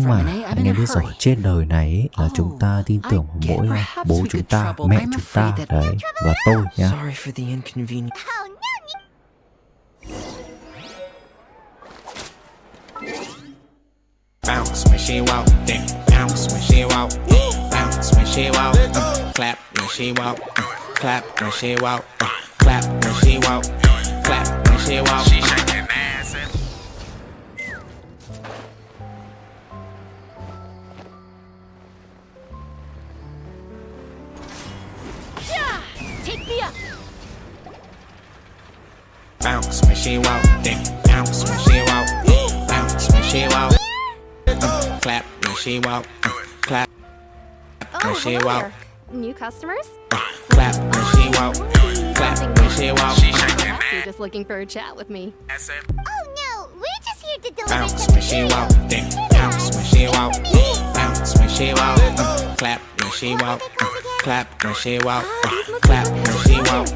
mà anh em biết rồi, trên đời này là chúng ta tin tưởng mỗi bố chúng ta, mẹ chúng ta đấy, và tôi nhá. Bounce when she walk, then bounce when she walk, bounce when she walk, clap when she walk, clap when she walk, clap when she walk, clap when she walk. She shaking ass. Yeah, take me up. Bounce when she walk, then bounce when she walk, bounce when she walk. Clap when she walk, clap when she walk. New customers? Clap when she walk, clap when she walk. You're just looking for a chat with me. Oh no, we're just here to deliver Bounce some when she walk, then bounce when she walk, bounce when she walk. Clap when she walk, clap when she walk, clap when she walk,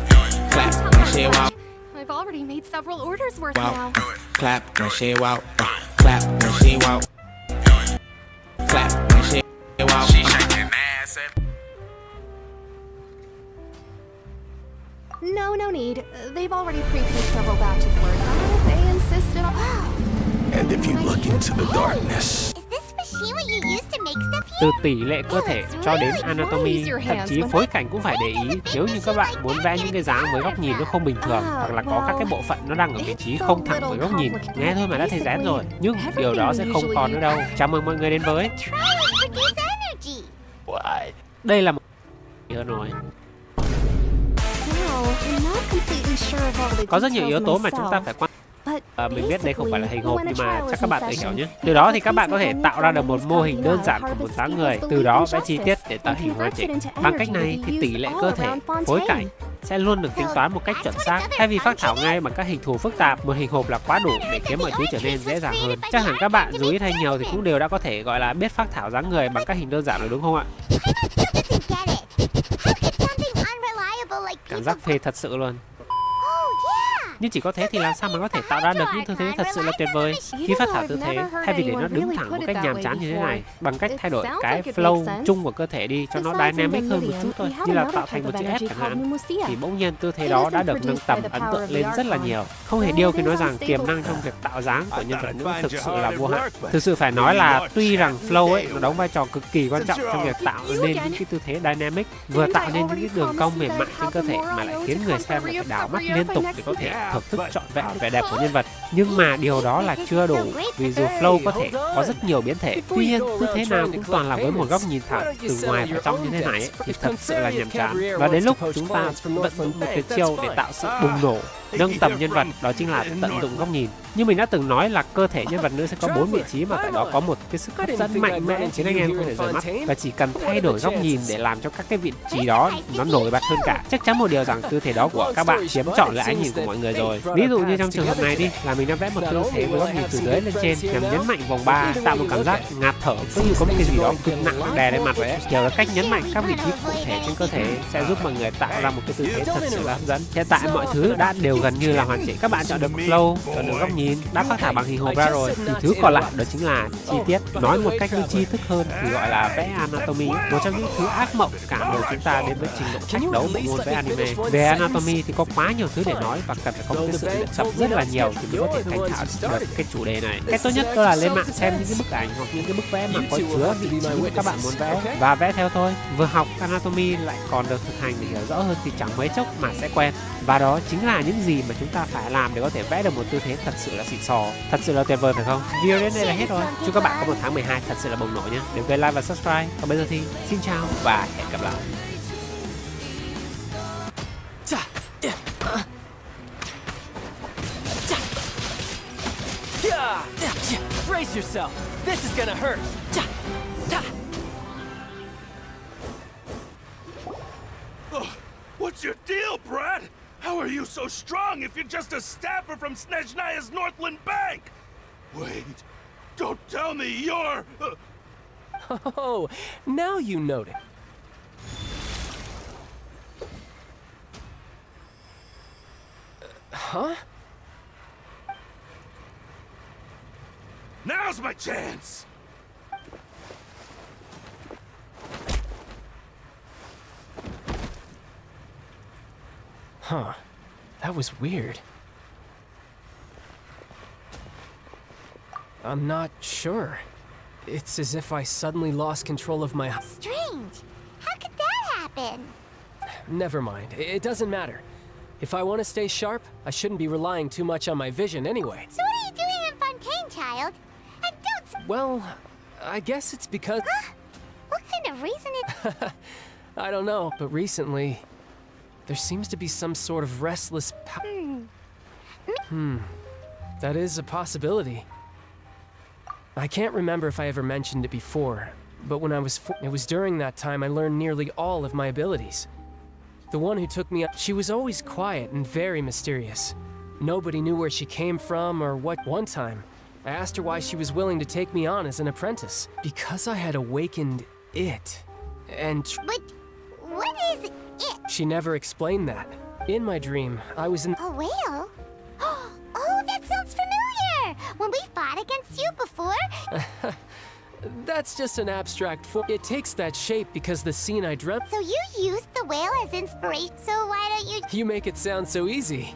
clap when she walk. I've already made several orders worth now. Clap when she walk, clap when she walk. Clap when she walk. She shaking ass. No need. They've already prepaid several batches worth. They insisted on... And if you look into the darkness. Is this machine what you use to make stuff here? Từ tỷ lệ cơ thể cho đến anatomy, thậm chí phối cảnh cũng phải để ý. Nếu như các bạn muốn vẽ những cái dáng với góc nhìn nó không bình thường, hoặc là có các cái bộ phận nó đang ở vị trí không thẳng với góc nhìn, nghe thôi mà đã thấy rén rồi. Nhưng điều đó sẽ không còn nữa đâu. Chào mừng mọi người đến với đây là một rồi. Có rất nhiều yếu tố mà chúng ta phải quan mình biết đây không phải là hình hộp, nhưng mà chắc các bạn sẽ hiểu nhé. Từ đó thì các bạn có thể tạo ra được một mô hình đơn giản của một dáng người, từ đó vẽ chi tiết để tạo hình hoàn chỉnh. Bằng cách này thì tỷ lệ cơ thể, phối cảnh sẽ luôn được tính toán một cách chuẩn xác. Thay vì phác thảo ngay bằng các hình thù phức tạp, một hình hộp là quá đủ để khiến mọi thứ trở nên dễ dàng hơn. Chắc hẳn các bạn dù ít hay nhiều thì cũng đều đã có thể gọi là biết phác thảo dáng người bằng các hình đơn giản rồi đúng không ạ? Cảm giác phê thật sự luôn. Nhưng chỉ có thế thì làm sao mà có thể tạo ra được những tư thế thật sự là tuyệt vời. Khi phát thảo tư thế, thay vì để nó đứng thẳng một cách nhàm chán như thế này, bằng cách thay đổi cái flow chung của cơ thể đi cho nó dynamic hơn một chút thôi, như là tạo thành một chữ S chẳng hạn, thì bỗng nhiên tư thế đó đã được nâng tầm ấn tượng lên rất là nhiều. Không hề điêu khi nói rằng tiềm năng trong việc tạo dáng của nhân vật nữ thực sự là vô hạn. Thực sự phải nói là tuy rằng flow ấy nó đóng vai trò cực kỳ quan trọng trong việc tạo nên những cái tư thế dynamic, vừa tạo nên những cái đường cong mềm mại trên cơ thể mà lại khiến người xem phải đảo mắt liên tục để có thể thưởng thức trọn vẹn vẻ đẹp của nhân vật. Nhưng mà điều đó là chưa đủ, vì dù flow có thể có rất nhiều biến thể, tuy nhiên tư thế nào cũng toàn là với một góc nhìn thẳng từ ngoài vào trong như thế này ấy, thì thật sự là nhàm chán. Và đến lúc chúng ta vận dụng một tuyệt chiêu để tạo sự bùng nổ, nâng tầm nhân vật, đó chính là tận dụng góc nhìn. Như mình đã từng nói là cơ thể nhân vật nữ sẽ có 4 vị trí mà tại đó có một cái sức hấp dẫn mạnh mẽ khiến anh em không thể rời mắt, và chỉ cần thay đổi góc nhìn để làm cho các cái vị trí đó nó nổi bật hơn cả. Chắc chắn một điều rằng tư thế đó của các bạn chiếm trọn lại ánh nhìn của mọi người rồi. Ví dụ như trong trường hợp này đi, là mình đang vẽ một tư thế với góc nhìn từ dưới lên trên nhằm nhấn mạnh vòng 3, tạo một cảm giác ngạt thở, giống như có một cái gì đó cực nặng đang đè lên mặt vậy ấy. Kiểu là cách nhấn mạnh các vị trí cụ thể trên cơ thể sẽ giúp mọi người tạo ra một cái tư thế thật sự là hấp dẫn. Hiện tại mọi thứ đã đều gần như là hoàn chỉnh. Các bạn chọn được flow, chọn được góc nhìn, đã phát thảo bằng hình hộp ra rồi, thì thứ còn lại đó chính là chi tiết. Nói một cách như chi thức hơn thì gọi là vẽ anatomy, một trong những thứ ác mộng cả đời chúng ta đến với trình độ thách đấu của môn vẽ anime. Về anatomy thì có quá nhiều thứ để nói và cần phải có một cái sự luyện tập rất là nhiều thì mới có thể thành thạo được cái chủ đề này. Cách tốt nhất đó là lên mạng xem những cái bức ảnh hoặc những cái bức vẽ mà có chứa vị trí mà các bạn muốn vẽ và vẽ theo thôi. Vừa học anatomy lại còn được thực hành để hiểu rõ hơn thì chẳng mấy chốc mà sẽ quen. Và đó chính là những gì mà chúng ta phải làm để có thể vẽ được một tư thế thật sự là xịn sò, thật sự là tuyệt vời, phải không? Video đến đây là hết rồi. Chúc các bạn có một tháng 12 thật sự là bùng nổ nhé. Đừng quên like và subscribe. Còn bây giờ thì xin chào và hẹn gặp lại. Brace yourself. This is gonna hurt. What's your deal, Brad? How are you so strong if you're just a staffer from Snezhnaya's Northland Bank? Wait, don't tell me you're... Oh, now you notice. Huh? Now's my chance! Huh. That was weird. I'm not sure. It's as if I suddenly lost control of my... Strange. How could that happen? Never mind. It doesn't matter. If I want to stay sharp, I shouldn't be relying too much on my vision anyway. So what are you doing in Fontain, child? And don't... Well, I guess it's because... Huh? What kind of reason it... I don't know, but recently... there seems to be some sort of restless That is a possibility. I can't remember if I ever mentioned it before, but when I was it was during that time I learned nearly all of my abilities. The one who took me up, she was always quiet and very mysterious. Nobody knew where she came from or what. One time, I asked her why she was willing to take me on as an apprentice. Because I had awakened it. And... But what is it? She never explained that. In my dream, I was in... A whale? Oh, that sounds familiar! When we fought against you before? That's just an abstract form. It takes that shape because the scene I dreamt... So you used the whale as inspiration, so why don't you... You make it sound so easy.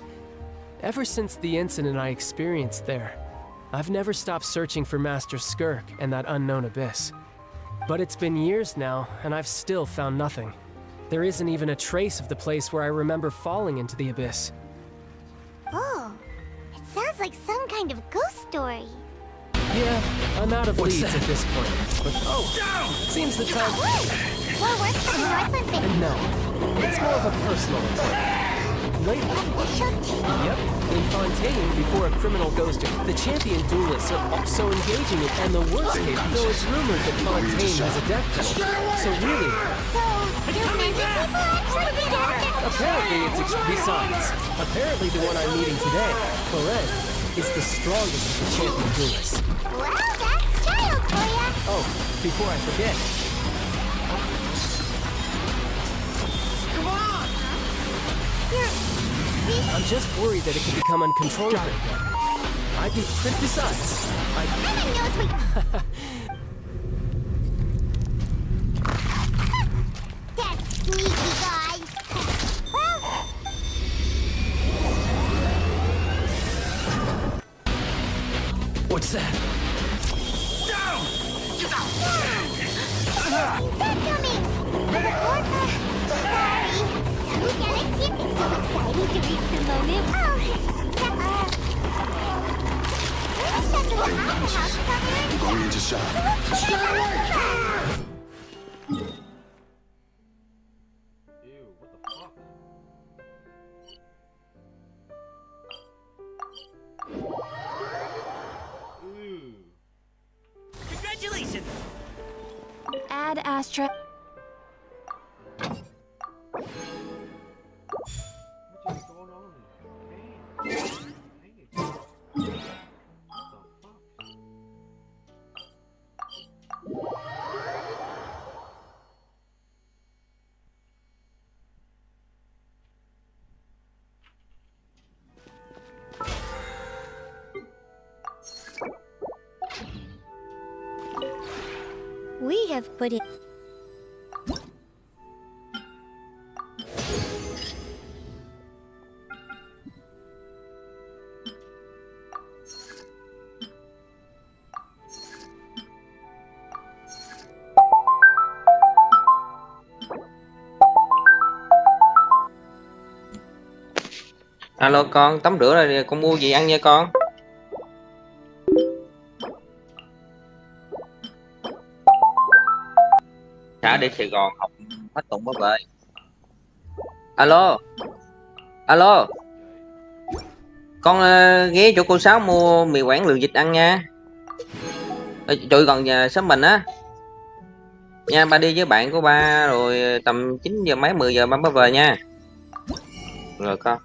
Ever since the incident I experienced there, I've never stopped searching for Master Skirk and that unknown abyss. But it's been years now, and I've still found nothing. There isn't even a trace of the place where I remember falling into the abyss. Oh, it sounds like some kind of ghost story. Yeah, I'm out of leads at this point. But seems the time... More work for the Northland thing. No, it's more of a personal attack. Lately, yep, in Fontain, before a criminal goes to... The champion duelists are also engaging it, and the worst case, though it's rumored that Fontain has a death penalty. So really... So, do many people actually get after... Apparently it's... Besides, apparently the one I'm meeting today, Foren, is the strongest of the champion duelists. Well, that's child for ya. Oh, before I forget... I'm just worried that it could become uncontrollable again. I'd be pretty... Besides, Heaven knows we... That sneaky guy. Well... What's that? Down! Get down! They're coming! Sorry. We got it. It's so exciting to reach the moment. I'm going into shop. Stay away! Congratulations! Ad Astra. We have put it... Alo con, tắm rửa rồi con mua gì ăn nha con. Xã đi Sài Gòn học hết tụng mới về. Alo. Alo. Con ghé chỗ cô Sáu mua mì Quảng lường vịt ăn nha. Trời gần nhà xóm mình á. Nha, ba đi với bạn của ba rồi tầm 9 giờ mấy 10 giờ ba mới về nha. Rồi con.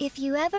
If you ever...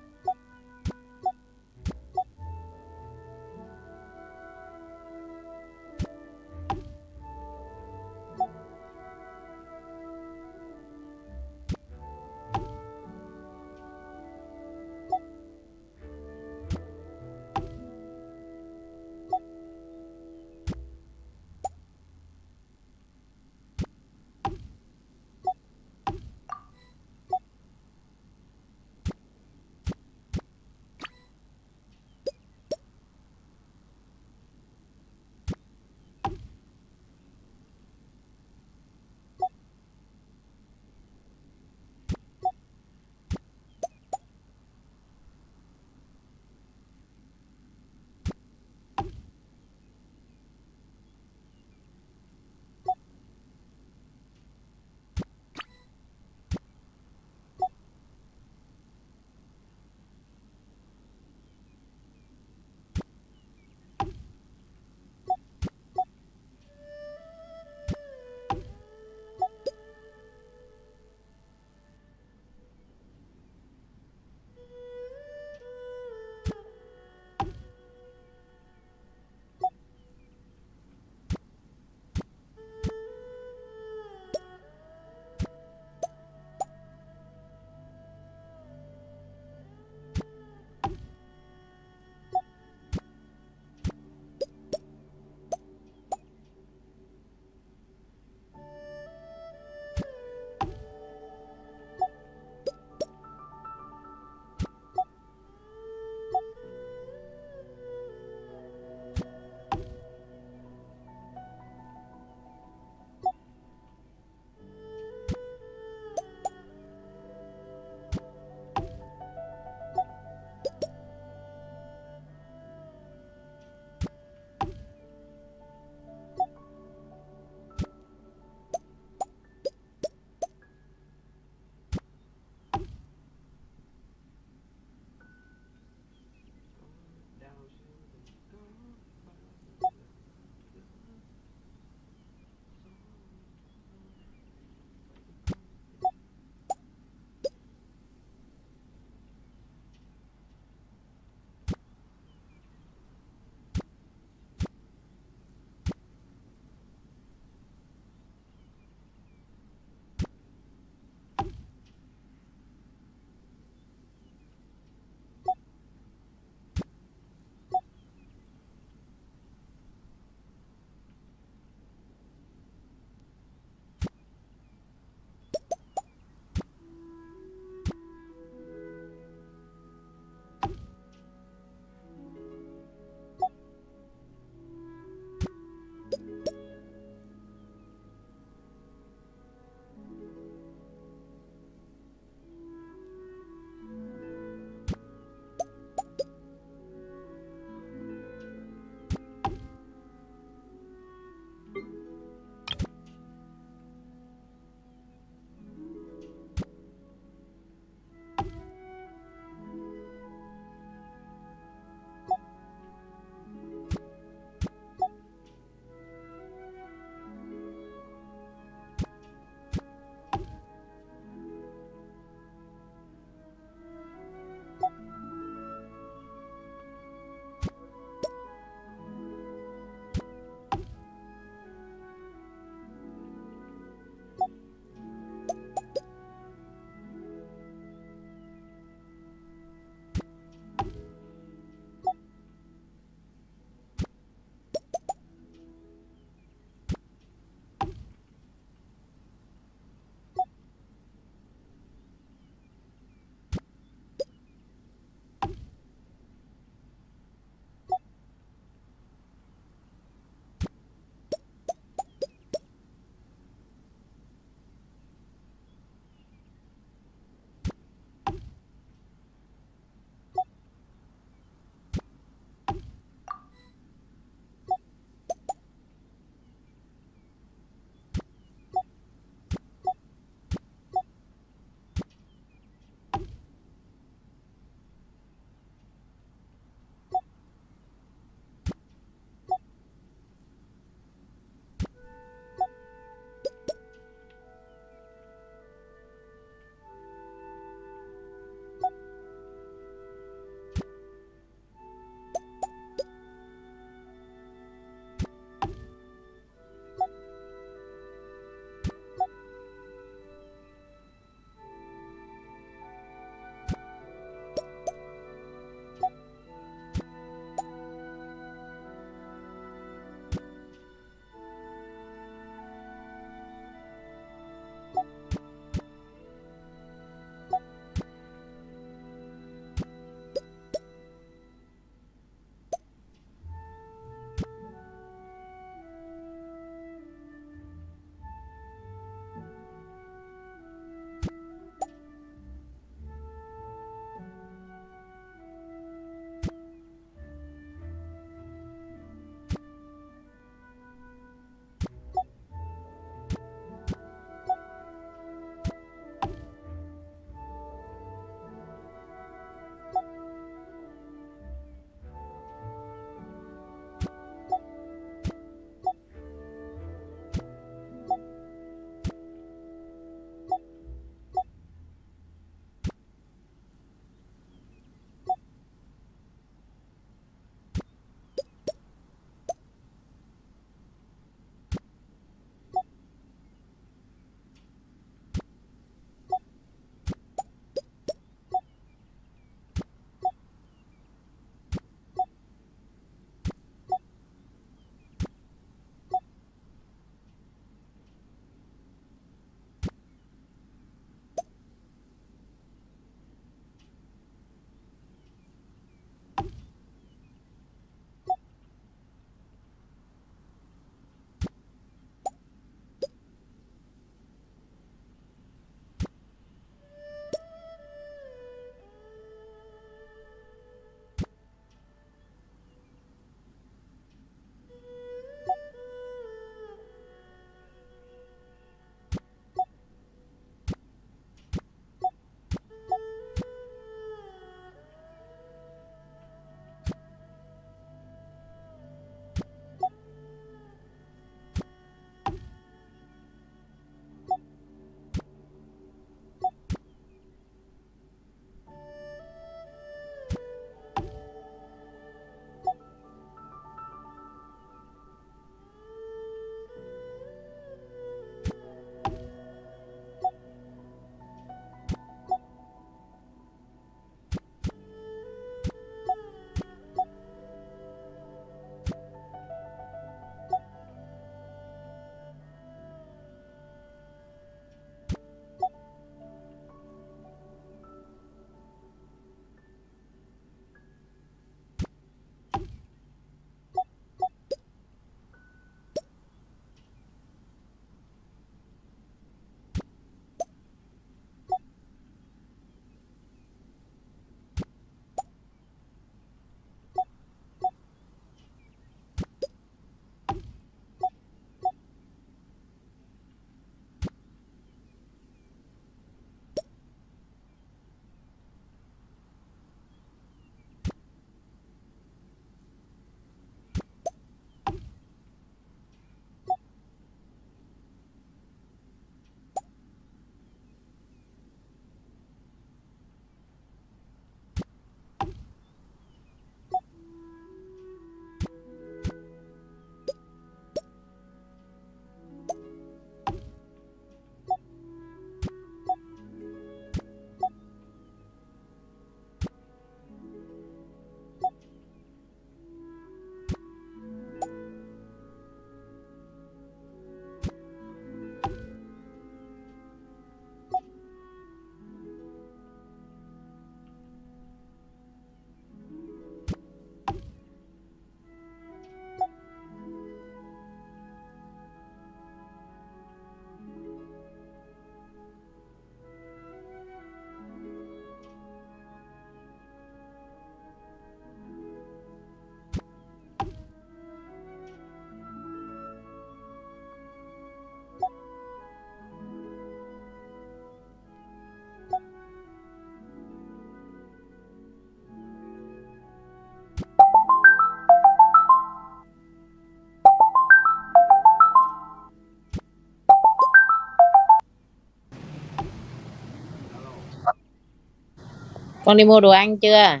Con đi mua đồ ăn chưa?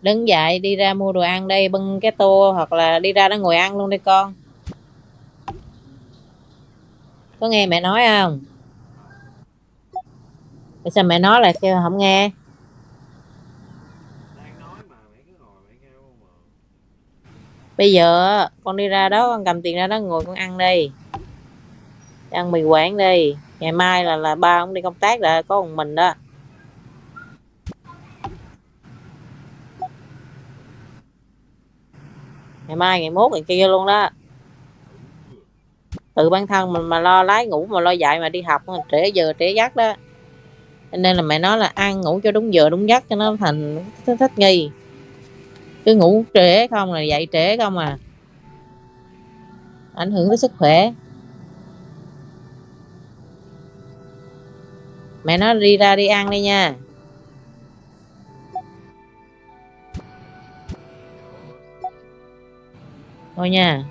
Đứng dậy đi ra mua đồ ăn đây, bưng cái tô hoặc là đi ra đó ngồi ăn luôn đi con. Có nghe mẹ nói không? Tại sao mẹ nói là kêu không nghe? Bây giờ con đi ra đó, con cầm tiền ra đó ngồi con ăn đi. Ăn mì quảng đi. Ngày mai là ba ông đi công tác rồi, có một mình đó. Ngày mai ngày mốt ngày kia luôn đó. Tự bản thân mình mà lo lái ngủ mà lo dạy mà đi học trễ giờ trễ giấc đó. Cho nên là mẹ nói là ăn ngủ cho đúng giờ đúng giấc cho nó thành thích nghi. Cứ ngủ trễ không là dậy trễ không à, ảnh hưởng tới sức khỏe. Mẹ nói đi ra đi ăn đi nha. Thôi nha.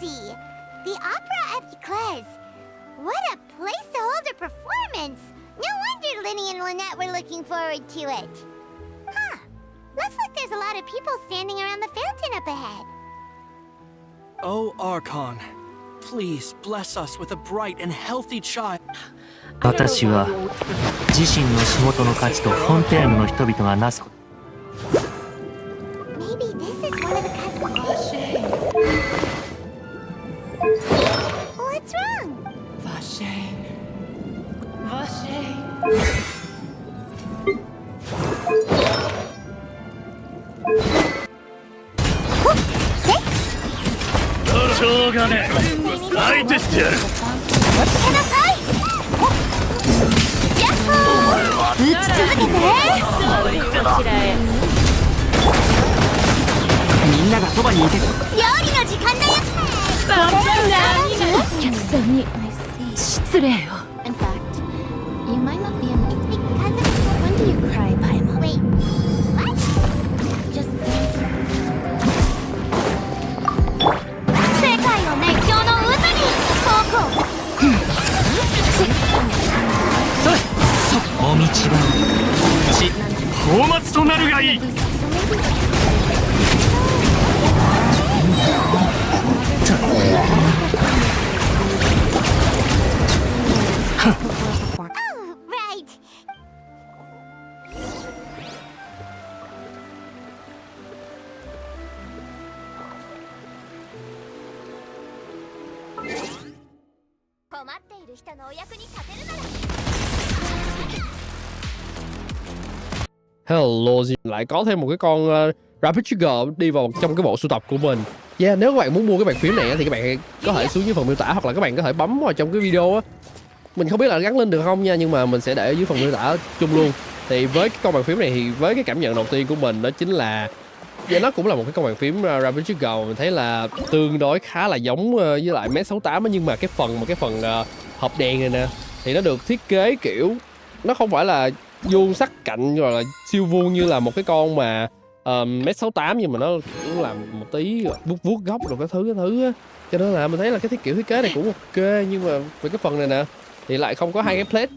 see. The Opera at Eclairs. What a placeholder performance! No wonder Linny and Lynette were looking forward to it. Huh. Looks like there's a lot of people standing around the fountain up ahead. Oh, Archon, please bless us with a bright and healthy child. 私は自身の仕事の価値とフォンテーヌの人々がなすこと。 Maybe this is one of the cousins. What's wrong? In fact, you might not be able. It's because of When do you cry, Paimon? Wait, what? Just 世界を熱狂の渦に方向。お道はち泡沫となるがいい。 Oh, right. Hello, lại có thêm một cái con Rapid Trigger đi vào trong cái bộ sưu tập của mình. Yeah, nếu các bạn muốn mua cái bàn phím này thì các bạn có thể xuống dưới phần miêu tả, hoặc là các bạn có thể bấm vào trong cái video á. Mình không biết là gắn link được không nha, nhưng mà mình sẽ để ở dưới phần miêu tả chung luôn. Thì với cái con bàn phím này thì với cái cảm nhận đầu tiên của mình đó chính là nó cũng là một cái con bàn phím Rapid Trigger, mình thấy là tương đối khá là giống với lại Met 68 á, nhưng mà cái phần hộp đèn này nè thì nó được thiết kế kiểu nó không phải là vuông sắc cạnh rồi là siêu vuông như là một cái con mà Met 68, nhưng mà nó cũng làm một tí vuốt góc rồi cái thứ á. Cho nên là mình thấy là cái thiết kế này cũng ok, nhưng mà về cái phần này nè thì lại không có hai cái plate.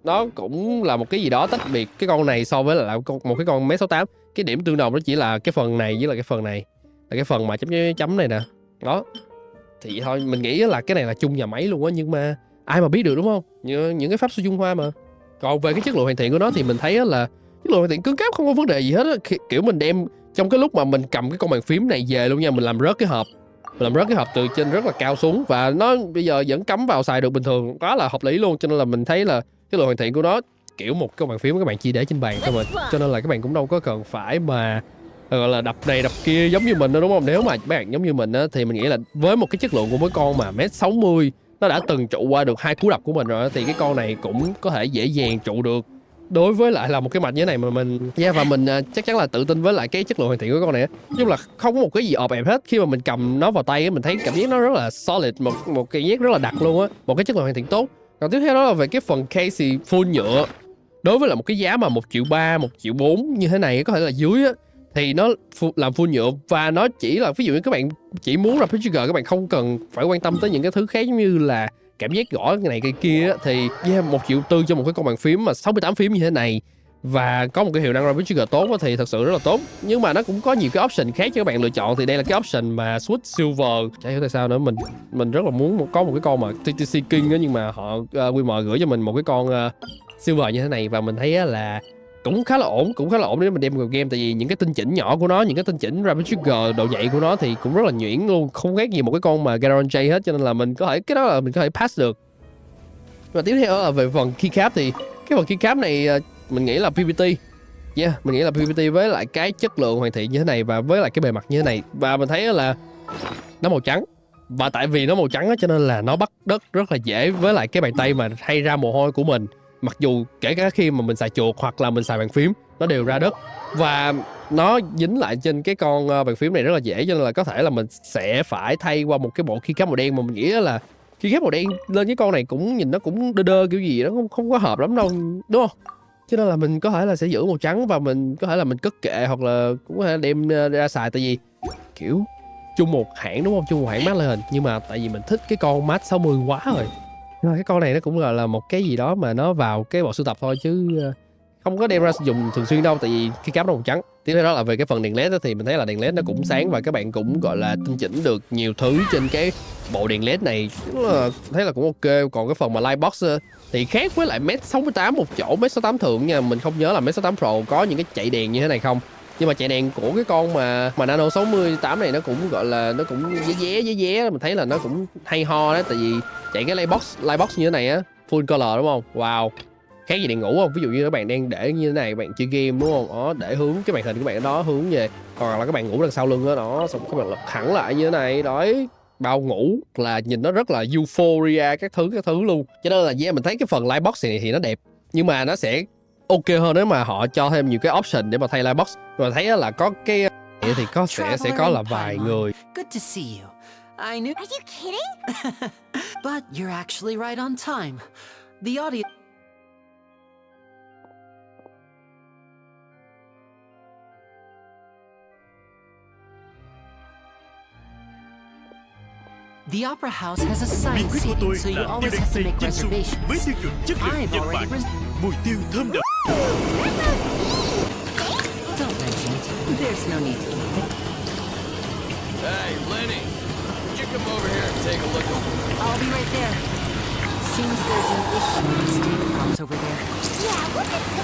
Nó cũng là một cái gì đó tách biệt cái con này so với là một cái con Met 68. Cái điểm tương đồng đó chỉ là cái phần này với là cái phần này, là cái phần mà chấm này nè. Đó. Thì thôi mình nghĩ là cái này là chung nhà máy luôn á, nhưng mà ai mà biết được đúng không? Những cái pháp sư Trung Hoa mà. Còn về cái chất lượng hoàn thiện của nó thì mình thấy là chất lượng hoàn thiện cứng cáp, không có vấn đề gì hết á. Kiểu mình đem trong cái lúc mà mình cầm cái con bàn phím này về luôn nha, mình làm rớt cái hộp. Mình làm rớt cái hộp từ trên rất là cao xuống và nó bây giờ vẫn cắm vào xài được bình thường, quá là hợp lý luôn. Cho nên là mình thấy là cái lượng hoàn thiện của nó kiểu một cái bàn phím các bạn chỉ để trên bàn thôi mà. Cho nên là các bạn cũng đâu có cần phải mà gọi là đập này đập kia giống như mình đâu, đúng không? Nếu mà các bạn giống như mình á thì mình nghĩ là với một cái chất lượng của mấy con mà Met 60 nó đã từng trụ qua được 2 cú đập của mình rồi thì cái con này cũng có thể dễ dàng trụ được đối với lại là một cái mạch như thế này mà mình và mình chắc chắn là tự tin với lại cái chất lượng hoàn thiện của con này. Nhưng là không có một cái gì ọp ẹp hết. Khi mà mình cầm nó vào tay mình thấy cảm giác nó rất là solid, một cái giác rất là đặc luôn á, một cái chất lượng hoàn thiện tốt. Còn tiếp theo đó là về cái phần case thì full nhựa. Đối với là một cái giá mà 1,3 triệu, 1,4 triệu như thế này, có thể là dưới á, thì nó làm full nhựa và nó chỉ là ví dụ như các bạn chỉ muốn Rapid Trigger, các bạn không cần phải quan tâm tới những cái thứ khác giống như là cảm giác gõ cái này cái kia á, thì 1,4 triệu cho một cái con bàn phím mà 68 phím như thế này và có một cái hiệu năng Rapid Trigger tốt á, thì thật sự rất là tốt. Nhưng mà nó cũng có nhiều cái option khác cho các bạn lựa chọn, thì đây là cái option mà Switch Silver. Chả hiểu tại sao nữa, mình rất là muốn có một cái con mà TTC King á, nhưng mà họ QM gửi cho mình một cái con Silver như thế này và mình thấy là cũng khá là ổn nếu mình đem vào game. Tại vì những cái tinh chỉnh nhỏ của nó, những cái tinh chỉnh Rapid Trigger độ nhạy của nó thì cũng rất là nhuyễn luôn, không khác gì một cái con mà Garon J hết. Cho nên là mình có thể cái đó là mình có thể pass được. Và tiếp theo là về phần keycap thì cái phần keycap này mình nghĩ là PPT. Mình nghĩ là PPT với lại cái chất lượng hoàn thiện như thế này và với lại cái bề mặt như thế này, và mình thấy là nó màu trắng. Và tại vì nó màu trắng á, cho nên là nó bắt đất rất là dễ với lại cái bàn tay mà hay ra mồ hôi của mình. Mặc dù kể cả khi mà mình xài chuột hoặc là mình xài bàn phím, nó đều ra đất và nó dính lại trên cái con bàn phím này rất là dễ. Cho nên là có thể là mình sẽ phải thay qua một cái bộ keycap màu đen, mà mình nghĩ là keycap màu đen lên cái con này cũng nhìn nó cũng đơ kiểu gì đó, không có hợp lắm đâu, đúng không? Cho nên là mình có thể là sẽ giữ màu trắng và mình có thể là mình cất kệ hoặc là cũng có thể đem ra xài. Tại vì kiểu chung một hãng đúng không, chung một hãng mát lên hình, nhưng mà tại vì mình thích cái con mát 60 quá rồi. Nhưng mà cái con này nó cũng gọi là một cái gì đó mà nó vào cái bộ sưu tập thôi, chứ không có đem ra sử dụng thường xuyên đâu, tại vì cái cáp nó màu trắng. Tiếp theo đó là về cái phần đèn led đó, thì mình thấy là đèn led nó cũng sáng và các bạn cũng gọi là tinh chỉnh được nhiều thứ trên cái bộ đèn led này, thấy là cũng ok. Còn cái phần mà lightbox thì khác với lại Mate 68 một chỗ, Mate 68 thường nha, mình không nhớ là Mate 68 Pro có những cái chạy đèn như thế này không. Nhưng mà chạy đèn của cái con mà Nano 68 này nó cũng gọi là nó cũng vé, mình thấy là nó cũng hay ho đó, tại vì chạy cái lightbox như thế này á, full color đúng không? Wow. Khác gì đèn ngủ không? Ví dụ như các bạn đang để như thế này, bạn chơi game đúng không? Đó, để hướng cái màn hình của bạn đó hướng về, còn là các bạn ngủ đằng sau lưng đó, xong các bạn lật thẳng lại như thế này, đấy. Bao ngủ là nhìn nó rất là euphoria các thứ luôn. Cho nên là mình thấy cái phần lightbox này thì nó đẹp, nhưng mà nó sẽ ok hơn nếu mà họ cho thêm nhiều cái option để mà thay lightbox. Rồi thấy là có cái thì sẽ có là vài người. Good to see you. I knew. Are you kidding? But you're actually right on time. The audio. The opera house has a sign seating, so you always have to make reservations. I've already Mùi tiêu thơm đậm. Don't mention it. There's no need to keep it. Hey, Lenny, would you come over here and take a look? I'll be right there. Seems there's an issue with the steam pumps over there. Yeah, we'll just go.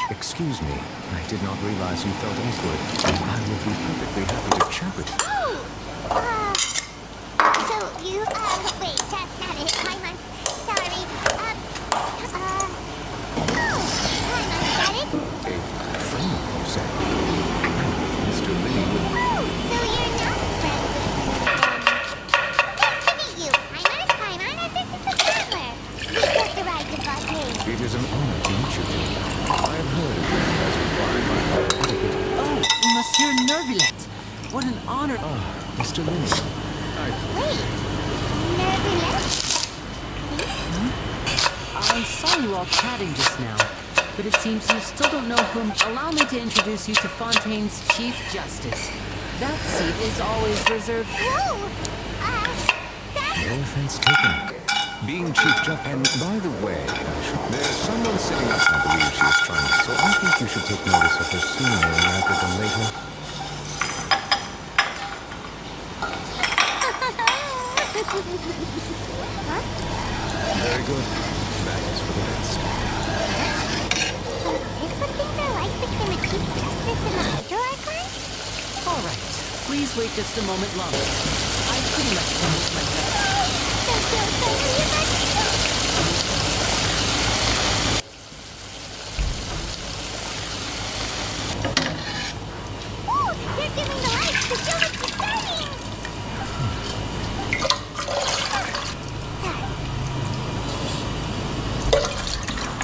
Excuse me, I did not realize you felt awkward. I will be perfectly happy to chat with you. So you, wait, that's not it. Paimon, sorry. Paimon, got it? A friend, you said? Mr. Lee. So you're not friends with Nice to meet you. Paimon, and this is the traveler. We just arrived in Fontain. It is an honor to meet you. I have heard of you as required by our etiquette. Oh, Monsieur Nervilet. What an honor. Ah, Mr. Lee. Wait, Nervilet? I saw you all chatting just now, but it seems you still don't know whom. Allow me to introduce you to Fontain's Chief Justice. That seat is always reserved. Whoa! No offense taken. Being Chief Justice. And by the way, there's someone sitting up. I believe she is trying. So I think you should take notice of her sooner rather than later. Very good. That is for the best. Is what things are like between the Chief Justice and the Hydro Archon? All right. Please wait just a moment longer. I pretty much finished my job. They're giving the lights to show us the starting!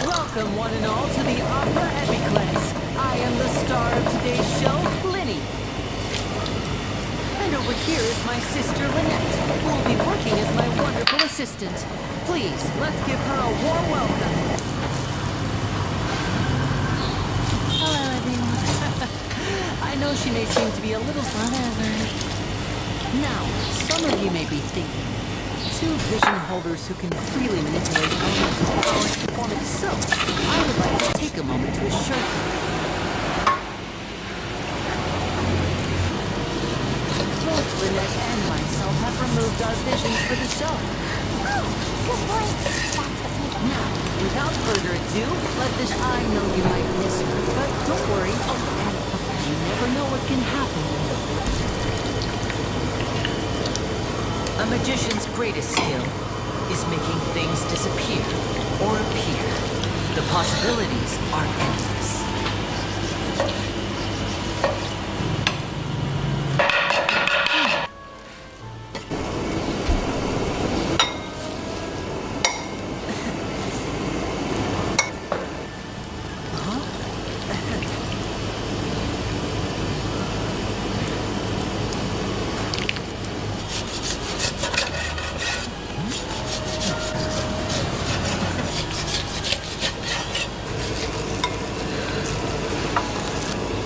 Welcome, one and all, to the Opera Epiclese. I am the star of today's show, Lenny. And over here is my sister, Lynette, who will be working as my wonderful assistant. Please, let's give her a warm welcome. Hello, everyone. I know she may seem to be a little... Whatever. Now, some of you may be thinking, two vision holders who can freely manipulate elements of power to form itself. I would like to take a moment to assure you. Both Lynette and myself have removed our visions for the show. Oh, good boy. That's what we want. Now, we without further ado, I know you might miss her, but don't worry. You never know what can happen. A magician's greatest skill is making things disappear or appear. The possibilities are endless.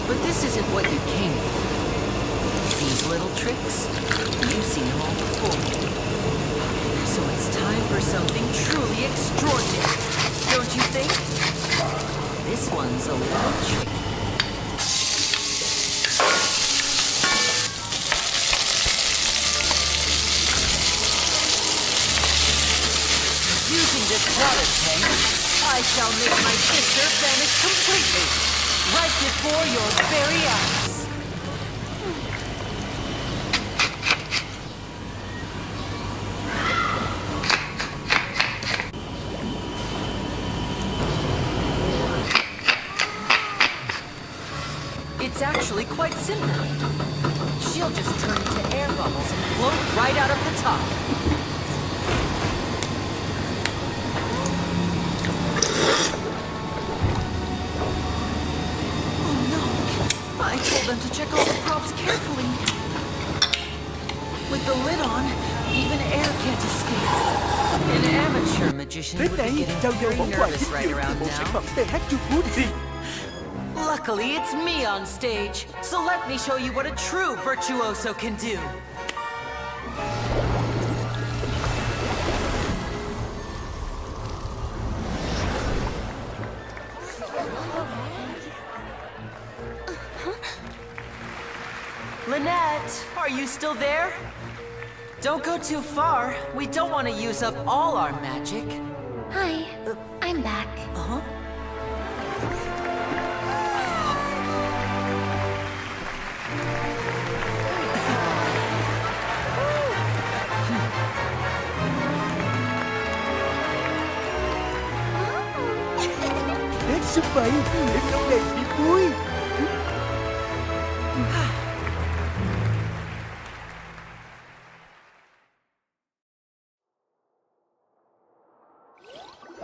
But this isn't what you came for. These little tricks, you've seen them all before. So it's time for something truly extraordinary, don't you think? This one's a little tricky. Using this water tank, I shall make my sister vanish completely. Right before your very eyes. It's actually quite simple. She'll just turn into air bubbles and float right out of the top. I told them to check all the props carefully. With the lid on, even air can't escape. An amateur magician would be getting very nervous right around now. Luckily, it's me on stage, so let me show you what a true virtuoso can do. Lynette, are you still there? Don't go too far. We don't want to use up all our magic. Hi, I'm back. Uh-huh. Hết sức vậy, em lâu đẹp đi vui.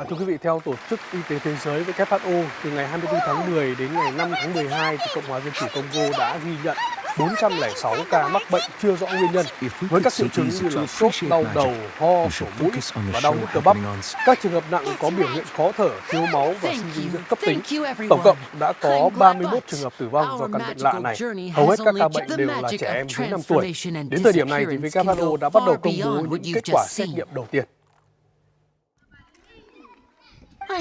Thưa quý vị, theo Tổ chức Y tế Thế giới WHO, từ ngày 24 tháng 10 đến ngày 5 tháng 12, thì Cộng hòa Dân chủ Congo đã ghi nhận 406 ca mắc bệnh chưa rõ nguyên nhân, với các triệu chứng như là sốt, đau đầu, ho, sổ mũi và đau nhức cơ bắp. Các trường hợp nặng có biểu hiện khó thở, thiếu máu và suy dinh dưỡng cấp tính. Tổng cộng đã có 31 trường hợp tử vong do căn bệnh lạ này. Hầu hết các ca bệnh đều là trẻ em dưới 5 tuổi. Đến thời điểm này, thì WHO đã bắt đầu công bố những kết quả xét nghiệm đầu tiên.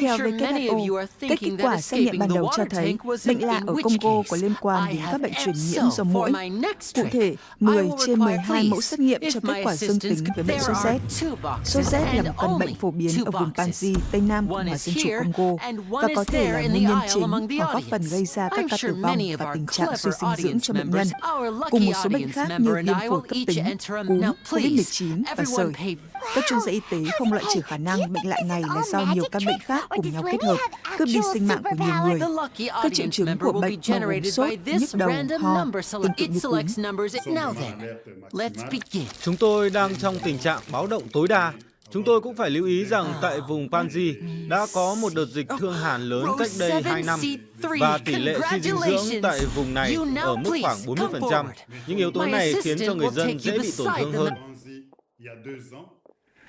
Theo WHO, kết quả xét nghiệm ban đầu cho thấy bệnh lạ ở Congo có liên quan đến các bệnh truyền nhiễm do muỗi. Cụ thể, 10 trên 12 mẫu xét nghiệm cho kết quả dương tính với bệnh sốt rét. Sốt rét là một căn bệnh phổ biến ở vùng Panzi, Tây Nam Cộng hòa Dân chủ Congo và có thể là nguyên nhân chính hoặc góp phần gây ra các ca tử vong và tình trạng suy dinh dưỡng cho bệnh nhân, cùng một số bệnh khác như viêm phổi cấp tính, cúm, COVID-19 và sởi. Các chuyên gia y tế không loại trừ khả năng bệnh lạ này là do nhiều căn bệnh khác cùng nhau kết hợp, cướp đi sinh mạng của nhiều người. Các triệu chứng của bệnh bao gồm sốt, nhức đầu, ho, tương tự như cúm. Chúng tôi đang trong tình trạng báo động tối đa. Chúng tôi cũng phải lưu ý rằng tại vùng Panzi đã có một đợt dịch thương hàn lớn cách đây 2 năm và tỷ lệ suy dinh dưỡng tại vùng này ở mức khoảng 40%. Những yếu tố này khiến cho người dân dễ bị tổn thương hơn.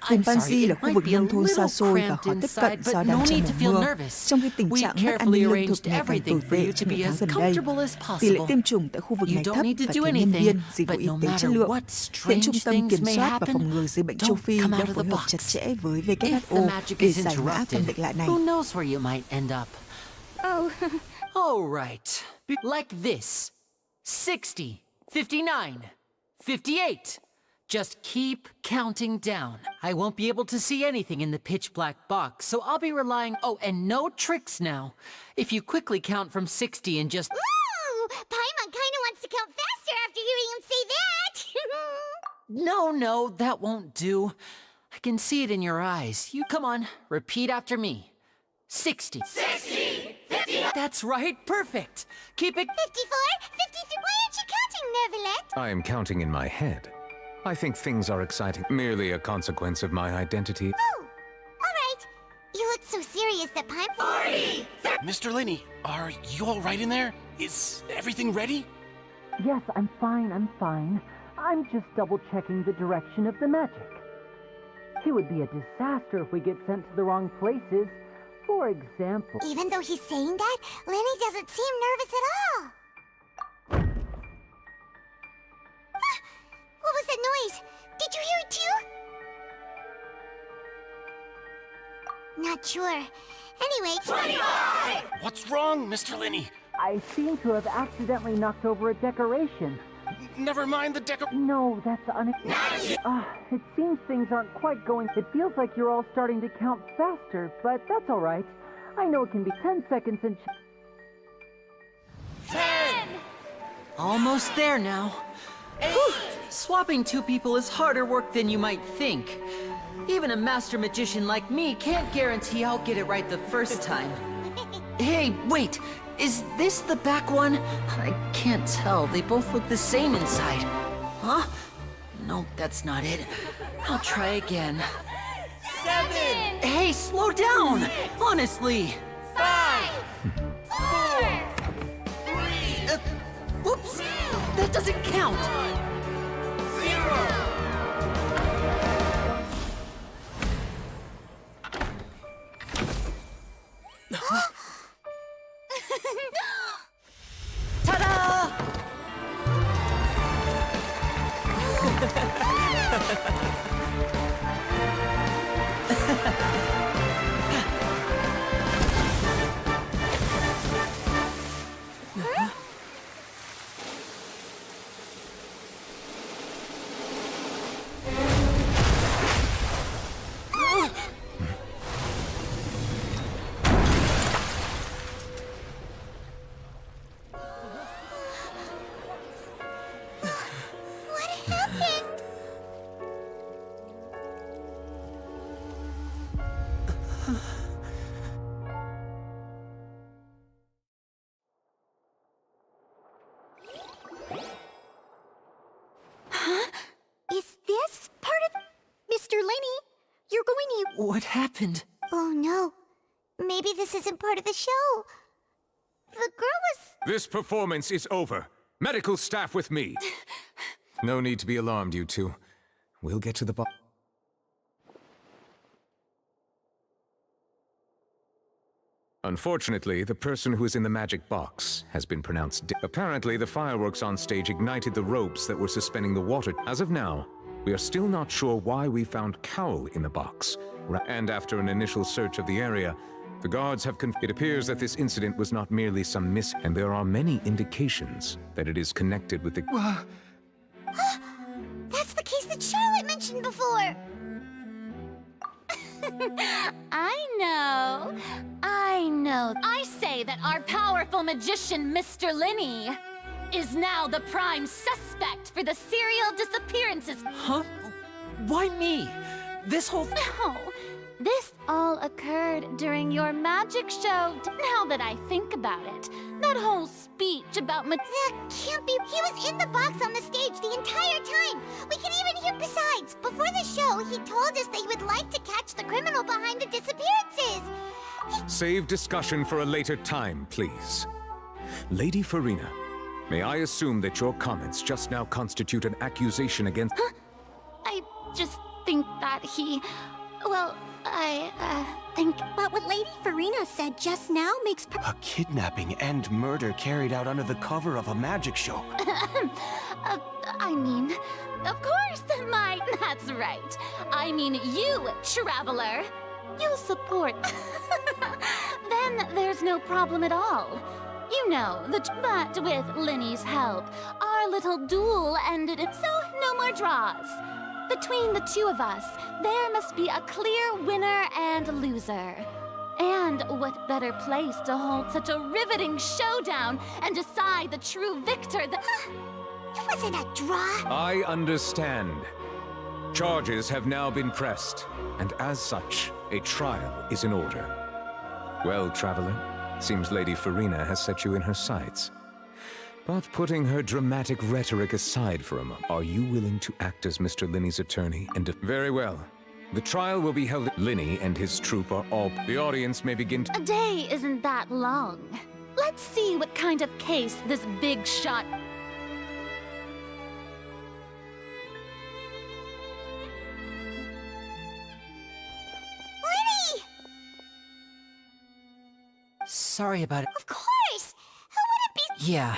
Vùng Panzi là khu vực nông thôn xa xôi và khó tiếp cận do đang trong mùa mưa, trong khi tình trạng mất an ninh lương thực ngày càng tồi tệ trong những tháng gần đây. Tỷ lệ tiêm chủng tại khu vực này thấp và thiếu nhân viên, dịch vụ y tế chất lượng. Hiện Trung tâm Kiểm soát và Phòng ngừa Dịch bệnh châu Phi đang phối hợp chặt chẽ với WHO để giải mã căn bệnh lạ này. All right, like this: 60, 59, 58, Just keep counting down. I won't be able to see anything in the pitch black box, so I'll be relying... Oh, and no tricks now. If you quickly count from 60 and just... Ooh! Paimon kinda wants to count faster after hearing him say that! No, that won't do. I can see it in your eyes. You come on, repeat after me. 60. 60! 50! That's right, perfect. Keep it... 54! 53! Why aren't you counting, Nervalet? I am counting in my head. I think things are exciting, merely a consequence of my identity. Oh! Alright. You look so serious that Paimon... 40! Mr. Linney, are you all right in there? Is everything ready? Yes, I'm fine. I'm just double-checking the direction of the magic. It would be a disaster if we get sent to the wrong places. For example... Even though he's saying that, Lenny doesn't seem nervous at all. What was that noise? Did you hear it too? Not sure. Anyway... 25! What's wrong, Mr. Linney? I seem to have accidentally knocked over a decoration. Never mind the No, that's unexpected. It seems things aren't quite going... It feels like you're all starting to count faster, but that's all right. I know it can be 10 seconds and... 10! Almost there now. 8! Swapping two people is harder work than you might think. Even a master magician like me can't guarantee I'll get it right the first time. Hey, wait! Is this the back one? I can't tell. They both look the same inside. Huh? No, that's not it. I'll try again. 7! Hey, slow down! Honestly! 5! 4! 3! Whoops! That doesn't count! 0! Ta-da! What happened? Oh no. Maybe this isn't part of the show. The girl was... This performance is over. Medical staff with me. No need to be alarmed, you two. We'll get to the bottom. Unfortunately, the person who is in the magic box has been pronounced dead. Apparently, the fireworks on stage ignited the ropes that were suspending the water. As of now, we are still not sure why we found Cowl in the box. And after an initial search of the area, the guards have it appears that this incident was not merely some and there are many indications that it is connected with the... That's the case that Charlotte mentioned before! I know. I say that our powerful magician, Mr. Linney, is now the prime suspect for the serial disappearances. Huh? Why me? This whole... No, this all occurred during your magic show. Now that I think about it, that whole speech about That can't be... He was in the box on the stage the entire time! We can even hear... Besides, before the show, he told us that he would like to catch the criminal behind the disappearances! Save discussion for a later time, please. Lady Farina, may I assume that your comments just now constitute an accusation against... Huh? I just think that he... Well, I think... But what Lady Farina said just now makes... A kidnapping and murder carried out under the cover of a magic show. I mean, of course, that's right. I mean you, traveler. You'll support. Then there's no problem at all. You know, but with Linny's help, our little duel ended, so no more draws. Between the two of us, there must be a clear winner and loser. And what better place to hold such a riveting showdown and decide the true victor than... It wasn't a draw. I understand. Charges have now been pressed, and as such, a trial is in order. Well, traveler, seems Lady Farina has set you in her sights. But putting her dramatic rhetoric aside for a moment, are you willing to act as Mr. Linney's attorney and very well. The trial will be held. Linney and his troop are all... The audience may begin to... A day isn't that long. Let's see what kind of case this big shot... Lenny! Sorry about it. Of course! Who would it be? Yeah,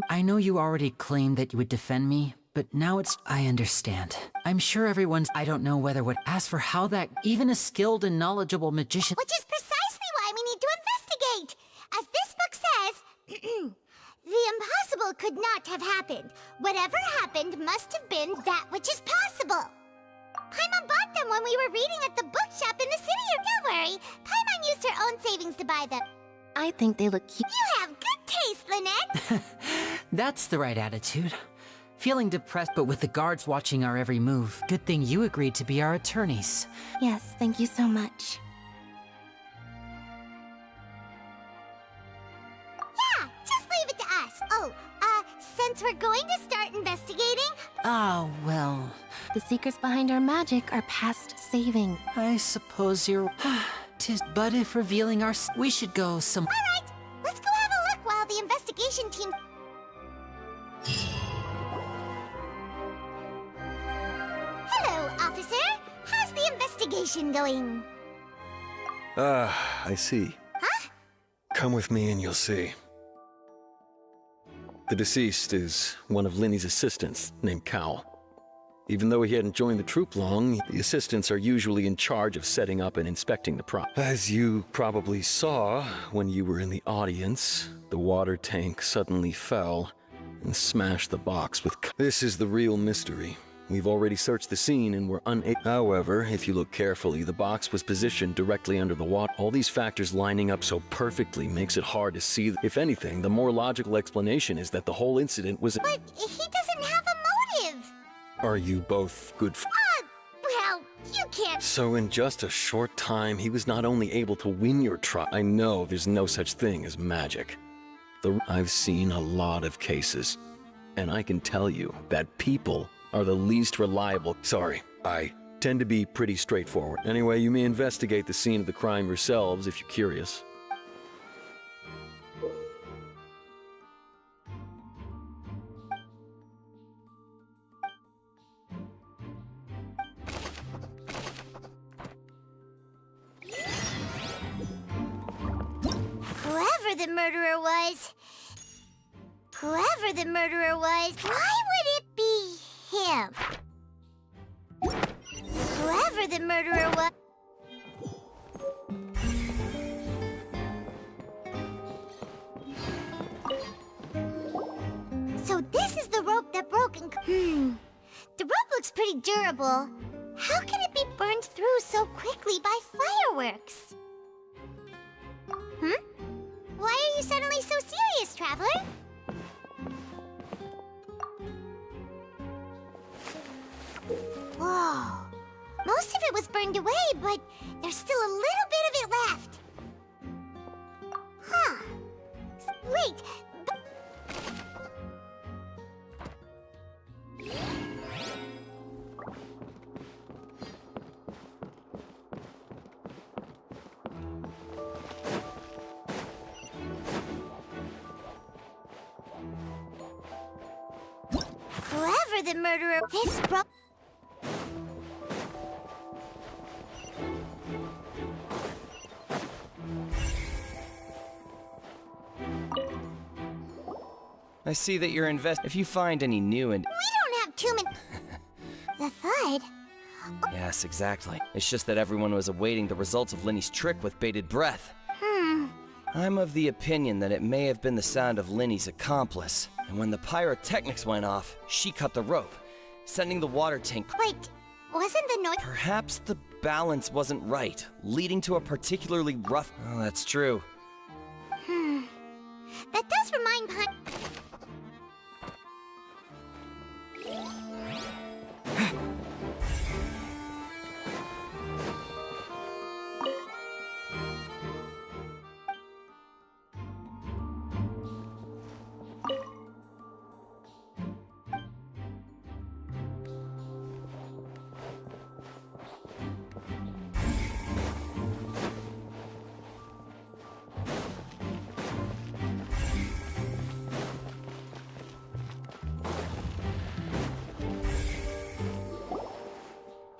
I know you already claimed that you would defend me, but now it's... I understand. I'm sure everyone's... I don't know whether would ask for how that... Even a skilled and knowledgeable magician... Which is precisely why we need to investigate. As this book says, the impossible could not have happened. Whatever happened must have been that which is possible. Paimon bought them when we were reading at the bookshop in the city. Don't worry, Paimon used her own savings to buy them. I think they look cute. You have good taste, Lynette. That's the right attitude. Feeling depressed, but with the guards watching our every move. Good thing you agreed to be our attorneys. Yes, thank you so much. Yeah, just leave it to us. Oh, since we're going to start investigating... Oh, well... The secrets behind our magic are past saving. I suppose you're... But if revealing our... We should go some... All right, let's go have a look while the investigation team... Hello, officer. How's the investigation going? I see. Huh? Come with me and you'll see. The deceased is one of Linney's assistants, named Cal. Even though he hadn't joined the troop long, the assistants are usually in charge of setting up and inspecting the prop. As you probably saw when you were in the audience, the water tank suddenly fell and smashed the box with... This is the real mystery. We've already searched the scene and were unable... However, if you look carefully, the box was positioned directly under the water. All these factors lining up so perfectly makes it hard to see. If anything, the more logical explanation is that the whole incident was... But he doesn't have a motive. Are you both good Well, you can't... So in just a short time, he was not only able to win your trial... I know there's no such thing as magic. I've seen a lot of cases, and I can tell you that people are the least reliable. Sorry, I tend to be pretty straightforward. Anyway, you may investigate the scene of the crime yourselves if you're curious. Whoever the murderer was, why would it be him? Whoever the murderer was... So this is the rope that broke and... The rope looks pretty durable. How can it be burned through so quickly by fireworks? Why are you suddenly so serious, traveler? Whoa. Most of it was burned away, but there's still a little bit of it left. Huh. Wait. Whoever the murderer... This broke... I see that you're If you find any new and... We don't have too many... The thud? Yes, exactly. It's just that everyone was awaiting the results of Linney's trick with bated breath. I'm of the opinion that it may have been the sound of Linney's accomplice. And when the pyrotechnics went off, she cut the rope, sending the water tank... Wait, Wasn't the noise... Perhaps the balance wasn't right, leading to a particularly rough... Oh, that's true. That does remind Pun...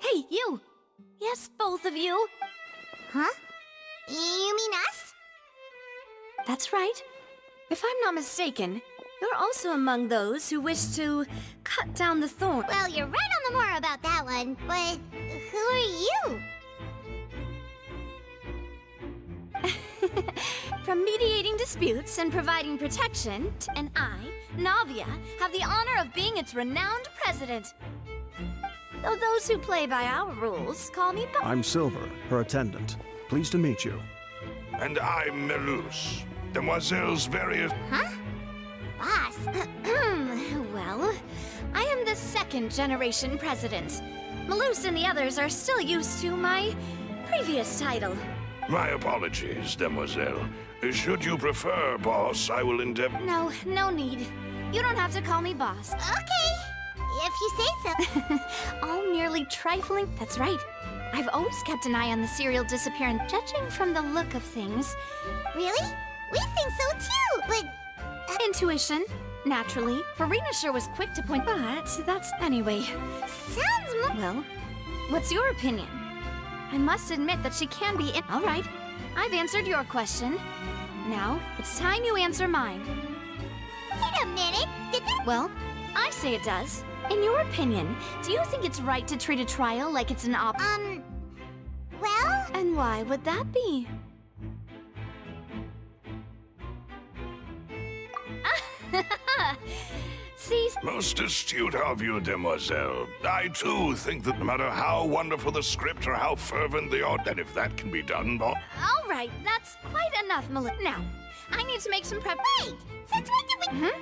Hey, you! Yes, both of you. Huh? You mean us? That's right. If I'm not mistaken, you're also among those who wish to cut down the thorn. Well, you're right on the more about that one, but who are you? From mediating disputes and providing protection, and I, Navia, have the honor of being its renowned president. Though those who play by our rules call me I'm Silver, her attendant. Pleased to meet you. And I'm Melus, Demoiselle's various... Huh? Boss? Well, I am the second generation president. Malus and the others are still used to my previous title. My apologies, Demoiselle. Should you prefer, boss, I will endeavor... No, no need. You don't have to call me boss. Okay, if you say so. All merely trifling... That's right. I've always kept an eye on the serial disappearance. Judging from the look of things... Really? We think so too, but... Intuition. Naturally. Farina sure was quick to point... But that's... Anyway. Sounds more... Well, what's your opinion? I must admit that she can be in... All right. I've answered your question. Now, it's time you answer mine. Wait a minute. Did that... Well, I say it does. In your opinion, do you think it's right to treat a trial like it's an well... And why would that be? See... Most astute of you, Demoiselle. I, too, think that no matter how wonderful the script or how fervent the art, that if that can be done, boss... All right, that's quite enough, Now, I need to make some prep... Wait! Since when did we...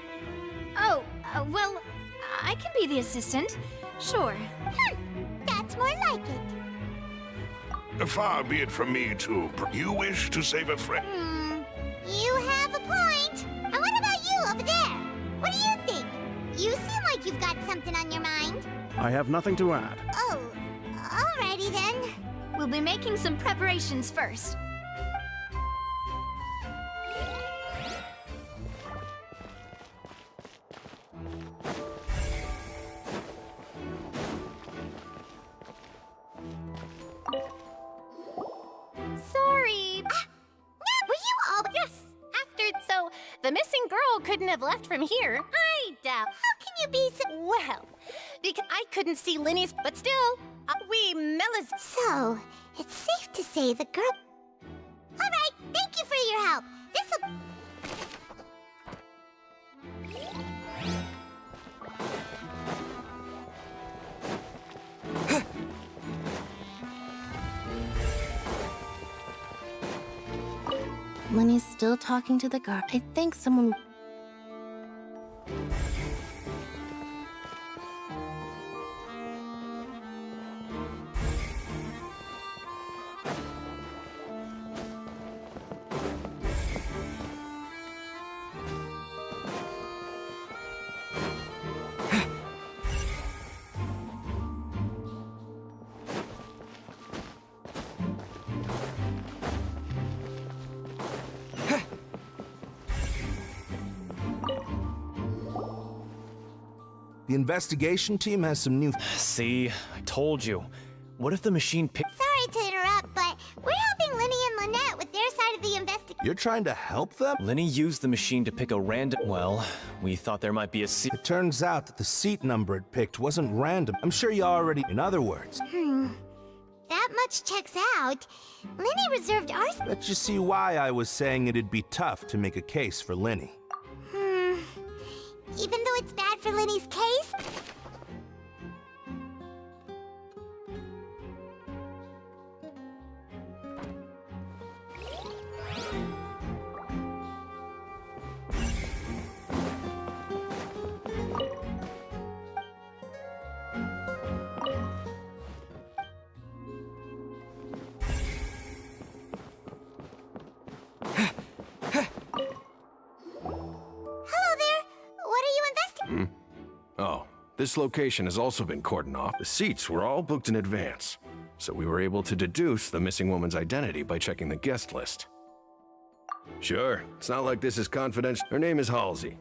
Oh, well, I can be the assistant. Sure. That's more like it. Far be it from me to... You wish to save a friend? You have a point. And what about you over there? What do you think? You seem like you've got something on your mind. I have nothing to add. Oh, alrighty then. We'll be making some preparations first. Sorry. Were you all... Yes, so the missing girl couldn't have left from here. I doubt. How can you be so... Well, because I couldn't see Linny's, but still, we Melis... So, it's safe to say the girl... Alright, thank you for your help. This'll... Linny's still talking to the guard. I think someone... The investigation team has some new... See, I told you. What if the machine picked... Sorry to interrupt, but we're helping Linny and Lynette with their side of the investigation. You're trying to help them? Linny used the machine to pick a random... Well, we thought there might be a seat... It turns out that the seat number it picked wasn't random. I'm sure you already... In other words... That much checks out. Linny reserved ours... Let you see why I was saying it'd be tough to make a case for Linny. Even though it's bad for Linny's case? Oh, this location has also been cordoned off. The seats were all booked in advance, so we were able to deduce the missing woman's identity by checking the guest list. Sure, it's not like this is confidential. Her name is Halsey.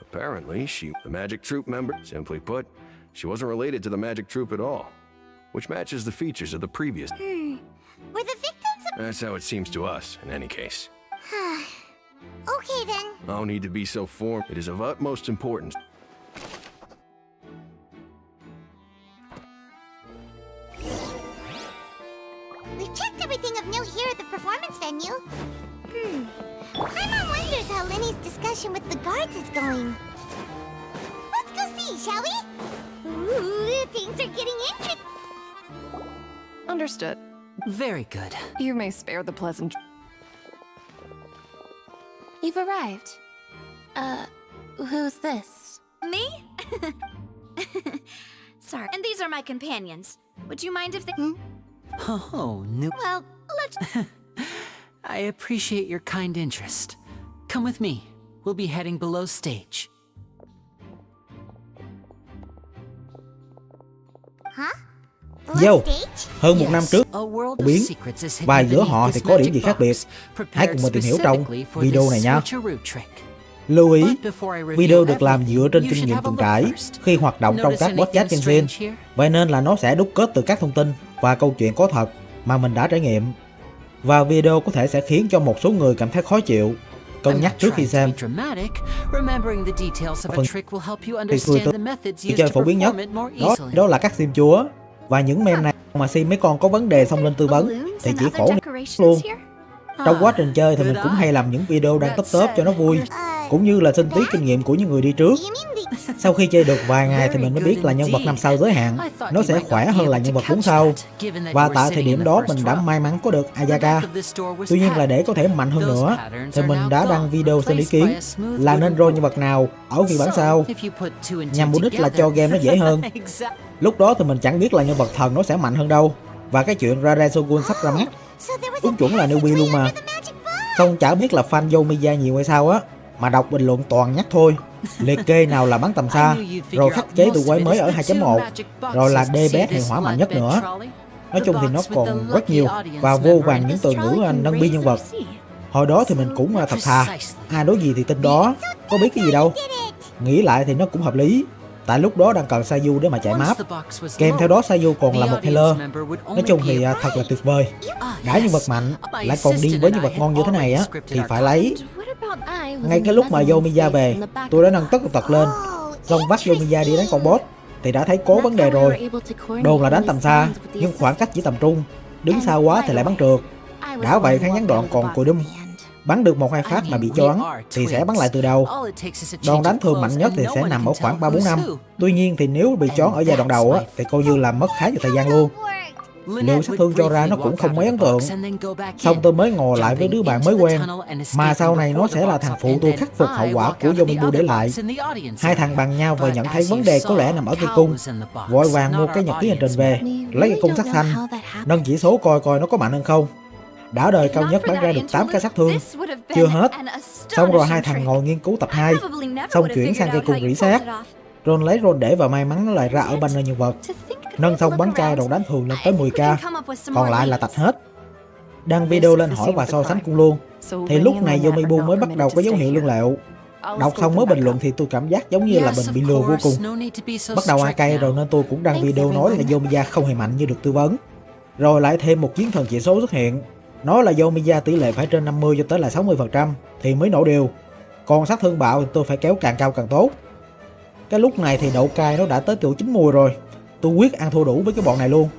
Apparently, the magic troupe member. Simply put, she wasn't related to the magic troupe at all, which matches the features of the previous. Were the victims of... That's how it seems to us, in any case. Okay then. No need to be so formal. It is of utmost importance. We've checked everything of note here at the performance venue. Paimon wonders how Lenny's discussion with the guards is going. Let's go see, shall we? Ooh, things are getting interesting. Understood. Very good. You may spare the pleasant. You've arrived. Who's this? Me? Sorry. And these are my companions. Would you mind if they... Oh, new. Well, let's... I appreciate your kind interest. Come with me. We'll be heading below stage. Hả? Yo, hơn một năm trước biến và giữa họ thì có điểm gì khác biệt. Hãy cùng mình tìm hiểu trong video này nha. Lưu ý, video được làm dựa trên kinh nghiệm từng trải khi hoạt động trong các podcast Genshin, vậy nên là nó sẽ đúc kết từ các thông tin và câu chuyện có thật mà mình đã trải nghiệm. Và video có thể sẽ khiến cho một số người cảm thấy khó chịu. Cân nhắc trước khi xem. Thì chơi phổ biến nhất đó là các sim chúa. Và những meme này mà sim mấy con có vấn đề xong lên tư vấn thì chỉ khổ luôn. Trong quá trình chơi thì mình cũng hay làm những video đang top cho nó vui, cũng như là xin tí kinh nghiệm của những người đi trước. Sau khi chơi được vài ngày thì mình mới biết là nhân vật 5 sao giới hạn nó sẽ khỏe hơn là nhân vật 4 sao. Và tại thời điểm đó mình đã may mắn có được Ayaka. Tuy nhiên là để có thể mạnh hơn nữa thì mình đã đăng video xin ý kiến là nên roll nhân vật nào ở phiên bản sau, nhằm mục đích là cho game nó dễ hơn. Lúc đó thì mình chẳng biết là nhân vật thần nó sẽ mạnh hơn đâu. Và cái chuyện Rare Shogun sắp ra mắt đúng chuẩn là newbie luôn mà. Không chả biết là fan Yomiya nhiều hay sao á, mà đọc bình luận toàn nhắc thôi. Liệt kê nào là bắn tầm xa, rồi khắc chế từ quái mới ở 2.1, rồi là Teyvat hay hỏa mạnh nhất nữa. Nói chung thì nó còn rất nhiều và vô vàn những từ ngữ nâng bi nhân vật. Hồi đó thì mình cũng thật thà, ai nói gì thì tin đó, có biết cái gì đâu. Nghĩ lại thì nó cũng hợp lý, tại lúc đó đang cần Sayu để mà chạy map. Kèm theo đó Sayu còn là một healer. Nói chung thì thật là tuyệt vời. Đã nhân vật mạnh lại còn đi với nhân vật ngon như thế này á thì phải lấy. Ngay cái lúc mà Yomiya về, tôi đã nâng tất tật lên, xong bắt Yomiya đi đánh con boss thì đã thấy có vấn đề rồi. Đồn là đánh tầm xa nhưng khoảng cách chỉ tầm trung, đứng xa quá thì lại bắn trượt. Đã vậy kháng ngắn đoạn còn cùi đum, bắn được 1-2 phát mà bị choáng thì sẽ bắn lại từ đầu. Đòn đánh thường mạnh nhất thì sẽ nằm ở khoảng 3-4 năm. Tuy nhiên thì nếu bị choáng ở giai đoạn đầu á thì coi như là mất khá nhiều thời gian luôn. Lượng sát thương cho ra nó cũng không mấy ấn tượng. Xong tôi mới ngồi lại với đứa bạn mới quen, mà sau này nó sẽ là thằng phụ tôi khắc phục hậu quả của Yomibu để lại. Hai thằng bằng nhau và nhận thấy vấn đề có lẽ nằm ở cây cung. Vội vàng mua cái nhật ký hành trình về, lấy cái cung sắt xanh, nâng chỉ số coi coi nó có mạnh hơn không. Đã đời cao nhất bắn ra được 8 cái sát thương. Chưa hết. Xong rồi hai thằng ngồi nghiên cứu tập 2, xong chuyển sang cây cung rỉ sát. Ron lấy Ron để và may mắn nó lại ra ở banner nhân vật. Nâng xong bắn chai đòn đánh thường lên tới 10k, còn lại là tạch hết. Đăng video lên hỏi và so sánh cung luôn. Thì lúc này Yomibu mới bắt đầu có dấu hiệu lương lẹo. Đọc xong mới bình luận thì tôi cảm giác giống như là mình bị lừa vô cùng. Bắt đầu ai cay rồi nên tôi cũng đăng video nói là Yomiya không hề mạnh như được tư vấn. Rồi lại thêm một chiến thần chỉ số xuất hiện, nói là Yomiya tỷ lệ phải trên 50 cho tới là 60% thì mới nổ điều. Còn sát thương bạo thì tôi phải kéo càng cao càng tốt. Cái lúc này thì độ cay nó đã tới tuổi 9 mùi rồi. Tôi quyết ăn thua đủ với cái bọn này luôn.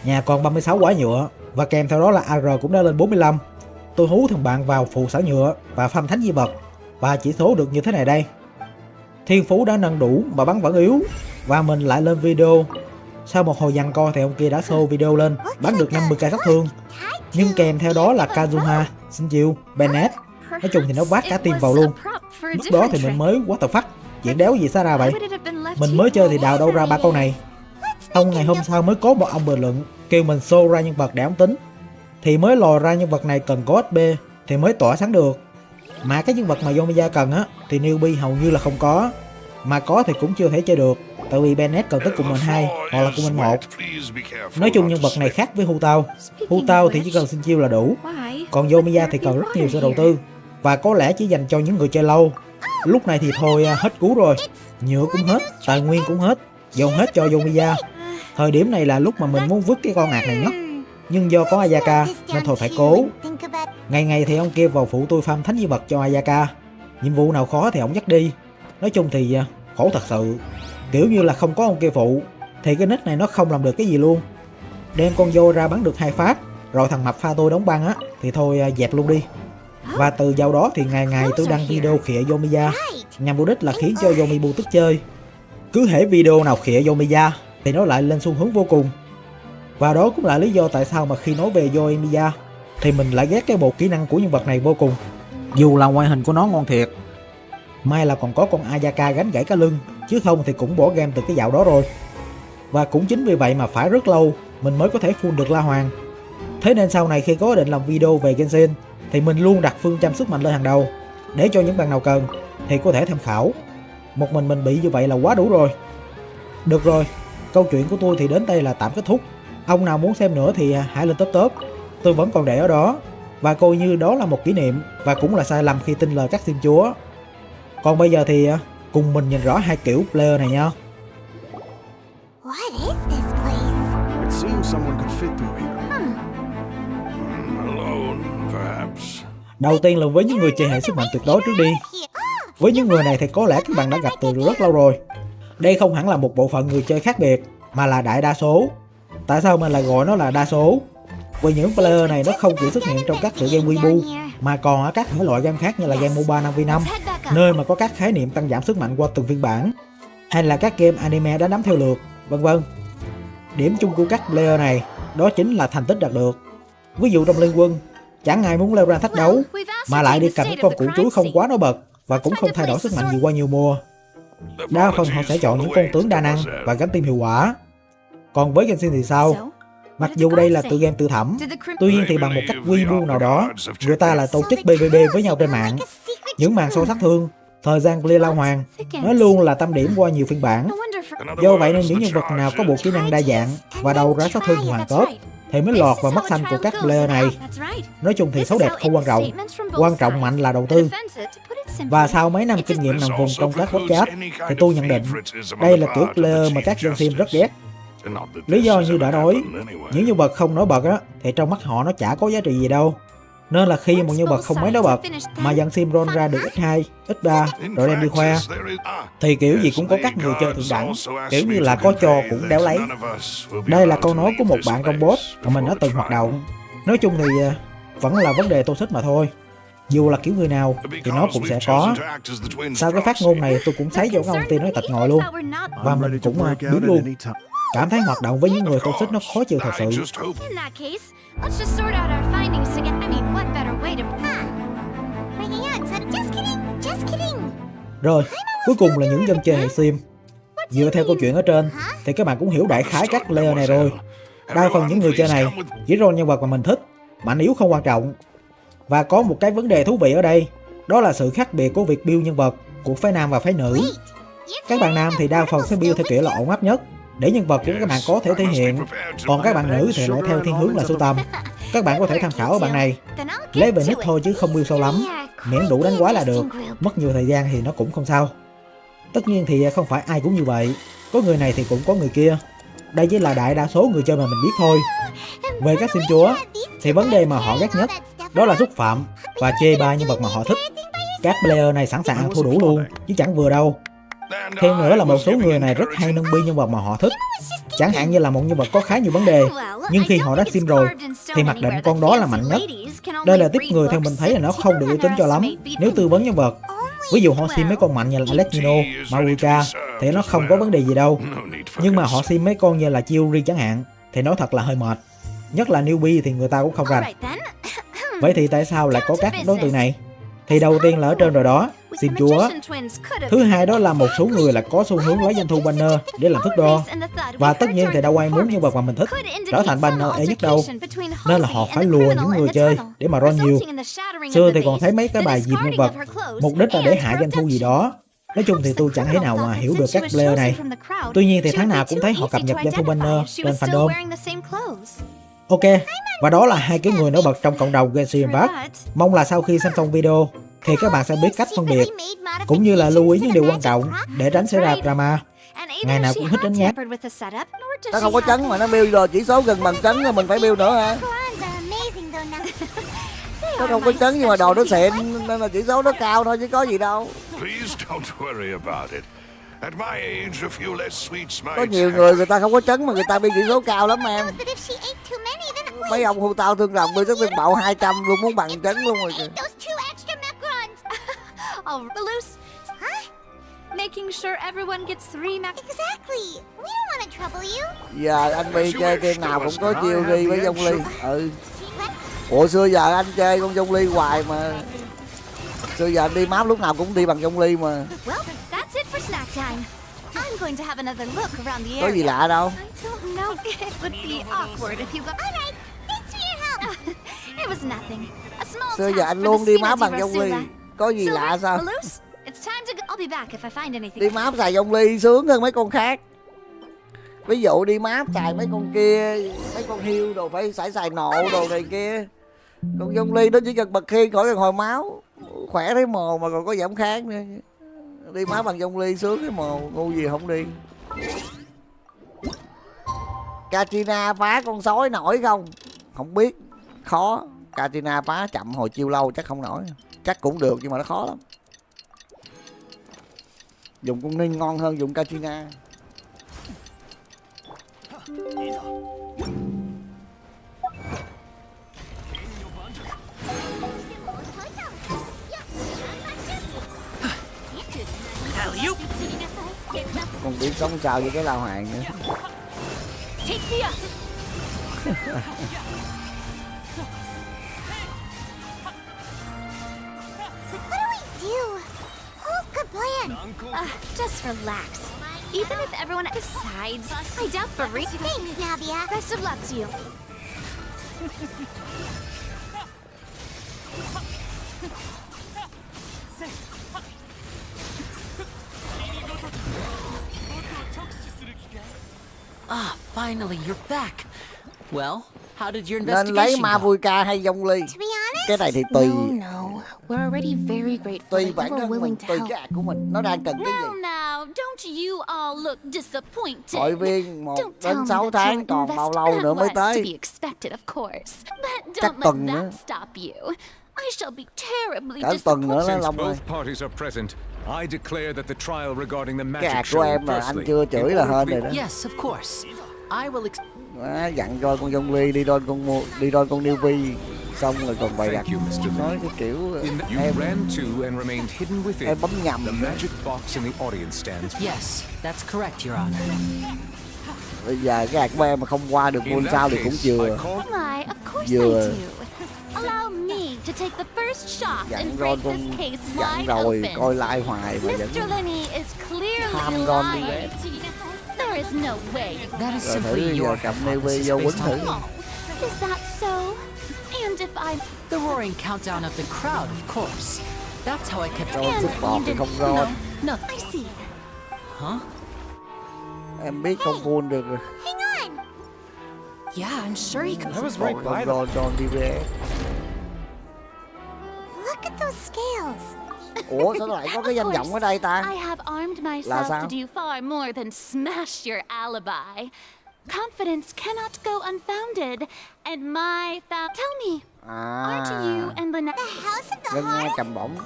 Nhà còn 36 quả nhựa và kèm theo đó là AR cũng đã lên 45. Tôi hú thằng bạn vào phụ xả nhựa và phăm thánh di vật và chỉ số được như thế này đây. Thiên phú đã nâng đủ mà bắn vẫn yếu và mình lại lên video. Sau một hồi giằng co thì ông kia đã show video lên bắn được 50k sát thương. Nhưng kèm theo đó là Kazuha, xin chịu, Bennett. Nói chung thì nó vác cả team vào luôn. Lúc đó thì mình mới what the fuck, chuyện đéo gì xảy ra vậy. Mình mới chơi thì đào đâu ra 3 con này. Ông ngày hôm sau mới có một ông bình luận kêu mình show ra nhân vật để ông tính. Thì mới lò ra nhân vật này cần có SP thì mới tỏa sáng được. Mà cái nhân vật mà Yomiya cần á thì newbie hầu như là không có. mà có thì cũng chưa thể chơi được, tại vì Bennett cần tới cùng mình 2 hoặc là cùng mình 1. Nói chung nhân vật này khác với Hu Tao thì chỉ cần xin chiêu là đủ, còn Yomiya thì cần rất nhiều sự đầu tư và có lẽ chỉ dành cho những người chơi lâu. Lúc này thì thôi hết cứu rồi, nhựa cũng hết, tài nguyên cũng hết, dồn hết cho Yomiya. Thời điểm này là lúc mà mình muốn vứt cái con ạt này nhất, nhưng do có Ayaka nên thôi phải cố. Ngày thì ông kia vào phụ tôi farm thánh di vật cho Ayaka, nhiệm vụ nào khó thì ông dắt đi. Nói chung thì khổ thật sự, kiểu như là không có ông kia phụ thì cái nick này nó không làm được cái gì luôn. Đem con vô ra bắn được 2 phát rồi thằng mập pha tôi đóng băng á thì thôi dẹp luôn đi. Và từ dạo đó thì ngày tôi đăng video khịa Yomiya nhằm mục đích là khiến cho Yomibu tức chơi. Cứ hễ video nào khịa Yomiya thì nó lại lên xu hướng vô cùng. Và đó cũng là lý do tại sao mà khi nói về Yomiya thì mình lại ghét cái bộ kỹ năng của nhân vật này vô cùng. Dù là ngoại hình của nó ngon thiệt, may là còn có con Ayaka gánh gãy cái lưng, chứ không thì cũng bỏ game từ cái dạo đó rồi. Và cũng chính vì vậy mà phải rất lâu mình mới có thể full được La Hoàng. Thế nên sau này khi có định làm video về Genshin thì mình luôn đặt phương châm sức mạnh lên hàng đầu, để cho những bạn nào cần thì có thể tham khảo. Một mình bị như vậy là quá đủ rồi. Được rồi, câu chuyện của tôi thì đến đây là tạm kết thúc. Ông nào muốn xem nữa thì hãy lên top, tôi vẫn còn để ở đó. Và coi như đó là một kỷ niệm và cũng là sai lầm khi tin lời các sim chúa. Còn bây giờ thì cùng mình nhìn rõ hai kiểu player này nha. What is this place? It seems someone could fit through here. Alone, perhaps. Đầu tiên là với những người chơi hệ sức mạnh tuyệt đối trước đi. Với những người này thì có lẽ các bạn đã gặp từ rất lâu rồi. Đây không hẳn là một bộ phận người chơi khác biệt, mà là đại đa số. Tại sao mình lại gọi nó là đa số? Vì những player này nó không chỉ xuất hiện trong các tựa game Weibo, mà còn ở các thể loại game khác như là game MOBA 5v5, nơi mà có các khái niệm tăng giảm sức mạnh qua từng phiên bản, hay là các game anime đá đấm theo lượt, vân vân. Điểm chung của các player này đó chính là thành tích đạt được. Ví dụ trong Liên Quân, chẳng ai muốn leo rank thách đấu mà lại đi cầm cái con củ chuối không quá nổi bật và cũng không thay đổi sức mạnh gì qua nhiều mùa. Đa phần họ sẽ chọn những con tướng đa năng và gánh team hiệu quả. Còn với Genshin thì sao? Mặc dù đây là tựa game tự thẩm, tuy nhiên thì bằng một cách Weibo nào đó, người ta lại tổ chức PvP với nhau trên mạng. Những màn so sát thương, thời gian clear La Hoàng, nó luôn là tâm điểm qua nhiều phiên bản. Do vậy nên những nhân vật nào có bộ kỹ năng đa dạng và đầu ra sát thương hoàn tốt thì mới lọt vào mắt xanh của các player này. Nói chung thì xấu đẹp không quan trọng mạnh là đầu tư. Và sau mấy năm kinh nghiệm nằm vùng trong các podcast thì tôi nhận định đây là kiểu player mà các dân sim rất ghét. Lý do như đã nói, những nhân vật không nổi bật á thì trong mắt họ nó chả có giá trị gì đâu. Nên là khi một nhân vật không mấy nổi bật mà dân sim roll ra được x2, x3 rồi đem đi khoe thì kiểu gì cũng có các người chơi thượng đẳng, kiểu như là có cho cũng đéo lấy. Đây là câu nói của một bạn trong bot mà mình đã từng hoạt động. Nói chung thì vẫn là vấn đề toxic mà thôi. Dù là kiểu người nào thì nó cũng sẽ có. Sau cái phát ngôn này tôi cũng thấy cho ông tiên nói tạch ngồi luôn. Và mình cũng biết luôn. Cảm thấy hoạt động với những người toxic nó khó chịu thật sự. Rồi, cuối cùng là những dân chơi hệ sim. Dựa theo câu chuyện ở trên thì các bạn cũng hiểu đại khái các player này rồi. Đa phần những người chơi này chỉ roll nhân vật mà mình thích, mạnh yếu không quan trọng. Và có một cái vấn đề thú vị ở đây, đó là sự khác biệt của việc build nhân vật của phái nam và phái nữ. Các bạn nam thì đa phần sẽ build theo kiểu là ổn áp nhất, để nhân vật của các bạn có thể thể hiện. Còn các bạn nữ thì lại theo thiên hướng là sưu tầm. Các bạn có thể tham khảo ở bạn này. Lấy về nick thôi chứ không build sâu lắm, miễn đủ đánh quái là được. Mất nhiều thời gian thì nó cũng không sao. Tất nhiên thì không phải ai cũng như vậy, có người này thì cũng có người kia. Đây chỉ là đại đa số người chơi mà mình biết thôi. Về các sim chúa thì vấn đề mà họ ghét nhất đó là xúc phạm và chê bai nhân vật mà họ thích. Các player này sẵn sàng ăn thua đủ luôn, chứ chẳng vừa đâu. Thêm nữa là một số người này rất hay nâng bi nhân vật mà họ thích. Chẳng hạn như là một nhân vật có khá nhiều vấn đề, nhưng khi họ đã sim rồi thì mặc định con đó là mạnh nhất. Đây là tiếp người theo mình thấy là nó không được uy tín cho lắm nếu tư vấn nhân vật. Ví dụ họ sim mấy con mạnh như là Alexino, Maruka thì nó không có vấn đề gì đâu. Nhưng mà họ sim mấy con như là Chiori chẳng hạn thì nói thật là hơi mệt. Nhất là newbie thì người ta cũng không rành. Vậy thì tại sao lại có các đối tượng này? Thì đầu tiên là ở trên rồi đó, sim chúa. Thứ hai đó là một số người là có xu hướng lấy doanh thu banner để làm thước đo. Và tất nhiên thì đâu ai muốn nhân vật mà mình thích trở thành banner ế nhất đâu. Nên là họ phải lùa những người chơi để mà roll nhiều. Xưa thì còn thấy mấy cái bài dìm nhân vật, mục đích là để hạ doanh thu gì đó. Nói chung thì tôi chẳng thể nào mà hiểu được các player này. Tuy nhiên thì tháng nào cũng thấy họ cập nhật doanh thu banner trên fandom. Ok, và đó là hai cái người nổi bật trong cộng đồng Genshin Impact. Mong là sau khi xem xong video thì các bạn sẽ biết cách phân biệt, cũng như là lưu ý những điều quan trọng để tránh xảy ra drama. Ngày nào cũng hít đến nhát. Nó không có trấn mà nó build rồi, chỉ số gần bằng trấn rồi mình phải build nữa hả? Nó không có trấn nhưng mà đồ nó xịn nên là chỉ số nó cao thôi chứ có gì đâu. Có nhiều người ta không có trấn mà người ta bị chỉ số cao lắm em. Mấy ông hưu tao thương lòng, tôi chắc tôi bạo 200 luôn, muốn bằng trấn luôn rồi kìa. Making sure everyone gets 3 max. Exactly. We don't want to trouble you. Giờ anh Bi chơi team nào cũng có chiêu đi với Dông Ly. Ủa xưa giờ anh chơi con Dông Ly hoài mà. Xưa giờ anh đi map lúc nào cũng đi bằng Dông Ly mà. Well, that's it for snack time. I'm going to have another look around the area. Có gì lạ đâu. I don't know. It would be awkward if you got. All right. Thanks for your help. It was nothing. A small Xưa giờ anh luôn đi map bằng Dông Ly. Có gì lạ sao? It's time to go. I'll be back if I find anything. Đi map xài Dông Ly sướng hơn mấy con khác. Ví dụ đi map xài mấy con kia, mấy con hiêu đồ phải xài nộ đồ này kia. Còn Dông Ly nó chỉ cần bật khiên khỏi cần hồi máu, khỏe thấy mồ mà còn có giảm kháng nữa. Đi map bằng Dông Ly sướng cái mồ, ngu gì không đi. Katrina phá con sói nổi không? Không biết, khó. Katrina phá chậm hồi chiêu lâu chắc không nổi. Chắc cũng được nhưng mà nó khó lắm. Dùng con Ninh ngon hơn dùng Katrina. Còn biết sống sao với cái lao hoàng nữa. Just relax. Even if everyone decides, I doubt Fareed. Thanks, Navia. Best of luck to you. Ah, finally, you're back. Well, how did your Nên lấy investigation ma go? vui ca hay Dông Ly? Cái này thì tùy. No. We're already very grateful Tùy that bản you were thân willing mình, to tùy help. cái ạc của mình. Nó đang cần cái gì? Now, don't you all look disappointed. Hội viên 1 Don't tell đến me 6 that tháng your còn bao lâu investment nữa mới was to tới? be expected, of course. But Chắc don't tuần let nữa. that stop you. I shall be terribly Cả tuần nữa đó disappointed. Long ơi. Both parties are present. I declare that the trial regarding the Cái magic ạc của show em mà anh firstly. chưa chửi là hên rồi đó. Yes, of course. I will Dặn cho con Dông Ly đi đón con newbie xong rồi còn bày đặt nói cái kiểu You em ran to and remained hidden within em bấm nhầm. the magic box in the audience stands. Yes, that's correct, Your Honor. Bây giờ cái ạc của em mà không qua được môn sau thì cũng vừa. Why, of course I Vừa. do. Allow me to take the first shot Dặn and rồi break con this case dặn wide rồi open. coi like hoài mà vẫn Mr. Lenny is tham clearly ron đi lying. ghét. There is no way. That is Rồi thử simply giờ your cầm newbie hypothesis vô based quýnh thử. on Is that so? And if I... the roaring countdown of the crowd, of course. That's how I kept Rồi sức bọt thì không ron. No. I see. Huh? Em biết không full được rồi. Hang on. Yeah, I'm sure he could. I was right by them. Ron đi về. Look at those scales. Ủa sao lại có cái danh vọng ở đây ta? I have armed Là myself sao? to do far more than smash your alibi. Confidence cannot go unfounded, and my tell me, aren't you À, and Lynette The House of the Ngân Nga Heart. cầm bổng.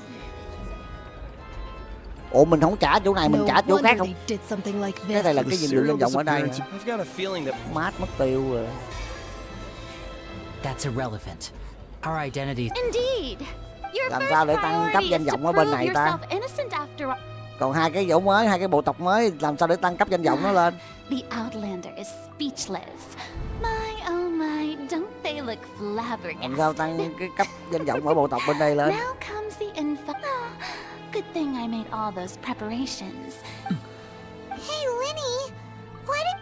Ủa mình không trả chỗ này, mình trả chỗ khác không? Did something like Cái this. này là cái gì nhiều danh vọng ở đây? I've got a feeling that Mát mất tiêu rồi. That's irrelevant. Our identity. Indeed. Your Làm first sao để tăng cấp priority danh is to vọng ở bên prove này ta? yourself innocent after all. Còn hai cái dỗ mới, hai cái bộ tộc mới, làm sao để tăng cấp danh vọng nó lên? The Outlander is speechless. My oh my, don't they look Làm sao flabbergasted? tăng cái cấp danh vọng ở bộ tộc bên đây lên? Now comes the info. Good thing I made all those preparations. Hey, Lenny. What did...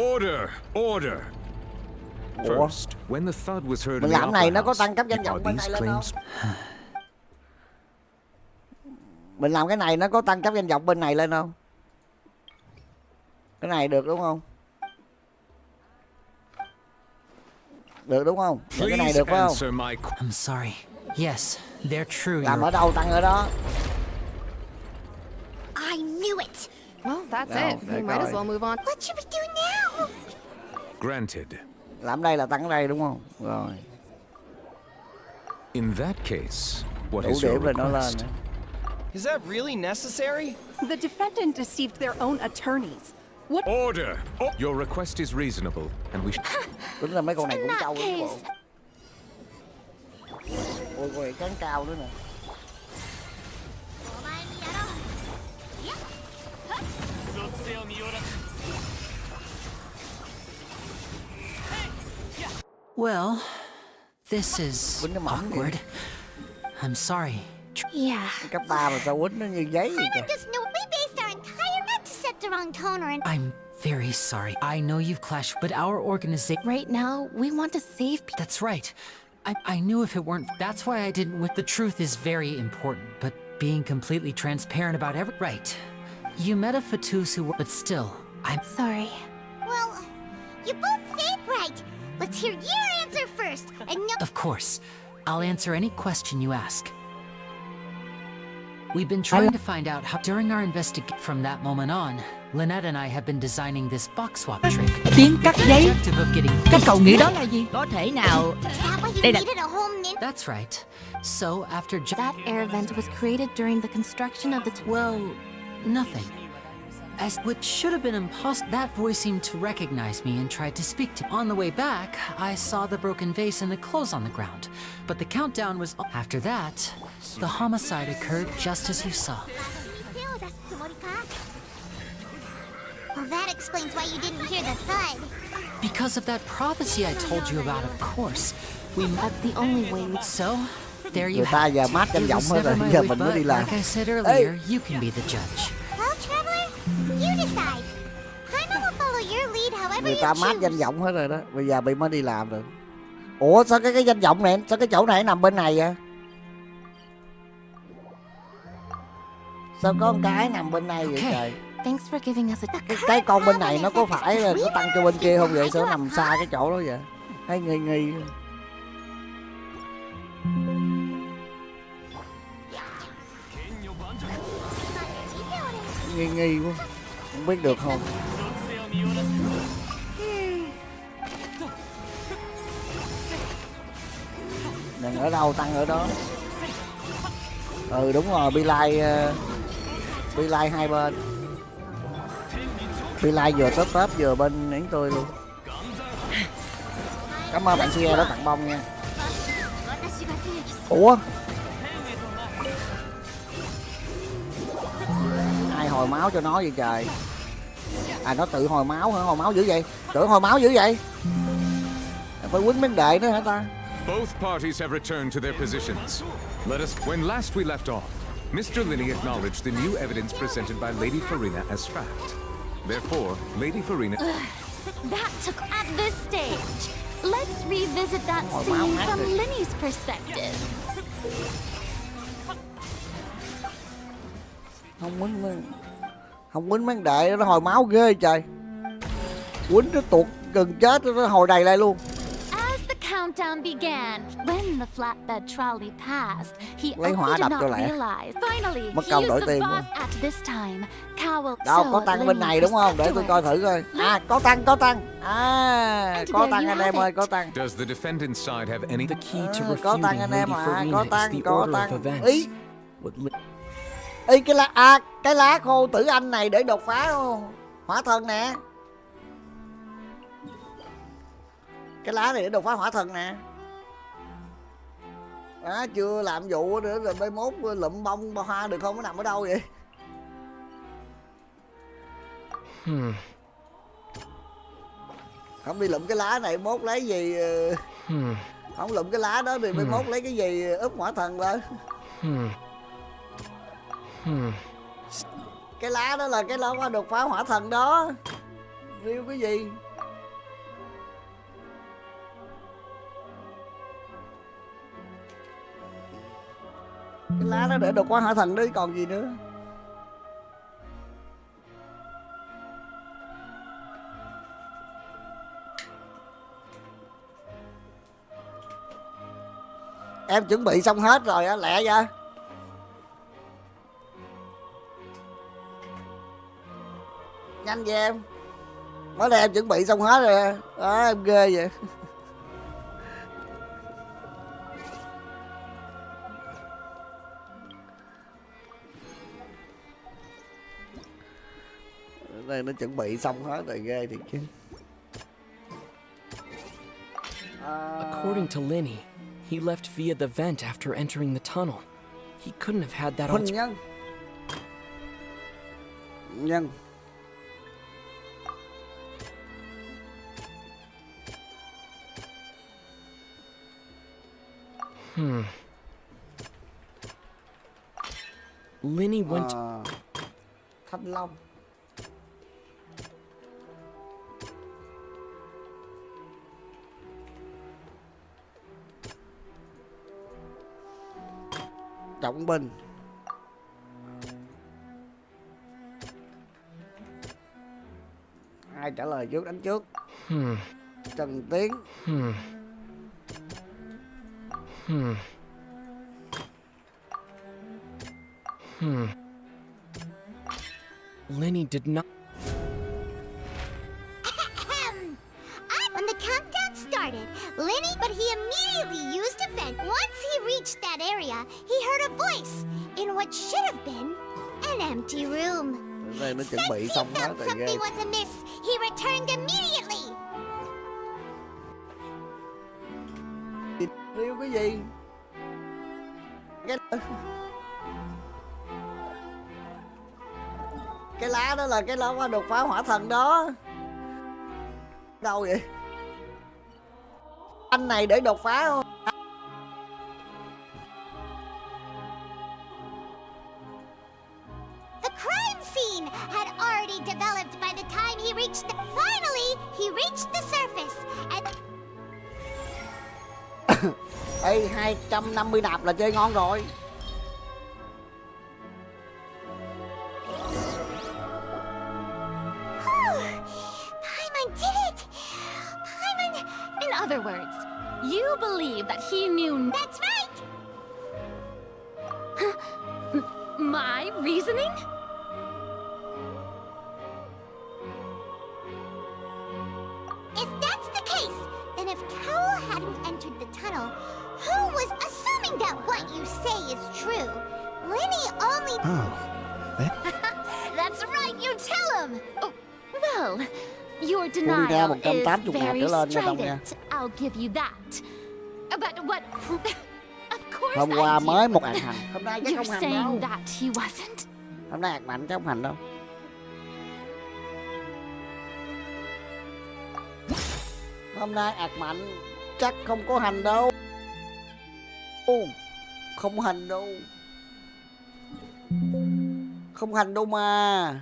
Order! Order! Ủa? First, when the thud was heard Mình in the làm này opera nó có house, tăng cấp danh vọng are bên these này lên không? claims Mình làm cái này nó có tăng cấp danh vọng bên này lên không? Cái này được đúng không? Được đúng không? Cái này được phải không? I'm sorry. Yes, they're true. Làm ở đâu tăng ở đó. I knew it. Well, that's it. We might as well move on. What should we do now? Granted. Làm đây là tăng ở đây đúng không? Rồi. In that case, what Đủ is điểm your rồi nó lên. request? Is that really necessary? The defendant deceived their own attorneys. What? Order! Your request is reasonable, and we should... Tính là mấy con này cũng trâu lắm bộ. Ôi con này cán cao nữa nè. Well, this is awkward. I'm sorry. Yeah. Cấp 3 mà sao quýnh nó như giấy vậy kìa. Just know we based our entire net to set the wrong tone or... I'm very sorry. I know you've clashed, but our organization... Right now, we want to save people. That's right. I knew if it weren't... That's why I didn't... The truth is very important, but being completely transparent about every... Right. You met a Fatus who... But still, I'm... Sorry. Well, you both say it right. Let's hear your answer first, and no... Of course. I'll answer any question you ask. We've been trying to find out how... During our investigation... From that moment on, Lynette and I have been designing this box swap trick. Biến cắt giấy. Các cậu nghĩ đó là gì? Có thể nào... Đây là... That's right. So after... That air vent was created during the construction of the... Well, nothing. As which should have been impossible. That voice seemed to recognize me and tried to speak to me. On the way back, I saw the broken vase and the clothes on the ground. But the countdown was... After that, the homicide occurred just as you saw. Well, that explains why you didn't hear the thud. Because of that prophecy I told you about, of course. That's the only way we... So, there you Người ta have giờ it. mát danh It vọng was hết rồi, never my giờ wish, mình mới đi but làm. like I said earlier, you can be the judge. Well, Traveler, you decide. Paimon will follow your lead however Người you ta mát danh choose. vọng hết rồi đó. Bây giờ bị mới đi làm được. Ủa sao cái danh vọng này, sao cái chỗ này nằm bên này vậy? Sao có một cái nằm bên này vậy trời? Thanks for giving us a... Cái con bên này nó có phải là nó tăng cho bên kia không vậy? Sao nó nằm xa cái chỗ đó vậy? Hay nghi nghi. Nghi nghi quá. Không biết được không? Đừng ở đâu tăng ở đó. Ừ đúng rồi, Beeline hai bên. Beeline vừa top vừa bên yến tôi luôn. Cảm ơn bạn Sia đó tặng bông nha. Ủa? Ai hồi máu cho nó vậy trời? À nó tự hồi máu hả? Hồi máu dữ vậy? Tưởng hồi máu dữ vậy? Phải quýnh mấy đệ nữa hả ta? Both parties have returned to their positions. Let us... When last we left off, Mr. Linney acknowledged the new evidence presented by Lady Farina as fact. Therefore, Lady Farina... That took at this stage. Let's revisit that scene from Linney's perspective. Không quýnh mấy đệ nó hồi máu ghê trời. Quýnh nó tuột gần chết nó hồi đầy lại luôn. As the countdown began, when the flatbed trolley passed, he Lấy hỏa only đập did cho not lẹ. realize. Finally, Mất he công used đổi the tiền boss quá. at this time. Cowell Đâu so có tăng bên này đúng không? Để tôi coi thử coi. À có tăng. À có tăng anh em ơi, có tăng. Does the defendant's side have any... The key to Có tăng refuting anh Lady em ạ, Farina có is tăng, the có order of tăng. events. Ý. Ý cái lá khô tử anh này để đột phá không? Hỏa thần nè. Cái lá này để đột phá hỏa thần nè. Đó, chưa làm vụ nữa rồi mai mốt lụm bông hoa được không? Nó nằm ở đâu vậy? Không đi lụm cái lá này mốt lấy gì? Không lụm cái lá đó thì mai mốt lấy cái gì úp hỏa thần lên? Cái lá đó là cái lá đột phá hỏa thần đó. Riêu cái gì? Cái lá nó để đột phá hỏa thần đấy còn gì nữa. Em chuẩn bị xong hết rồi á, lẹ ra. Nhanh về em. Mới đây em chuẩn bị xong hết rồi. Đó, em ghê vậy. Đây nó chuẩn bị xong hết rồi, ghê thiệt chứ. According to Lenny, he left via the vent after entering the tunnel. He couldn't have had that Nhân. Nhân. Lenny went Thanh Long. Trọng binh. Ai trả lời trước đánh trước? Trần Tiến. Lenny did not. When the countdown started, Lenny, but he immediately used a vent. Once he reached that area, he heard a voice in what should have been an empty room. Đây nó chuẩn bị xong hết rồi, ghê. Something was amiss. He returned immediately. Riêu cái gì? Cái lá đó là cái lá đột phá hỏa thần đó. Đâu vậy? Anh này để đột phá không? The crime scene had already developed by the time he reached the... Finally, he reached the surface and... Ê, 250 nạp là chơi ngon rồi. Paimon did it! Paimon... In other words, you believe that he knew... That's right! My reasoning? If that's the case, then if Carol hadn't entered the tunnel, who was assuming that what you say is true? Lenny only... That's right, you tell him! Oh, well, your Cô đi ra denial 180 is nạp very trở lên nha Đông nha. strident, I'll give you that. But what... Of course Hôm I qua do. mới một ạc hành. Hôm nay chắc You're không hành saying đâu. that he wasn't? Hôm nay ạc mạnh chắc không hành đâu. Hôm nay ạc mạnh chắc không có hành đâu. Không hành đâu. Không hành đâu mà.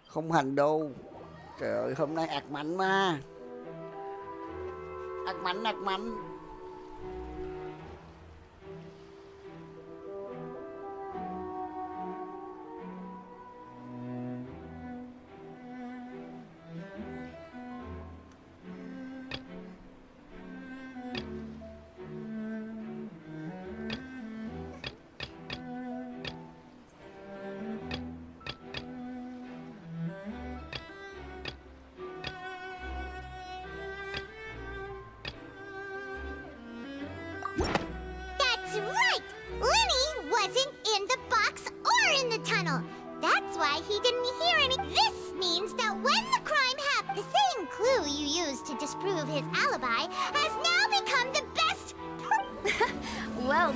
Không hành đâu. Trời ơi, hôm nay ạc mạnh mà. Ạc mạnh, ạc mạnh. That's right! Lenny wasn't in the box or in the tunnel. That's why he didn't hear any... This means that when the crime happened, the same clue you used to disprove his alibi has now become the best... Well...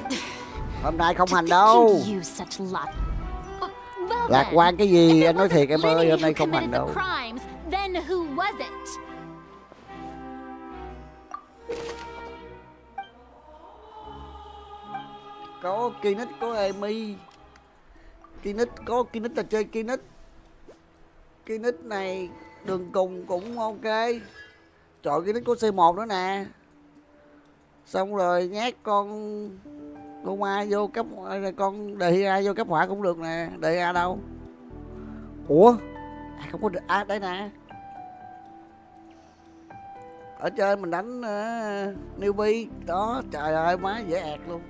Hôm nay không hành đâu. You such luck. Well Lạc then, quan cái gì, if anh nói it wasn't thiệt em ơi, Lenny hôm nay who không hành committed đâu. the crimes, then who was it? Có Kinect, có Amy. Kinect, có Kinect là chơi Kinect. Kinect này đường cùng cũng ok. Trời, Kinect có C1 nữa nè. Xong rồi nhét con Mai vô cấp, con đề A vô cấp hỏa cũng được nè. Đề A đâu? Ủa? Không có được. Đây nè. Ở trên mình đánh newbie đó, trời ơi má dễ ẹt luôn.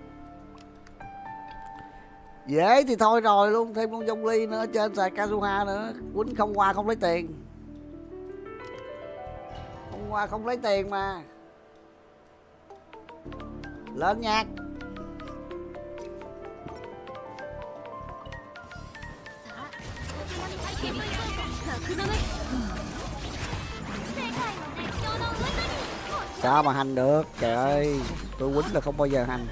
Dễ thì thôi rồi luôn, thêm con dông ly nữa, ở trên xài Kazuha nữa, quýnh không qua không lấy tiền. Không qua không lấy tiền mà. Lên nhạc. Sao mà hành được, trời ơi, tôi quýnh là không bao giờ hành.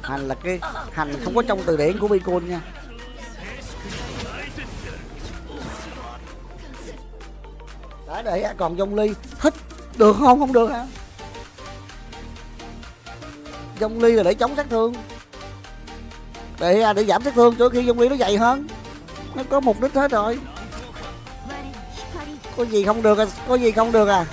Hành là cái hành không có trong từ điển của Bicon nha. Đấy để còn dông ly, thích được không? Không được hả? Dông ly là để chống sát thương, để giảm sát thương, chỗ khi dông ly nó dày hơn, nó có mục đích hết rồi. Có gì không được à? Có gì không được à?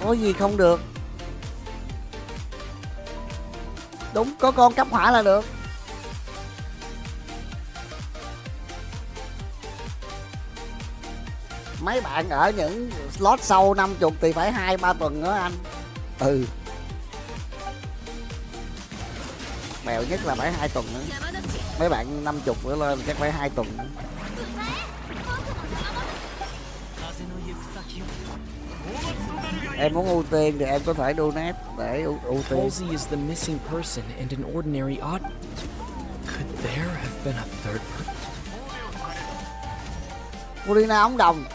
Có gì không được? Đúng, có con cấp hỏa là được. Mấy bạn ở những slot sau 50 thì phải 2-3 tuần nữa anh. Ừ. Bèo nhất là phải 2 tuần nữa. Mấy bạn 50 nữa lên chắc phải 2 tuần nữa. Em muốn ưu tiên thì em có thể donate để ưu tiên. Halsey is the missing person and an ordinary odd. Could there have been a third person? Molina ống đồng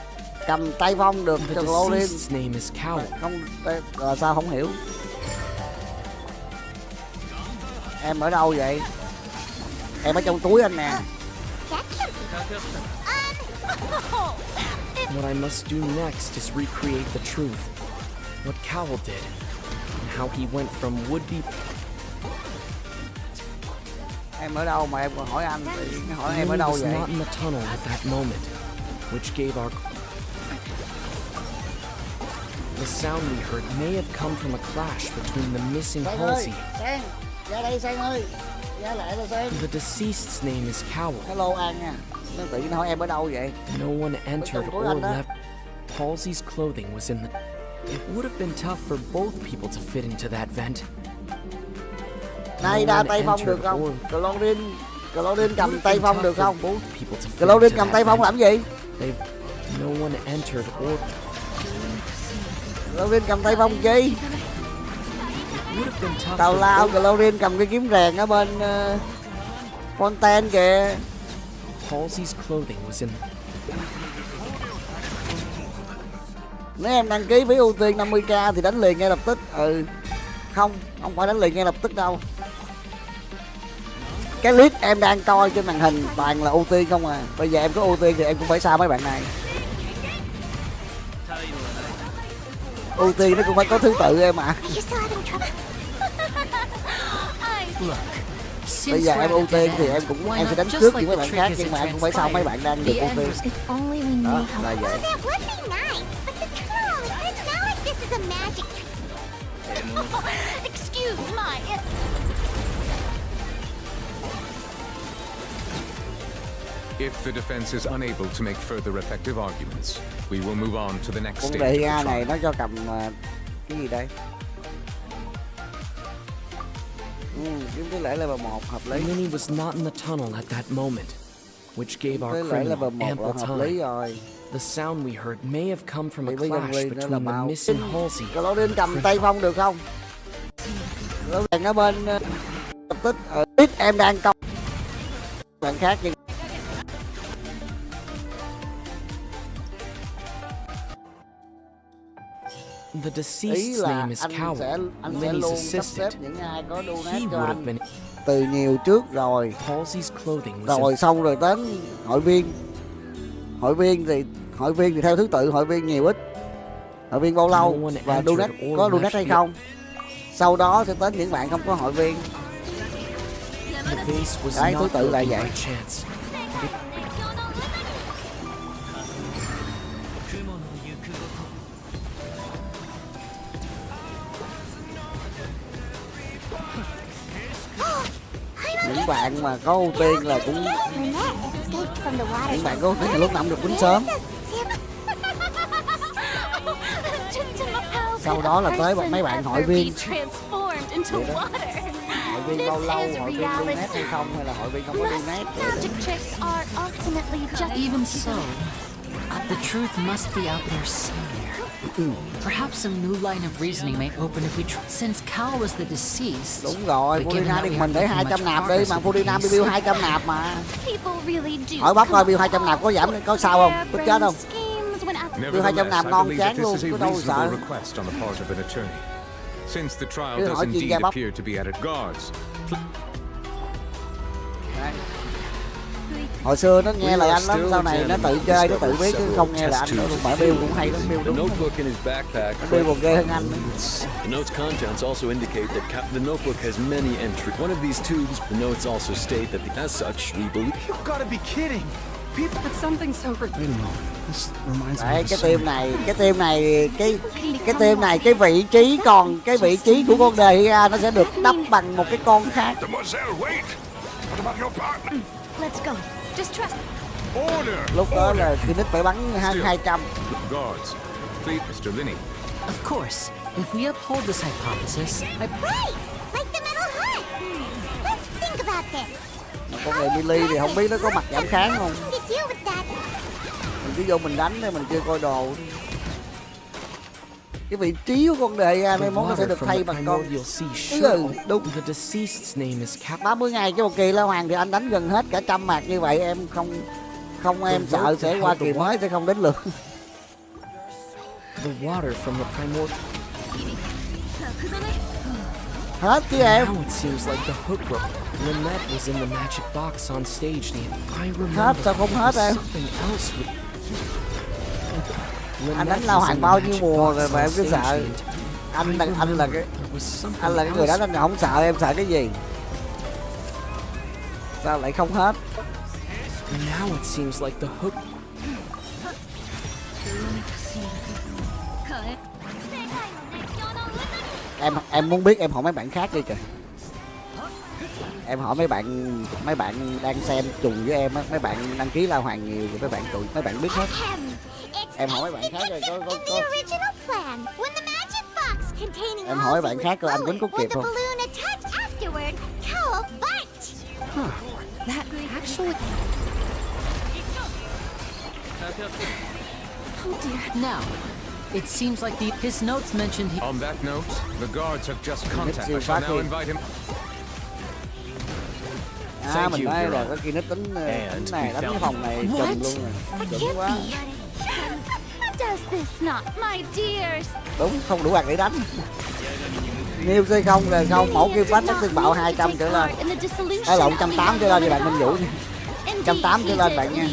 cầm tay phong được cho Lorin. His name is Cow. Không là sao không hiểu. Em ở đâu vậy? Em ở trong túi anh nè. What I must do next is recreate the truth. What Cowell did, and how he went from would-be. Em ở đâu mà em còn hỏi anh? Hỏi em ở đâu vậy? Not in the tunnel at that moment, which gave our. The sound we heard may have come from a clash between the missing Halsey. Sen, ra đây Sen ơi, ra lại rồi Sen. The deceased's name is Cowell. Hello An nha. Nó tự nhiên hỏi em ở đâu vậy? No one entered or left. Halsey's clothing was in the. It would have been tough for both people to fit into that vent. Nay đa tay phong được không? Clorin cầm tay phong được không? Clorin cầm tay phong làm gì? No one entered or. Clorin cầm tay phong chi? Tào lao Clorin cầm cái kiếm rèn ở bên Fontain kìa. Halsey's clothing was in. Nếu em đăng ký với ưu tiên 50k thì đánh liền ngay lập tức. Ừ. Không phải đánh liền ngay lập tức đâu. Cái clip em đang coi trên màn hình toàn là ưu tiên không à. Bây giờ em có ưu tiên thì em cũng phải sao mấy bạn này. Ưu tiên nó cũng phải có thứ tự em ạ. Bây giờ em ưu tiên thì em sẽ đánh trước những mấy bạn khác, nhưng mà em cũng phải sao mấy bạn đang được ưu tiên. Đó, là vậy. Excuse my. If the defense is unable to make further effective arguments, we will move on to the next Con stage. đề A này nó cho cầm cái gì đây? Kiếm tỷ lệ level 1 hợp lý. Lenny was not in the tunnel at that moment, which gave our criminal ample time. Rồi. The sound we heard may have come from a clash between the missing Halsey. Clorin cầm tay phong được không? Clorin ở bên lập tức ở ít em đang công bạn khác nhưng The Ý deceased's là name is anh Cowell, sẽ Lenny's luôn sắp xếp assistant. những ai có He donate cho would have anh been. từ nhiều trước rồi. Halsey's clothing was Rồi xong rồi đến hội viên. Hội viên thì theo thứ tự hội viên nhiều ít. Hội viên bao lâu và donate có donate hay không. Sau đó sẽ đến những bạn không có hội viên. The base was Đấy, thứ not tự là broken vậy. by chance. Những bạn mà có ưu tiên là cũng những bạn có ưu tiên là lúc nào cũng được quýnh sớm. Sau đó là tới mấy bạn hội viên. Hội viên bao lâu, hội viên donate hay không, hay là hội viên không có donate. Even so, the truth must be out there somewhere. Perhaps some new line of reasoning may open if we try. Since Cal was the deceased. Đúng rồi, Fontain đi mình để 200 nạp đi, mà Fontain đi bill 200 nạp mà. Hỏi bác coi bill 200 nạp có giảm có sao không? Có chết không? Bill 200 nạp ngon chán luôn, có đâu sợ. Since the trial Cứ does hỏi chuyên indeed gia bắp. appear to be at its guards. Hồi xưa nó nghe lời anh lắm, sau này nó tự chơi, nó tự biết chứ không nghe là anh. Mở bill cũng hay lắm, bill The đúng. notebook in his backpack. Bill còn ghê hơn anh. The note's contents also indicate that the notebook has many entries. One of these tubes, the notes also state that as such, we believe. You've got to be kidding. People, But something so ridiculous. this reminds me Đấy, of cái team này, cái team này, cái vị trí còn cái vị trí của con đề ra nó sẽ được đắp bằng một cái con khác. Mademoiselle, wait! What about your partner? Let's go. Just trust. Order! Lúc đó là Phoenix phải bắn 200. Guards, please, Mr. Linney. Of course, if we uphold this hypothesis, Right! Like the metal heart! Let's think about this. Mà con này Billy thì không biết nó có mặt giảm kháng không. To deal with that. Mình cứ vô mình đánh thôi, mình chưa coi đồ. Cái vị trí của con đề ra The này món nó sẽ water được from thay the bằng con. primordial sea Ừ, sure. đúng. The deceased's name is Cowell. 30 ngày cái một kỳ La Hoàng thì anh đánh gần hết cả 100 mạc như vậy, em không em sợ sẽ qua kỳ mới sẽ không đến lượt. The water from the primordial. Hết chứ em. Now it seems like the hook broke. Lynette was in the magic box on stage, and I remember Hết sao không hết em? something else with. Anh đánh La Hoàng bao nhiêu mùa rồi mà em cứ sợ. Anh là cái người đánh, anh không sợ, em sợ cái gì? Sao lại không hết? Now it seems like the hook. Em muốn biết, em hỏi mấy bạn khác đi kìa. Em hỏi mấy bạn đang xem trùng với em á, mấy bạn đăng ký La Hoàng nhiều rồi mấy bạn biết hết. Em hỏi mấy bạn khác rồi có em hỏi mấy bạn khác coi anh Quýnh có kịp không? That actually. oh dear. Now, it seems like his notes mentioned he. On that note, the guards have just contacted. I shall now invite him. À, mình nói là có khi nó tính này đánh cái phòng này trùm luôn rồi. Đúng quá. Does this not, my dears? Đúng, không đủ bạc để đánh. Nhiều xây không là không, mẫu kêu phát nó bạo 200 trở lên. Lộn 180 trở lên thì bạn Minh Vũ nha. 180 trở lên bạn nha.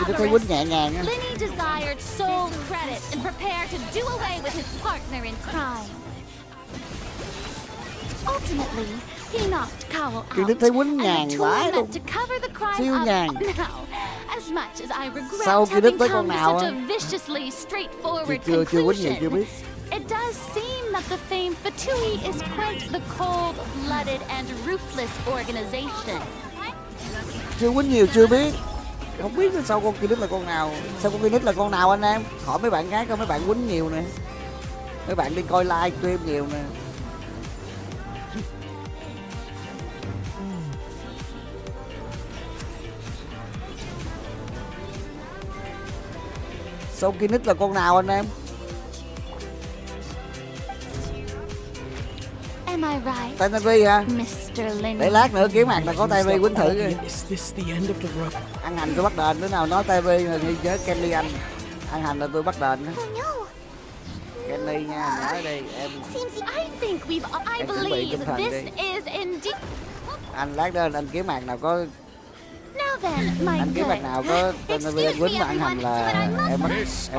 Tôi thấy quýnh nhẹ nhàng á. Lenny desired sole credit and prepared to do away with his partner in crime. Ultimately, he knocked Cowell out. Tôi thấy quýnh nhàn and a vãi tool luôn. meant to cover the crime Siêu up. nhàn. Now, as much as I regret Sau khi having đến tới con come to nào such á? a viciously straightforward Chưa quýnh nhiều chưa conclusion, biết. it does seem that the famed Fatui is quite the cold-blooded and ruthless organization. Chưa quýnh nhiều chưa biết. Không biết sau con kia là con nào. Sau con kia là con nào anh em? Hỏi mấy bạn khác coi, mấy bạn quýnh nhiều nè. Mấy bạn đi coi live stream nhiều nè. Sau kia là con nào anh em? Am I right? Tên Vi hả? Miss Để lát nữa kiếm hàng là có Teyvat quýnh thử. Is this the end of the road? Ăn hành tôi bắt đền, đứa nào nói Teyvat là nghi nhớ Kenny anh. Ăn hành là tôi bắt đền. Kenny nha, nói đi em. I think I believe this is indeed. Anh lát nữa anh kiếm hàng nào có. Now then, my Anh kiếm hàng nào có Teyvat quýnh mà ăn hành là em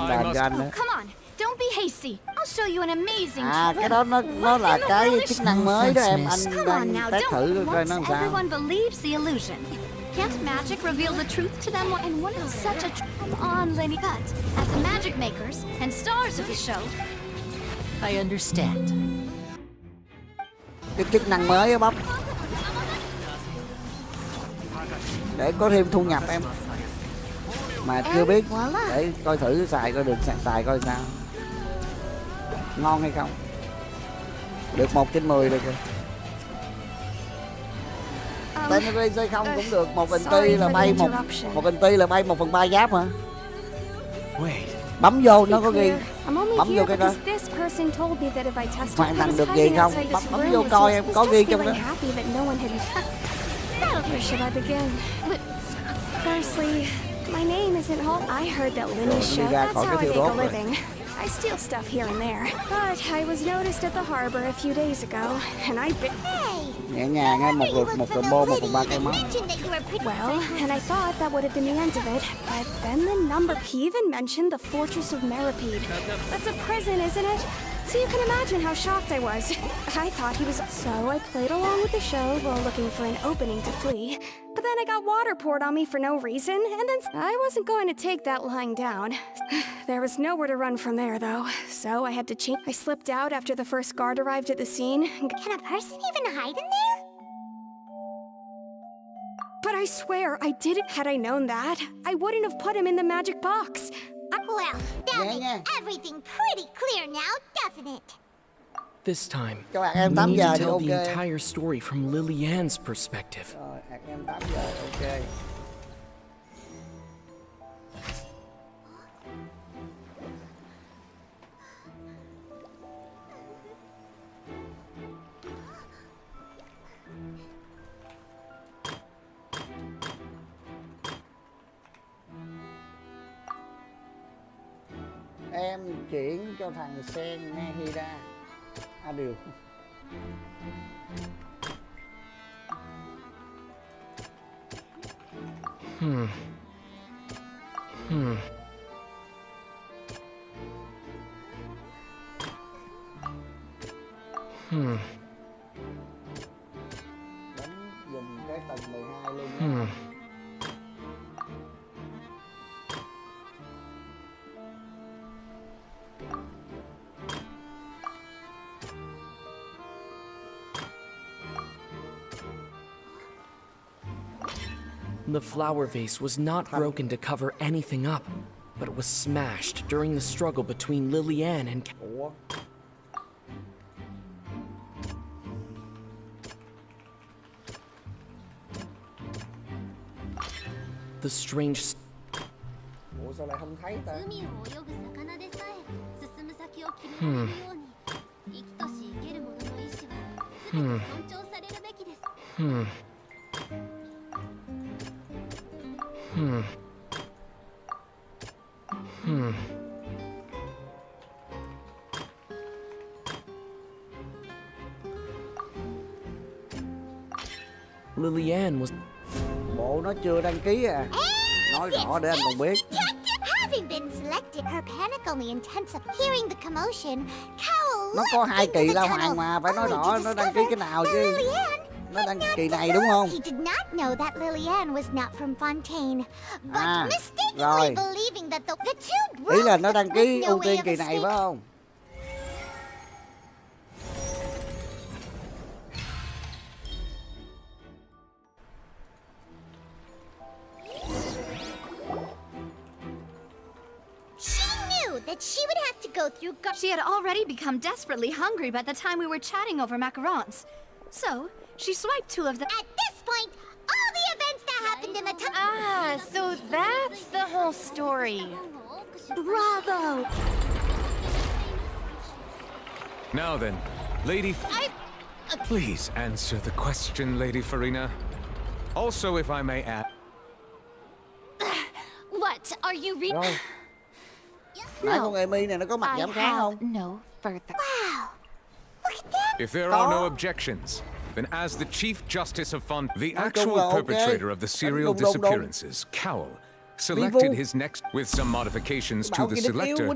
đền cho anh nữa. Come on, don't be hasty. I'll show you an amazing Cái đó nó là cái chức năng mới đó em, anh đang test thử coi nó làm sao. Everyone believes the illusion. Can't magic reveal the truth to them? And what is such a come on, Lenny? But as the magic makers and stars of the show, I understand. Cái chức năng mới á bắp. Để có thêm thu nhập em. Mà chưa biết, để coi thử xài coi được xài coi sao. Ngon hay không? Được 1/10 được rồi. Teyvat rơi không cũng được, 1/4 là bay 1/4 là bay 1/3 giáp hả? Bấm vô nó có ghi. Bấm vô cái đó. Hoàn thành được gì không? Bấm vô coi em có ghi trong đó. Where should I begin? Firstly, my name isn't Holt. I heard that Lenny showed. That's how I make a living. I steal stuff here and there. But I was noticed at the harbor a few days ago, and Nhẹ nhàng á, một combo 1/3 cây máu. Well, and I thought that would have been the end of it, but then the number he even mentioned the fortress of Meripede. That's a prison, isn't it? So you can imagine how shocked I was. I thought he was... So I played along with the show while looking for an opening to flee. But then I got water poured on me for no reason, and then I wasn't going to take that lying down. There was nowhere to run from there, though, so I had to change. I slipped out after the first guard arrived at the scene. Can a person even hide in there? But I swear, I didn't. Had I known that, I wouldn't have put him in the magic box. Well, that makes everything pretty clear now, doesn't it? This time, em we need to 8 giờ tell thì the ok. entire story from Lily-Ann's perspective. Rồi, em 8 giờ ok. Em chuyển cho thằng Sen nghe Hira. Được. Đánh dùng cái tầng 12 luôn. The flower vase was not broken to cover anything up, but it was smashed during the struggle between Lily-Ann and... The strange... Ủa sao lại không thấy ta? Lily-Ann was... Bộ nó chưa đăng ký à? Nói rõ để anh còn biết. Having been selected, her panic only intensive. Hearing the commotion, Cowl. Nó có 2 kỳ La Hoàng mà, phải nói rõ nó đăng ký cái nào chứ. Nó đăng kỳ này đúng không? He did not know that Lily-Ann was not from Fontain, but mistakenly rồi. believing that the two brothers. Ý là nó đăng ký ưu tiên kỳ này phải không? That she would have to go through. She had already become desperately hungry by the time we were chatting over macarons. So, she swiped 2 of them. At this point, all the events that happened in the time. So that's the whole story. Bravo! Now then, Lady... Please answer the question, Lady Farina. Also, if I may add... What are you Rồi. Nãy con Amy này nó có mặt giảm khá không? No further. Wow. If there are no objections, then as the Chief Justice of Fontain, the actual perpetrator of the serial disappearances, Cowell, selected his next, with some modifications to the selector,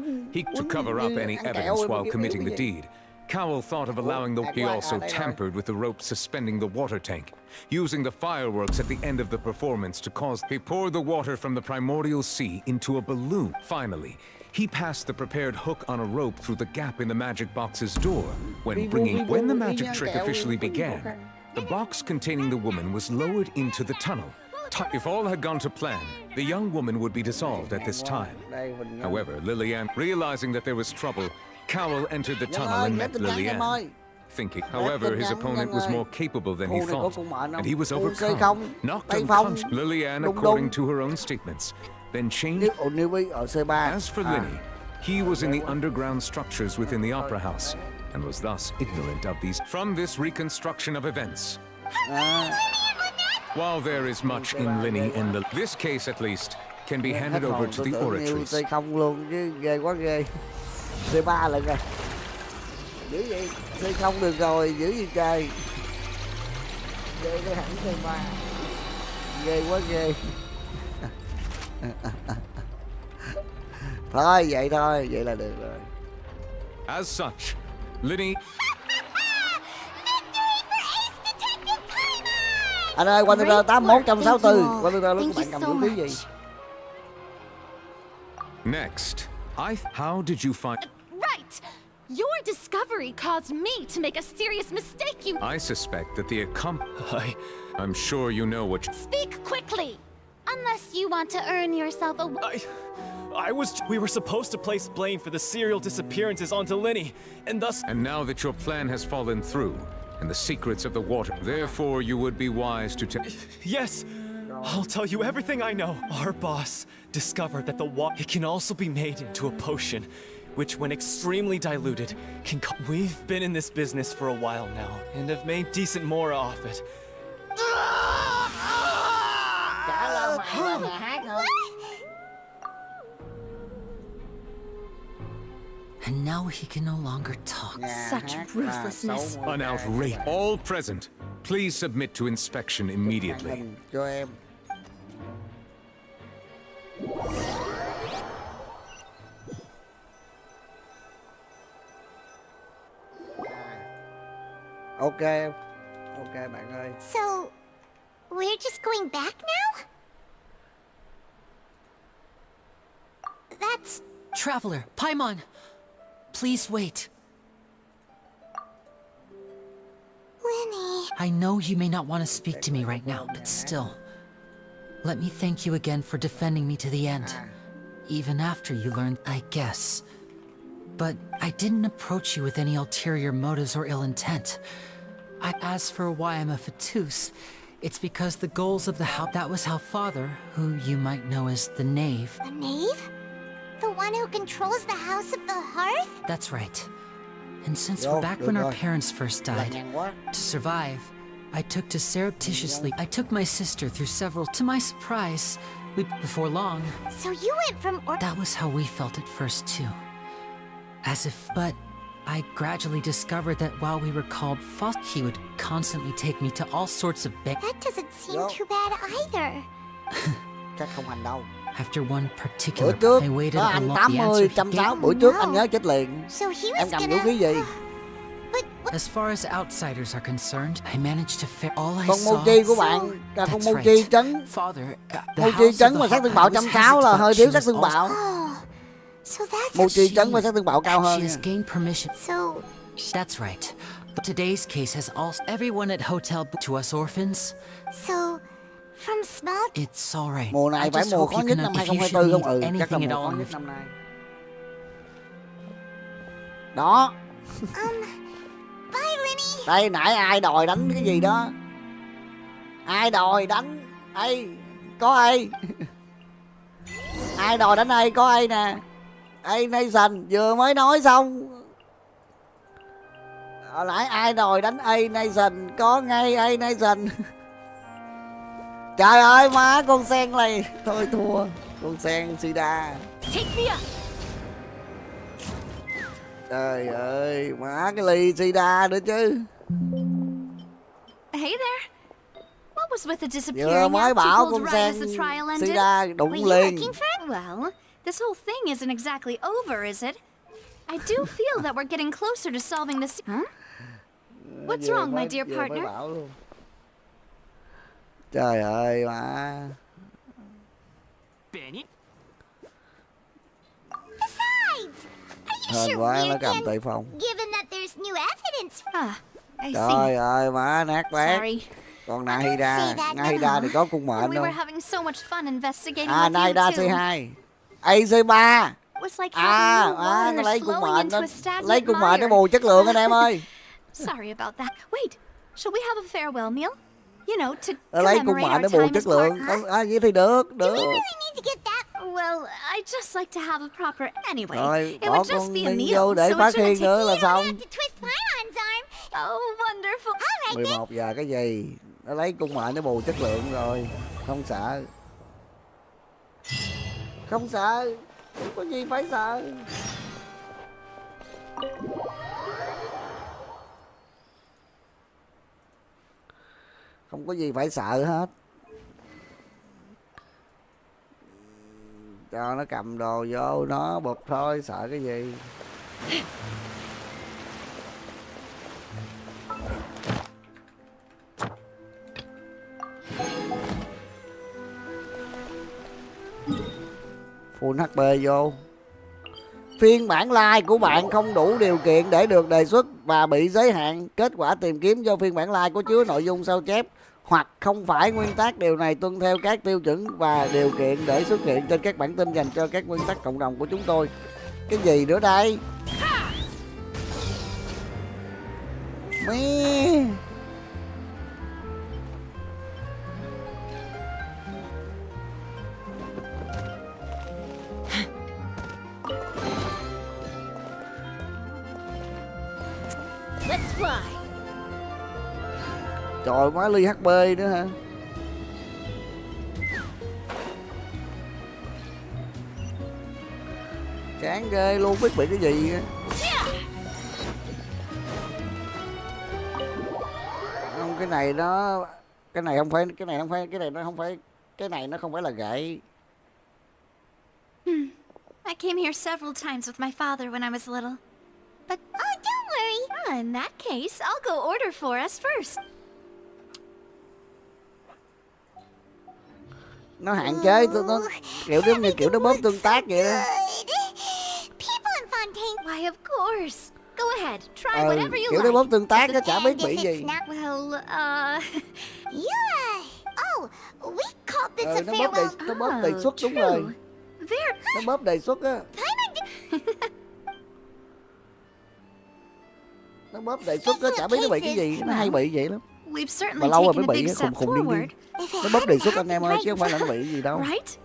to cover up any evidence while committing the deed. Cowell thought of allowing the... He also tampered with the rope suspending the water tank, using the fireworks at the end of the performance to cause... He poured the water from the primordial sea into a balloon. Finally, he passed the prepared hook on a rope through the gap in the magic box's door. When the magic trick officially began, the box containing the woman was lowered into the tunnel. If all had gone to plan, the young woman would be dissolved at this time. However, Lillian, realizing that there was trouble, Cowell entered the tunnel and met Lillian. Thinking, however, his opponent was more capable than he thought, and he was overcome, knocked unconscious. Lillian, according to her own statements, then changed. As for Linny, he was in the underground structures within the opera house, and was thus ignorant of these. From this reconstruction of events, while there is much in Linny and this case at least can be handed over to the oratories. Không luôn chứ ghê quá ghê. C3 lần rồi. Giữ gì? C0 được rồi, giữ gì trời. Ghê cái hẳn C3. Ghê quá ghê. Thôi vậy là được rồi. As such, Linny... Anh ơi, qua tôi 8164, qua tôi lúc các bạn cầm vũ khí gì? Next, how did you find... Right! Your discovery caused me to make a serious mistake, I suspect that the I'm sure you know what... Speak quickly! Unless you want to earn yourself a... We were supposed to place blame for the serial disappearances onto Linny, and thus... And now that your plan has fallen through, and the secrets of the water. Therefore, you would be wise to tell... Yes! I'll tell you everything I know. Our boss discovered that the water can also be made into a potion, which when extremely diluted, can... We've been in this business for a while now, and have made decent more off it. And now he can no longer talk. Such ruthlessness. An outrage. All present, please submit to inspection immediately. Cho em. Ok bạn ơi. So, we're just going back now? That's... Traveler, Paimon! Please wait. Linny. I know you may not want to speak to me right now, but still. Let me thank you again for defending me to the end. Even after you learned, I guess. But I didn't approach you with any ulterior motives or ill intent. As for why I'm a Fatus, it's because the goals of the house... That was how Father, who you might know as the Knave... The Knave? The one who controls the House of the Hearth? That's right. And since we're back when our parents first died, to survive, I took my sister through several... To my surprise, before long... So you went from... That was how we felt at first, too. But I gradually discovered that while we were called foster, he would constantly take me to all sorts of... That doesn't seem too bad either. Chắc không hành đâu. After one particular, Bữa trước I waited nó a ăn long. 80, 160. Bữa trước anh nhớ chết liền. Em cầm vũ khí gì? As far as outsiders are concerned, I managed to fit all I con saw. Mochi của bạn là con Mochi trấn. Mochi trấn mà sát thương bạo 160 là hơi thiếu sát thương bạo. Mochi trấn mà sát thương bạo cao hơn. She has gained permission. That's right. But today's case has also everyone at hotel to us orphans. So, from small... It's all right. Mùa này phải mùa khó nhất năm 2024 không? Chắc là mùa khó nhất năm nay. Đó. Bye, Linny. Đây nãy ai đòi đánh cái gì đó? Ai đòi đánh? Ê, có ai? Ai đòi đánh ai? Có ai nè? Ê, Nathan vừa mới nói xong. Hồi nãy ai đòi đánh A Nation, có ngay A Nation. Trời ơi má, con sen này. Thôi thua. Con sen Sida. Trời ơi, má cái ly Sida nữa chứ. Hey there. What was with the disappearing Vừa mới bảo cold con right sen as the trial ended? Sida đụng Were you liền. looking for it? Well, this whole thing isn't exactly over, is it? I do feel that we're getting closer to solving this. Huh? What's wrong, my dear partner? Trời ơi má. Besides, are you Hên sure quá nó we're cầm in, tay phong. given that there's new evidence? I Trời ơi má, nát bét. Sorry. Còn Nahida, Nahida thì có cung mệnh We đâu. were having so much fun investigating À, with Nahida you too. C2, AC3. It was like having new Nó waters lấy cung flowing mệnh, into nó a stagnant lấy cung mệnh để mire. bù chất lượng anh em ơi. Sorry about that. Wait, shall we have a farewell meal? You know, to Nó lấy cung commemorate mệnh để our bù time chất as lượng. partners. Vậy thì được, được. Well, I just like to have a proper. Anyway, Rồi, it bỏ would just con be a Ninh meal, vô để so phá it shouldn't khiên take. nữa là xong. Oh, wonderful. 11 giờ cái gì? Nó lấy cung mệnh để bù chất lượng rồi. Không sợ. Không sợ. Không có gì phải sợ. Không có gì phải sợ hết. Cho nó cầm đồ vô nó bụp thôi, sợ cái gì. Full HP vô. Phiên bản live của bạn không đủ điều kiện để được đề xuất và bị giới hạn. Kết quả tìm kiếm do phiên bản live có chứa nội dung sao chép hoặc không phải nguyên tắc. Điều này tuân theo các tiêu chuẩn và điều kiện để xuất hiện trên các bản tin dành cho các nguyên tắc cộng đồng của chúng tôi. Cái gì nữa đây? Mẹ. Let's fly. Trời má, ly HP nữa hả? Chán ghê luôn, biết bị cái gì á. Không, cái này nó, cái này không phải, cái này không phải, cái này nó không phải, cái này nó không phải là gậy. I came here several times with my father when I was little. But don't worry. In that case, I'll go order for us first. Nó hạn chế, nó kiểu giống như kiểu nó bóp tương tác vậy đó. People in Fontain. Why, of course. Go ahead, try whatever you Kiểu like. nó bóp tương tác nó chả biết bị gì. Well, Oh, we called this a Nó bóp farewell. nó bóp đề xuất đúng rồi. Nó bóp đề xuất á. Nó bóp đề xuất á, chả biết nó bị cái gì, nó hay bị vậy lắm. we've certainly Mà lâu rồi taken mới a bị big khùng step khùng điên forward. điên. Nó bóp đề xuất anh em ơi, chứ không phải là nó bị gì đâu. Right?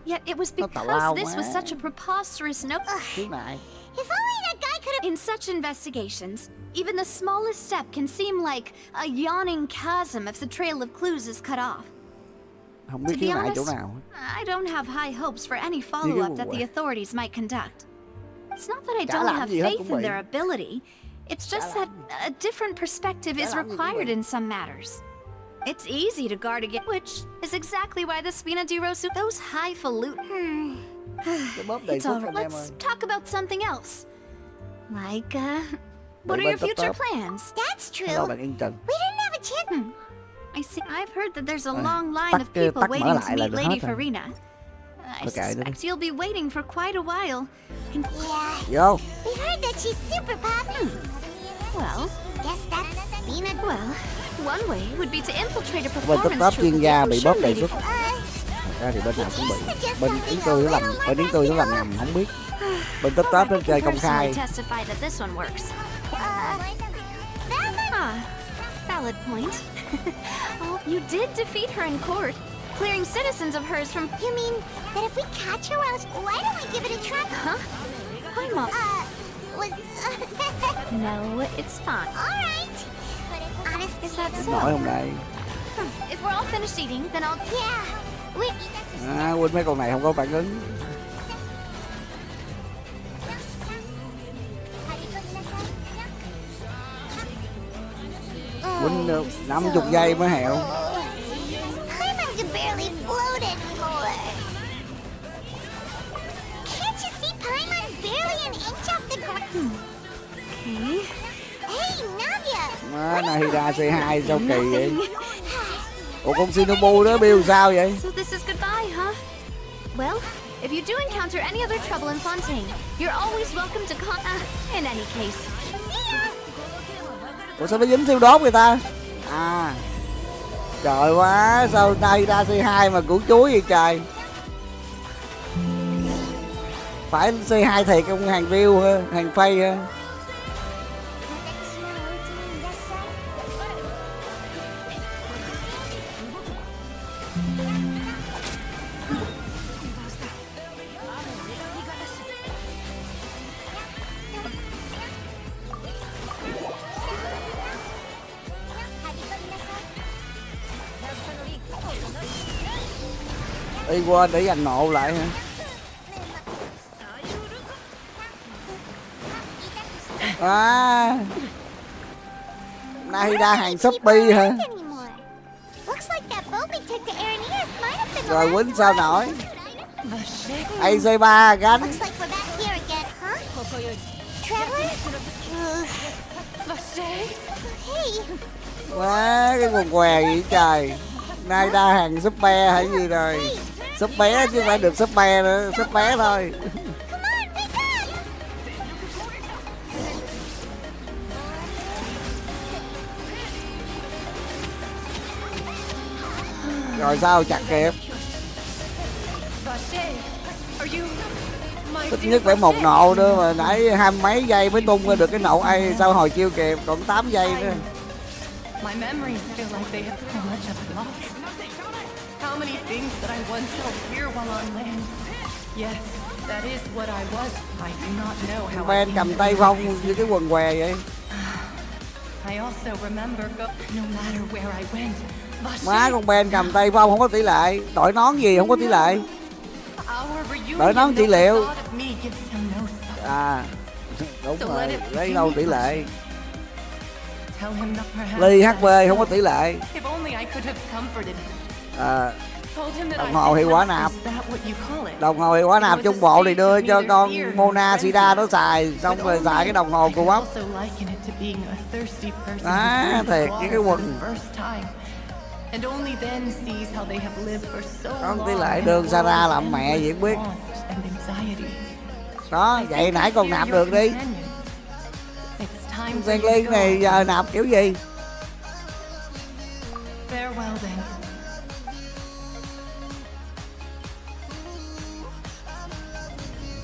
Yet it was Nó tào because lao this quá. was such a preposterous note. Khiếu nại. If only that guy could have. In such investigations, even the smallest step can seem like a yawning chasm if the trail of clues is cut off. Không biết To be khiếu nại chỗ honest, nào. I don't have high hopes for any follow-up that the authorities might conduct. It's not that I Chả don't làm have gì hết faith cũng in bị. their ability. It's just that a different perspective is làm gì cũng required bị. in some matters. It's easy to guard against, which is exactly why the Spina di Rosu, those highfalutin. Nó bóp đề It's xuất all right. anh em ơi. Let's talk about something else. Like, what are bên your top future top. plans? That's true. Hello bạn Yên Trần. We didn't have a chance. I see. I've heard that there's a Ôi, long line tắt of cái- people tắt mở waiting to lại là meet được Lady hết rồi. Farina. I Thôi kệ đi. suspect you'll be waiting for quite a while. Yeah. Vô. We've heard that she's super popular. Well, Guess that's Spina. well, one way would be to infiltrate a Bên top performance top troupe chuyên with gia I'm bị sure bóp đề Lady xuất. Thật ra thì bên nào cũng bị. Bên yến tươi nó làm, bên yến tươi nó làm ngầm không biết. Bên top top nó chơi công khai. personally testify that this one works. Valid point. Oh, you did defeat her in court, clearing citizens of hers from. You mean that if we catch her, why don't we give it a try? Huh? I'm up. was... No, it's fine. Alright. Honest, Is that Nổi so? không đây? If we're all finished eating, then I'll... Yeah. Quên mấy con này không có phản ứng. Quên được 50 giây mới hẹo. Paimon can barely float anymore. Can't you see Paimon's barely an inch off the ground? Okay. Hey, Navia. Nahida C2 sao kỳ vậy? Ủa con Shinobu đó Bill sao vậy? So this is goodbye, huh? Well, if you do encounter any other trouble in Fontain, you're always welcome to in any case. Ủa sao nó dính siêu đốt người ta? À, trời quá, sao Nahida C2 mà củ chuối vậy trời? Phải C2 thiệt không hàng view ha, hàng phay ha. Đi qua để giành nộ lại hả? À, Nahida hàng Shopee hả? Rồi quýnh sao nổi? AC3 gánh. Quá cái quần què vậy trời. Nahida hàng súp be hay gì rồi? Súp bé chứ không phải được súp be nữa, súp bé thôi. Rồi sao chặt kịp? Ít nhất phải một nộ nữa mà nãy 20 mấy giây mới tung ra được cái nộ ai sao hồi chiêu kịp, còn 8 giây nữa. My memories feel like they have so much of lost. How many things that I once held dear while on land. Yes, that is what I was. I do not know how. Ben cầm tay phong như cái quần què vậy. I also remember no matter where I went. Má con Ben cầm tay phong không có tỷ lệ, đội nón gì không có tỷ lệ. Đội nón trị liệu. À, đúng rồi, lấy đâu tỷ lệ. Ly HP không có tỷ lệ. À, đồng hồ hiệu quả nạp. Đồng hồ hiệu quả nạp trung bộ thì đưa cho con Mona Sida nó xài, xong rồi xài cái đồng hồ của bắp. Á, thiệt cái quần. Có tỷ lệ đường Sarah làm mẹ gì cũng biết. Đó, vậy nãy còn nạp được đi. Sen Liên này giờ nạp kiểu gì?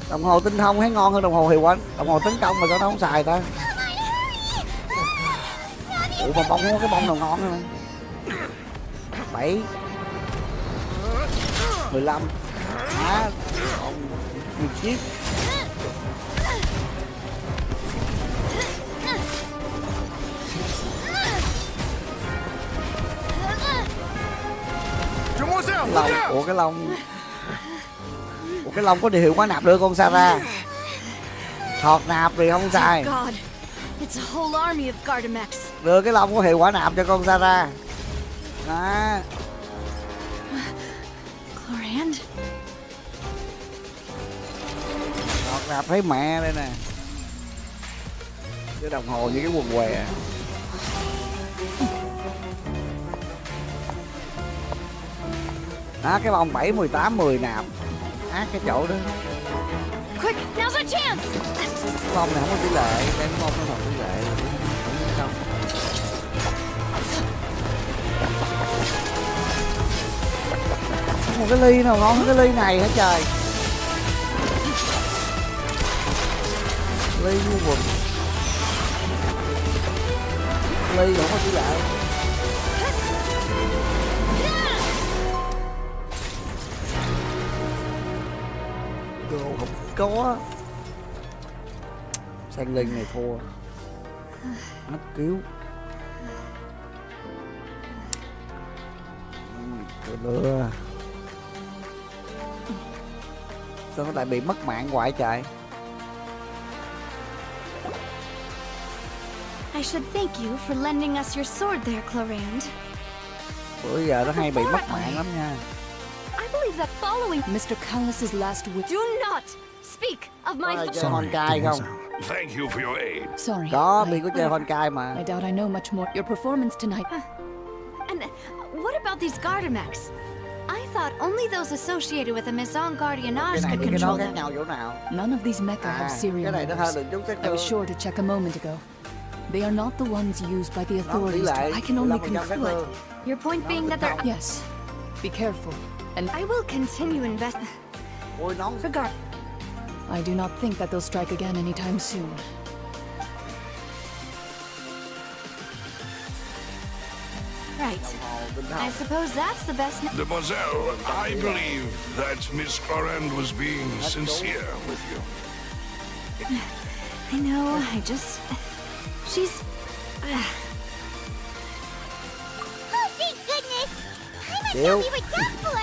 Đồng hồ tinh thông thấy ngon hơn đồng hồ hiệu quả. Đồng hồ tấn công mà sao nó không xài ta? Ủa mà bông cái bông nào ngon hơn? 7 15 á, còn 10 chiếc. Lông, ủa cái lông. Ủa cái lông có điều hiệu quả nạp đưa con Sarah. Thọt nạp thì không xài. Đưa cái lông có hiệu quả nạp cho con Sarah. Đó. Thọt nạp thấy mẹ đây nè. Cái đồng hồ như cái quần què. Đó, cái bông 7, 18, 10 nạp. Ác cái chỗ đó. Cái bông này không có tỷ lệ. Cái bông nó không tỷ lệ. Không. Một cái ly nào ngon hơn cái ly này hả trời? Ly như quần. Ly không có tỷ lệ. Đồ không có. Sang Linh này thua. Mất cứu. Lừa. Sao nó lại bị mất mạng hoài trời? I should thank you for lending us your sword there, Clorand. Bữa giờ nó hay bị mất mạng lắm nha. I believe that following Mr. Callus's last wish. Do not speak of my chơi Honkai không? Thank you for your aid. Sorry. Có, mình có chơi Honkai mà. I doubt I know much more. Your performance tonight. And what about these Gardamex? I thought only those associated with the Maison Gardiennage could control them. None of these mecha have serial numbers. I was sure to check a moment ago. They are not the ones used by the authorities. I can only conclude. Your point being that they're... Yes. Be careful. And I will continue investing. Regard. I do not think that they'll strike again anytime soon. Right. I suppose that's the best... Demoiselle, I believe that Miss Clorand was being sincere with you. I know, I just... She's... Oh, thank goodness! I must know we were done for!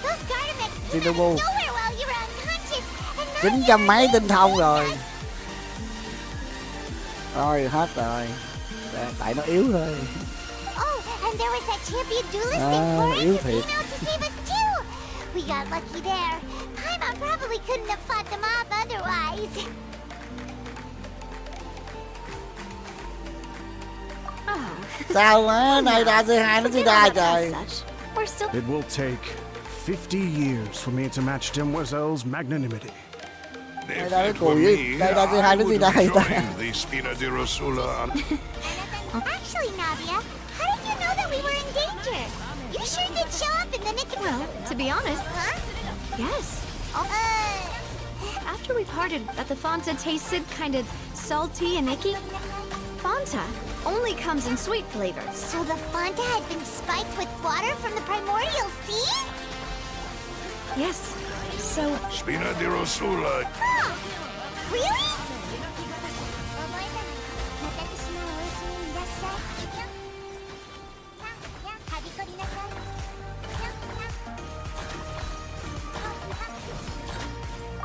Those Gardamex went nowhere while you were unconscious, and now 900 mấy tinh thông rồi. Rồi, hết rồi. Tại nó yếu thôi. Oh, and there was that champion duelist in Florence who came out to save us too! We got lucky there. Paimon probably couldn't have fought them off otherwise. Sao má, này ra C2 nó C2 trời. It will take 50 years for me to match Demoiselle's magnanimity. Đây ra cái cùi ấy, đây ra C2 nó C2 ta. The Spina di Rosula. Actually, Navia, how did you know that we were in danger? You sure did show up in the nick of... Well, to be honest... Huh? Yes. After we parted, that the Fanta tasted kind of salty and icky. Fanta only comes in sweet flavors. So the Fanta had been spiked with water from the primordial sea? Yes. So... Spina di Rosula. Huh. Really?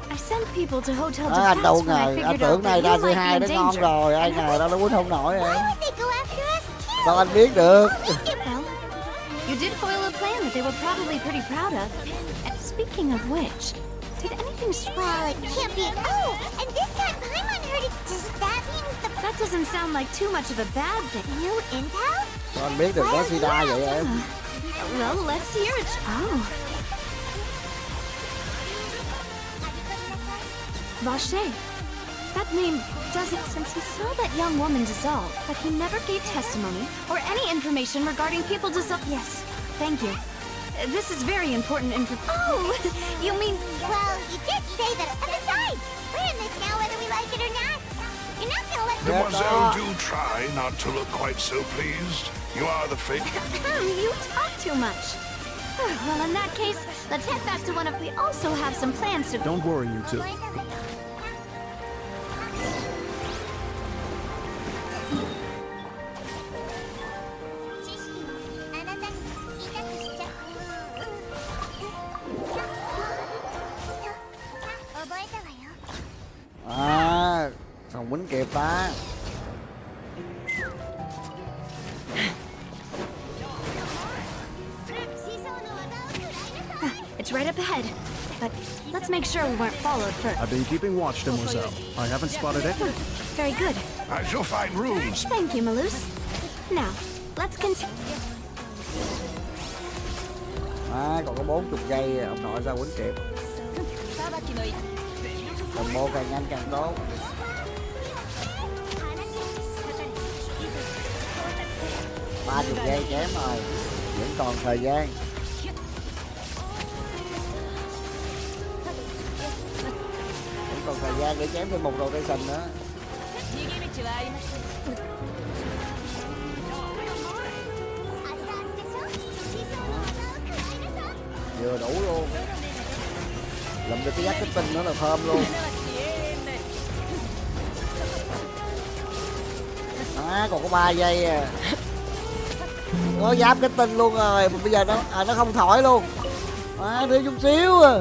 I sent people to hotel to Anh đâu pass when I ngờ, anh figured tưởng out này that ra you might be C2 in nó ngon danger. rồi, ai ngờ đâu nó quýnh không nổi rồi. Why would they go after us too? Sao anh biết được? Well, you did foil a plan that they were probably pretty proud of. And speaking of which, did anything... Well, it can't be... Oh, and this time Paimon heard it. Does that mean the... That doesn't sound like too much of a bad thing. New intel? Sao anh biết được có C2 vậy em? Well, let's hear it. Oh. Vache. That name doesn't... Since he saw that young woman dissolve, but he never gave testimony or any information regarding people dissolve... Yes, thank you. This is very important info... Oh, you mean... Well, you did say that. And besides, we're in this now whether we like it or not. You're not gonna let... Demoiselle, do try not to look quite so pleased. You are the fake... You talk too much. Well, in that case, let's head back to one of... We also have some plans to... Don't worry, you two. À, không quýnh kịp ta. It's right up ahead. But let's make sure we weren't followed first. I've been keeping watch, Demoiselle. I haven't spotted it. Very good. I shall find rooms. Thank you, Malus. Now, let's continue. À, còn có 40 giây ông nội sao quýnh kịp. Combo càng nhanh càng tốt. 30 giây chém rồi. Vẫn còn thời gian. Vẫn còn thời gian để chém thêm một rotation nữa. Vừa đủ luôn. Làm được cái giác kích tinh nữa là thơm luôn. Còn có 3 giây à. Nó giáp cái tinh luôn rồi, mà bây giờ nó không thổi luôn. Thêm chút xíu à.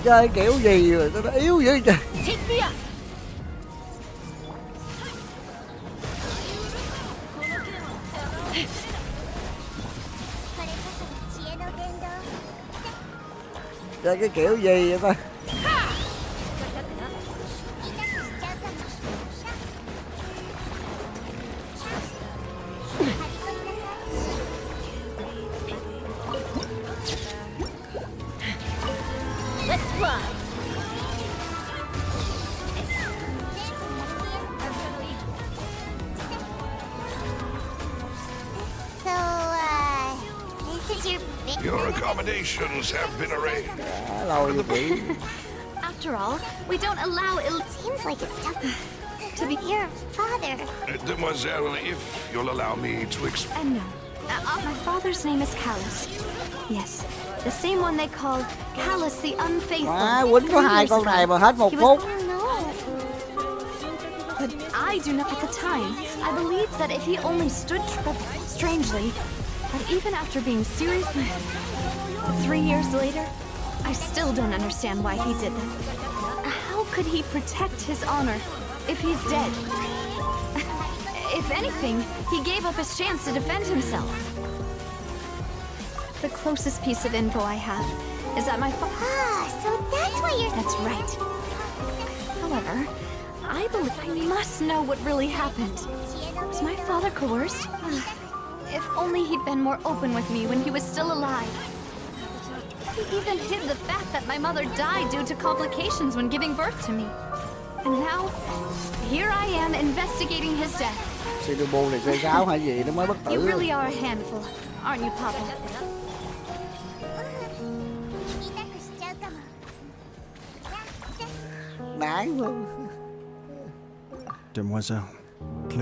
Chơi kiểu gì rồi nó yếu dữ trời. Chơi cái kiểu gì vậy ta? Your accommodations have been arranged. After all, we don't allow Seems like it's tough to be your father. Demoiselle, if you'll allow me to explain. No. My father's name is Callus. Yes, the same one they call Callus the Unfaithful. Quýnh có 2 con này mà hết 1 phút. But I do not at the time. I believed that if he only stood strangely, but even after being serious, 3 years later, I still don't understand why he did that. How could he protect his honor if he's dead? If anything, he gave up his chance to defend himself. The closest piece of info I have is that my father... so that's why you're... That's right. However, I believe I must know what really happened. Was my father coerced? If only he'd been more open with me when he was still alive. He even hid the fact that my mother died due to complications when giving birth to me. And now, here I am investigating his death. này chơi gáo hay gì nó mới bất tử. You really are a handful, aren't you, Papa? Đáng luôn. Demoiselle.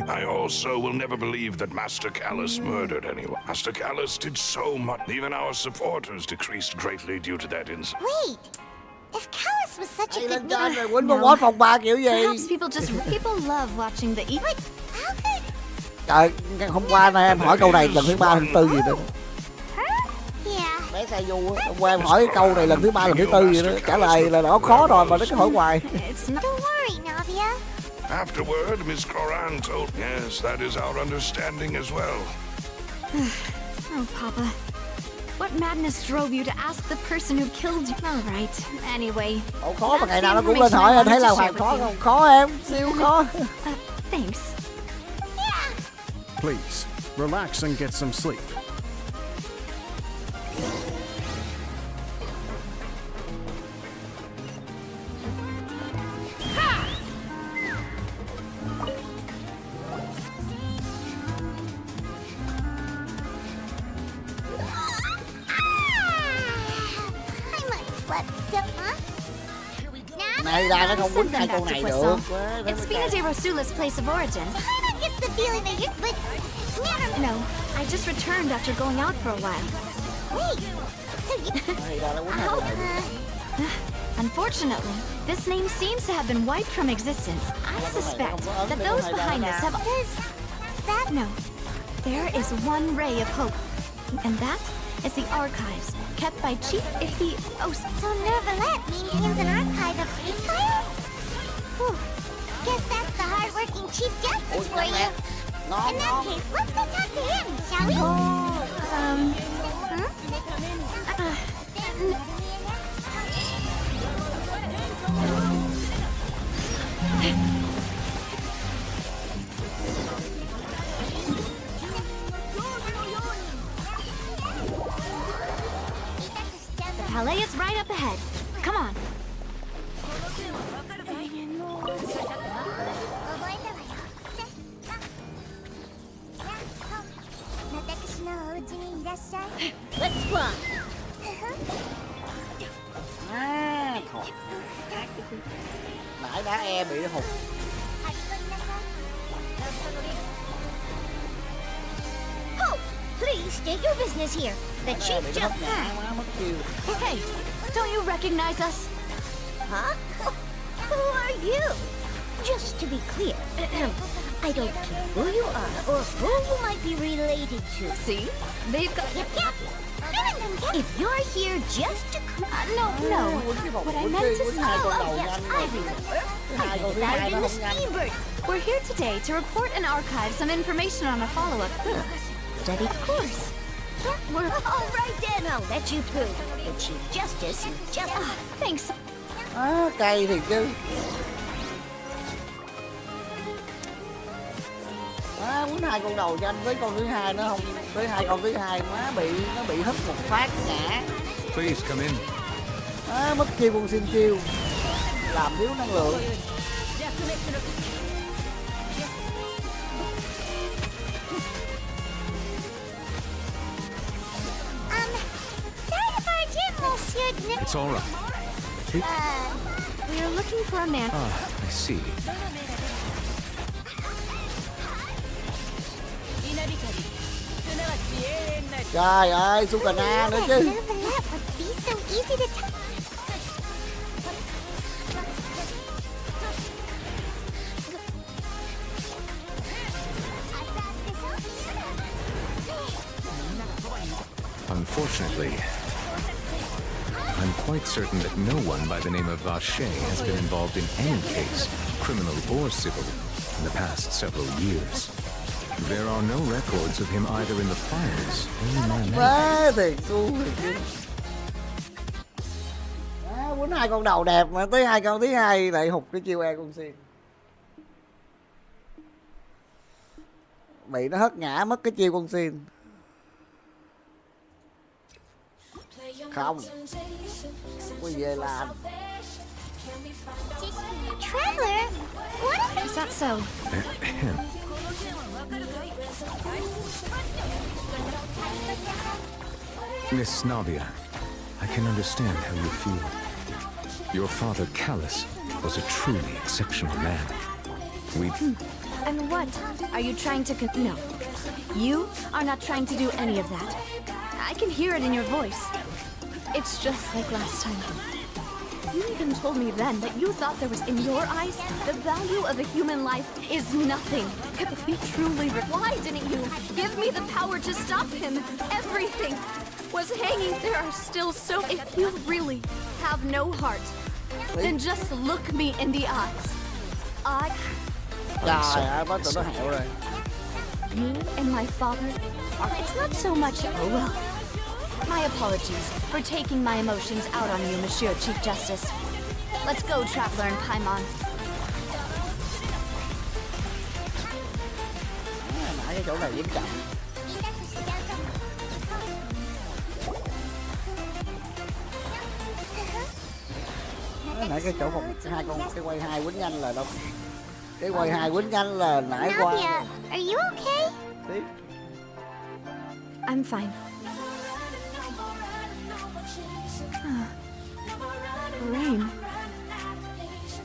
I also will never believe that Master Callus murdered anyone. Master Callus did so much. Even our supporters decreased greatly due to that incident. Wait, if Callus was such a good man, rồi quýnh con boss phòng 3 kiểu gì? Perhaps people love watching the eat. Trời, hôm qua này em hỏi câu này lần thứ 3 lần thứ 4 gì nữa. Bé Sai Du á, hôm qua em hỏi cái câu này lần thứ 3 lần thứ 4 gì nữa, trả lời là nó khó rồi mà nó cứ hỏi hoài. Don't worry, Navia. Afterward, Miss Coran told, yes, that is our understanding as well. Oh, Papa. What madness drove you to ask the person who killed you? All right. Anyway. Khó mà ngày nào nó cũng lên hỏi, anh thấy là Hoàng khó không? Khó em, siêu khó. Thanks. Please, relax and get some sleep. Này ra nó không quýnh 2 con này được. It's Spina de Rosula's place of origin. I get the feeling that you're... But never... No, I just returned after going out for a while. Wait, so you... Unfortunately, this name seems to have been wiped from existence. I suspect that those behind this have... No. There is one ray of hope, and that is the archives kept by Chief Iffy... Oh, so Nervalette maintains an archive of police files? Whew. Guess that's the hard-working Chief Justice for you. In that case, let's go talk to him, shall we? The palais is right up ahead. Come on. Let's run. Nãy đá e bị hụt. Oh, please state your business here. The chief just... Hey, don't you recognize us? Huh? Who are you? Just to be clear, I don't care who you are or who you might be related to. See? They've got... Yep. If you're here just to... No. What I meant to say... Oh, yes, I remember. I read about it in the Steambird. We're here today to report and archive some information on a follow-up. Study course. Yeah, we're... All right then, I'll let you through. The Chief Justice just... Thanks. Cay thiệt chứ. Quýnh 2 con đầu cho anh với con thứ hai nữa không? Với 2 con thứ hai nó bị hất một phát ngã. Please come in. Mất chiêu con xin chiêu. Làm thiếu năng lượng. It's all right. We're looking for a man. I see. Trời ơi, Sukana nữa chứ. Unfortunately, I'm quite certain that no one by the name of Vache has been involved in any case, criminal or civil, in the past several years. There are no records of him either in the files or in my memory. Quýnh 2 con đầu đẹp mà tới 2 con thứ hai lại hụt cái chiêu e con xiên. Bị nó hất ngã mất cái chiêu con xiên. Không quay về làm. Traveler, what is that so? Miss Navia, I can understand how you feel. Your father, Callus, was a truly exceptional man. And what? Are you trying to... No. You are not trying to do any of that. I can hear it in your voice. It's just like last time. You even told me then that you thought there was, in your eyes, the value of a human life is nothing. If you truly... Why didn't you give me the power to stop him? Everything was hanging. There are still so... If you really have no heart, then just look me in the eyes. Trời ơi, bắt tụi nó hẹo rồi. You and my father are... It's not so much... Oh, well... My apologies for taking my emotions out on you, Monsieur Chief Justice. Let's go, Traveler and Paimon. Nãy cái chỗ này vẫn chậm. Nãy cái chỗ hai con cái quay hai quýnh nhanh là đâu? Cái quay hai quýnh nhanh là nãy qua. Are you okay? I'm fine. Rain.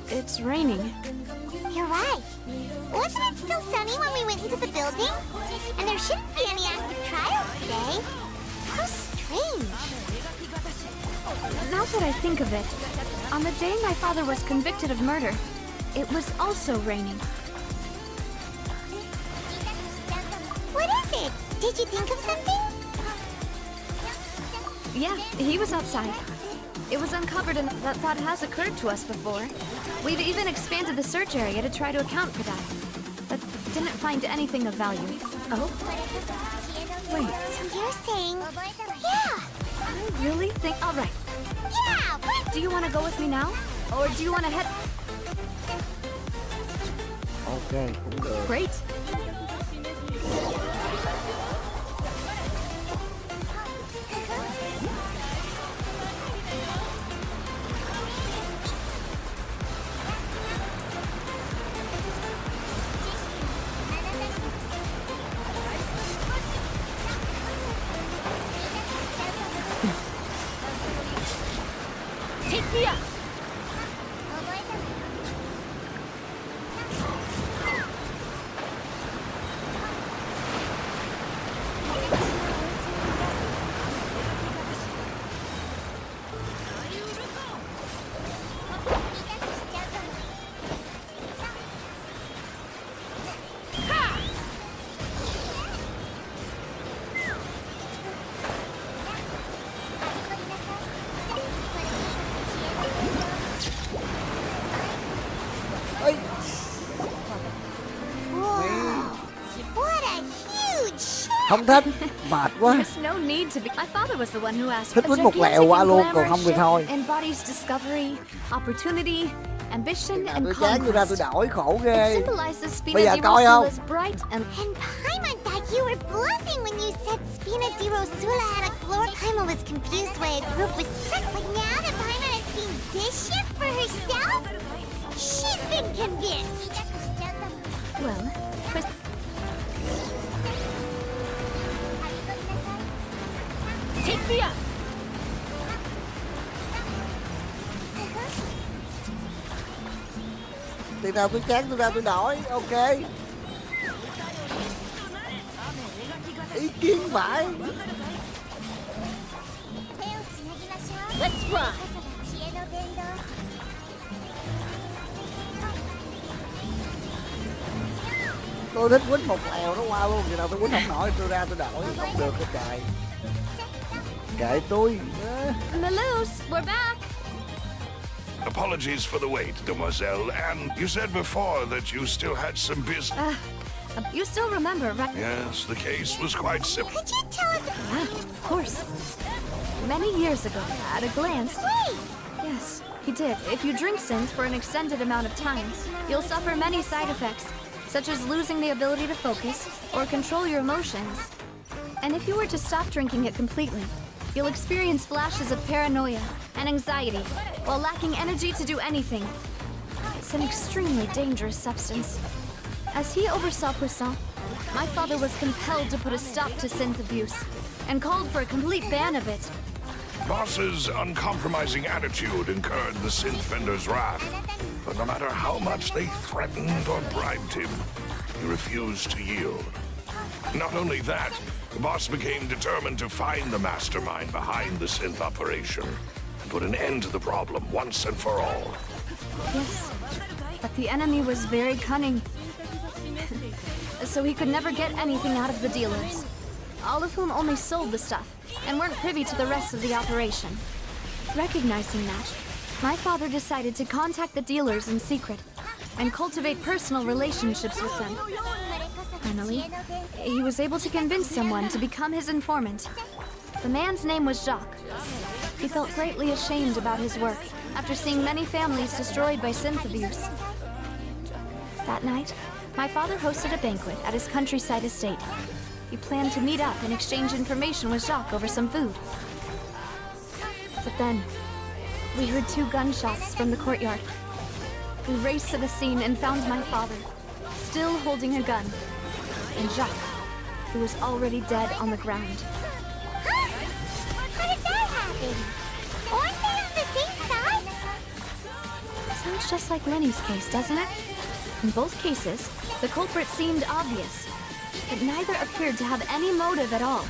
It's raining. You're right. Wasn't it still sunny when we went into the building? And there shouldn't be any active trials today. How strange. Now that I think of it, on the day my father was convicted of murder, it was also raining. What is it? Did you think of something? Yeah, he was outside. It was uncovered and that thought has occurred to us before. We've even expanded the search area to try to account for that. But didn't find anything of value. Oh? Wait. So you're saying... Yeah! I really think... Alright. Yeah! Do you want to go with me now? Or do you want to head... Okay, cũng được. Great. Không thích, mệt quá. There's no need to be. My father was the one who asked. Thích quýnh một lèo qua luôn, còn không thì thôi. Embodies discovery, opportunity, ambition and tôi chán tôi ra tôi đổi khổ ghê. Bây giờ coi không? And Paimon thought you were bluffing when you said Spina di Rosula had a glory. Paimon was confused why a group was sick, but now that Paimon has seen this ship for herself, she's been convinced. Well, take me up. Thì nào tôi chán tôi ra tôi đổi, ok. Ý kiến phải. Let's run. Tôi thích quýnh một lèo nó qua luôn, khi nào tôi quýnh không nổi tôi ra tôi đổi, không được cái trời. Kệ tôi. Malus, we're back. Apologies for the wait, demoiselle, and you said before that you still had some business. You still remember, right? Yes, the case was quite simple. Could you tell us? Of course. Many years ago, at a glance. Wait! Yes, he did. If you drink synth for an extended amount of time, you'll suffer many side effects, such as losing the ability to focus or control your emotions. And if you were to stop drinking it completely, you'll experience flashes of paranoia and anxiety while lacking energy to do anything. It's an extremely dangerous substance. As he oversaw Poisson, my father was compelled to put a stop to synth abuse and called for a complete ban of it. Boss's uncompromising attitude incurred the synth vendor's wrath, but no matter how much they threatened or bribed him, he refused to yield. Not only that, the boss became determined to find the mastermind behind the synth operation and put an end to the problem once and for all. Yes, but the enemy was very cunning, so he could never get anything out of the dealers, all of whom only sold the stuff and weren't privy to the rest of the operation. Recognizing that, my father decided to contact the dealers in secret and cultivate personal relationships with them. Finally, he was able to convince someone to become his informant. The man's name was Jacques. He felt greatly ashamed about his work after seeing many families destroyed by synth abuse. That night, my father hosted a banquet at his countryside estate. He planned to meet up and exchange information with Jacques over some food. But then, we heard 2 gunshots from the courtyard. We raced to the scene and found my father, still holding a gun, and Jacques, who was already dead on the ground. Huh? How did that happen? Aren't they on the same side? Sounds just like Lenny's case, doesn't it? In both cases, the culprit seemed obvious, but neither appeared to have any motive at all.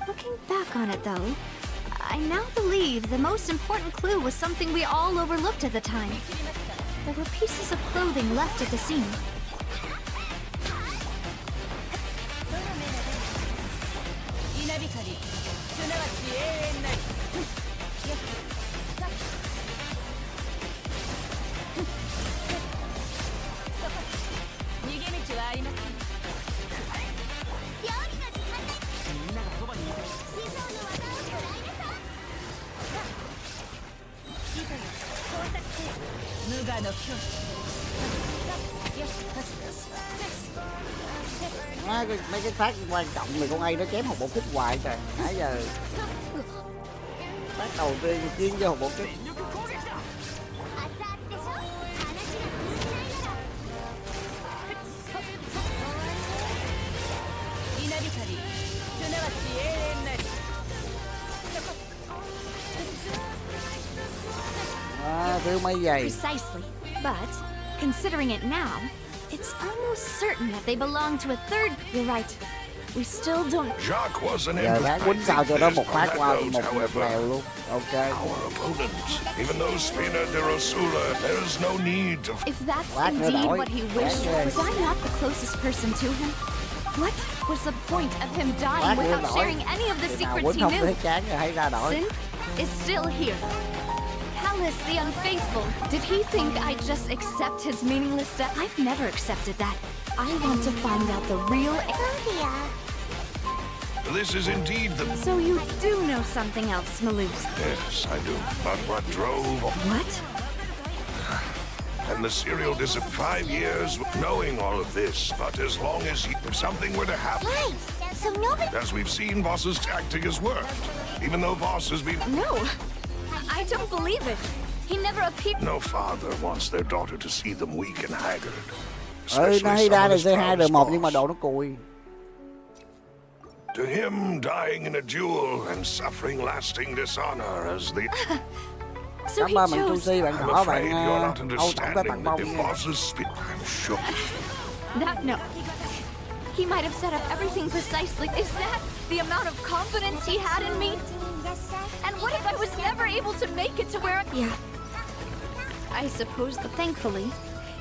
Looking back on it, though, I now believe the most important clue was something we all overlooked at the time. There were pieces of clothing left at the scene. Mấy cái phát quan trọng thì con A nó chém một bộ kích hoài trời. Nãy giờ phát đầu tiên chuyên cho một bộ kích. Phiêu mấy giày. Precisely, but considering it now, it's almost certain that they belong to a third. You're right. We still don't. Jacques was an Giờ đáng quýnh sao cho nó một phát qua một lèo luôn. Ok. Our opponent, even though Spina di Rosula, there's no need to. If that's indeed what he wished, was I not the closest person to him? What was the point of him dying without sharing any of the secrets he knew? Synth is still here. Callus the unfaithful. Did he think I'd just accept his meaningless death? I've never accepted that. I want to find out the real. Olivia, This is indeed the... So you do know something else, Maloose? Yes, I do. But what drove... What? And the serial disappeared 5 years knowing all of this. But as long as if something were to happen... Right. So nobody... As we've seen, Boss's tactic has worked. Even though Boss has been... No. I don't believe it. He never appeared... No father wants their daughter to see them weak and haggard. Nay ra là C2 R1 nhưng mà độ nó cùi. To him, dying in a duel and suffering lasting dishonor as the... So he chose... I'm afraid you're not understanding that if Boss's speak... I'm shook. That no. He might have set up everything precisely. Is that the amount of confidence he had in me? And what if I was never able to make it to where... Yeah. I suppose that thankfully,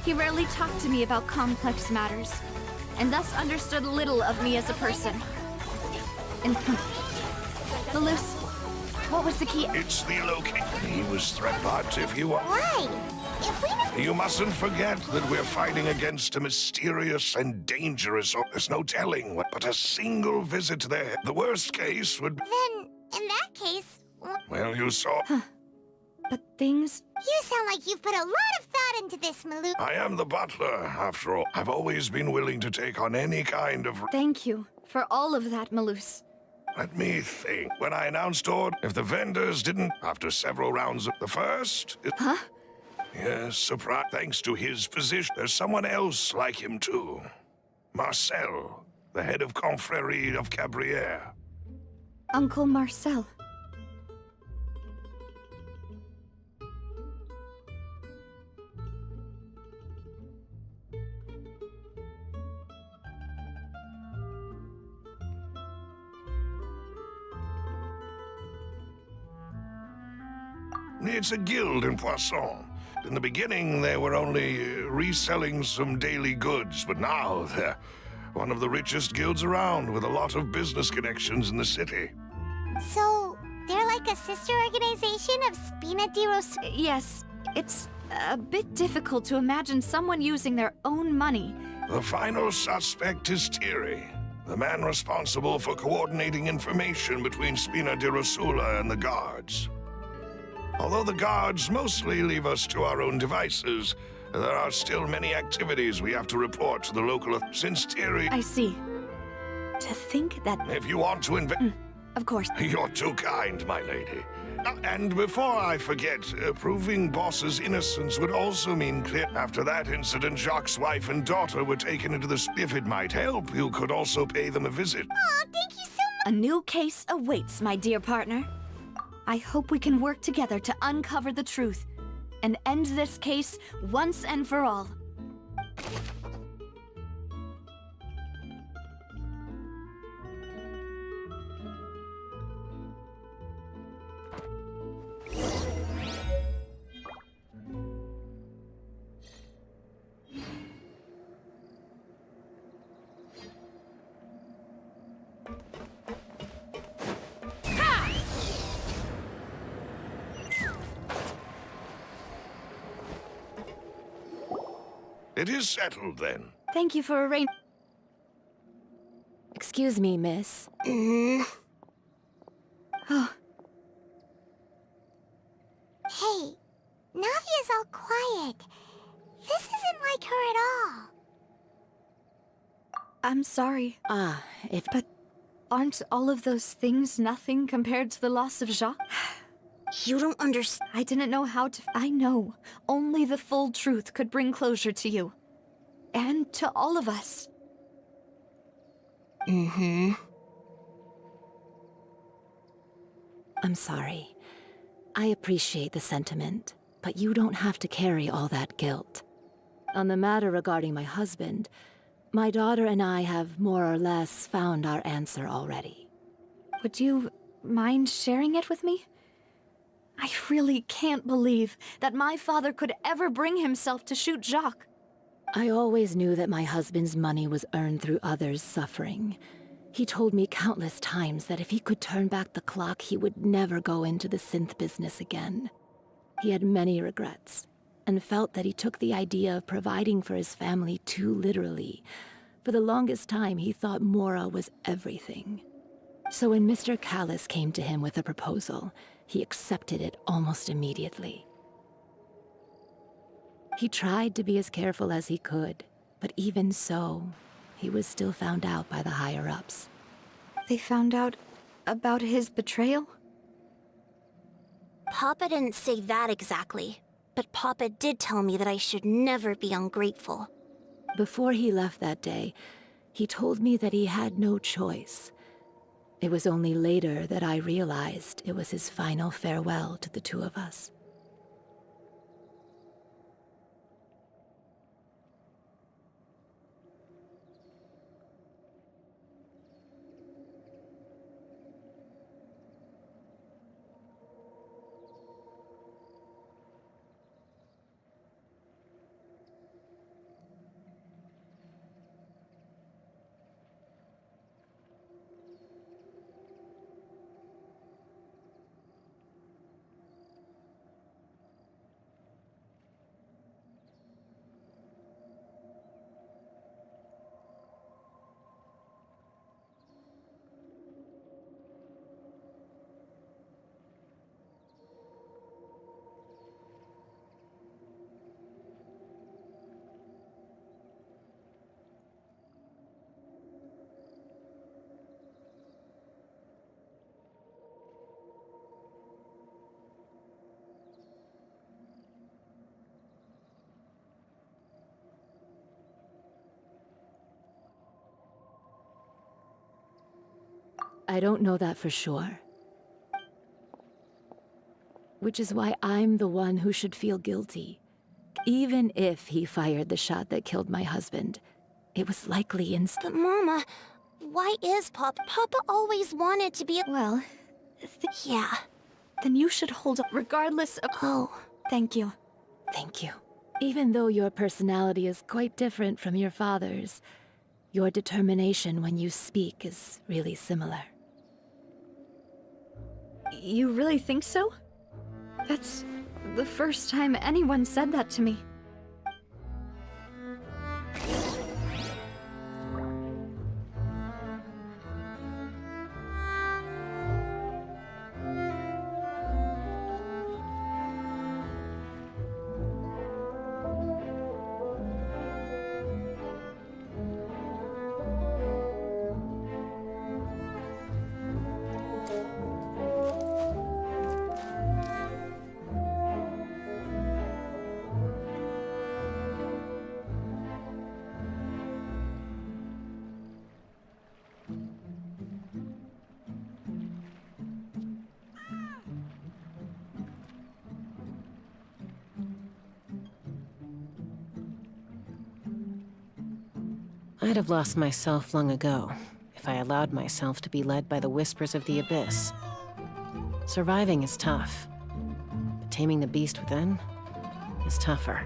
he rarely talked to me about complex matters, and thus understood little of me as a person. And... Maloose, what was the key? It's the location. He was threatened, but if you are... Why? If we... You mustn't forget that we're fighting against a mysterious and dangerous... There's no telling what... But a single visit to their... The worst case would... Then, in that case... Well, you saw... But things... You sound like you've put a lot of thought into this, Maloose. I am the butler, after all. I've always been willing to take on any kind of... Thank you for all of that, Maloose. Let me think. When I announced order, if the vendors didn't, after several rounds of the first... Huh? Yes, surprise. Thanks to his position, there's someone else like him, too. Marcel, the head of Confrérie of Cabrières. Uncle Marcel. It's a guild in Poisson. In the beginning, they were only reselling some daily goods, but now they're one of the richest guilds around with a lot of business connections in the city. So, they're like a sister organization of Spina di Rosso? Yes, it's a bit difficult to imagine someone using their own money. The final suspect is Thierry, the man responsible for coordinating information between Spina di Rosula and the guards. Although the guards mostly leave us to our own devices, there are still many activities we have to report to the local... Since Thierry... I see. To think that... If you want to of course. You're too kind, my lady. And before I forget, proving Boss's innocence would also mean clear... After that incident, Jacques' wife and daughter were taken into the... If it might help, you could also pay them a visit. Aw, thank you so much! A new case awaits, my dear partner. I hope we can work together to uncover the truth and end this case once and for all. It is settled, then. Thank you for arranging... Excuse me, miss. Oh. Hey, Navia's all quiet. This isn't like her at all. I'm sorry. But aren't all of those things nothing compared to the loss of Jacques? You don't understand. I didn't know how to... I know. Only the full truth could bring closure to you. And to all of us. I'm sorry. I appreciate the sentiment, but you don't have to carry all that guilt. On the matter regarding my husband, my daughter and I have more or less found our answer already. Would you mind sharing it with me? I really can't believe that my father could ever bring himself to shoot Jacques. I always knew that my husband's money was earned through others' suffering. He told me countless times that if he could turn back the clock, he would never go into the synth business again. He had many regrets, and felt that he took the idea of providing for his family too literally. For the longest time, he thought Mora was everything. So when Mr. Callis came to him with a proposal, he accepted it almost immediately. He tried to be as careful as he could, but even so, he was still found out by the higher-ups. They found out about his betrayal? Papa didn't say that exactly, but Papa did tell me that I should never be ungrateful. Before he left that day, he told me that he had no choice. It was only later that I realized it was his final farewell to the two of us. I don't know that for sure. Which is why I'm the one who should feel guilty. Even if he fired the shot that killed my husband, it was likely in... But Mama, why is Papa? Papa always wanted to be a... Well, yeah. Then you should hold up regardless of... Oh. Thank you. Thank you. Even though your personality is quite different from your father's, your determination when you speak is really similar. You really think so? That's the first time anyone said that to me. I'd have lost myself long ago if I allowed myself to be led by the whispers of the abyss. Surviving is tough, but taming the beast within is tougher.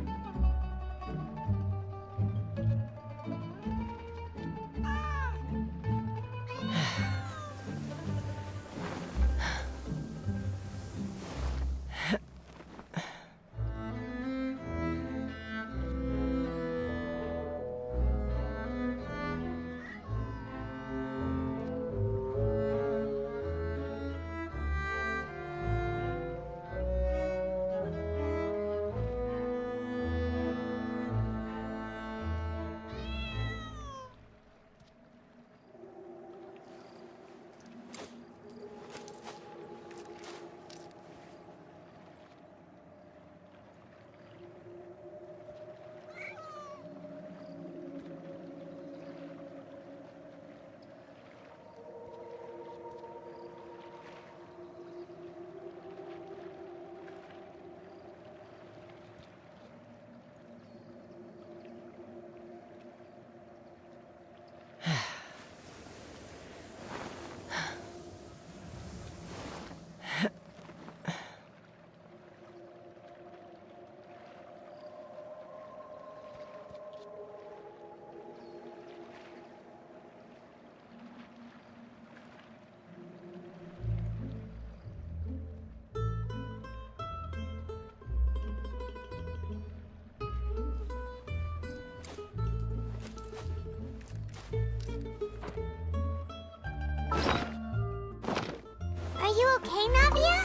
Are you okay, Navia?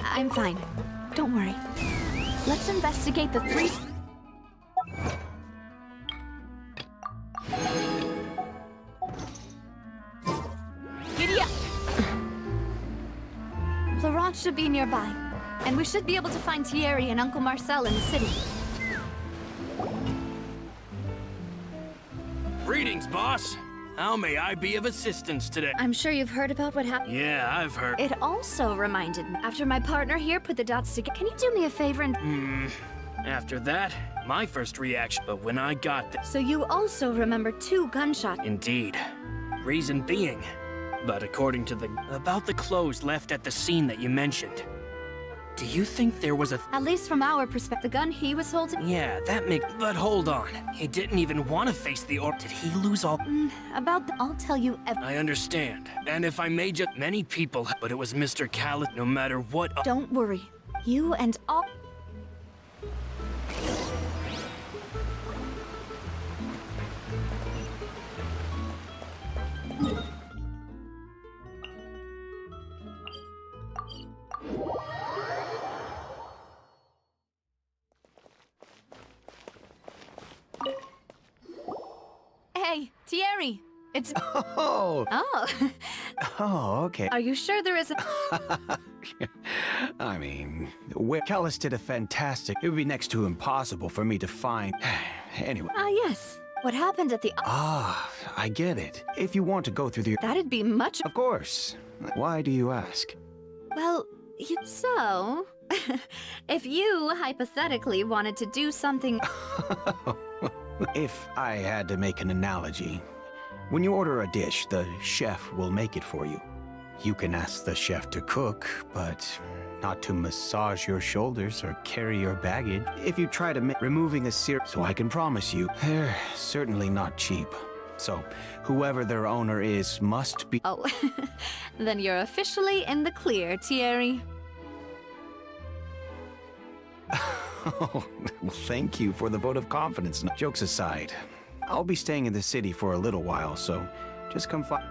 I'm fine. Don't worry. Let's investigate the three... Giddy up! Laurent should be nearby, and we should be able to find Thierry and Uncle Marcel in the city. Greetings, boss. How may I be of assistance today? I'm sure you've heard about what happened. Yeah, I've heard. It also reminded me, after my partner here put the dots together, can you do me a favor and... After that, my first reaction, but when I got there... So you also remember 2 gunshots? Indeed. Reason being, but according to about the clothes left at the scene that you mentioned, do you think there was a... At least from our perspective, the gun he was holding... Yeah, that makes... But hold on. He didn't even want to face the orb. Did he lose all... I'll tell you I understand. And if I may just... Many people... But it was Mr. Callis, no matter what... Don't worry. You and all... Hey, Thierry! It's... Oh! Oh! Oh, okay. Are you sure there isn't... I mean, where Callis did a fantastic... It would be next to impossible for me to find... Anyway. Yes. What happened at the... I get it. If you want to go through the... That'd be much... Of course. Why do you ask? Well, so... if you, hypothetically, wanted to do something... If I had to make an analogy, when you order a dish, the chef will make it for you. You can ask the chef to cook, but not to massage your shoulders or carry your baggage. If you try to removing a syrup, so I can promise you, they're certainly not cheap. So, whoever their owner is must be... Oh, then you're officially in the clear, Thierry. Oh, well, thank you for the vote of confidence. Jokes aside, I'll be staying in the city for a little while, so just come find...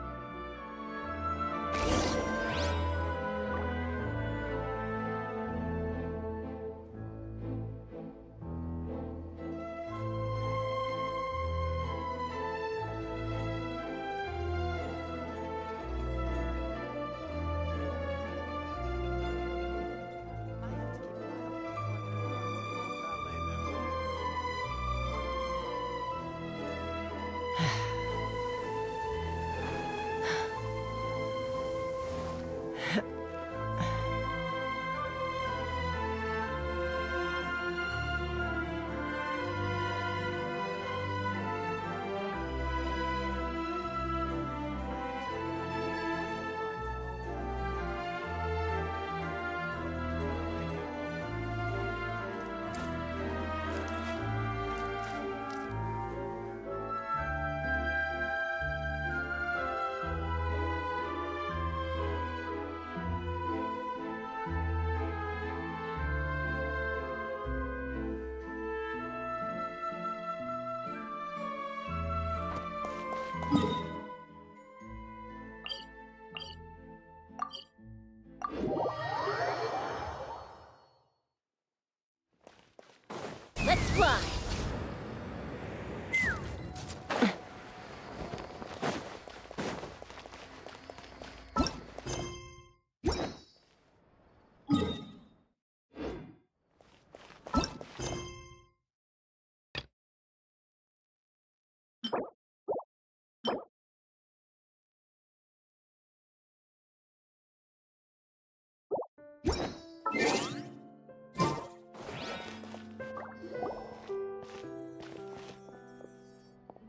Let's fly!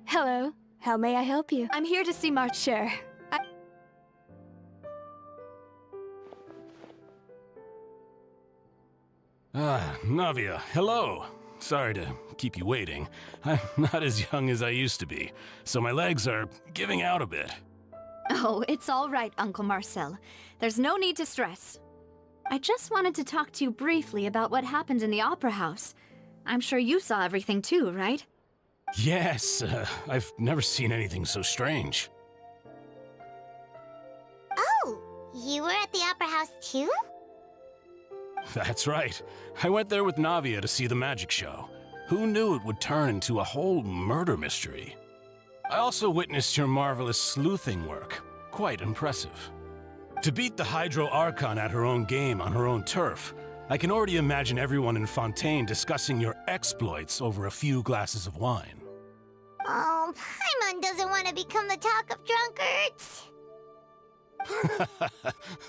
Hello. How may I help you? I'm here to see Marcher. Navia, hello. Sorry to keep you waiting. I'm not as young as I used to be, so my legs are giving out a bit. Oh, it's all right, Uncle Marcel. There's no need to stress. I just wanted to talk to you briefly about what happened in the Opera House. I'm sure you saw everything too, right? Yes, I've never seen anything so strange. Oh, You were at the opera house too? That's right. I went there with Navia to see the magic show. Who knew it would turn into a whole murder mystery? I also witnessed your marvelous sleuthing work. Quite impressive. To beat the Hydro Archon at her own game on her own turf, I can already imagine everyone in Fontain discussing your exploits over a few glasses of wine. Oh, Paimon doesn't want to become the talk of drunkards.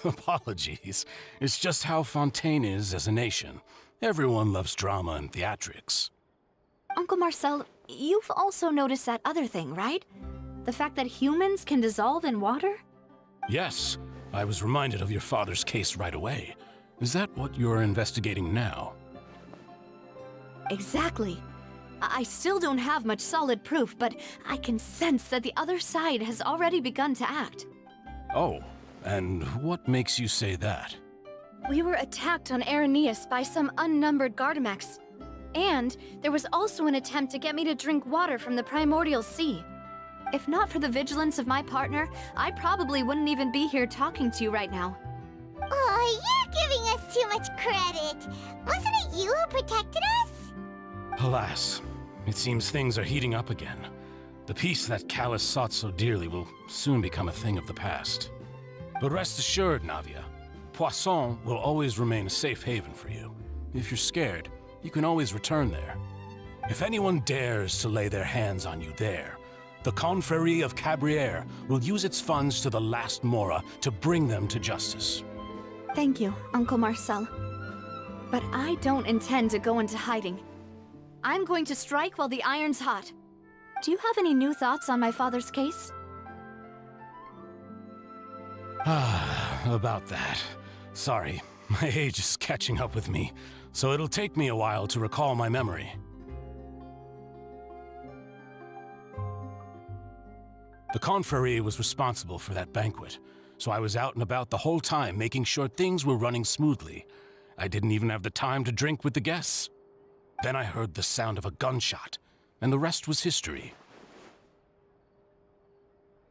Apologies. It's just how Fontaine is as a nation. Everyone loves drama and theatrics. Uncle Marcel, you've also noticed that other thing, right? The fact that humans can dissolve in water? Yes, I was reminded of your father's case right away. Is that what you're investigating now? Exactly. I still don't have much solid proof, but I can sense that the other side has already begun to act. Oh, and what makes you say that? We were attacked on Araneus by some unnumbered Gardamex. And there was also an attempt to get me to drink water from the primordial sea. If not for the vigilance of my partner, I probably wouldn't even be here talking to you right now. Oh, you're giving us too much credit. Wasn't it you who protected us? Alas, it seems things are heating up again. The peace that Callus sought so dearly will soon become a thing of the past. But rest assured, Navia, Poisson will always remain a safe haven for you. If you're scared, you can always return there. If anyone dares to lay their hands on you there, the Confrérie of Cabrières will use its funds to the last Mora to bring them to justice. Thank you, Uncle Marcel. But I don't intend to go into hiding. I'm going to strike while the iron's hot. Do you have any new thoughts on my father's case? About that. Sorry, my age is catching up with me, so it'll take me a while to recall my memory. The Confrérie was responsible for that banquet, so I was out and about the whole time making sure things were running smoothly. I didn't even have the time to drink with the guests. Then I heard the sound of a gunshot, and the rest was history.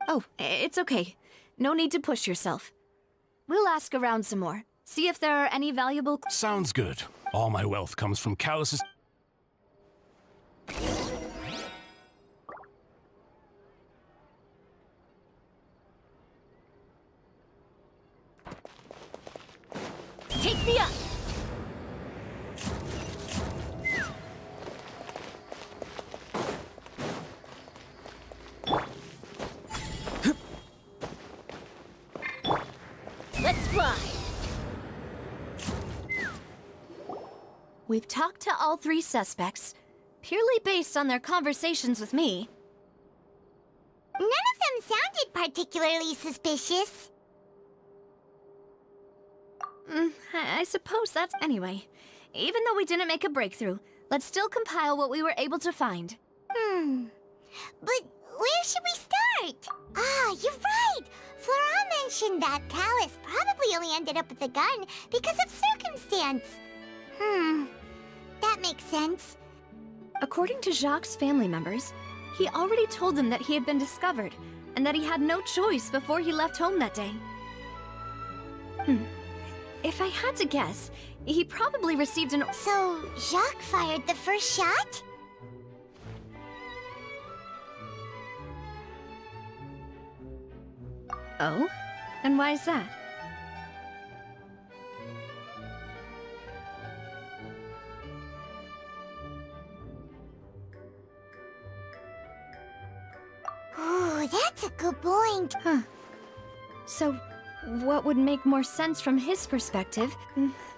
Oh, it's okay. No need to push yourself. We'll ask around some more. See if there are any valuable... Sounds good. All my wealth comes from Callus's... Take me up! Let's fly! We've talked to all three suspects, purely based on their conversations with me. None of them sounded particularly suspicious. I suppose that's... Anyway, even though we didn't make a breakthrough, let's still compile what we were able to find. But where should we start? Ah, you're right! Flora mentioned that Callus probably only ended up with the gun because of circumstance. That makes sense. According to Jacques' family members, he already told them that he had been discovered, and that he had no choice before he left home that day. If I had to guess, he probably received an... So, Jacques fired the first shot? Oh? And why is that? Ooh, that's a good point. So, what would make more sense from his perspective?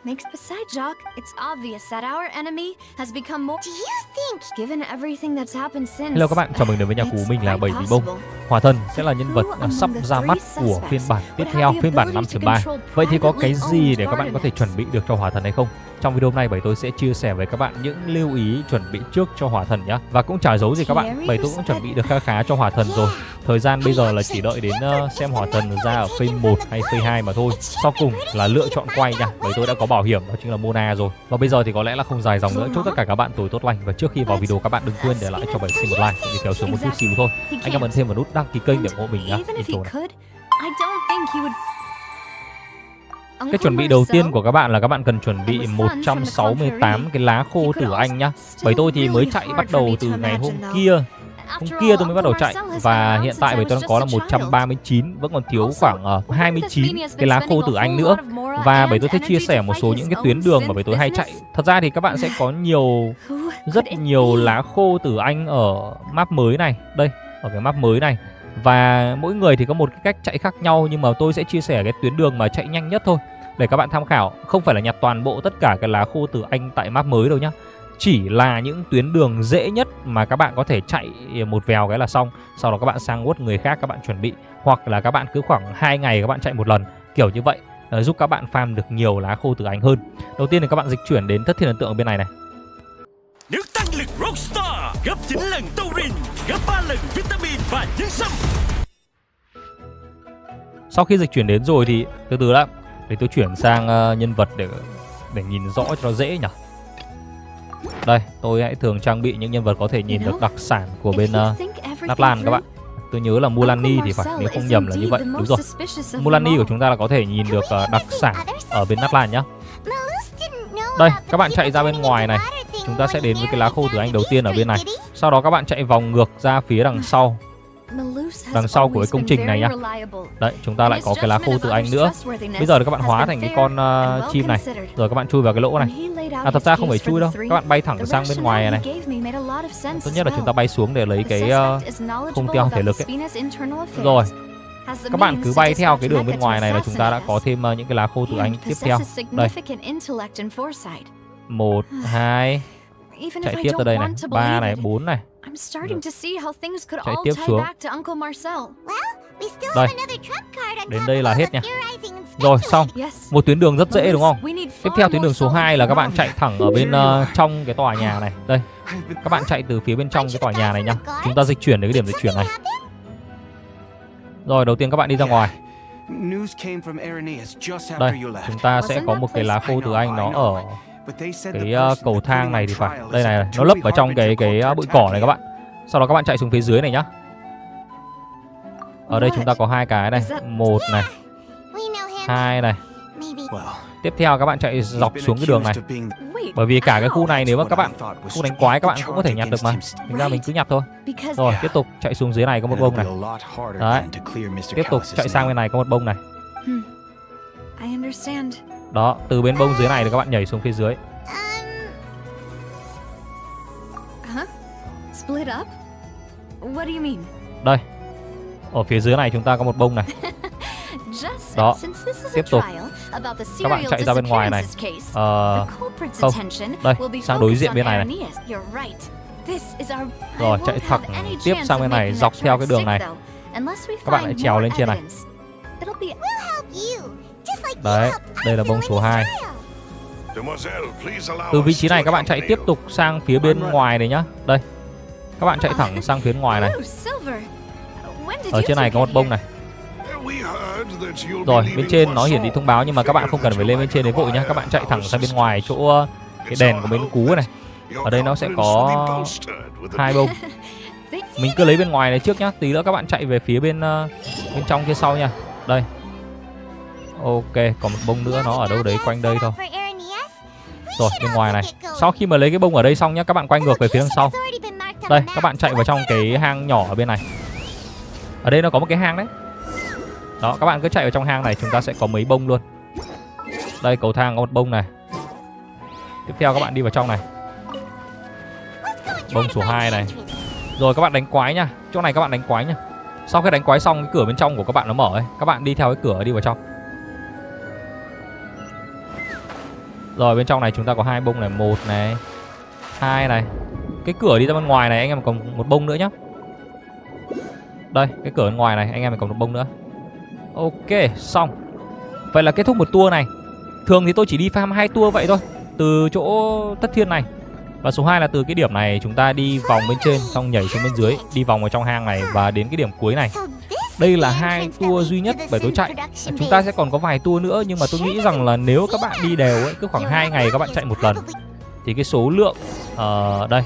Besides Jacques, it's obvious that our enemy has become more... Do you think... Given everything that's happened since... Hello các bạn, chào mừng đến với nhà của mình là 7 Tỷ Bông. Hỏa thần sẽ là nhân vật sắp ra mắt của phiên bản tiếp theo, phiên bản 5.3. Vậy thì có cái gì để các bạn có thể chuẩn bị được cho hỏa thần hay không? Trong video này Bảy tôi sẽ chia sẻ với các bạn những lưu ý chuẩn bị trước cho hỏa thần nhé. Và cũng chả giấu gì các bạn, Bảy tôi cũng chuẩn bị được khá cho hỏa thần rồi. Thời gian bây giờ là chỉ đợi đến xem hỏa thần ra ở phase 1 hay phase 2 mà thôi. Sau cùng là lựa chọn quay nha. Bảy tôi đã có bảo hiểm đó chính là Mona rồi. Và bây giờ thì có lẽ là không dài dòng nữa. Chúc tất cả các bạn tối tốt lành. Và trước khi vào video các bạn đừng quên để lại cho Bảy xin một like để kéo xuống một chút xíu thôi. Anh em ấn thêm vào nút đăng ký kênh để ủng hộ mình nhé. Intro này. Cái chuẩn bị đầu tiên của các bạn là các bạn cần chuẩn bị 168 cái lá khô tử anh nhá. Bởi tôi thì mới chạy bắt đầu từ ngày hôm kia. Hôm kia tôi mới bắt đầu chạy. Và hiện tại bởi tôi đang có là 139. Vẫn còn thiếu khoảng 29 cái lá khô tử anh nữa. Và bởi tôi sẽ chia sẻ một số những cái tuyến đường mà bởi tôi hay chạy. Thật ra thì các bạn sẽ có rất nhiều lá khô tử anh ở map mới này. Đây, ở cái map mới này. Và mỗi người thì có một cái cách chạy khác nhau. Nhưng mà tôi sẽ chia sẻ cái tuyến đường mà chạy nhanh nhất thôi, để các bạn tham khảo. Không phải là nhặt toàn bộ tất cả cái lá khô tử anh tại map mới đâu nhá. Chỉ là những tuyến đường dễ nhất mà các bạn có thể chạy một vèo cái là xong. Sau đó các bạn sang quất người khác các bạn chuẩn bị. Hoặc là các bạn cứ khoảng 2 ngày các bạn chạy một lần. Kiểu như vậy giúp các bạn farm được nhiều lá khô tử anh hơn. Đầu tiên thì các bạn dịch chuyển đến thất thiên ấn tượng ở bên này này. Nếu tăng lực Rockstar gấp 9 lần Taurin, gấp 3 lần vitamin và nhân sâm. Sau khi dịch chuyển đến rồi thì từ từ đã, để tôi chuyển sang nhân vật để nhìn rõ cho nó dễ nhỉ. Đây, tôi hãy thường trang bị những nhân vật có thể nhìn được đặc sản của bên Nát Lan các bạn. Tôi nhớ là Mulani thì phải, nếu không nhầm là như vậy. Đúng rồi, Mulani của chúng ta là có thể nhìn được đặc sản ở bên Nát Lan nhá. Đây, các bạn chạy ra bên ngoài này, chúng ta sẽ đến với cái lá khô tử anh đầu tiên ở bên này. Sau đó các bạn chạy vòng ngược ra phía đằng sau. Đằng sau của cái công trình này nhá. Đấy, chúng ta lại có cái lá khô tử anh nữa. Bây giờ thì các bạn hóa thành cái con chim này. Rồi các bạn chui vào cái lỗ này. Thật ra không phải chui đâu, các bạn bay thẳng sang bên ngoài này. Tốt nhất là chúng ta bay xuống để lấy cái khung tiêu thể lực ấy. Rồi, các bạn cứ bay theo cái đường bên ngoài này là chúng ta đã có thêm những cái lá khô tử anh tiếp theo. Đây, 1, 2, chạy tiếp tới đây này, 3 này, 4 này. Chạy tiếp xuống. Đây, đến đây là hết nha. Rồi, xong. Một tuyến đường rất dễ đúng không? Tiếp theo tuyến đường số 2 là các bạn chạy thẳng ở bên trong cái tòa nhà này. Đây, các bạn chạy từ phía bên trong cái tòa nhà này nhá. Chúng ta dịch chuyển đến cái điểm dịch chuyển này. Rồi, đầu tiên các bạn đi ra ngoài. Đây, chúng ta sẽ có một cái lá khô tử anh nó ở cái cầu thang này thì phải. Đây này, nó lấp ở trong cái bụi cỏ này các bạn. Sau đó các bạn chạy xuống phía dưới này nhá. Ở đây chúng ta có 2 cái này, 1 này, 2 này. Tiếp theo các bạn chạy dọc xuống cái đường này. Bởi vì cả cái khu này nếu mà các bạn khu đánh quái các bạn cũng có thể nhặt được mà. Thành ra mình cứ nhặt thôi. Rồi, tiếp tục chạy xuống dưới này có một bông này. Đấy. Tiếp tục chạy sang bên này có một bông này. Đó, từ bên bông dưới này thì các bạn nhảy xuống phía dưới. Đây, ở phía dưới này chúng ta có một bông này. Đó, tiếp tục các bạn chạy ra bên ngoài này. Không, đây, sang đối diện bên này này. Rồi, chạy thẳng tiếp sang bên này, dọc theo cái đường này. Các bạn lại trèo lên trên này. Đấy, đây là bông số 2. Từ vị trí này các bạn chạy tiếp tục sang phía bên ngoài này nhá. Đây, các bạn chạy thẳng sang phía ngoài này. Ở trên này có một bông này. Rồi, bên trên nó hiển thị thông báo nhưng mà các bạn không cần phải lên bên trên đấy vội nhá. Các bạn chạy thẳng sang bên ngoài chỗ cái đèn của bên cú này. Ở đây nó sẽ có 2 bông. Mình cứ lấy bên ngoài này trước nhá. Tí nữa các bạn chạy về phía bên trong kia sau nha. Đây. Ok, còn một bông nữa nó ở đâu đấy quanh đây thôi. Rồi, bên ngoài này. Sau khi mà lấy cái bông ở đây xong nhá, các bạn quay ngược về phía đằng sau. Đây, các bạn chạy vào trong cái hang nhỏ ở bên này. Ở đây nó có một cái hang đấy. Đó, các bạn cứ chạy vào trong hang này, chúng ta sẽ có mấy bông luôn. Đây, cầu thang có một bông này. Tiếp theo các bạn đi vào trong này. Bông số 2 này. Rồi các bạn đánh quái nha. Chỗ này các bạn đánh quái nha. Sau khi đánh quái xong, cái cửa bên trong của các bạn nó mở ấy. Các bạn đi theo cái cửa đi vào trong. Rồi bên trong này chúng ta có 2 bông này, 1 này, 2 này. Cái cửa đi ra bên ngoài này anh em còn một bông nữa nhá. Đây, cái cửa bên ngoài này anh em mình còn một bông nữa. Ok, xong. Vậy là kết thúc một tour này. Thường thì tôi chỉ đi farm 2 tour vậy thôi. Từ chỗ Tất Thiên này. Và số 2 là từ cái điểm này chúng ta đi vòng bên trên, xong nhảy xuống bên dưới, đi vòng vào trong hang này và đến cái điểm cuối này. Đây là 2 tour duy nhất bởi tôi chạy. Chúng ta sẽ còn có vài tour nữa, nhưng mà tôi nghĩ rằng là nếu các bạn đi đều ấy, cứ khoảng 2 ngày các bạn chạy một lần, thì cái số lượng đây,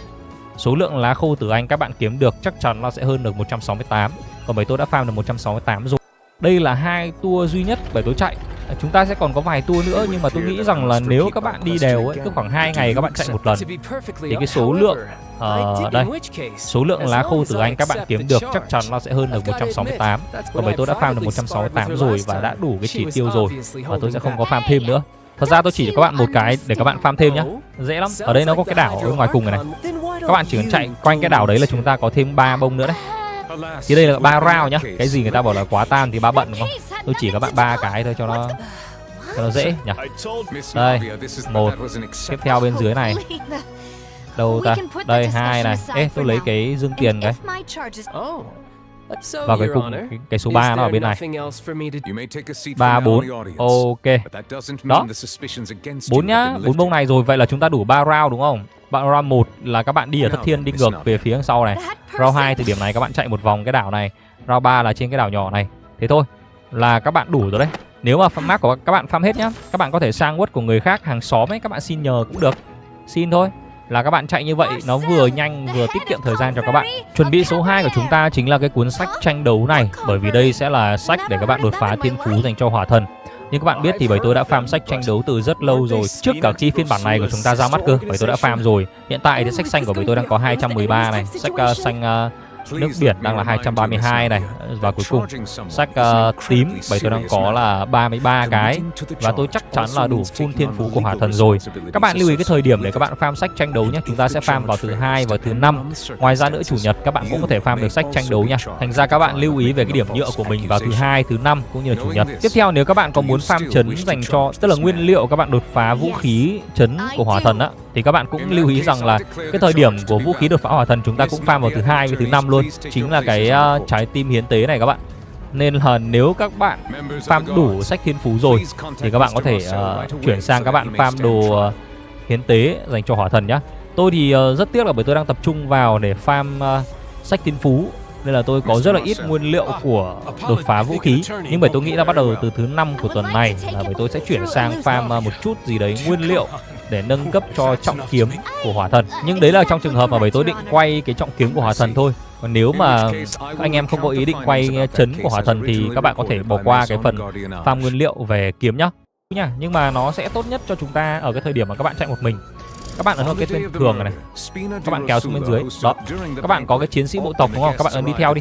số lượng lá khô tử anh các bạn kiếm được chắc chắn nó sẽ hơn được 168. Còn bởi tôi đã farm được 168 rồi. Đây là 2 tour duy nhất bởi tôi chạy. chúng ta sẽ còn có vài tour nữa, nhưng mà tôi nghĩ rằng là nếu các bạn đi đều ấy, cứ khoảng 2 ngày các bạn chạy một lần thì cái số lượng đây, số lượng lá khô từ Anh các bạn kiếm được chắc chắn là sẽ hơn được 168. Còn bởi tôi đã farm được 168 rồi và đã đủ cái chỉ tiêu rồi, và tôi sẽ không có farm thêm nữa. Thật ra tôi chỉ cho các bạn một cái để các bạn farm thêm nhá. Dễ lắm. Ở đây nó có cái đảo ở ngoài cùng này. Các bạn chỉ cần chạy quanh cái đảo đấy là chúng ta có thêm 3 bông nữa đấy. Thì đây là 3 round nhá. Cái gì người ta bảo là quá tam thì 3 bận đúng không? Tôi chỉ các bạn 3 cái thôi cho nó dễ nhỉ. Đây, 1. Tiếp theo bên dưới này. Đâu ta? Đây 2 này. Ê, tôi lấy cái dương tiền cái. Và cuối cùng cái số 3 nó ở bên này. 3, 4. Ok. Đó. 4 nhá, 4 bông này rồi. Vậy là chúng ta đủ 3 round đúng không? Round 1 là các bạn đi ở thất thiên đi ngược về phía sau này. Round 2 từ điểm này các bạn chạy một vòng cái đảo này. Round 3 là trên cái đảo nhỏ này. Thế thôi là các bạn đủ rồi đấy. Nếu mà map của các bạn farm hết nhá, các bạn có thể sang quất của người khác, hàng xóm ấy, các bạn xin nhờ cũng được. Xin thôi. Là các bạn chạy như vậy nó vừa nhanh vừa tiết kiệm thời gian cho các bạn. Chuẩn bị số 2 của chúng ta chính là cái cuốn sách tranh đấu này, bởi vì đây sẽ là sách để các bạn đột phá thiên phú dành cho hỏa thần. Nhưng các bạn biết thì bởi tôi đã farm sách tranh đấu từ rất lâu rồi, trước cả khi phiên bản này của chúng ta ra mắt cơ. Bởi tôi đã farm rồi. Hiện tại thì sách xanh của bởi tôi đang có 213 này, sách xanh nước biển đang là 232 này, và cuối cùng sách tím bởi tôi đang có là 33 cái, và tôi chắc chắn là đủ full thiên phú của hỏa thần rồi. Các bạn lưu ý cái thời điểm để các bạn farm sách tranh đấu nhé. Chúng ta sẽ farm vào thứ 2 và thứ 5. Ngoài ra nữa chủ nhật các bạn cũng có thể farm được sách tranh đấu nha. Thành ra các bạn lưu ý về cái điểm nhựa của mình vào thứ 2, thứ 5 cũng như là chủ nhật. Tiếp theo nếu các bạn có muốn farm trấn dành cho, tức là nguyên liệu các bạn đột phá vũ khí trấn của hỏa thần á, thì các bạn cũng lưu ý rằng là cái thời điểm của vũ khí đột phá hỏa thần chúng ta cũng farm vào thứ 2 với thứ 5 luôn, chính là cái trái tim hiến tế này các bạn. Nên là nếu các bạn farm đủ sách thiên phú rồi thì các bạn có thể chuyển sang các bạn farm đồ hiến tế dành cho hỏa thần nhá. Tôi thì rất tiếc là bởi tôi đang tập trung vào để farm sách thiên phú, nên là tôi có rất là ít nguyên liệu của đột phá vũ khí. Nhưng bởi tôi nghĩ là bắt đầu từ thứ 5 của tuần này là bởi tôi sẽ chuyển sang farm một chút gì đấy nguyên liệu để nâng cấp cho trọng kiếm của hỏa thần. Nhưng đấy là trong trường hợp mà bởi tôi định quay cái trọng kiếm của hỏa thần thôi. Còn nếu mà anh em không có ý định quay trấn của hỏa thần thì các bạn có thể bỏ qua cái phần farm nguyên liệu về kiếm nhá. Nhưng mà nó sẽ tốt nhất cho chúng ta ở cái thời điểm mà các bạn chạy một mình. Các bạn ở cái tên thường này, các bạn kéo xuống bên dưới đó, các bạn có cái chiến sĩ bộ tộc đúng không? Các bạn ấn đi theo đi.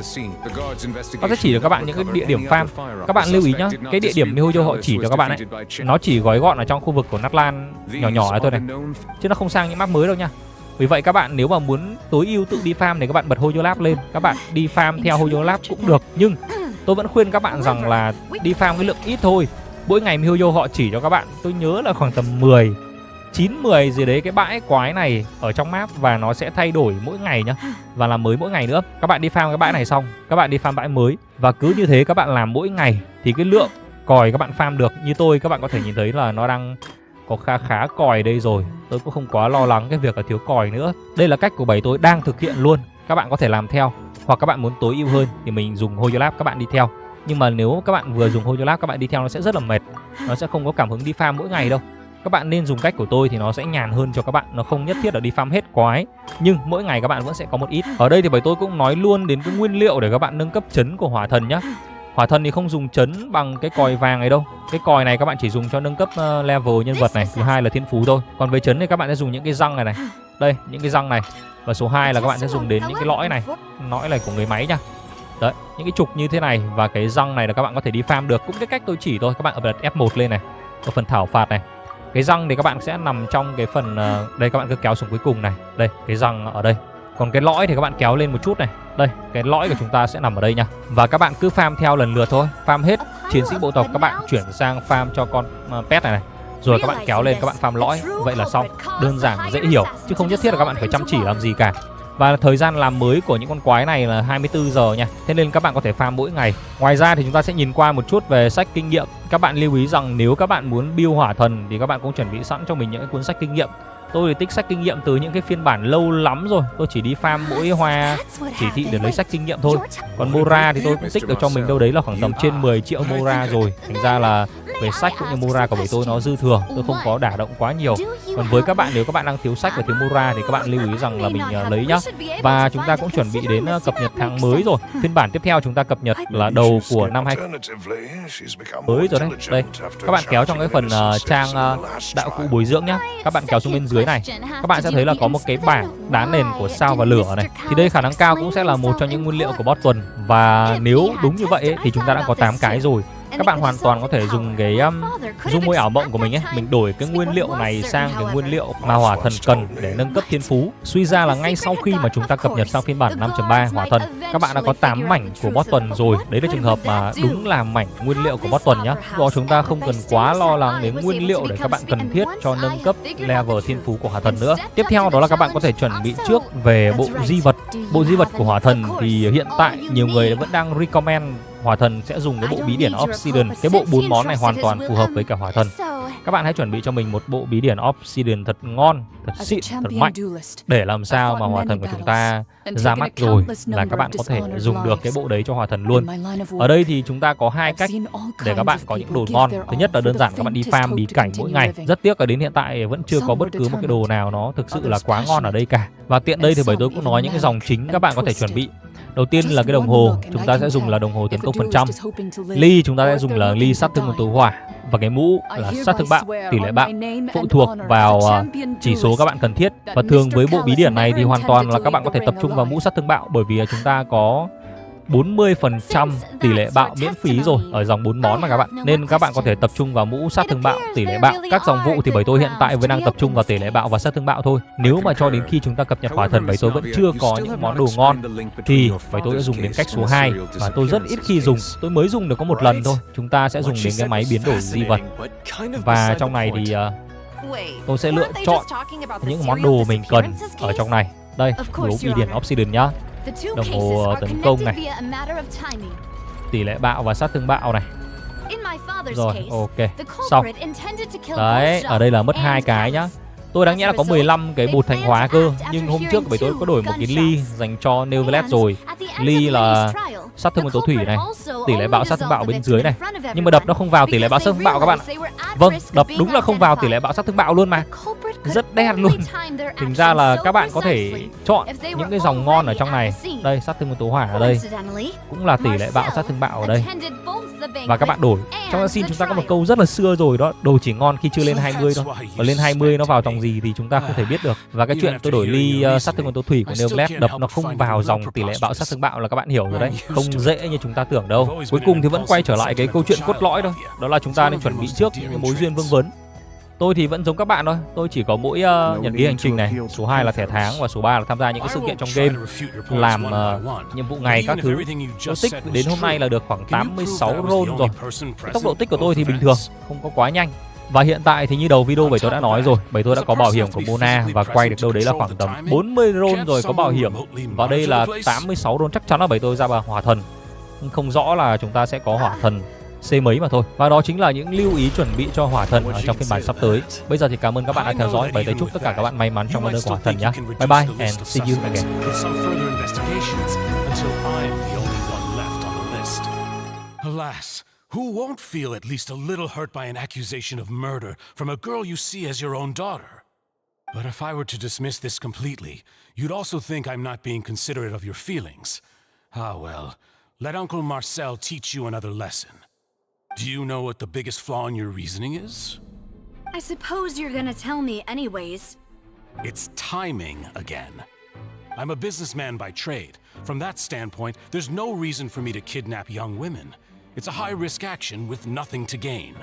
Nó sẽ chỉ cho các bạn những cái địa điểm farm. Các bạn lưu ý nhá, cái địa điểm Mihoyo họ chỉ cho các bạn ấy, nó chỉ gói gọn ở trong khu vực của Nát Lan nhỏ nhỏ ấy thôi này, chứ nó không sang những map mới đâu nha. Vì vậy các bạn nếu mà muốn tối ưu tự đi farm thì các bạn bật Hoyo Lab lên, các bạn đi farm theo Hoyo Lab cũng được. Nhưng tôi vẫn khuyên các bạn rằng là đi farm cái lượng ít thôi. Mỗi ngày Mihoyo họ chỉ cho các bạn, tôi nhớ là khoảng tầm 9-10 gì đấy cái bãi quái này ở trong map, và nó sẽ thay đổi mỗi ngày nhá, và làm mới mỗi ngày nữa. Các bạn đi farm cái bãi này xong, các bạn đi farm bãi mới, và cứ như thế các bạn làm mỗi ngày thì cái lượng còi các bạn farm được, như tôi các bạn có thể nhìn thấy là nó đang có khá còi đây rồi. Tôi cũng không quá lo lắng cái việc là thiếu còi nữa. Đây là cách của bầy tôi đang thực hiện luôn. Các bạn có thể làm theo, hoặc các bạn muốn tối ưu hơn thì mình dùng Hoyo Lab các bạn đi theo. Nhưng mà nếu các bạn vừa dùng Hoyo Lab các bạn đi theo nó sẽ rất là mệt, nó sẽ không có cảm hứng đi farm mỗi ngày đâu. Các bạn nên dùng cách của tôi thì nó sẽ nhàn hơn cho các bạn. Nó không nhất thiết là đi farm hết quái, nhưng mỗi ngày các bạn vẫn sẽ có một ít. Ở đây thì bởi tôi cũng nói luôn đến cái nguyên liệu để các bạn nâng cấp trấn của hỏa thần nhá. Hỏa thần thì không dùng trấn bằng cái còi vàng này đâu. Cái còi này các bạn chỉ dùng cho nâng cấp level nhân vật này, thứ 2 là thiên phú thôi. Còn với trấn thì các bạn sẽ dùng những cái răng này này. Đây, những cái răng này. Và số 2 là các bạn sẽ dùng đến những cái lõi này. Lõi này của người máy nhá. Đấy, những cái trục như thế này và cái răng này là các bạn có thể đi farm được. Cũng cái cách tôi chỉ thôi. Các bạn bật F1 lên này, ở phần thảo phạt này. Cái răng thì các bạn sẽ nằm trong cái phần đây, các bạn cứ kéo xuống cuối cùng này. Đây, cái răng ở đây. Còn cái lõi thì các bạn kéo lên một chút này. Đây, cái lõi của chúng ta sẽ nằm ở đây nha. Và các bạn cứ farm theo lần lượt thôi. Farm hết chiến sĩ bộ tộc các bạn chuyển sang farm cho con pet này này. Rồi các bạn kéo lên các bạn farm lõi. Vậy là xong. Đơn giản dễ hiểu, chứ không nhất thiết là các bạn phải chăm chỉ làm gì cả. Và thời gian làm mới của những con quái này là 24 giờ nha. Thế nên các bạn có thể farm mỗi ngày. Ngoài ra thì chúng ta sẽ nhìn qua một chút về sách kinh nghiệm. Các bạn lưu ý rằng nếu các bạn muốn build hỏa thần thì các bạn cũng chuẩn bị sẵn cho mình những cái cuốn sách kinh nghiệm. Tôi thì tích sách kinh nghiệm từ những cái phiên bản lâu lắm rồi. Tôi chỉ đi farm mỗi hoa chỉ thị để lấy sách kinh nghiệm thôi. Còn Mora thì tôi cũng tích được cho mình đâu đấy là khoảng tầm trên 10 triệu Mora rồi. Thành ra là về sách cũng như Mora của bầy tôi nó dư thừa, tôi không có đả động quá nhiều. Còn với các bạn, nếu các bạn đang thiếu sách và thiếu Mora thì các bạn lưu ý rằng là mình lấy nhá. Và chúng ta cũng chuẩn bị đến cập nhật tháng mới rồi. Phiên bản tiếp theo chúng ta cập nhật là đầu của năm 2000 mới rồi đấy. Đây, các bạn kéo trong cái phần trang đạo cụ bồi dưỡng nhá. Các bạn kéo xuống bên dưới này, các bạn sẽ thấy là có một cái bảng đá nền của sao và lửa này. Thì đây khả năng cao cũng sẽ là một trong những nguyên liệu của boss tuần. Và nếu đúng như vậy ấy, thì chúng ta đã có 8 cái rồi. Các bạn hoàn toàn có thể dùng cái dung môi ảo mộng của mình ấy, mình đổi cái nguyên liệu này sang cái nguyên liệu mà hỏa thần cần để nâng cấp thiên phú. Suy ra là ngay sau khi mà chúng ta cập nhật sang phiên bản 5.3 hỏa thần, các bạn đã có 8 mảnh của boss tuần rồi. Đấy là trường hợp mà đúng là mảnh nguyên liệu của boss tuần nhá. Do chúng ta không cần quá lo lắng đến nguyên liệu để các bạn cần thiết cho nâng cấp level thiên phú của hỏa thần nữa. Tiếp theo đó là các bạn có thể chuẩn bị trước về bộ di vật. Bộ di vật của hỏa thần thì hiện tại nhiều người vẫn đang recommend hỏa thần sẽ dùng cái bộ bí điển Obsidian. Cái bộ 4 món này hoàn toàn phù hợp với cả hỏa thần. Các bạn hãy chuẩn bị cho mình một bộ bí điển Obsidian thật ngon, thật xịn, thật mạnh, để làm sao mà hỏa thần của chúng ta ra mắt rồi là các bạn có thể dùng được cái bộ đấy cho hỏa thần luôn. Ở đây thì chúng ta có hai cách để các bạn có những đồ ngon. Thứ nhất là đơn giản các bạn đi farm bí cảnh mỗi ngày. Rất tiếc là đến hiện tại vẫn chưa có bất cứ một cái đồ nào nó thực sự là quá ngon ở đây cả. Và tiện đây thì bởi tôi cũng nói những cái dòng chính các bạn có thể chuẩn bị. Đầu tiên là cái đồng hồ, chúng ta sẽ dùng là đồng hồ tấn công phần trăm. Ly chúng ta sẽ dùng là ly sát thương nguyên tố hỏa. Và cái mũ là sát thương bạo, tỷ lệ bạo, phụ thuộc vào chỉ số các bạn cần thiết. Và thường với bộ bí điển này thì hoàn toàn là các bạn có thể tập trung vào mũ sát thương bạo, bởi vì chúng ta có 40% tỷ lệ bạo miễn phí rồi ở dòng 4 món mà các bạn. Nên các bạn có thể tập trung vào mũ sát thương bạo, tỷ lệ bạo. Các dòng vụ thì bởi tôi hiện tại vẫn đang tập trung vào tỷ lệ bạo và sát thương bạo thôi. Nếu mà cho đến khi chúng ta cập nhật hỏa thần bởi tôi vẫn chưa có những món đồ ngon thì bởi tôi sẽ dùng đến cách số 2. Và tôi rất ít khi dùng, tôi mới dùng được có một lần thôi. Chúng ta sẽ dùng đến cái máy biến đổi di vật. Và trong này thì tôi sẽ lựa chọn những món đồ mình cần ở trong này. Đây, đồ bí điển Obsidian nhá. Đồng hồ tấn công này, tỷ lệ bạo và sát thương bạo này. Rồi, ok, xong. Đấy, ở đây là mất 2 cái nhá. Tôi đáng nhẽ là có 15 cái bột thanh hóa cơ, nhưng hôm trước bởi tôi có đổi một cái ly dành cho Teyvat rồi. Ly là sát thương nguyên tố thủy này, tỷ lệ bạo sát thương bạo bên dưới này. Nhưng mà đập nó không vào tỷ lệ bạo sát thương bạo các bạn ạ. Vâng, đập đúng là không vào tỷ lệ bạo sát thương bạo luôn mà. Rất đen luôn. Thành ra là các bạn có thể chọn những cái dòng ngon ở trong này. Đây, sát thương nguyên tố hỏa ở đây, cũng là tỷ lệ bạo sát thương bạo ở đây. Và các bạn đổi. Trong Genshin chúng ta có một câu rất là xưa rồi đó, đồ chỉ ngon khi chưa lên 20 thôi. Và lên 20 nó vào dòng gì thì chúng ta không thể biết được. Và cái chuyện tôi đổi ly sát thương nguyên tố thủy của Teyvat đập nó không vào dòng tỷ lệ bạo sát thương bạo là các bạn hiểu rồi đấy. Không dễ như chúng ta tưởng đâu. Cuối cùng thì vẫn quay trở lại cái câu chuyện cốt lõi thôi. Đó là chúng ta nên chuẩn bị trước những cái mối duyên vương vấn. Tôi thì vẫn giống các bạn thôi. Tôi chỉ có mỗi nhật ký hành trình này, số 2 là thẻ tháng và số 3 là tham gia những cái sự kiện trong game, làm nhiệm vụ ngày các thứ. Tôi tích đến hôm nay là được khoảng 86 roll rồi. Tốc độ tích của tôi thì bình thường, không có quá nhanh. Và hiện tại thì như đầu video bởi tôi đã nói rồi, bởi tôi đã có bảo hiểm của Mona và quay được đâu đấy là khoảng tầm 40 roll rồi có bảo hiểm. Và đây là 86 roll, chắc chắn là bởi tôi ra vào hỏa thần. Nhưng không rõ là chúng ta sẽ có hỏa thần C mấy mà thôi. Và đó chính là những lưu ý chuẩn bị cho hỏa thần ở trong phiên bản sắp tới. Bây giờ thì cảm ơn các bạn đã theo dõi. Bởi tôi chúc tất cả các bạn may mắn trong con đường của hỏa thần nhé. Bye bye and see you again. Alas, who won't feel at least a little hurt by an accusation of murder from a girl you see as your own daughter? But if I were to dismiss this completely, you'd also think I'm not being considerate of your feelings. Ah well, let Uncle Marcel teach you another lesson. Do you know what the biggest flaw in your reasoning is? I suppose you're gonna tell me anyways. It's timing again. I'm a businessman by trade. From that standpoint, there's no reason for me to kidnap young women. It's a high-risk action with nothing to gain.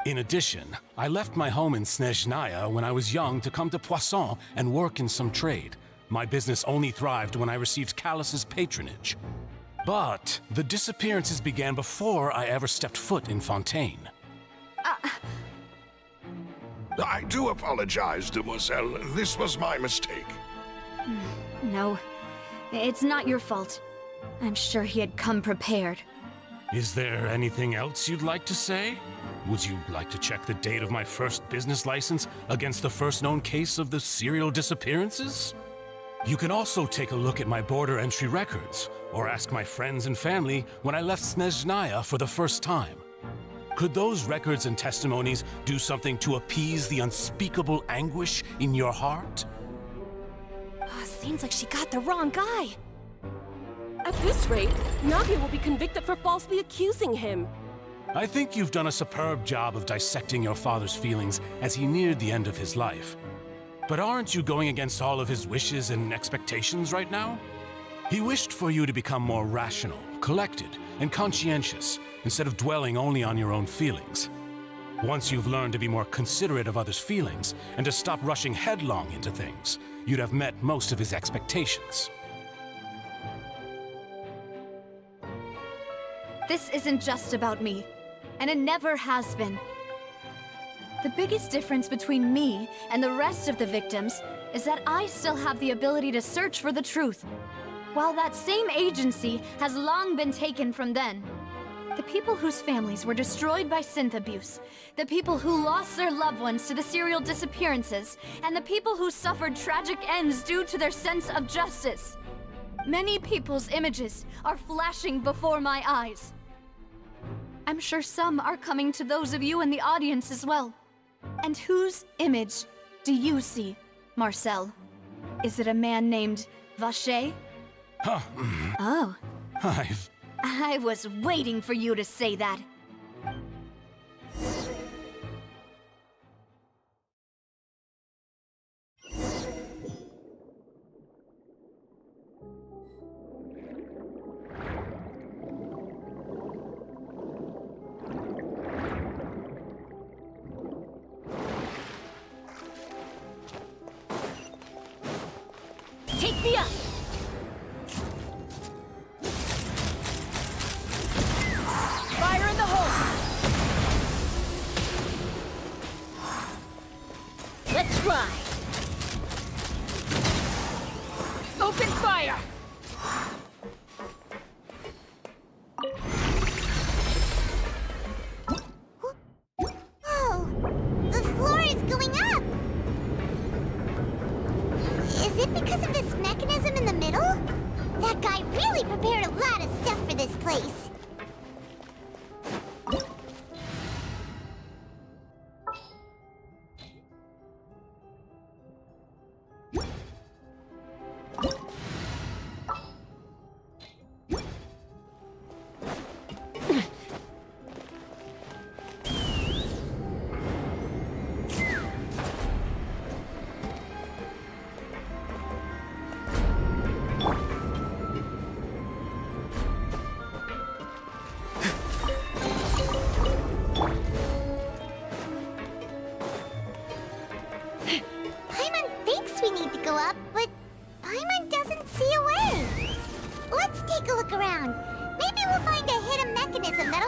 In addition, I left my home in Snezhnaya when I was young to come to Poisson and work in some trade. My business only thrived when I received Callus's patronage. But the disappearances began before I ever stepped foot in Fontain. I do apologize, demoiselle. This was my mistake. No, it's not your fault. I'm sure he had come prepared. Is there anything else you'd like to say? Would you like to check the date of my first business license against the first known case of the serial disappearances? You can also take a look at my border entry records, or ask my friends and family when I left Snezhnaya for the first time. Could those records and testimonies do something to appease the unspeakable anguish in your heart? Seems like she got the wrong guy. At this rate, Navia will be convicted for falsely accusing him. I think you've done a superb job of dissecting your father's feelings as he neared the end of his life. But aren't you going against all of his wishes and expectations right now? He wished for you to become more rational, collected, and conscientious, instead of dwelling only on your own feelings. Once you've learned to be more considerate of others' feelings, and to stop rushing headlong into things, you'd have met most of his expectations. This isn't just about me, and it never has been. The biggest difference between me and the rest of the victims is that I still have the ability to search for the truth, while that same agency has long been taken from them. The people whose families were destroyed by synth abuse, the people who lost their loved ones to the serial disappearances, and the people who suffered tragic ends due to their sense of justice. Many people's images are flashing before my eyes. I'm sure some are coming to those of you in the audience as well. And whose image do you see, Marcel? Is it a man named Vacher? Oh. I was waiting for you to say that. Take me up! Fire in the hole! Let's try! Open fire! Oh, the floor is going up! Is it because of this mechanism in the middle? That guy really prepared a lot of stuff for this place.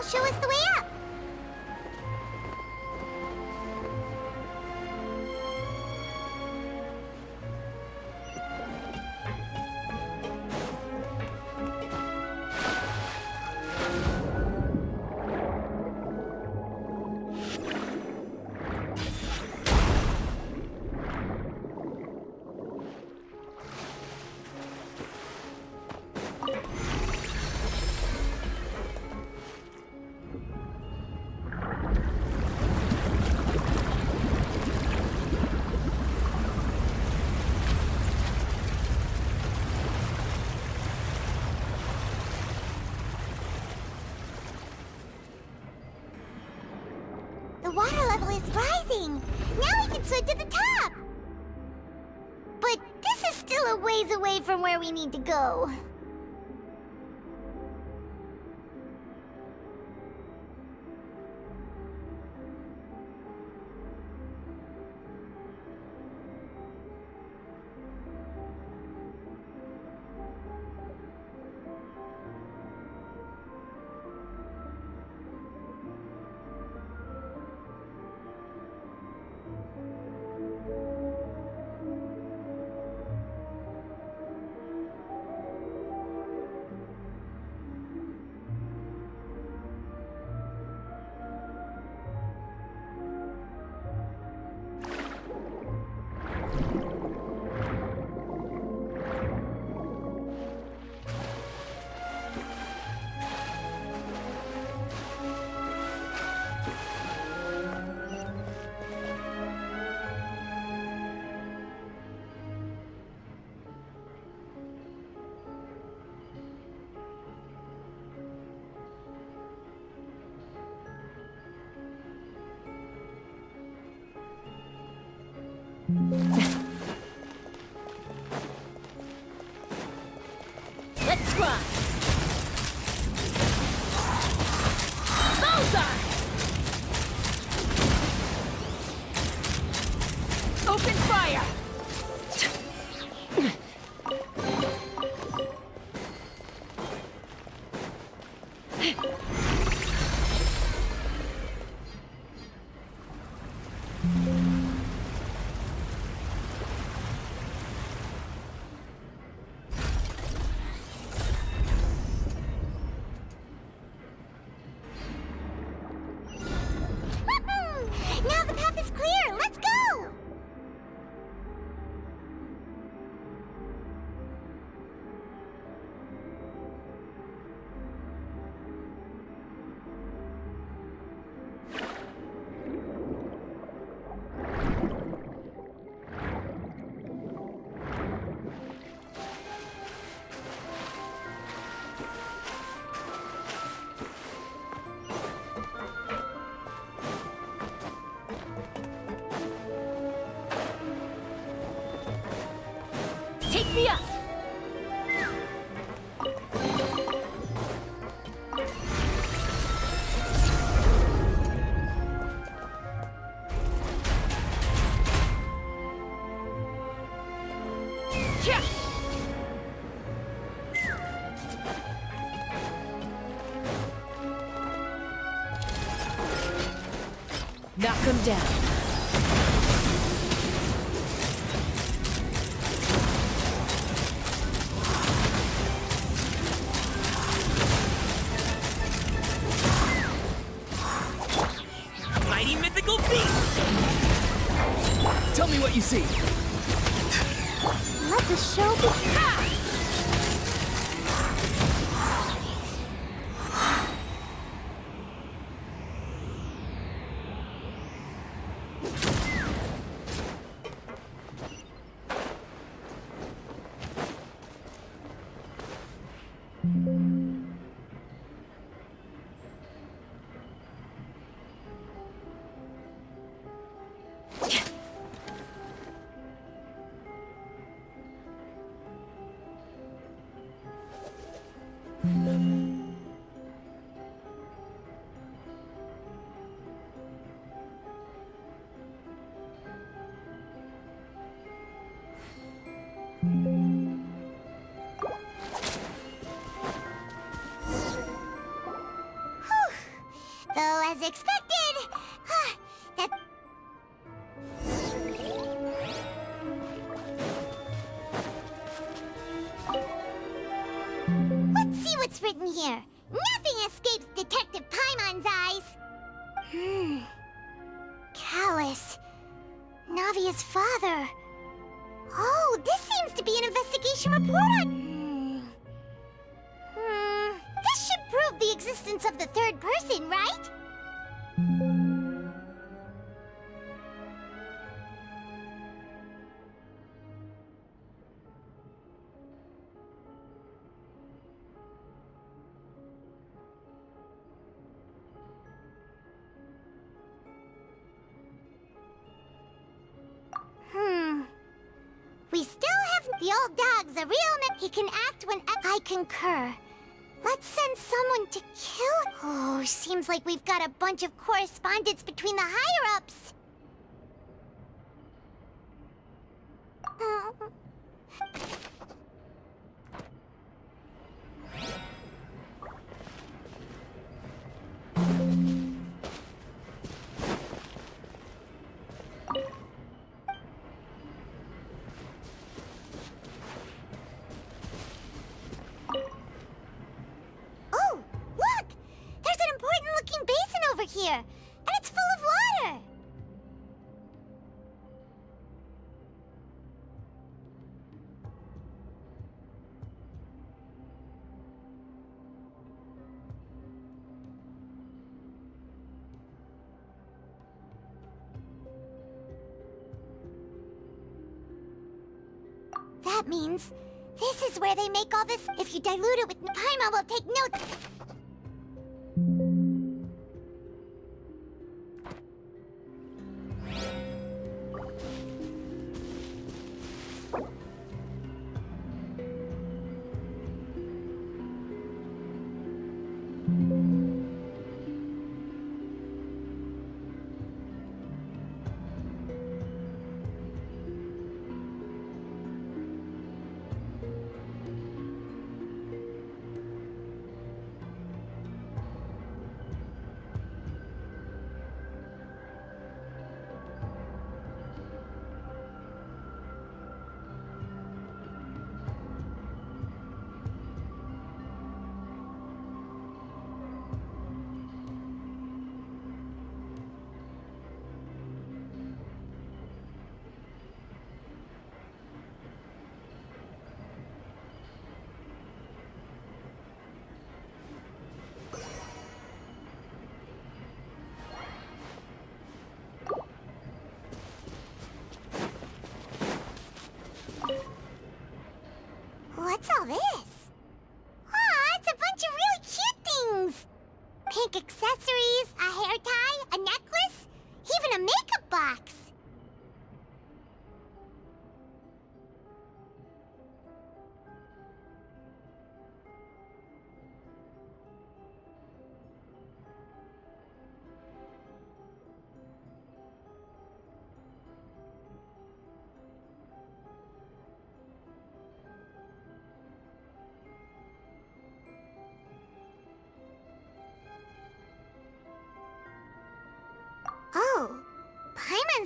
Show us the way up. The water level is rising. Now we can swim to the top. But this is still a ways away from where we need to go. Let's try. Bullseye! Open fire! Now the path is clear. Let's go. Take me up! Yeah. Knock him down. Mighty mythical beast! Tell me what you see. Let the show begin. Though, as expected, that... Let's see what's written here. Nothing escapes Detective Paimon's eyes. Callus. Navia's father. Oh, this seems to be an investigation report on... This should prove the existence of the third person, right? We still have the old dog's a real man. He can act when I concur. Let's send someone to kill... Oh, seems like we've got a bunch of correspondence between the higher-ups. Oh, look! There's an important-looking basin over here, and it's full of water. That means this is where they make all this. If you dilute it with Paimon, will take note.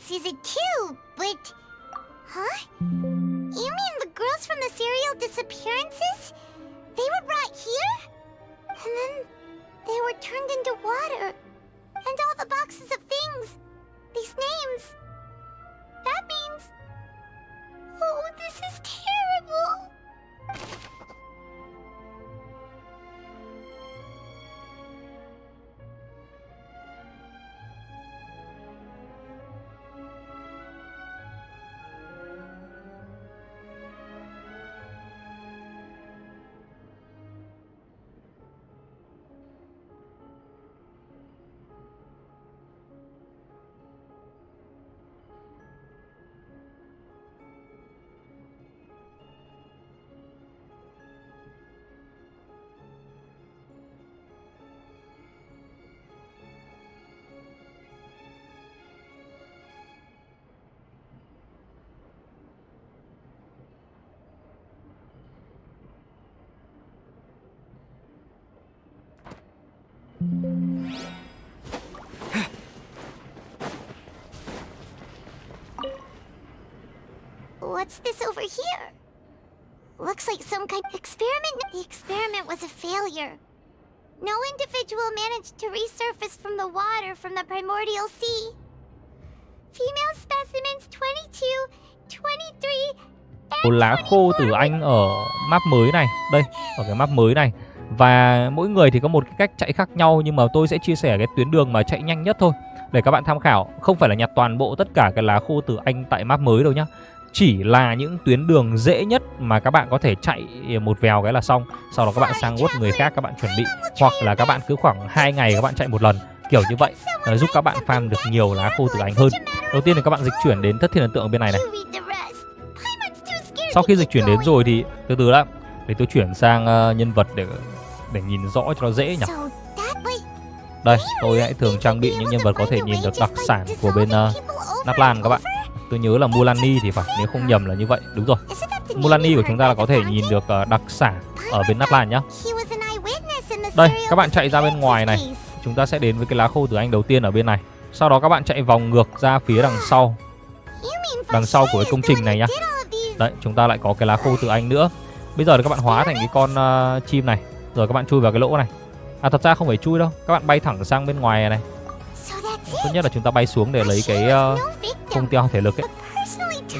sees it too, but... Huh? You mean the girls from the serial disappearances? They were brought here? And then they were turned into water. And all the boxes of things. These names. That means... Oh, this is terrible. What's this over here? Looks like some kind of experiment. The experiment was a failure. No individual managed to resurface from the water from the primordial sea. Female specimens 22, 23, Một lá khô từ Anh ở map mới này. Đây, ở cái map mới này. Và mỗi người thì có một cái cách chạy khác nhau, nhưng mà tôi sẽ chia sẻ cái tuyến đường mà chạy nhanh nhất thôi để các bạn tham khảo. Không phải là nhặt toàn bộ tất cả cái lá khô từ Anh tại map mới đâu nhá. Chỉ là những tuyến đường dễ nhất mà các bạn có thể chạy một vèo cái là xong. Sau đó các bạn sang quất người khác các bạn chuẩn bị. Hoặc là các bạn cứ khoảng 2 ngày các bạn chạy một lần. Kiểu như vậy giúp các bạn farm được nhiều lá khô từ Anh hơn. Đầu tiên thì các bạn dịch chuyển đến thất thiên ấn tượng ở bên này này. Sau khi dịch chuyển đến rồi thì từ từ đã, để tôi chuyển sang nhân vật để nhìn rõ cho nó dễ nhỉ. Đây, tôi hãy thường trang bị những nhân vật có thể nhìn được đặc sản của bên Nát Lan các bạn. Tôi nhớ là Mulani thì phải, nếu không nhầm là như vậy. Đúng rồi, Mulani của chúng ta là có thể nhìn được đặc sản ở bên Nát Lan nhá. Đây, các bạn chạy ra bên ngoài này, chúng ta sẽ đến với cái lá khô từ Anh đầu tiên ở bên này. Sau đó các bạn chạy vòng ngược ra phía đằng sau của cái công trình này nhá. Đấy, chúng ta lại có cái lá khô từ Anh nữa. Bây giờ thì các bạn hóa thành cái con chim này, rồi các bạn chui vào cái lỗ này. À, thật ra không phải chui đâu, các bạn bay thẳng sang bên ngoài này. Tốt nhất là chúng ta bay xuống để lấy cái không tiêu thể lực ấy.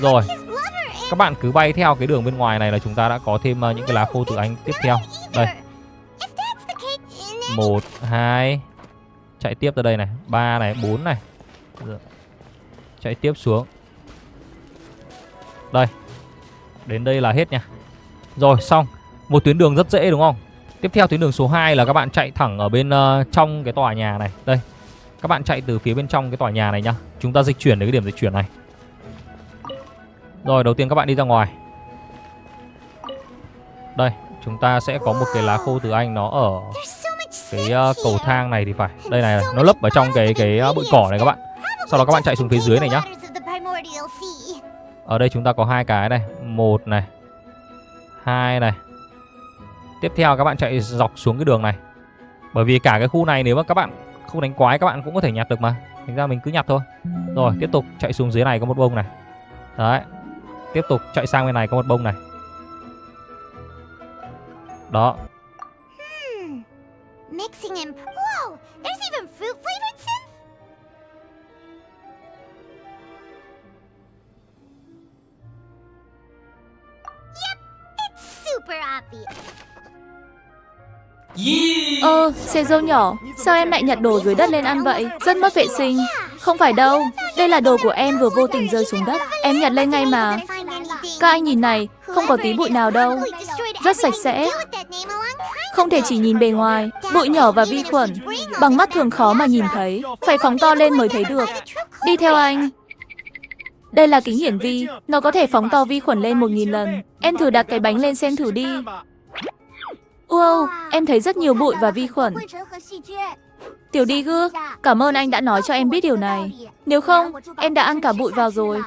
Rồi, các bạn cứ bay theo cái đường bên ngoài này là chúng ta đã có thêm những cái lá khô từ Anh tiếp theo. Đây, 1, 2, chạy tiếp tới đây này, 3 này, 4 này, chạy tiếp xuống. Đây, đến đây là hết nha. Rồi, xong. Một tuyến đường rất dễ đúng không? Tiếp theo tuyến đường số 2 là các bạn chạy thẳng ở bên trong cái tòa nhà này. Đây, các bạn chạy từ phía bên trong cái tòa nhà này nhá. Chúng ta dịch chuyển đến cái điểm dịch chuyển này. Rồi, đầu tiên các bạn đi ra ngoài. Đây, chúng ta sẽ có một cái lá khô từ Anh, nó ở cái cầu thang này thì phải. Đây này, nó lấp ở trong cái bụi cỏ này các bạn. Sau đó các bạn chạy xuống phía dưới này nhá. Ở đây chúng ta có 2 cái này, 1 này, 2 này. Tiếp theo các bạn chạy dọc xuống cái đường này. Bởi vì cả cái khu này nếu mà các bạn không đánh quái các bạn cũng có thể nhặt được mà. Thành ra mình cứ nhặt thôi. Rồi, tiếp tục chạy xuống dưới này có một bông này. Đấy. Tiếp tục chạy sang bên này có một bông này. Đó. Mixing and whoa, there's even fruit flavored synth. Yep, it's super obvious. Xe dâu nhỏ, sao em lại nhặt đồ dưới đất lên ăn vậy? Rất mất vệ sinh. Không phải đâu, đây là đồ của em vừa vô tình rơi xuống đất. Em nhặt lên ngay mà. Các anh nhìn này, không có tí bụi nào đâu. Rất sạch sẽ. Không thể chỉ nhìn bề ngoài, bụi nhỏ và vi khuẩn bằng mắt thường khó mà nhìn thấy. Phải phóng to lên mới thấy được. Đi theo anh. Đây là kính hiển vi, nó có thể phóng to vi khuẩn lên 1000 lần. Em thử đặt cái bánh lên xem thử đi. Wow, em thấy rất nhiều bụi và vi khuẩn. Tiểu đi gư, cảm ơn anh đã nói cho em biết điều này. Nếu không, em đã ăn cả bụi vào rồi.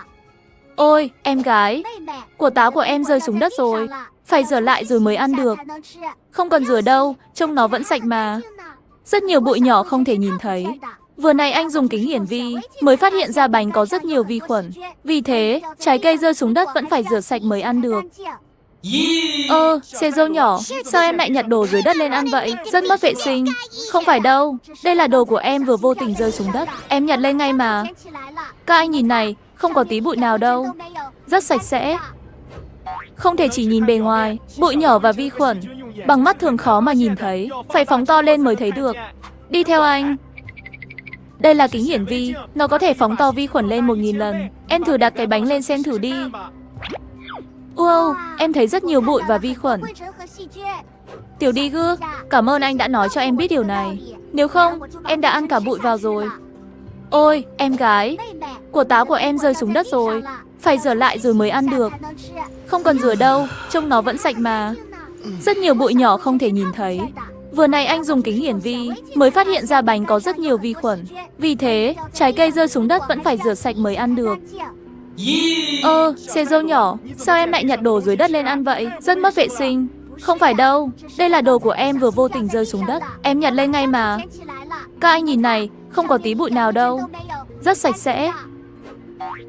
Ôi, em gái, quả táo của em rơi xuống đất rồi. Phải rửa lại rồi mới ăn được. Không cần rửa đâu, trông nó vẫn sạch mà. Rất nhiều bụi nhỏ không thể nhìn thấy. Vừa nãy anh dùng kính hiển vi mới phát hiện ra bánh có rất nhiều vi khuẩn. Vì thế, trái cây rơi xuống đất vẫn phải rửa sạch mới ăn được. Xê dâu nhỏ, sao em lại nhặt đồ dưới đất lên ăn vậy? Rất mất vệ sinh. Không phải đâu, đây là đồ của em vừa vô tình rơi xuống đất. Em nhặt lên ngay mà. Các anh nhìn này, không có tí bụi nào đâu. Rất sạch sẽ. Không thể chỉ nhìn bề ngoài, bụi nhỏ và vi khuẩn bằng mắt thường khó mà nhìn thấy, phải phóng to lên mới thấy được. Đi theo anh. Đây là kính hiển vi, nó có thể phóng to vi khuẩn lên 1000 lần. Em thử đặt cái bánh lên xem thử đi. Wow, em thấy rất nhiều bụi và vi khuẩn. Tiểu đi gư, cảm ơn anh đã nói cho em biết điều này. Nếu không, em đã ăn cả bụi vào rồi. Ôi, em gái, quả táo của em rơi xuống đất rồi. Phải rửa lại rồi mới ăn được. Không cần rửa đâu, trông nó vẫn sạch mà. Rất nhiều bụi nhỏ không thể nhìn thấy. Vừa nãy anh dùng kính hiển vi mới phát hiện ra bánh có rất nhiều vi khuẩn. Vì thế, trái cây rơi xuống đất vẫn phải rửa sạch mới ăn được. Xê dâu nhỏ, sao em lại nhặt đồ dưới đất lên ăn vậy? Rất mất vệ sinh. Không phải đâu, đây là đồ của em vừa vô tình rơi xuống đất. Em nhặt lên ngay mà. Các anh nhìn này, không có tí bụi nào đâu. Rất sạch sẽ.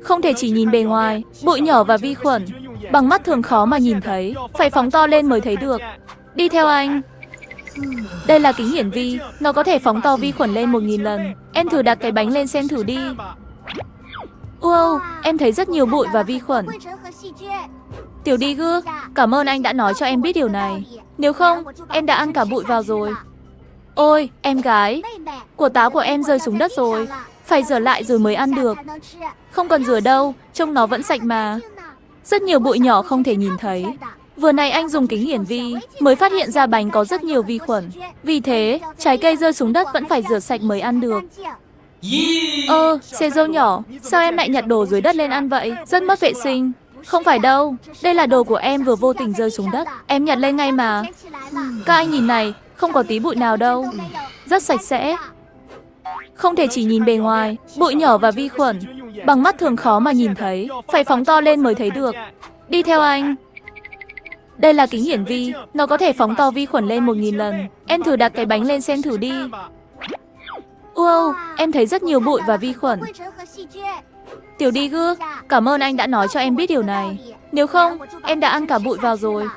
Không thể chỉ nhìn bề ngoài, bụi nhỏ và vi khuẩn bằng mắt thường khó mà nhìn thấy, phải phóng to lên mới thấy được. Đi theo anh. Đây là kính hiển vi, nó có thể phóng to vi khuẩn lên 1000 lần. Em thử đặt cái bánh lên xem thử đi. Wow, em thấy rất nhiều bụi và vi khuẩn. Tiểu đi gư, cảm ơn anh đã nói cho em biết điều này. Nếu không, em đã ăn cả bụi vào rồi. Ôi, em gái, quả táo của em rơi xuống đất rồi. Phải rửa lại rồi mới ăn được. Không cần rửa đâu, trông nó vẫn sạch mà. Rất nhiều bụi nhỏ không thể nhìn thấy. Vừa nãy anh dùng kính hiển vi mới phát hiện ra bánh có rất nhiều vi khuẩn. Vì thế, trái cây rơi xuống đất vẫn phải rửa sạch mới ăn được. Xê dâu nhỏ, sao em lại nhặt đồ dưới đất lên ăn vậy? Rất mất vệ sinh. Không phải đâu, đây là đồ của em vừa vô tình rơi xuống đất. Em nhặt lên ngay mà. Các anh nhìn này, không có tí bụi nào đâu. Rất sạch sẽ. Không thể chỉ nhìn bề ngoài, bụi nhỏ và vi khuẩn bằng mắt thường khó mà nhìn thấy, phải phóng to lên mới thấy được. Đi theo anh. Đây là kính hiển vi, nó có thể phóng to vi khuẩn lên 1000 lần. Em thử đặt cái bánh lên xem thử đi. Wow, em thấy rất nhiều bụi và vi khuẩn. Tiểu đi gư, cảm ơn anh đã nói cho em biết điều này. Nếu không, em đã ăn cả bụi vào rồi.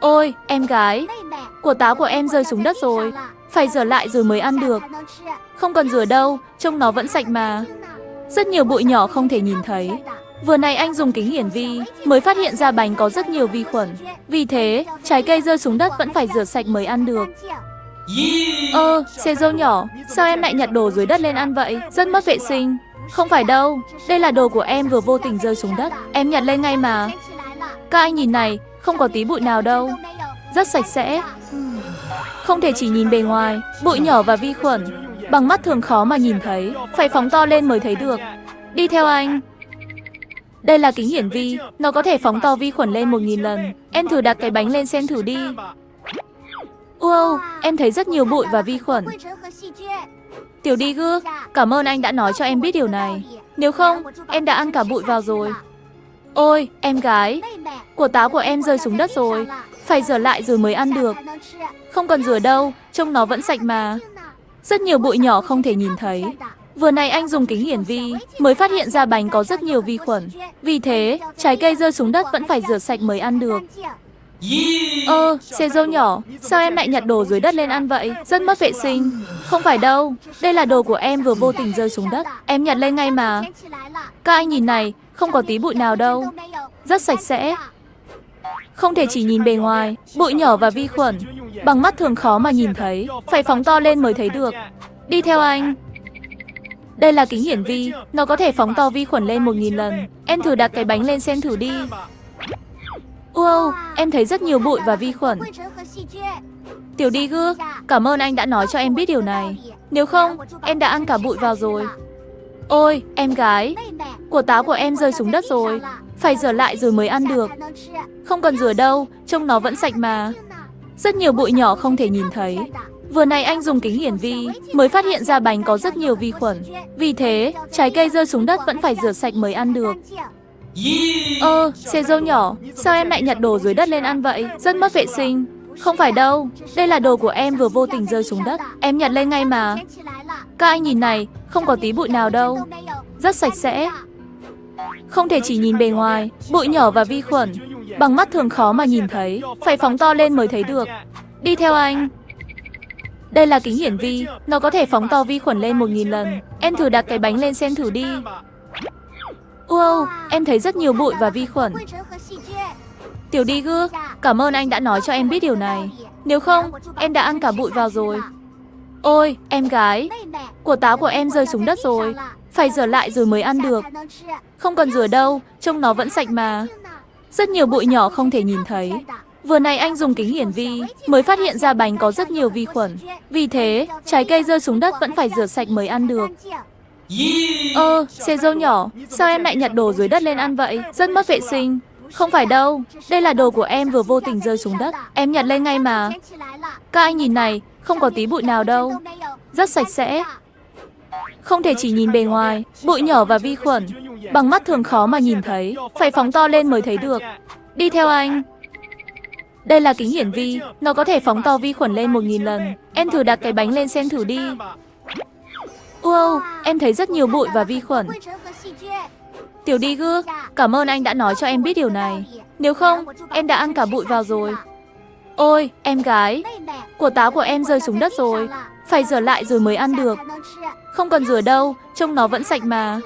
Ôi, em gái, quả táo của em rơi xuống đất rồi. Phải rửa lại rồi mới ăn được. Không cần rửa đâu, trông nó vẫn sạch mà. Rất nhiều bụi nhỏ không thể nhìn thấy. Vừa nãy anh dùng kính hiển vi mới phát hiện ra bánh có rất nhiều vi khuẩn. Vì thế, trái cây rơi xuống đất vẫn phải rửa sạch mới ăn được. Xê dâu nhỏ, sao em lại nhặt đồ dưới đất lên ăn vậy? Rất mất vệ sinh. Không phải đâu, đây là đồ của em vừa vô tình rơi xuống đất. Em nhặt lên ngay mà. Các anh nhìn này, không có tí bụi nào đâu. Rất sạch sẽ. Không thể chỉ nhìn bề ngoài, bụi nhỏ và vi khuẩn bằng mắt thường khó mà nhìn thấy, phải phóng to lên mới thấy được. Đi theo anh. Đây là kính hiển vi, nó có thể phóng to vi khuẩn lên 1000 lần. Em thử đặt cái bánh lên xem thử đi. Wow, em thấy rất nhiều bụi và vi khuẩn. Tiểu đi gư, cảm ơn anh đã nói cho em biết điều này. Nếu không, em đã ăn cả bụi vào rồi. Ôi, em gái, quả táo của em rơi xuống đất rồi. Phải rửa lại rồi mới ăn được. Không cần rửa đâu, trông nó vẫn sạch mà. Rất nhiều bụi nhỏ không thể nhìn thấy. Vừa nãy anh dùng kính hiển vi mới phát hiện ra bánh có rất nhiều vi khuẩn. Vì thế, trái cây rơi xuống đất vẫn phải rửa sạch mới ăn được. Xê dâu nhỏ, sao em lại nhặt đồ dưới đất lên ăn vậy? Rất mất vệ sinh. Không phải đâu, đây là đồ của em vừa vô tình rơi xuống đất. Em nhặt lên ngay mà. Các anh nhìn này, không có tí bụi nào đâu. Rất sạch sẽ. Không thể chỉ nhìn bề ngoài, bụi nhỏ và vi khuẩn bằng mắt thường khó mà nhìn thấy, phải phóng to lên mới thấy được. Đi theo anh. Đây là kính hiển vi, nó có thể phóng to vi khuẩn lên 1000 lần. Em thử đặt cái bánh lên xem thử đi. Wow, em thấy rất nhiều bụi và vi khuẩn. Tiểu đi gư, cảm ơn anh đã nói cho em biết điều này. Nếu không, em đã ăn cả bụi vào rồi. Ôi, em gái, quả táo của em rơi xuống đất rồi. Phải rửa lại rồi mới ăn được. Không cần rửa đâu, trông nó vẫn sạch mà. Rất nhiều bụi nhỏ không thể nhìn thấy. Vừa nãy anh dùng kính hiển vi mới phát hiện ra bánh có rất nhiều vi khuẩn. Vì thế, trái cây rơi xuống đất vẫn phải rửa sạch mới ăn được. Xê dâu nhỏ, sao em lại nhặt đồ dưới đất lên ăn vậy? Rất mất vệ sinh. Không phải đâu, đây là đồ của em vừa vô tình rơi xuống đất. Em nhặt lên ngay mà. Các anh nhìn này, không có tí bụi nào đâu. Rất sạch sẽ. Không thể chỉ nhìn bề ngoài, bụi nhỏ và vi khuẩn. Bằng mắt thường khó mà nhìn thấy, phải phóng to lên mới thấy được. Đi theo anh. Đây là kính hiển vi, nó có thể phóng to vi khuẩn lên 1000 lần. Em thử đặt cái bánh lên xem thử đi. Wow, em thấy rất nhiều bụi và vi khuẩn. Tiểu đi gư, cảm ơn anh đã nói cho em biết điều này. Nếu không, em đã ăn cả bụi vào rồi. Ôi, em gái, quả táo của em rơi xuống đất rồi. Phải rửa lại rồi mới ăn được. Không cần rửa đâu, trông nó vẫn sạch mà. Rất nhiều bụi nhỏ không thể nhìn thấy. Vừa nãy anh dùng kính hiển vi mới phát hiện ra bánh có rất nhiều vi khuẩn. Vì thế, trái cây rơi xuống đất vẫn phải rửa sạch mới ăn được. Xê dâu nhỏ, sao em lại nhặt đồ dưới đất lên ăn vậy? Rất mất vệ sinh. Không phải đâu, đây là đồ của em vừa vô tình rơi xuống đất. Em nhặt lên ngay mà. Các anh nhìn này, không có tí bụi nào đâu. Rất sạch sẽ. Không thể chỉ nhìn bề ngoài, bụi nhỏ và vi khuẩn. Bằng mắt thường khó mà nhìn thấy, phải phóng to lên mới thấy được. Đi theo anh. Đây là kính hiển vi, nó có thể phóng to vi khuẩn lên 1000 lần. Em thử đặt cái bánh lên xem thử đi. Wow, em thấy rất nhiều bụi và vi khuẩn. Tiểu đi gư, cảm ơn anh đã nói cho em biết điều này. Nếu không, em đã ăn cả bụi vào rồi. Ôi, em gái, quả táo của em rơi xuống đất rồi. Phải rửa lại rồi mới ăn được. Không cần rửa đâu, trông nó vẫn sạch mà.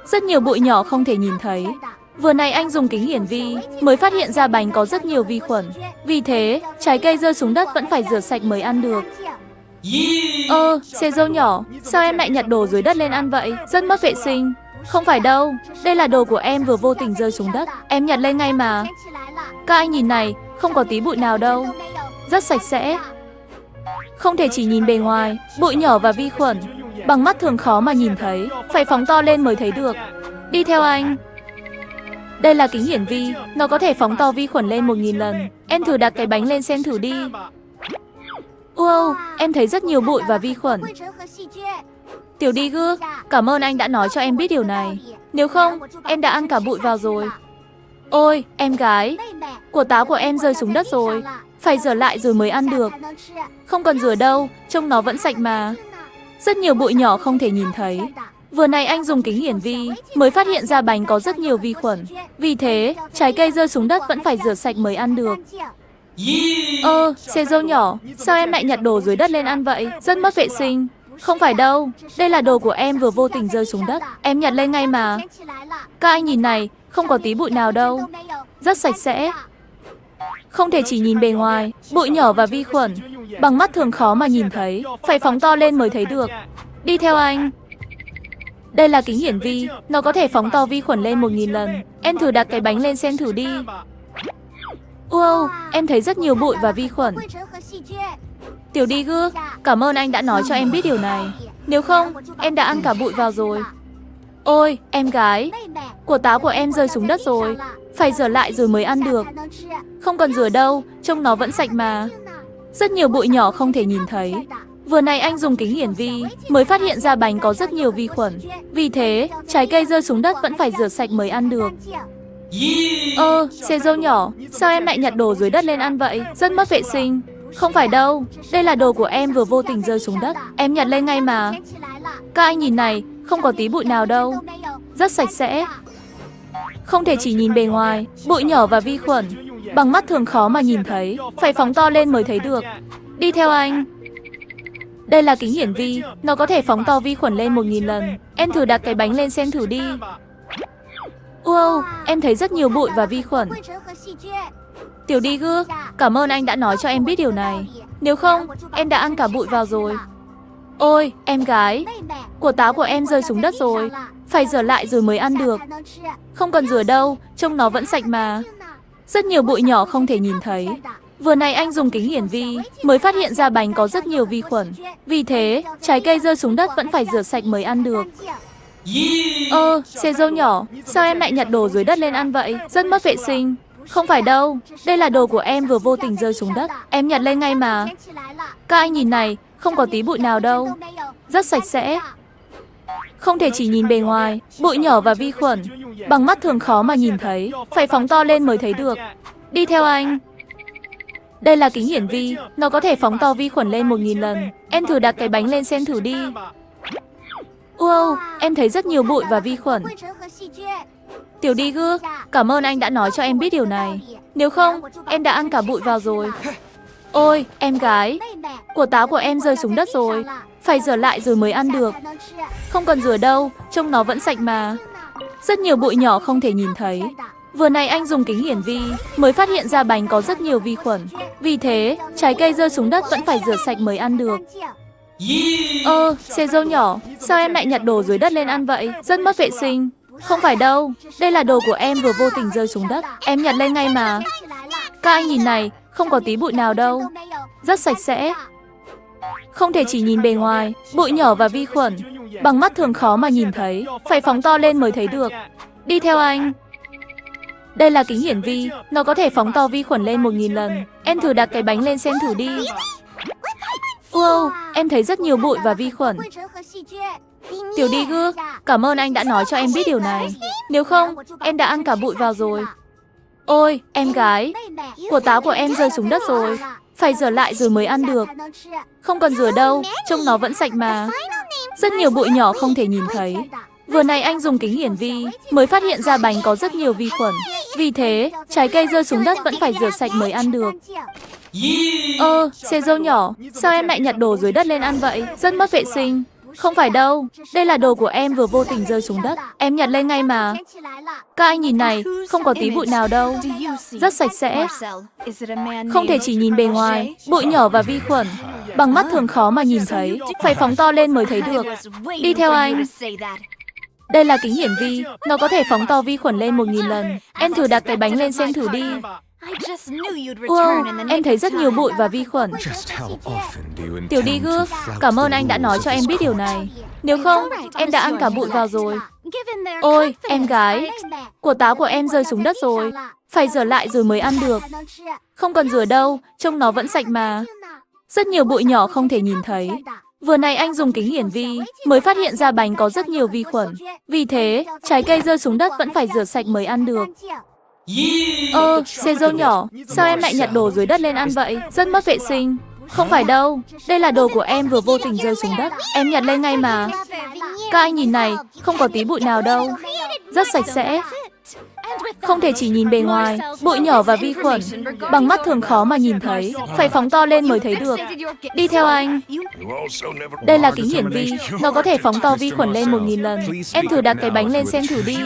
Rất nhiều bụi nhỏ không thể nhìn thấy. Vừa nãy anh dùng kính hiển vi mới phát hiện ra bánh có rất nhiều vi khuẩn. Vì thế, trái cây rơi xuống đất vẫn phải rửa sạch mới ăn được. Xê dâu nhỏ, sao em lại nhặt đồ dưới đất lên ăn vậy? Rất mất vệ sinh. Không phải đâu, đây là đồ của em vừa vô tình rơi xuống đất. Em nhặt lên ngay mà. Các anh nhìn này, không có tí bụi nào đâu. Rất sạch sẽ. Không thể chỉ nhìn bề ngoài, bụi nhỏ và vi khuẩn. Bằng mắt thường khó mà nhìn thấy, phải phóng to lên mới thấy được. Đi theo anh. Đây là kính hiển vi, nó có thể phóng to vi khuẩn lên 1000 lần. Em thử đặt cái bánh lên xem thử đi. Wow, em thấy rất nhiều bụi và vi khuẩn. Tiểu đi gư, cảm ơn anh đã nói cho em biết điều này. Nếu không, em đã ăn cả bụi vào rồi. Ôi, em gái, quả táo của em rơi xuống đất rồi. Phải rửa lại rồi mới ăn được. Không cần rửa đâu, trông nó vẫn sạch mà. Rất nhiều bụi nhỏ không thể nhìn thấy. Vừa nãy anh dùng kính hiển vi mới phát hiện ra bánh có rất nhiều vi khuẩn. Vì thế, trái cây rơi xuống đất vẫn phải rửa sạch mới ăn được. Xê dâu nhỏ, sao em lại nhặt đồ dưới đất lên ăn vậy? Rất mất vệ sinh. Không phải đâu, đây là đồ của em vừa vô tình rơi xuống đất. Em nhặt lên ngay mà. Các anh nhìn này, không có tí bụi nào đâu. Rất sạch sẽ. Không thể chỉ nhìn bề ngoài, bụi nhỏ và vi khuẩn. Bằng mắt thường khó mà nhìn thấy, phải phóng to lên mới thấy được. Đi theo anh. Đây là kính hiển vi, nó có thể phóng to vi khuẩn lên 1000 lần. Em thử đặt cái bánh lên xem thử đi. Wow, em thấy rất nhiều bụi và vi khuẩn. Tiểu đi gư, cảm ơn anh đã nói cho em biết điều này. Nếu không, em đã ăn cả bụi vào rồi. Ôi, em gái, quả táo của em rơi xuống đất rồi. Phải rửa lại rồi mới ăn được. Không cần rửa đâu, trông nó vẫn sạch mà. Rất nhiều bụi nhỏ không thể nhìn thấy. Vừa nãy anh dùng kính hiển vi mới phát hiện ra bánh có rất nhiều vi khuẩn. Vì thế, trái cây rơi xuống đất vẫn phải rửa sạch mới ăn được. Xê dâu nhỏ, sao em lại nhặt đồ dưới đất lên ăn vậy? Rất mất vệ sinh. Không phải đâu, đây là đồ của em vừa vô tình rơi xuống đất. Em nhặt lên ngay mà. Các anh nhìn này, không có tí bụi nào đâu. Rất sạch sẽ. Không thể chỉ nhìn bề ngoài, bụi nhỏ và vi khuẩn. Bằng mắt thường khó mà nhìn thấy, phải phóng to lên mới thấy được. Đi theo anh. Đây là kính hiển vi, nó có thể phóng to vi khuẩn lên 1000 lần. Em thử đặt cái bánh lên xem thử đi. Wow, em thấy rất nhiều bụi và vi khuẩn. Tiểu đi gư, cảm ơn anh đã nói cho em biết điều này. Nếu không, em đã ăn cả bụi vào rồi. Ôi, em gái, quả táo của em rơi xuống đất rồi. Phải rửa lại rồi mới ăn được. Không cần rửa đâu, trông nó vẫn sạch mà. Rất nhiều bụi nhỏ không thể nhìn thấy. Vừa nãy anh dùng kính hiển vi mới phát hiện ra bánh có rất nhiều vi khuẩn. Vì thế, trái cây rơi xuống đất vẫn phải rửa sạch mới ăn được. Xê dâu nhỏ, sao em lại nhặt đồ dưới đất lên ăn vậy? Rất mất vệ sinh. Không phải đâu, đây là đồ của em vừa vô tình rơi xuống đất. Em nhặt lên ngay mà. Các anh nhìn này, không có tí bụi nào đâu. Rất sạch sẽ. Không thể chỉ nhìn bề ngoài, bụi nhỏ và vi khuẩn. Bằng mắt thường khó mà nhìn thấy, phải phóng to lên mới thấy được. Đi theo anh. Đây là kính hiển vi, nó có thể phóng to vi khuẩn lên 1000 lần. Em thử đặt cái bánh lên xem thử đi. Wow, em thấy rất nhiều bụi và vi khuẩn. Tiểu đi gư, cảm ơn anh đã nói cho em biết điều này. Nếu không, em đã ăn cả bụi vào rồi. Ôi, em gái, quả táo của em rơi xuống đất rồi. Phải rửa lại rồi mới ăn được. Không cần rửa đâu, trông nó vẫn sạch mà. Rất nhiều bụi nhỏ không thể nhìn thấy. Vừa nãy anh dùng kính hiển vi mới phát hiện ra bánh có rất nhiều vi khuẩn. Vì thế, trái cây rơi xuống đất vẫn phải rửa sạch mới ăn được. Xê dâu nhỏ, sao em lại nhặt đồ dưới đất lên ăn vậy? Rất mất vệ sinh. Không phải đâu, đây là đồ của em vừa vô tình rơi xuống đất. Em nhặt lên ngay mà. Các anh nhìn này, không có tí bụi nào đâu. Rất sạch sẽ. Không thể chỉ nhìn bề ngoài, bụi nhỏ và vi khuẩn. Bằng mắt thường khó mà nhìn thấy, phải phóng to lên mới thấy được. Đi theo anh. Đây là kính hiển vi, nó có thể phóng to vi khuẩn lên 1000 lần. Em thử đặt cái bánh lên xem thử đi. Wow, em thấy rất nhiều bụi và vi khuẩn. Tiểu đi gư, cảm ơn anh đã nói cho em biết điều này. Nếu không, em đã ăn cả bụi vào rồi. Ôi, em gái, quả táo của em rơi xuống đất rồi. Phải rửa lại rồi mới ăn được. Không cần rửa đâu, trông nó vẫn sạch mà. Rất nhiều bụi nhỏ không thể nhìn thấy. Vừa nãy anh dùng kính hiển vi mới phát hiện ra bánh có rất nhiều vi khuẩn. Vì thế, trái cây rơi xuống đất vẫn phải rửa sạch mới ăn được. Xê dâu nhỏ, sao em lại nhặt đồ dưới đất lên ăn vậy? Rất mất vệ sinh. Không phải đâu, đây là đồ của em vừa vô tình rơi xuống đất. Em nhặt lên ngay mà. Các anh nhìn này, không có tí bụi nào đâu. Rất sạch sẽ. Không thể chỉ nhìn bề ngoài, bụi nhỏ và vi khuẩn. Bằng mắt thường khó mà nhìn thấy, phải phóng to lên mới thấy được. Đi theo anh. Đây là kính hiển vi, nó có thể phóng to vi khuẩn lên 1000 lần. Em thử đặt cái bánh lên xem thử đi. Wow, em thấy rất nhiều bụi và vi khuẩn. Tiểu đi gư, cảm ơn anh đã nói cho em biết điều này. Nếu không, em đã ăn cả bụi vào rồi. Ôi, em gái, quả táo của em rơi xuống đất rồi. Phải rửa lại rồi mới ăn được. Không cần rửa đâu, trông nó vẫn sạch mà. Rất nhiều bụi nhỏ không thể nhìn thấy. Vừa nãy anh dùng kính hiển vi mới phát hiện ra bánh có rất nhiều vi khuẩn. Vì thế, trái cây rơi xuống đất vẫn phải rửa sạch mới ăn được. Xê dâu nhỏ, sao em lại nhặt đồ dưới đất lên ăn vậy? Rất mất vệ sinh. Không phải đâu, đây là đồ của em vừa vô tình rơi xuống đất. Em nhặt lên ngay mà. Các anh nhìn này, không có tí bụi nào đâu. Rất sạch sẽ. Không thể chỉ nhìn bề ngoài, bụi nhỏ và vi khuẩn. Bằng mắt thường khó mà nhìn thấy, phải phóng to lên mới thấy được. Đi theo anh. Đây là kính hiển vi, nó có thể phóng to vi khuẩn lên 1000 lần. Em thử đặt cái bánh lên xem thử đi.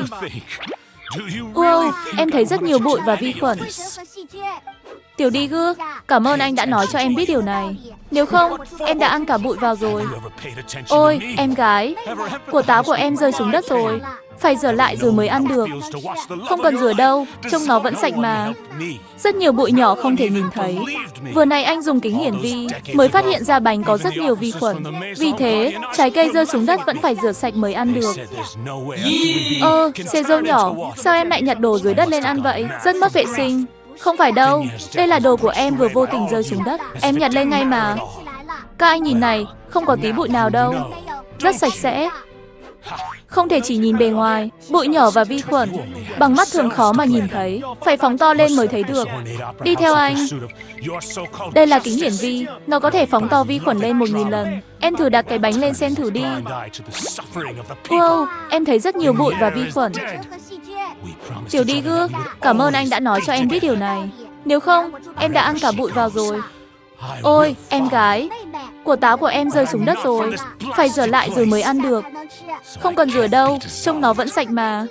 Wow, em thấy rất nhiều bụi và vi khuẩn. Tiểu đi gư, cảm ơn anh đã nói cho em biết điều này. Nếu không, em đã ăn cả bụi vào rồi. Ôi, em gái, quả táo của em rơi xuống đất rồi. Phải rửa lại rồi mới ăn được. Không cần rửa đâu, trông nó vẫn sạch mà. Rất nhiều bụi nhỏ không thể nhìn thấy. Vừa nãy anh dùng kính hiển vi mới phát hiện ra bánh có rất nhiều vi khuẩn. Vì thế, trái cây rơi xuống đất vẫn phải rửa sạch mới ăn được. Xê dâu nhỏ, sao em lại nhặt đồ dưới đất lên ăn vậy? Rất mất vệ sinh. Không phải đâu, đây là đồ của em vừa vô tình rơi xuống đất. Em nhặt lên ngay mà. Các anh nhìn này, không có tí bụi nào đâu. Rất sạch sẽ. Không thể chỉ nhìn bề ngoài, bụi nhỏ và vi khuẩn. Bằng mắt thường khó mà nhìn thấy, phải phóng to lên mới thấy được. Đi theo anh. Đây là kính hiển vi, nó có thể phóng to vi khuẩn lên 1000 lần. Em thử đặt cái bánh lên xem thử đi. Wow, em thấy rất nhiều bụi và vi khuẩn. Tiểu đi gư, cảm ơn anh đã nói cho em biết điều này. Nếu không, em đã ăn cả bụi vào rồi. Ôi, em gái, quả táo của em rơi xuống đất rồi. Phải rửa lại rồi mới ăn được. Không cần rửa đâu, trông nó vẫn sạch mà.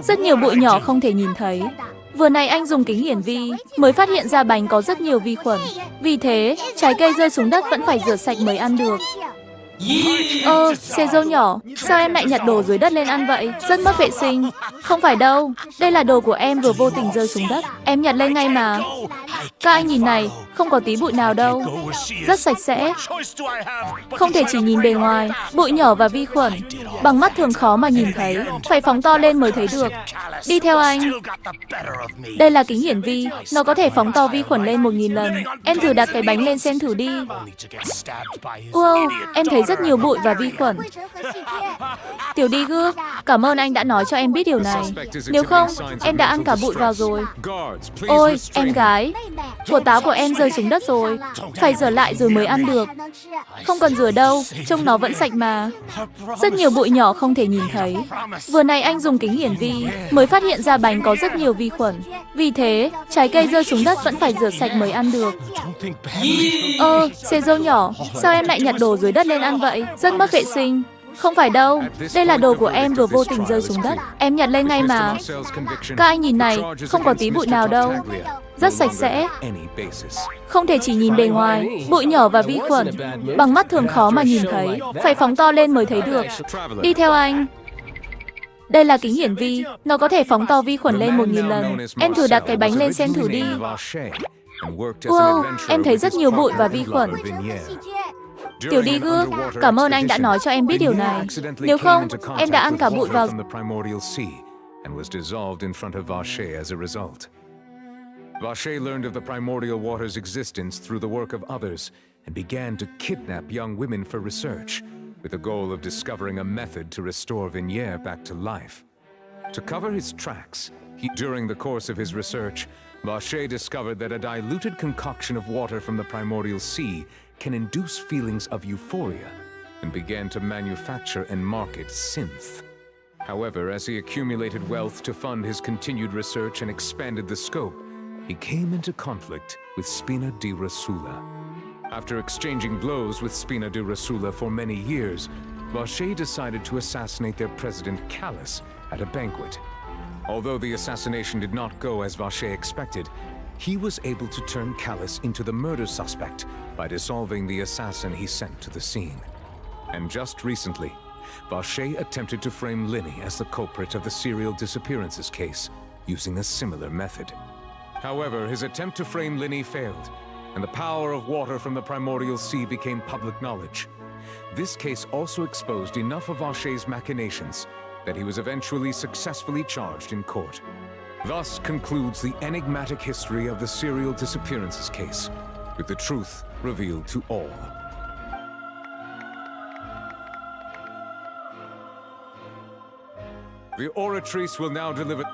Rất nhiều bụi nhỏ không thể nhìn thấy. Vừa nãy anh dùng kính hiển vi mới phát hiện ra bánh có rất nhiều vi khuẩn. Vì thế, trái cây rơi xuống đất vẫn phải rửa sạch mới ăn được. Xê dâu nhỏ, sao em lại nhặt đồ dưới đất lên ăn vậy? Rất mất vệ sinh. Không phải đâu, đây là đồ của em vừa vô tình rơi xuống đất. Em nhặt lên ngay mà. Các anh nhìn này, không có tí bụi nào đâu. Rất sạch sẽ. Không thể chỉ nhìn bề ngoài, bụi nhỏ và vi khuẩn. Bằng mắt thường khó mà nhìn thấy, phải phóng to lên mới thấy được. Đi theo anh. Đây là kính hiển vi, nó có thể phóng to vi khuẩn lên 1000 lần. Em thử đặt cái bánh lên xem thử đi. Wow, em thấy rất nhiều bụi và vi khuẩn. Tiểu đi gư, cảm ơn anh đã nói cho em biết điều này. Nếu không, em đã ăn cả bụi vào rồi. Ôi, em gái, Của táo của em rơi xuống đất rồi. Phải rửa lại rồi mới ăn được. Không cần rửa đâu, trông nó vẫn sạch mà. Rất nhiều bụi nhỏ không thể nhìn thấy. Vừa nãy anh dùng kính hiển vi mới phát hiện ra bánh có rất nhiều vi khuẩn. Vì thế, trái cây rơi xuống đất vẫn phải rửa sạch mới ăn được. Xê dâu nhỏ, sao em lại nhặt đồ dưới đất lên ăn vậy? Rất mất vệ sinh. Không phải đâu, đây là đồ của em vừa vô tình rơi xuống đất. Em nhặt lên ngay mà. Các anh nhìn này, không có tí bụi nào đâu. Rất sạch sẽ. Không thể chỉ nhìn bề ngoài, bụi nhỏ và vi khuẩn. Bằng mắt thường khó mà nhìn thấy, phải phóng to lên mới thấy được. Đi theo anh. Đây là kính hiển vi, nó có thể phóng to vi khuẩn lên 1000 lần. Em thử đặt cái bánh lên xem thử đi. Wow, em thấy rất nhiều bụi và vi khuẩn. Tiểu đi gước, cảm ơn anh đã nói cho em biết điều này. Nếu không, em đã ăn cả bụi vào. Vache learned of the primordial water's existence through the work of others and began to kidnap young women for research, with the goal of discovering a method to restore Vignier back to life. To cover his tracks, during the course of his research, Vache discovered that a diluted concoction of water from the primordial sea can induce feelings of euphoria, and began to manufacture and market synth. However, as he accumulated wealth to fund his continued research and expanded the scope, he came into conflict with Spina di Rasula. After exchanging blows with Spina di Rasula for many years, Vache decided to assassinate their president Callus at a banquet. Although the assassination did not go as Vache expected, he was able to turn Callus into the murder suspect by dissolving the assassin he sent to the scene. And just recently, Vache attempted to frame Linny as the culprit of the serial disappearances case, using a similar method. However, his attempt to frame Linny failed, and the power of water from the primordial sea became public knowledge. This case also exposed enough of Vache's machinations that he was eventually successfully charged in court. Thus concludes the enigmatic history of the serial disappearances case, with the truth revealed to all. The oratrice will now deliver...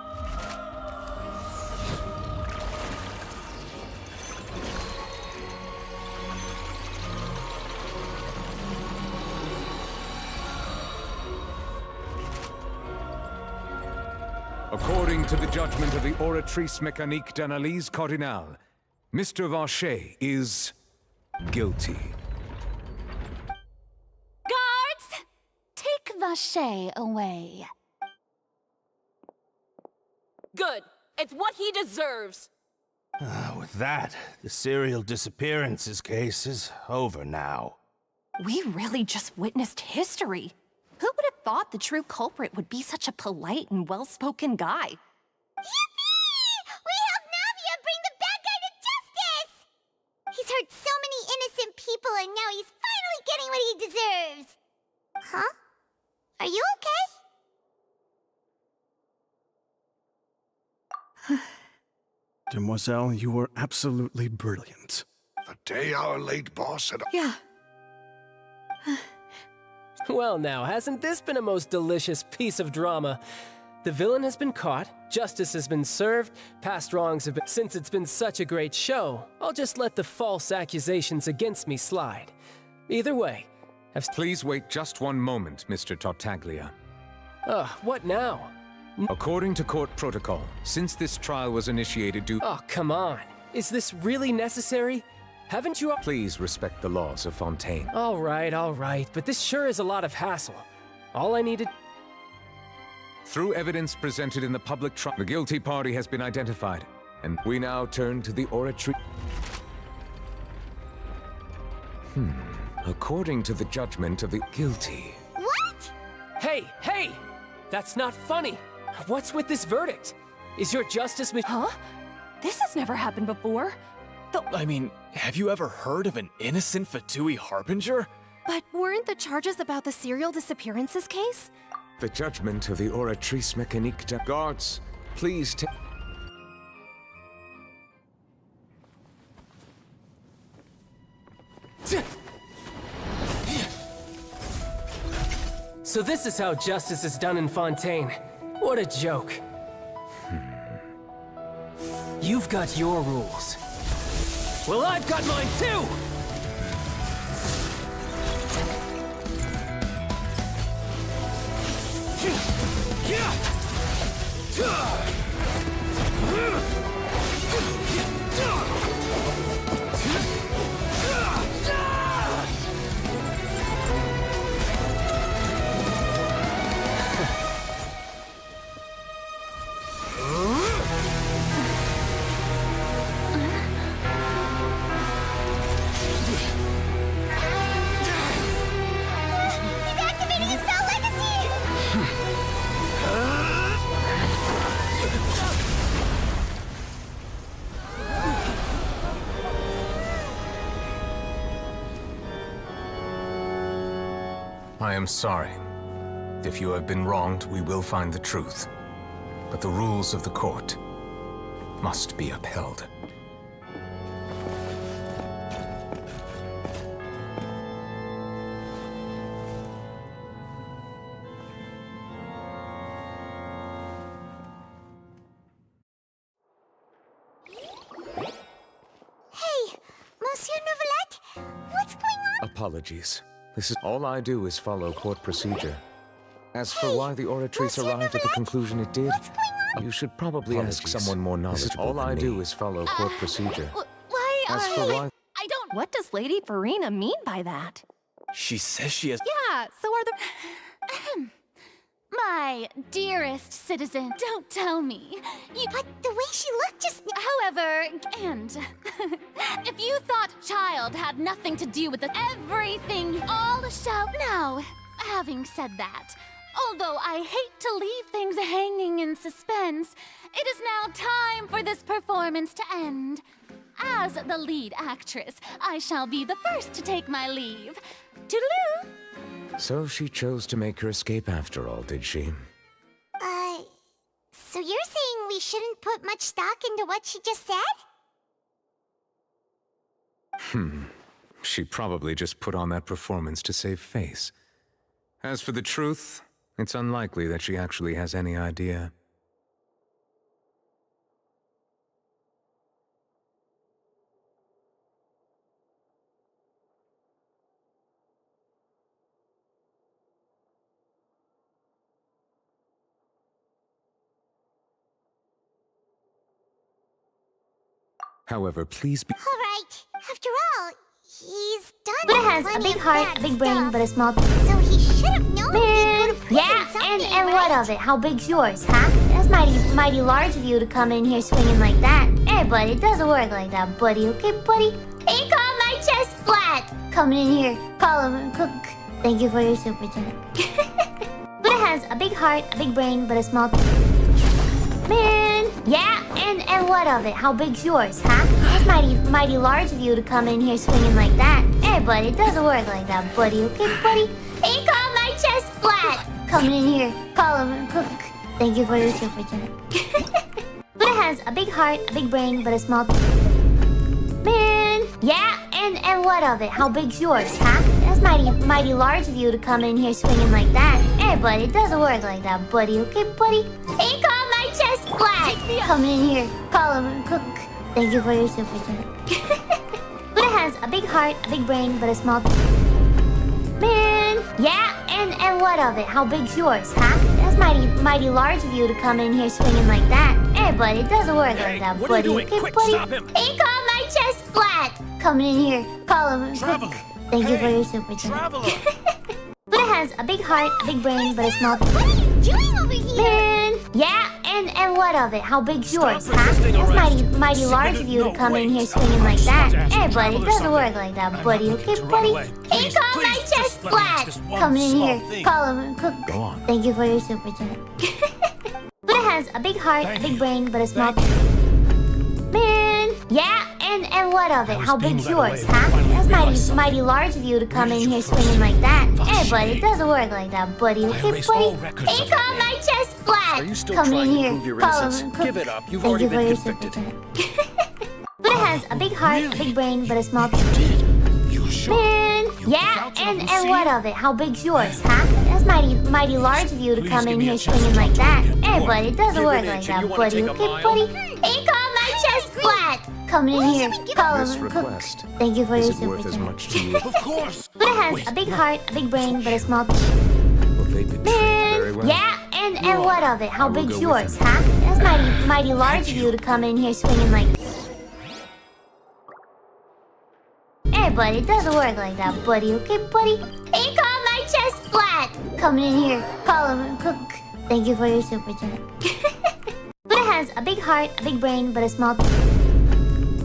According to the judgment of the oratrice mécanique d'analyse cardinale, Mr. Vache is guilty. Guards! Take Vache away. Good. It's what he deserves. With that, the serial disappearances case is over now. We really just witnessed history. Who would have thought the true culprit would be such a polite and well-spoken guy? Yippee! We helped Navia bring the bad guy to justice! He's hurt so many innocent people and now he's finally getting what he deserves. Huh? Are you okay? Demoiselle, you were absolutely brilliant. The day our late boss said... Yeah. Well now, hasn't this been a most delicious piece of drama? The villain has been caught, justice has been served, past wrongs have been... Since it's been such a great show, I'll just let the false accusations against me slide. Either way, Please wait just one moment, Mr. Tartaglia. What now? According to court protocol, since this trial was initiated due... Oh, come on. Is this really necessary? Haven't you... Please respect the laws of Fontain. All right, but this sure is a lot of hassle. All I needed... Through evidence presented in the public trial, the guilty party has been identified, and we now turn to the oratory... According to the judgment of the guilty... What? Hey! That's not funny! What's with this verdict? Is your justice... Huh? This has never happened before. I mean, have you ever heard of an innocent Fatui harbinger? But weren't the charges about the serial disappearances case? The judgment of the oratrice mécanique de... Guards, please take... So this is how justice is done in Fontaine. What a joke. You've got your rules. Well, I've got mine too! I am sorry. If you have been wronged, we will find the truth. But the rules of the court must be upheld. Hey, Monsieur Novelette, what's going on? Apologies. This is all I do is follow court procedure. As for why the oratrice arrived at the conclusion it did, you should probably ask someone more knowledgeable. All I do is follow court procedure. As for why I don't. What does Lady Verena mean by that? She says she has. Yeah, so are the. My dearest citizen, don't tell me. But the way she looked just... However, and if you thought child had nothing to do with it, everything all shall... Now, having said that, although I hate to leave things hanging in suspense, it is now time for this performance to end. As the lead actress, I shall be the first to take my leave. Toodaloo! So she chose to make her escape after all, did she? So you're saying we shouldn't put much stock into what she just said? She probably just put on that performance to save face. As for the truth, it's unlikely that she actually has any idea. However, please be... All right. After all, he's done. But it has a big heart, a big brain, but a small... So he should have known. Man, yeah, and what of it? How big's yours, huh? That's mighty large of you to come in here swinging like that. Hey, buddy, it doesn't work like that, buddy. Okay, buddy? Ain't call my chest flat. Coming in here, call him cook. Thank you for your super chat. But it has a big heart, a big brain, but a small... Man, yeah, and what of it? How big's yours, huh? That's mighty large of you to come in here swinging like that. Hey, buddy, it doesn't work like that, buddy. Okay, buddy? Ain't call my chest flat. Coming in here, call him cook. Thank you for your super chat. But it has a big heart, a big brain, but a small... Man, yeah, and what of it? How big's yours, huh? That's mighty large of you to come in here swinging like that. Hey, buddy, it doesn't work like that, buddy. Okay, buddy? Ain't call my chest flat. Coming in here, call him cook. Thank you for your super chat. But it has a big heart, a big brain, but a small... Man, yeah, and what of it? How big's yours, huh? That's mighty large of you to come in here swinging like that. Hey, buddy, it doesn't work like that, buddy. Okay, buddy? Ain't call my chest flat. Coming in here, call him cook. Thank you for your super chat. But it has a big heart, a big brain, but a small... What are you doing over here? Man, yeah, and what of it? How big's yours, huh? That's mighty large of you to come in here swinging like that. Hey, buddy, it doesn't work like that, buddy. Okay, buddy? Ain't call my chest flat. Coming in here, call him cook. Thank you for your super chat. But it has a big heart, a big brain, but a small... Man, yeah, and what of it? How big's yours, huh? That's mighty large of you to come in here swinging like that. Hey, buddy, it doesn't work like that, buddy. Okay, buddy? Ain't call my chest flat. Coming in here, call him cook. Give it up. You've Thank already you for been your convicted. super chat. But it has a big heart, a big brain, but a small... Man, yeah, and what of it? How big's yours, huh? That's mighty large of you to come in here swinging like that. Hey, buddy, it doesn't work like that, buddy. Okay, buddy? Ain't call my chest flat. Coming in here, call This him cook. request, Thank you for is your it super worth as chat. much to you? Of course. But it has a big heart, a big brain, but a small. Well, they've been treated very well. Yeah, and what of it? How I will big's go with yours, him. huh? That's mighty large of you to come in here swinging like. Hey, buddy, it doesn't work like that, buddy. Okay, buddy? He called my chest flat. Coming in here, call him cook. Thank you for your super chat. But it has a big heart, a big brain, but a small.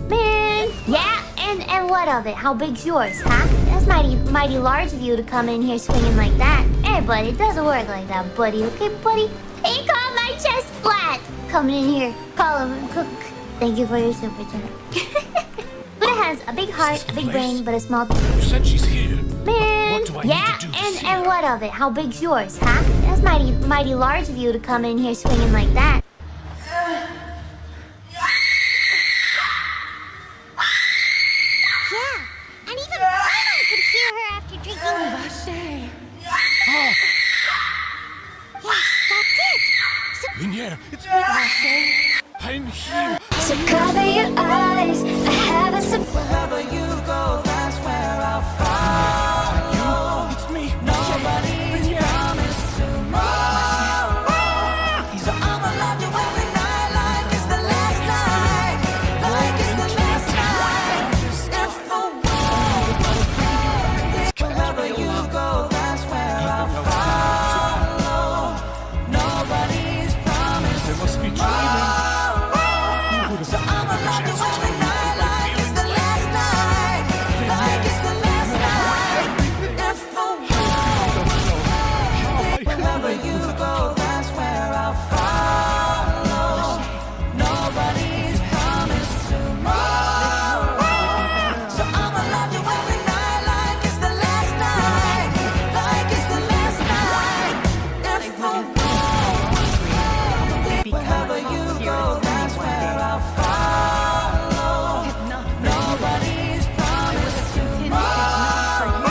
Man, yeah, and what of it? How big's yours, huh? That's mighty large of you to come in here swinging like that. Hey, buddy, it doesn't work like that, buddy. Okay, buddy? He called my chest flat. Coming in here, call him cook. Thank you for your super chat. But it has a big heart, a big brain, but a small. You said she's here. Man, What do I yeah, need to do to see and what of it? How big's yours, huh? That's mighty large of you to come in here swinging like that. Yeah, and even Paimon could hear her after drinking. Yes, that's it. Lumiere, it's me. I'm here. So cover your eyes. I have a Wherever you go, that's where I'll follow. It's me. Nobody's promised tomorrow. So I'ma love you every night like it's the last night. Like it's the last night. If the world, wherever you go, that's where I'll follow. Nobody's promised They must be dreaming. So I'ma love you every night like it's the last night. Like it's the last night. If the world, wherever you go, that's where I'll follow. Nobody's promised tomorrow. So I'ma love you every night like it's the last night. Like it's the last night. If the world, wherever you go, that's where I'll follow. Nobody's promised tomorrow.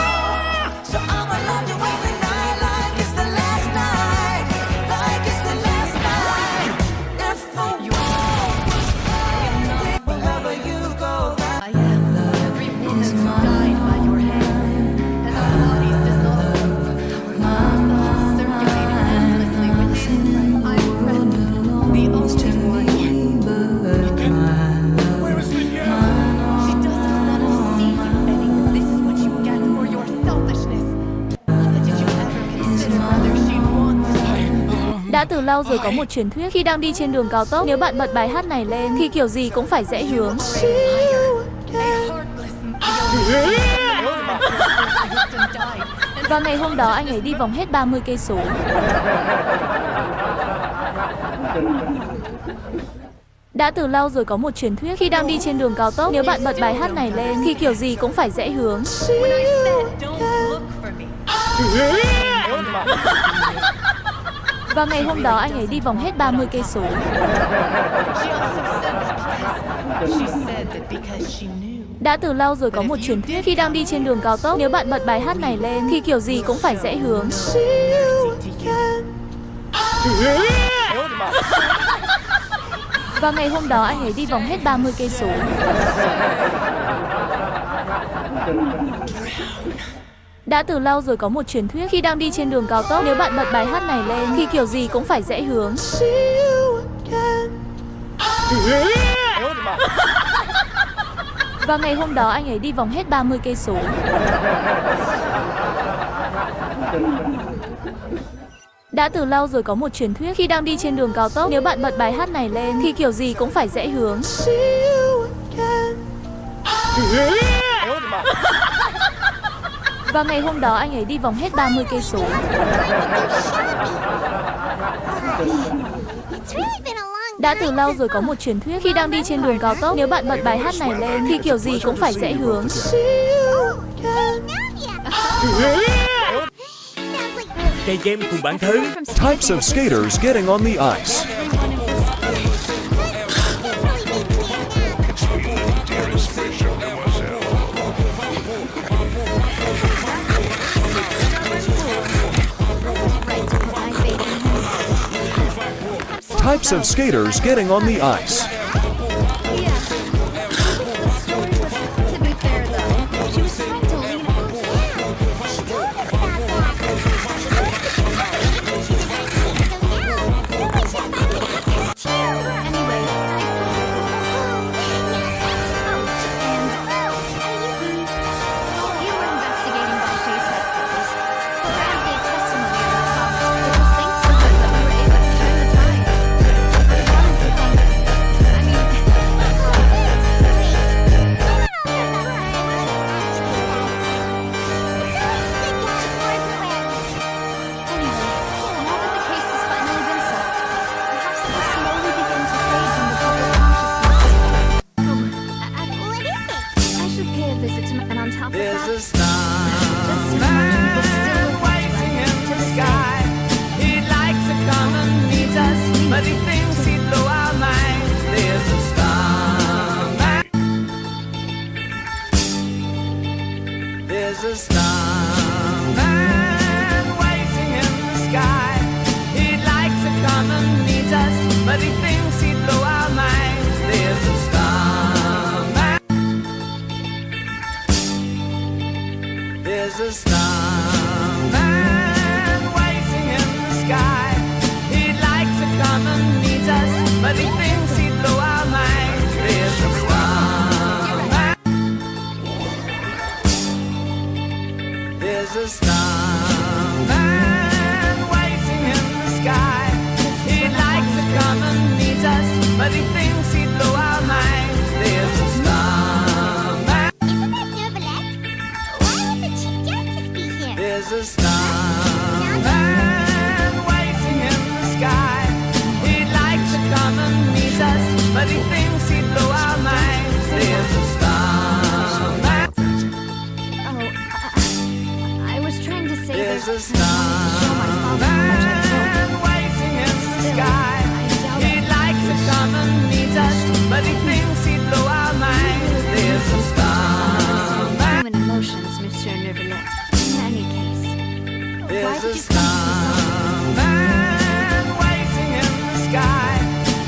So I'ma love you every night like it's the last night. Like it's the last night. If the world, wherever you go, that's Every woman who died by your hand, as our bodies dissolve, our thoughts circulate endlessly within. I rest, the ocean one. Where is Lumiere? She doesn't want to see you, Benny. This is what you get for your selfishness. But did you ever consider whether she'd want to? Đã từ lâu rồi có một truyền thuyết khi đang đi trên đường cao tốc, nếu bạn bật bài hát này lên thì kiểu gì cũng phải dễ hướng. Và ngày hôm đó anh ấy đi vòng hết 30 cây số. Đã từ lâu rồi có một truyền thuyết khi đang đi trên đường cao tốc, nếu bạn bật bài hát này lên thì kiểu gì cũng phải dễ hướng. Và ngày hôm đó anh ấy đi vòng hết 30 cây số. Đã từ lâu rồi có một truyền thuyết khi đang đi trên đường cao tốc, nếu bạn bật bài hát này lên thì kiểu gì cũng phải dễ hướng. Và ngày hôm đó anh ấy đi vòng hết 30 cây số. Đã từ lâu rồi có một truyền thuyết khi đang đi trên đường cao tốc, nếu bạn bật bài hát này lên thì kiểu gì cũng phải dễ hướng. Và ngày hôm đó anh ấy đi vòng hết 30 cây số. Đã từ lâu rồi có một truyền thuyết khi đang đi trên đường cao tốc, nếu bạn bật bài hát này lên thì kiểu gì cũng phải dễ hướng. Và ngày hôm đó anh ấy đi vòng hết 30 cây số. Đã từ lâu rồi có một truyền thuyết khi đang đi trên đường cao tốc, nếu bạn bật bài hát này lên thì kiểu gì cũng phải dễ hướng. Chơi game cùng bạn thử. Types of skaters getting on the ice. Types of skaters getting on the ice. needs us, but he thinks he'd blow our minds. There's a starman. I was trying to say There's a starman waiting in the sky. He'd like to come and meet us, but he thinks he'd blow our minds. There's a starman. Human emotions, Monsieur Neuvillette. In any case, why There's did a you come to starman waiting in the sky.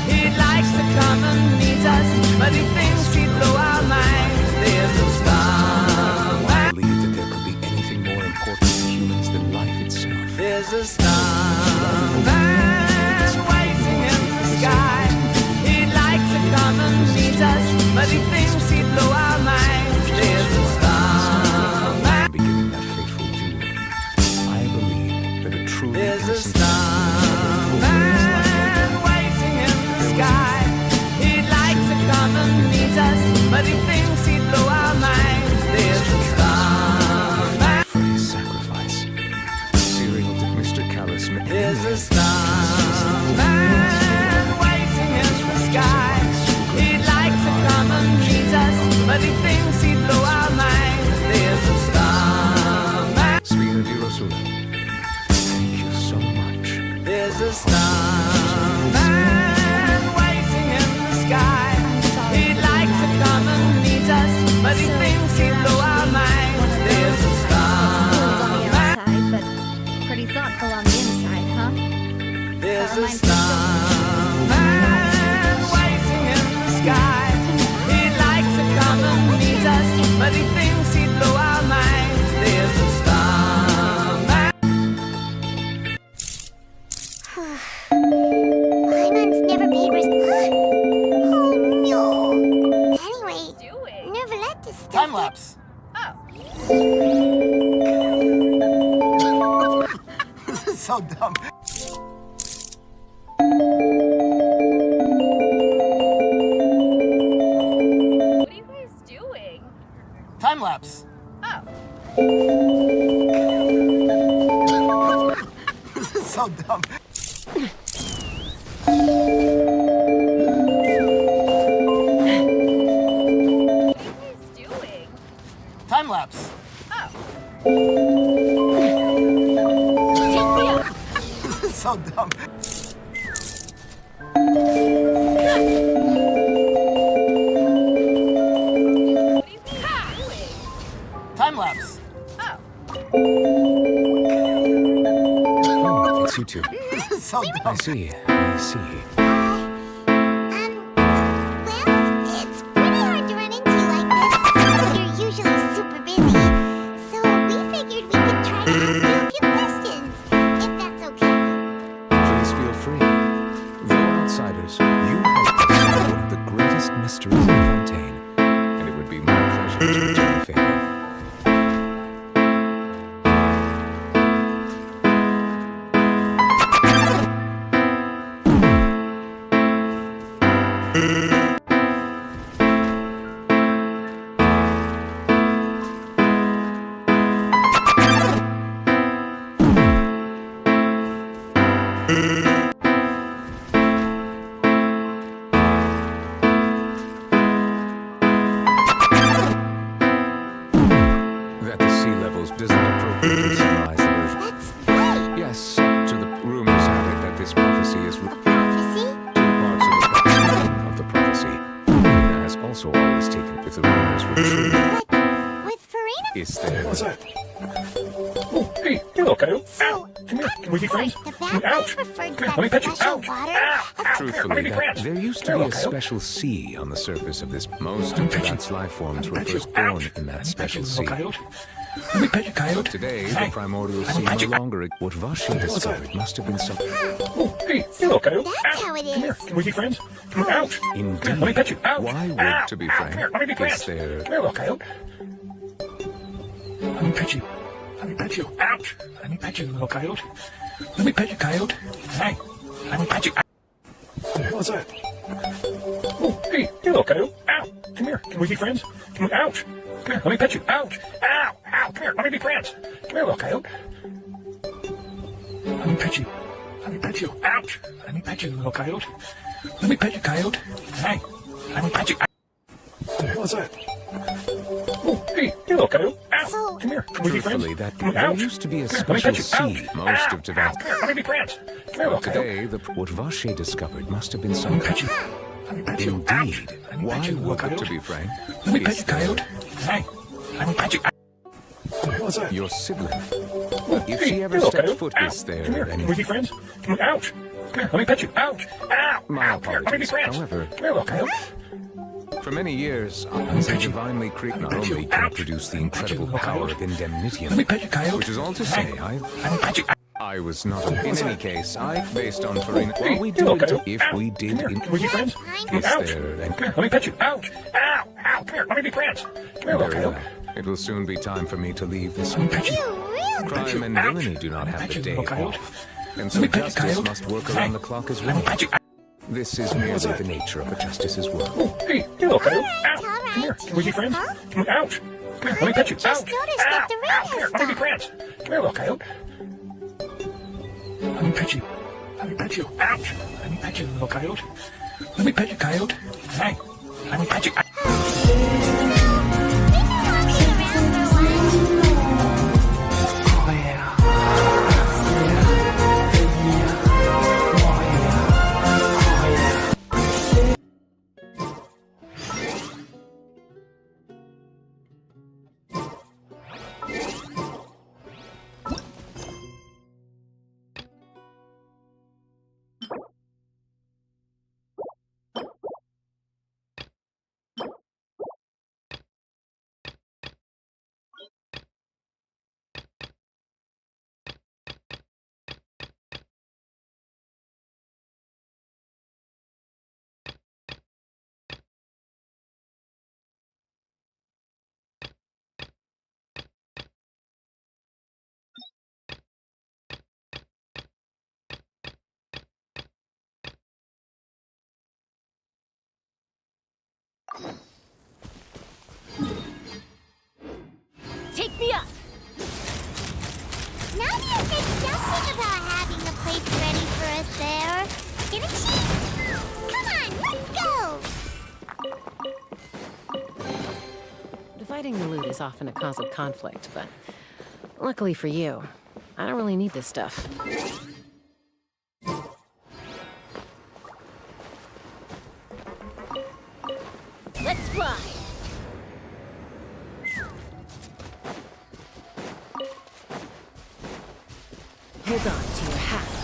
He'd like to come and meet us, but he thinks he'd blow our minds. There's a starman. I believe that there could be anything more important to humans than life itself. There's a starman waiting in the sky. He'd like to come and meet us, but he thinks he'd blow our minds. There's a starman. Beginning that fateful duel, I believe that a truly There's a innocent starman waiting in the sky. He'd like to come and meet us, but he thinks he'd blow our minds. There's a starman. for his sacrifice. Serial that Mr. Callis made. There's a starman waiting in the sky. He'd like to come and meet us, but he thinks he'd blow our minds. There's a starman. Spina di Rosula, thank you so much. There's a starman waiting in the sky. He'd like to come and meet us, but he thinks he'd blow our minds. There's a starman. but pretty thoughtful on the inside, huh? There's a starman waiting in the sky. He'd like to come and meet us, but he thinks he'd blow our minds. There's a starman. Paimon's never paid respect. Oh no. Anyway, Neuvillette is still. Time lapse. This is so dumb. What are you guys doing? Time lapse. This is so dumb. Time lapse. This is so dumb. Time lapse. Oh, it's you two. This is so dumb. I see. I see. It's pretty hard to run into you like this, since you're usually super busy. So we figured we could try to ask you a few questions, if that's okay. Please feel free. Though outsiders, you help us solve one of the greatest mysteries in Fontaine, and it would be my pleasure to return the favor. That the sea levels does not appropriately summarize the version. That's right. Yes, up to the rumors have it that this prophecy is Prophecy? two parts of the prophecy. Farina has also always taken if the rumors were true. With Farina? Is there? What's that? Oh, hey, you look, Kyle. So, Come here. Can we be friends? the bad guys referred to Let me that pet you. special Ouch. water as Truthfully, there used to be a special sea on the surface of this. Most of Teyvat's life forms were first born in that special sea. Let me pet you, Coyote. Today, the primordial sea no longer. What Vashi discovered must have been some. Oh, hey, you look, Coyote. That's how it Come here. is. Can we be friends? Come here. Ouch. Indeed. Let me pet you. Ouch. Why would, Ow. to be Ow. frank, Come here. Let me be friends. is there? Come here, little Coyote. Let me pet you. Let me pet you. Ouch. Let me pet you, little Coyote. Let me pet you, Coyote. Hey. Let me pet you. What the hell is that? Oh, hey, you little Coyote. Ow. Come here. Can we be friends? Come here. Ouch. Come here. Let me pet you. Ouch. Ow. Ow. Come here. Let me be friends. Come here, little Coyote. Let me pet you. Let me pet you. Ouch. Let me pet you, little Coyote. Let me pet you, coyote. Hey, let me pet you. What the hell is that? Oh, hey, you little coyote. Ow, come here. Can we be friends? Truthfully, there used to be a special seed most of Teyvat. Let me be friends. Today, what Vache discovered must have been some magic. Indeed. Why would it, to be frank? Let me pet you, coyote. Hey, let me pet you. What the hell is that? Your sibling. If she ever stepped foot this there, then... Can we be friends? Ouch. Come here, let me pet you. Ouch. Ow. My Let me be apologies. friends. However, Come here, little coyote. for many years, as a divinely creature not only can it produce the incredible power of indemnitium, which is all to say, I was not. In any case, based on Farina, while we do it, if we did, is there then? Let me pet you. Ouch. Ow. Ow. Come here, let me be friends. Come here, little Very well. coyote. It will soon be time for me to leave this place. Crime and villainy do not have the day off, and so justice must work around the clock as well. This is merely the nature of a justice's work. Oh, hey, you little coyote. Ow. Come here, can we be friends? Ouch. Come here, let me pet you. Just noticed that the rain Come here, has let me be stopped. friends. Come here, little coyote. Let me pet you. Let me pet you. Ouch. Let me pet you, little coyote. Let me pet you, coyote. Hey, let me pet you. Take me up! Now you've been jumping about having a place ready for us there. Get a cheat! Come on, let's go! Dividing the loot is often a cause of conflict, but luckily for you, I don't really need this stuff. Let's fly! Hold on to your hats.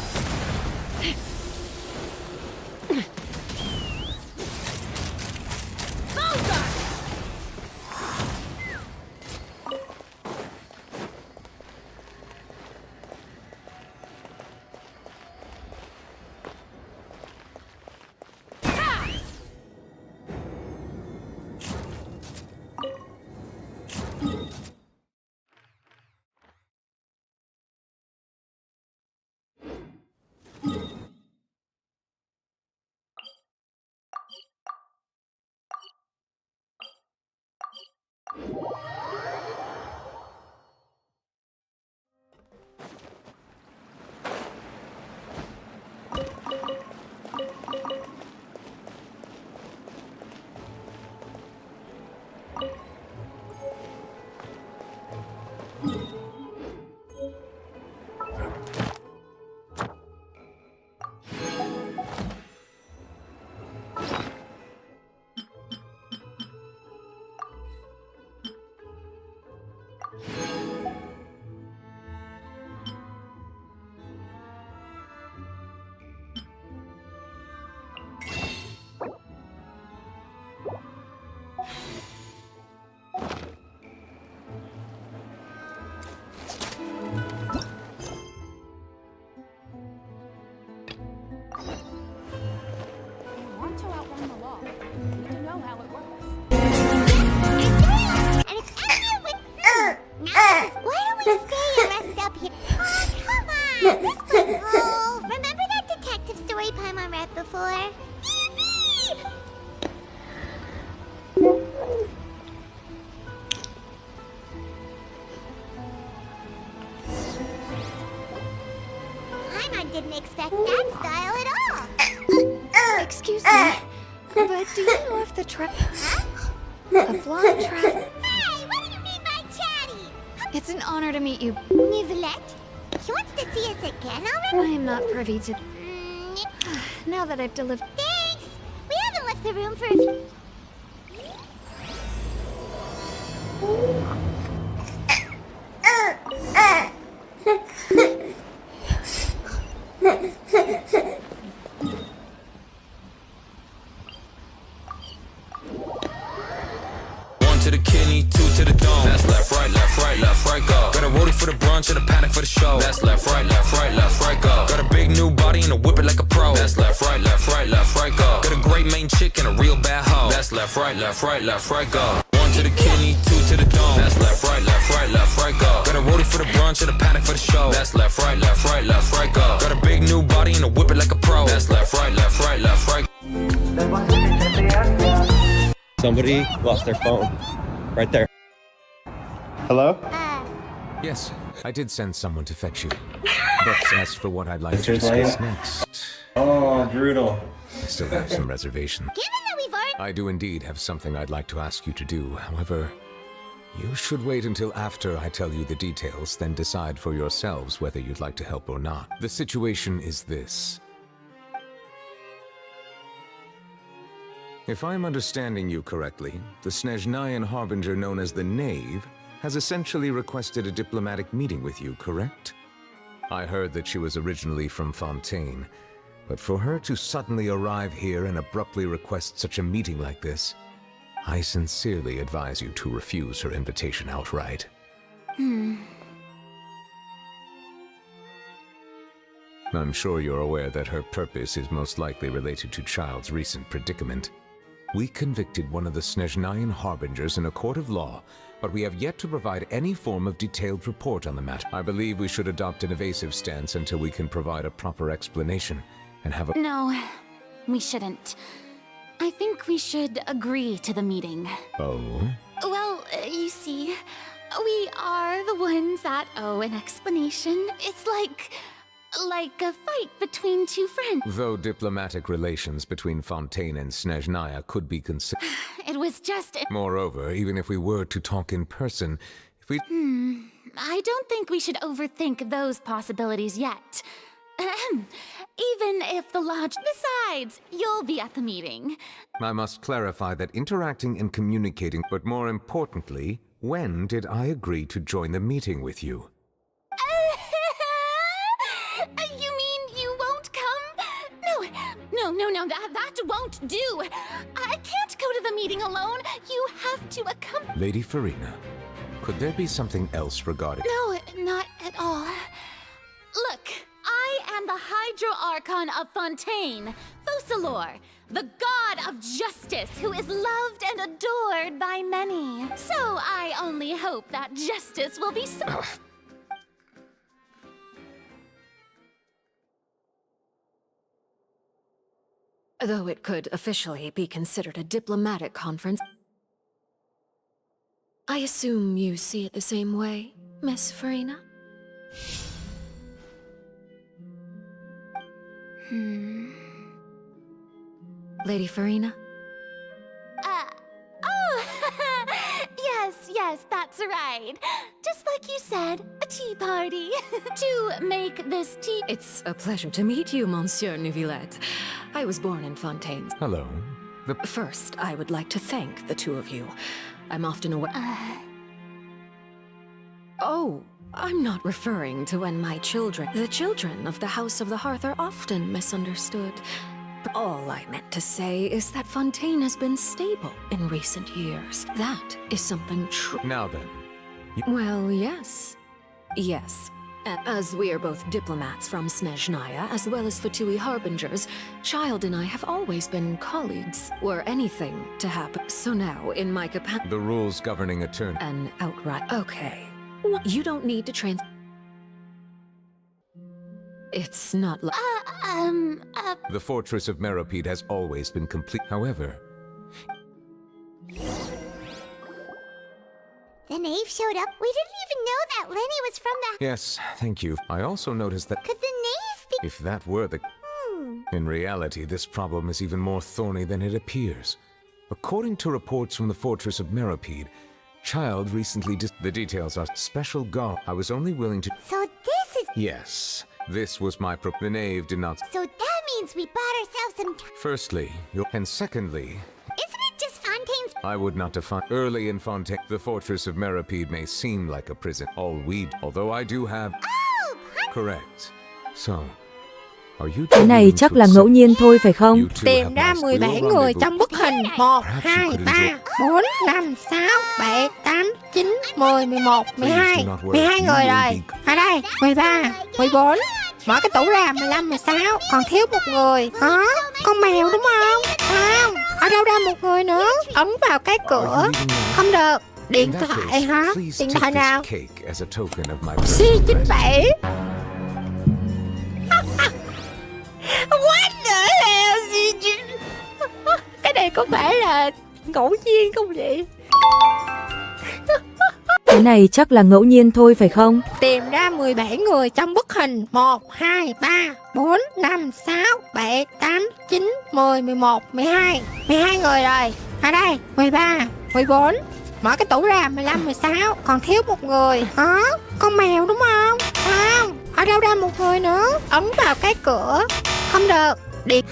Didn't expect that style at all. Excuse do you know if the a blonde Hey, what do you mean by chatty? It's an honor to meet you. Nicolette? She wants to see us again already? I am not privy to... Now that I've delivered... Thanks! We haven't left the room for a few... To the kidney, 2 to the dome. That's left, right, go. Got a roadie for the brunch and a panic for the show. That's left, right, go. Got a big new body and a whip it like a pro. That's left, right, go. Got a great main chick and a real bad hoe. That's left, right, go. 1 to the kidney, 2 to the dome. That's left, right, go. Got a roadie for the brunch and a panic for the show. That's left, right, go. Got a big new body and a whip it like a pro. That's left, right. Somebody lost their phone. Right there. Hello? Yes, I did send someone to fetch you. But as for what I'd like to discuss next... Oh, brutal. I still have some reservation. Given that we've already... I do indeed have something I'd like to ask you to do. However, you should wait until after I tell you the details, then decide for yourselves whether you'd like to help or not. The situation is this. If I'm understanding you correctly, the Snezhnayan harbinger known as the Knave has essentially requested a diplomatic meeting with you, correct? I heard that she was originally from Fontain, but for her to suddenly arrive here and abruptly request such a meeting like this, I sincerely advise you to refuse her invitation outright. I'm sure you're aware that her purpose is most likely related to Child's recent predicament. We convicted one of the Snezhnayan harbingers in a court of law, but we have yet to provide any form of detailed report on the matter. I believe we should adopt an evasive stance until we can provide a proper explanation and have a... No, we shouldn't. I think we should agree to the meeting. Oh? Well, you see, we are the ones that owe an explanation. It's like a fight between two friends. Though diplomatic relations between Fontain and Snezhnaya could be considered... It was just... Moreover, even if we were to talk in person, if we... I don't think we should overthink those possibilities yet. Even if the lodge... Besides, you'll be at the meeting. I must clarify that interacting and communicating, but more importantly, when did I agree to join the meeting with you? You mean you won't come? No, that won't do. I can't go to the meeting alone. You have to accompany... Lady Farina, could there be something else regarding... No, not at all. Look, I am the Hydro-Archon of Fontain, Focalor, the god of justice who is loved and adored by many. So I only hope that justice will be so... Though it could officially be considered a diplomatic conference, I assume you see it the same way, Miss Farina? Lady Farina? Yes, that's right. Just like you said, a tea party. To make this tea... It's a pleasure to meet you, Monsieur Neuvillette. I was born in Fontaine. Hello. First, I would like to thank the two of you. I'm often aware... Oh, I'm not referring to when my children... The children of the House of the Hearth are often misunderstood. All I meant to say is that Fontaine has been stable in recent years. That is something true. Now then. Well, yes. Yes. As we are both diplomats from Snezhnaya, as well as Fatui harbingers, Child and I have always been colleagues, were anything to happen. So now, in my capacity... The rules governing attorney... An outright... Okay. You don't need to It's not like... The fortress of Meropide has always been complete. However... The knave showed up. We didn't even know that Lenny was from the... Yes, thank you. I also noticed that... Could the knave be... If that were the... In reality, this problem is even more thorny than it appears. According to reports from the fortress of Meropide, Child recently the details are special I was only willing to... So this is... Yes, this was my the knave did not... So that means we bought ourselves some... Firstly, and secondly... Isn't it just Fontaine's... I would not define... Early in Fontain, the fortress of Meropide may seem like a prison. Although I do have... Oh, correct. So... Cái này chắc là ngẫu nhiên thôi phải không? Tìm ra 17 người trong bức hình 1, 2, 3, 4, 5, 6, 7, 8, 9, 10, 11, 12 12 người rồi. Ở đây 13, 14. Mở cái tủ ra 15, 16. Còn thiếu một người. Hả? Con mèo đúng không? Không. Ở đâu ra một người nữa? Ấn vào cái cửa. Không được. Điện thoại hả? Điện thoại nào? C97. What the hell? Cái này có phải là ngẫu nhiên không vậy? Cái này chắc là ngẫu nhiên thôi phải không? Tìm ra 17 người trong bức hình 1, 2, 3, 4, 5, 6, 7, 8, 9, 10, 11, 12 12 người rồi. Ở đây 13, 14. Mở cái tủ ra 15, 16. Còn thiếu một người. Hả? Con mèo đúng không? Không. Ở đâu ra một người nữa? Ấn vào cái cửa. Không được. Điện.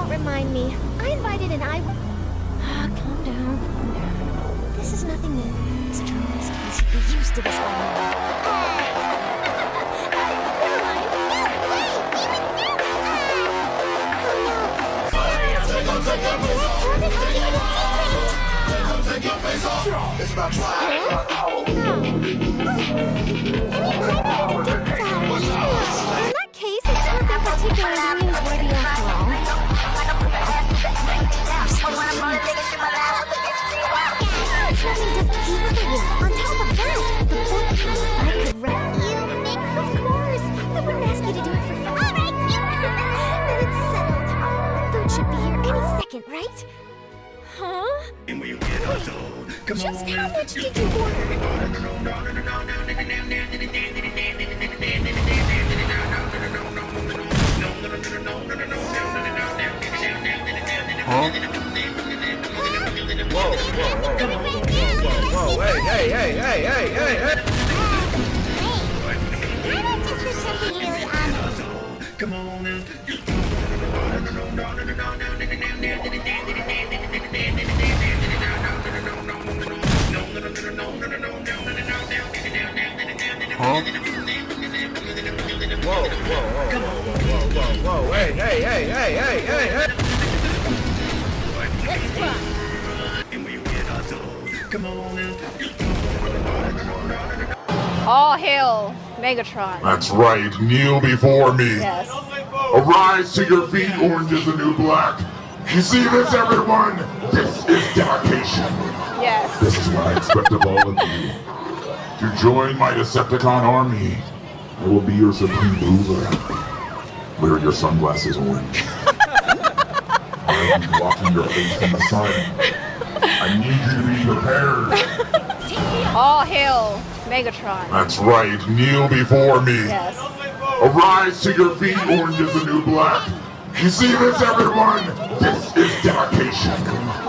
Remind me. I invited and I... calm down. This is nothing new. This journalist should be used to this by now. Never mind. In that case, it's nothing particularly newsworthy after all. On top of that, the book, I could write you, Nick. Of course, I wouldn't ask you to do it for fun. All right, then it's settled. The food should be here any second, right? Huh? Wait, just how much did you order? Huh? Whoa, hey. Come on now. Huh? Whoa, hey. Let's try. Come on now. All hail Megatron. That's right, kneel before me. Yes. Arise to your feet, orange is the new black. You see this, everyone? This is dedication. Yes. This is what I expect of all of you. To join my Decepticon army, I will be your supreme ruler. Wear your sunglasses orange. I will be blocking your face in the sun. I need you to be prepared. All hail Megatron. That's right, kneel before me. Yes. Arise to your feet, orange is the new black. You see this, everyone? This is dedication.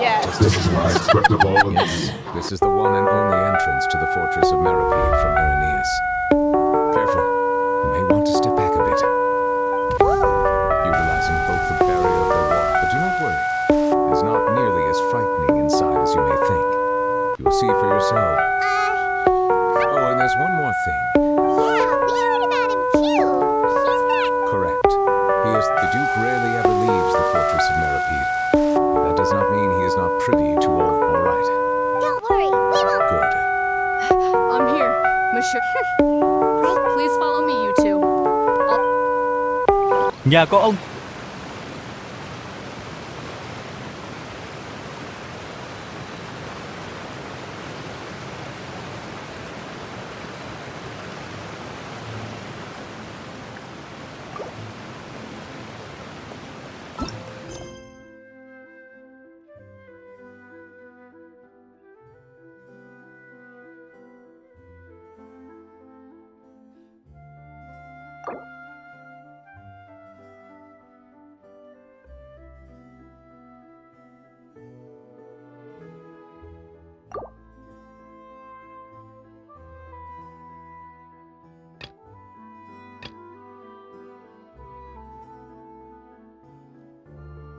Yes. This is what I expect of all of you. This is the one and only entrance to the fortress of Meropide from Irenaeus. Careful. You may want to step back a bit. Utilizing both the barrier of the wall, but do not worry. It's not nearly as frightening inside as you may think. You will see for yourself. Oh, and there's one more thing. Yeah, we heard about him too. He's that... Correct. The Duke rarely ever leaves the fortress of Meropide. That does not mean he is not privy to all right. Don't worry, we won't... Good. I'm here, Monsieur. Please follow me, you two. Nhà có ông.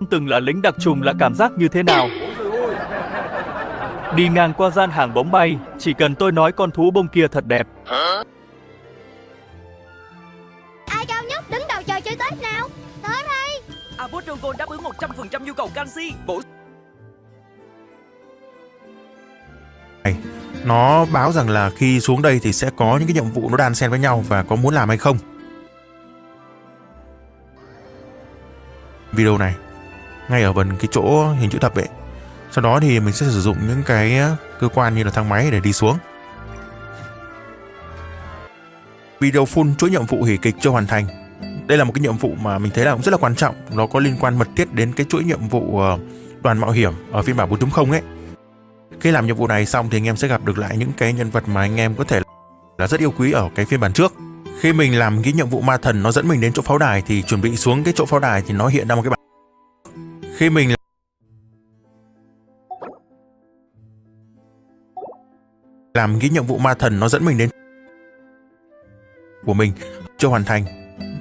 Từng là lính đặc trùng là cảm giác như thế nào? Đi ngang qua gian hàng bóng bay, chỉ cần tôi nói con thú bông kia thật đẹp. Ai cao nhất đứng đầu chờ chơi Tết nào? Tới đây. Abotrongon đáp ứng 100% nhu cầu canxi. Bổ Nó báo rằng là khi xuống đây thì sẽ có những cái nhiệm vụ nó đan xen với nhau và có muốn làm hay không. Video này ngay ở gần cái chỗ hình chữ thập ấy. Sau đó thì mình sẽ sử dụng những cái cơ quan như là thang máy để đi xuống. Video full chuỗi nhiệm vụ hỉ kịch chưa hoàn thành. Đây là một cái nhiệm vụ mà mình thấy là cũng rất là quan trọng. Nó có liên quan mật thiết đến cái chuỗi nhiệm vụ đoàn mạo hiểm ở phiên bản 4.0 ấy. Khi làm nhiệm vụ này xong thì anh em sẽ gặp được lại những cái nhân vật mà anh em có thể là rất yêu quý ở cái phiên bản trước. Khi mình làm cái nhiệm vụ ma thần nó dẫn mình đến chỗ pháo đài thì chuẩn bị xuống cái chỗ pháo đài thì nó hiện ra một cái bảng. Khi mình làm cái nhiệm vụ ma thần nó dẫn mình đến của mình chưa hoàn thành.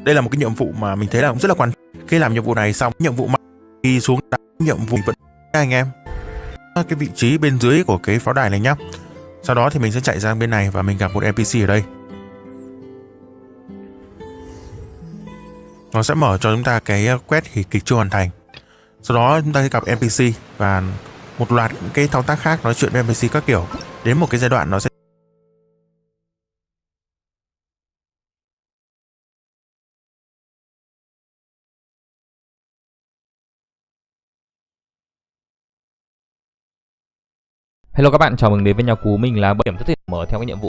Đây là một cái nhiệm vụ mà mình thấy là cũng rất là quan trọng. Khi làm nhiệm vụ này xong, nhiệm vụ ma đi xuống nhiệm vụ vẫn anh em cái vị trí bên dưới của cái pháo đài này nhá. Sau đó thì mình sẽ chạy sang bên này và mình gặp một NPC ở đây. Nó sẽ mở cho chúng ta cái quét hỉ kịch chưa hoàn thành. Sau đó chúng ta sẽ gặp NPC và một loạt cái thao tác khác, nói chuyện với NPC các kiểu. Đến một cái giai đoạn nó sẽ Hello các bạn, chào mừng đến với nhà cú. Mình là điểm thất thiệt mở theo cái nhiệm vụ.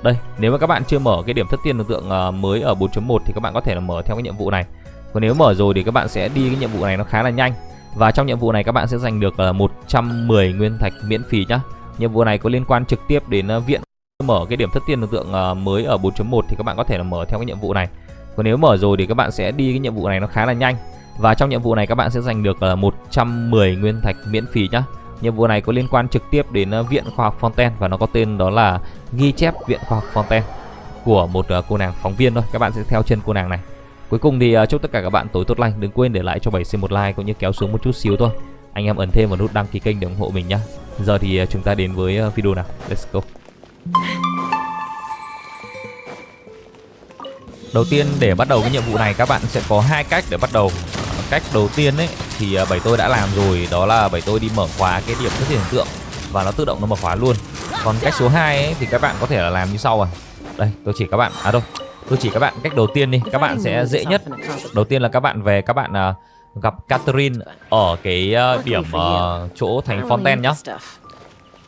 Đây, nếu mà các bạn chưa mở cái điểm thất tiên lực lượng mới ở 4.1 thì các bạn có thể là mở theo cái nhiệm vụ này. Còn nếu mở rồi thì các bạn sẽ đi cái nhiệm vụ này nó khá là nhanh. Và trong nhiệm vụ này các bạn sẽ giành được 110 nguyên thạch miễn phí nhá. Nhiệm vụ này có liên quan trực tiếp đến viện. Mở cái điểm thất tiên lực lượng mới ở 4.1 thì các bạn có thể là mở theo cái nhiệm vụ này. Còn nếu mở rồi thì các bạn sẽ đi cái nhiệm vụ này nó khá là nhanh. Và trong nhiệm vụ này các bạn sẽ giành được 110 nguyên thạch miễn phí nhá. Nhiệm vụ này có liên quan trực tiếp đến viện khoa học Fontain và nó có tên đó là ghi chép viện khoa học Fontain của một cô nàng phóng viên thôi. Các bạn sẽ theo chân cô nàng này. Cuối cùng thì chúc tất cả các bạn tối tốt lành. Đừng quên để lại cho 7C một like cũng như kéo xuống một chút xíu thôi. Anh em ấn thêm vào nút đăng ký kênh để ủng hộ mình nhá. Giờ thì chúng ta đến với video nào. Let's go. Đầu tiên để bắt đầu cái nhiệm vụ này các bạn sẽ có hai cách để bắt đầu. Cách đầu tiên ấy thì bảy tôi đã làm rồi, đó là bảy tôi đi mở khóa cái điểm thất hiện tượng và nó tự động nó mở khóa luôn. Còn cách số 2 ấy thì các bạn có thể là làm như sau. Đây, tôi chỉ các bạn tôi chỉ các bạn cách đầu tiên đi, các bạn sẽ dễ nhất. Đầu tiên là các bạn về các bạn gặp Catherine ở cái điểm chỗ thành Fontain nhá.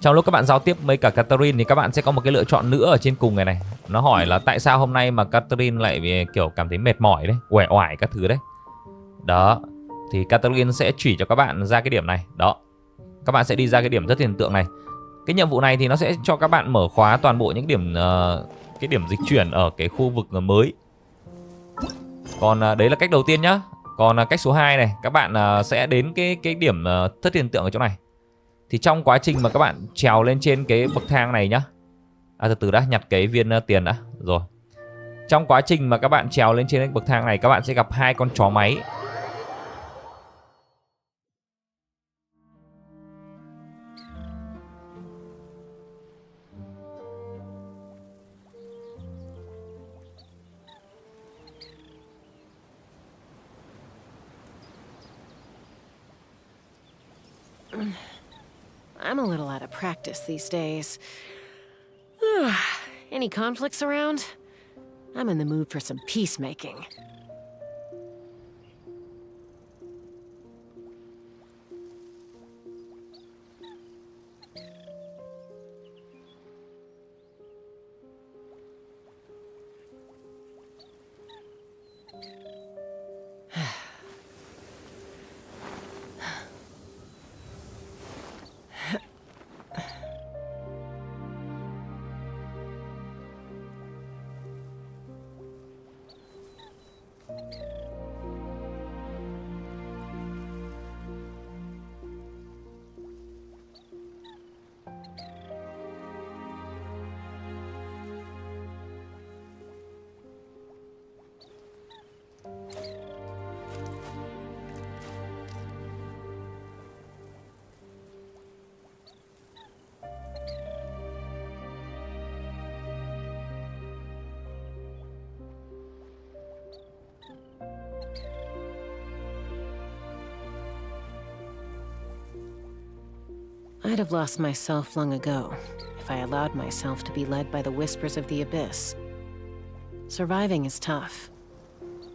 Trong lúc các bạn giao tiếp với cả Catherine thì các bạn sẽ có một cái lựa chọn nữa ở trên cùng này. Nó hỏi là tại sao hôm nay mà Catherine lại kiểu cảm thấy mệt mỏi đấy, uể oải các thứ đấy. Đó, thì Catherine sẽ chỉ cho các bạn ra cái điểm này. Đó, các bạn sẽ đi ra cái điểm thất hiện tượng này. Cái nhiệm vụ này thì nó sẽ cho các bạn mở khóa toàn bộ những điểm cái điểm dịch chuyển ở cái khu vực mới. Còn đấy là cách đầu tiên nhá. Còn cách số 2 này, các bạn sẽ đến cái điểm thất hiện tượng ở chỗ này. Thì trong quá trình mà các bạn trèo lên trên cái bậc thang này nhá. Từ từ đã, nhặt cái viên tiền đã. Rồi. Trong quá trình mà các bạn trèo lên trên bậc thang này, các bạn sẽ gặp hai con chó máy. I'm a little out of practice these days. Any conflicts around? I'm in the mood for some peacemaking. I'd have lost myself long ago if I allowed myself to be led by the whispers of the abyss. Surviving is tough,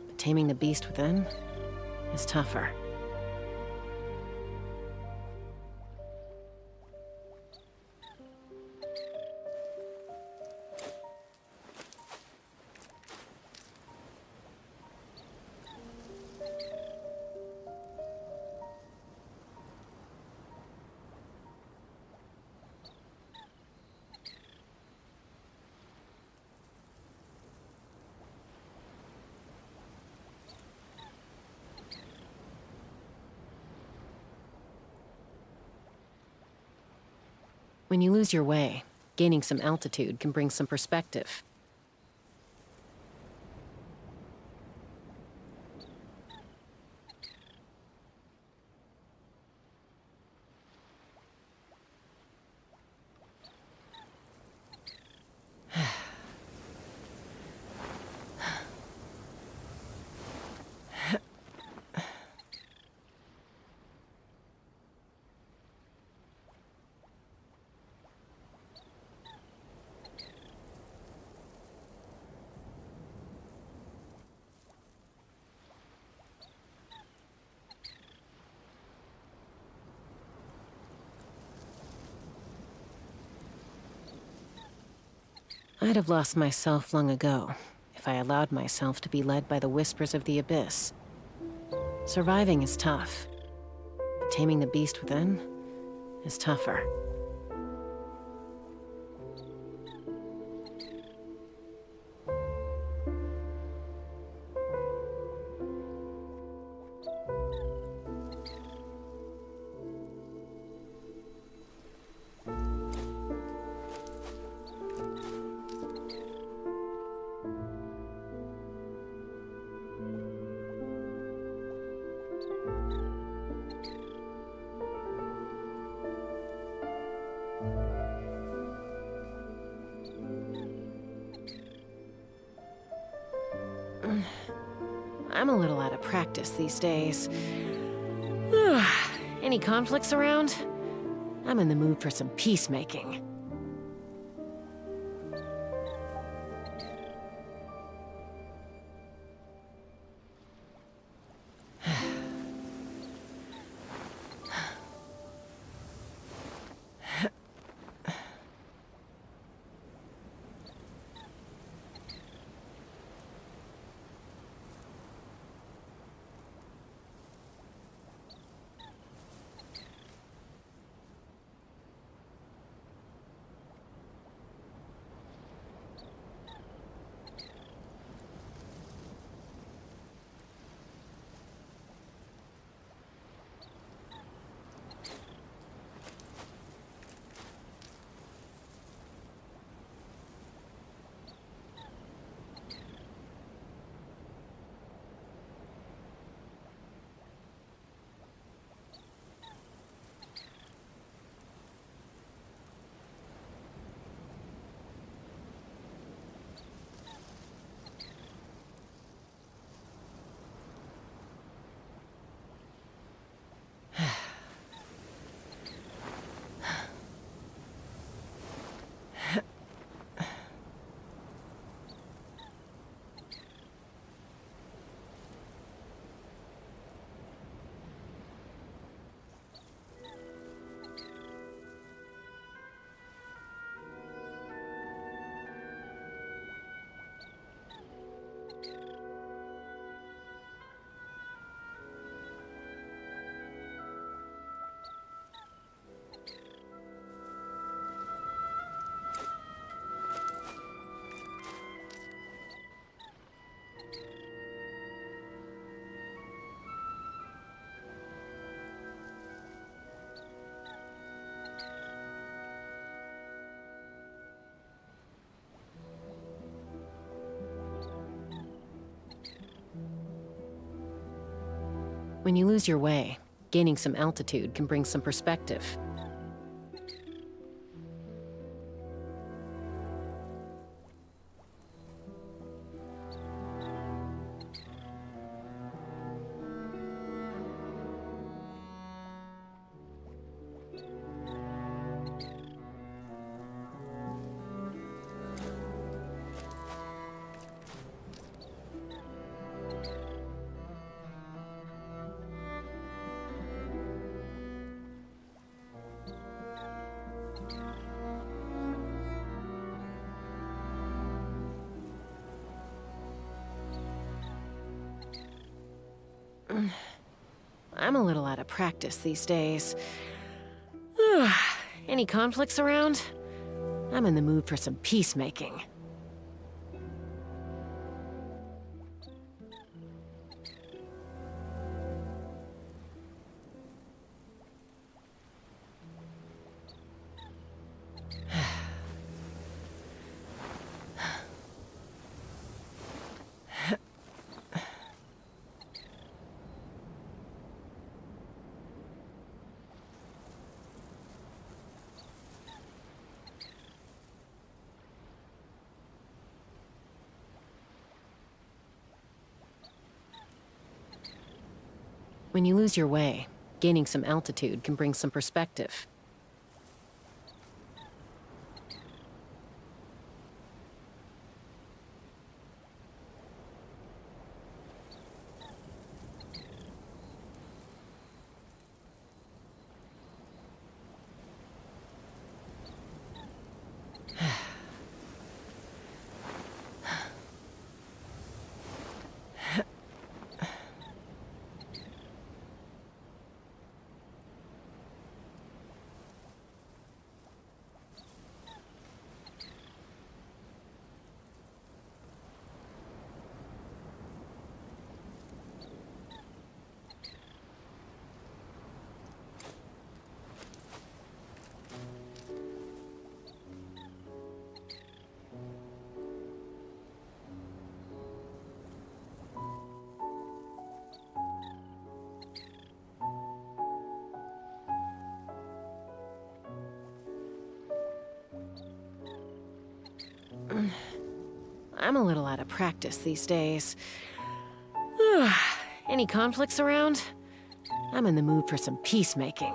but taming the beast within is tougher. When you lose your way, gaining some altitude can bring some perspective. I'd have lost myself long ago if I allowed myself to be led by the whispers of the abyss. Surviving is tough, but taming the beast within is tougher. I'm a little out of practice these days. Any conflicts around? I'm in the mood for some peacemaking. When you lose your way, gaining some altitude can bring some perspective. I'm a little out of practice these days. Any conflicts around? I'm in the mood for some peacemaking. When you lose your way, gaining some altitude can bring some perspective. I'm a little out of practice these days. Any conflicts around? I'm in the mood for some peacemaking.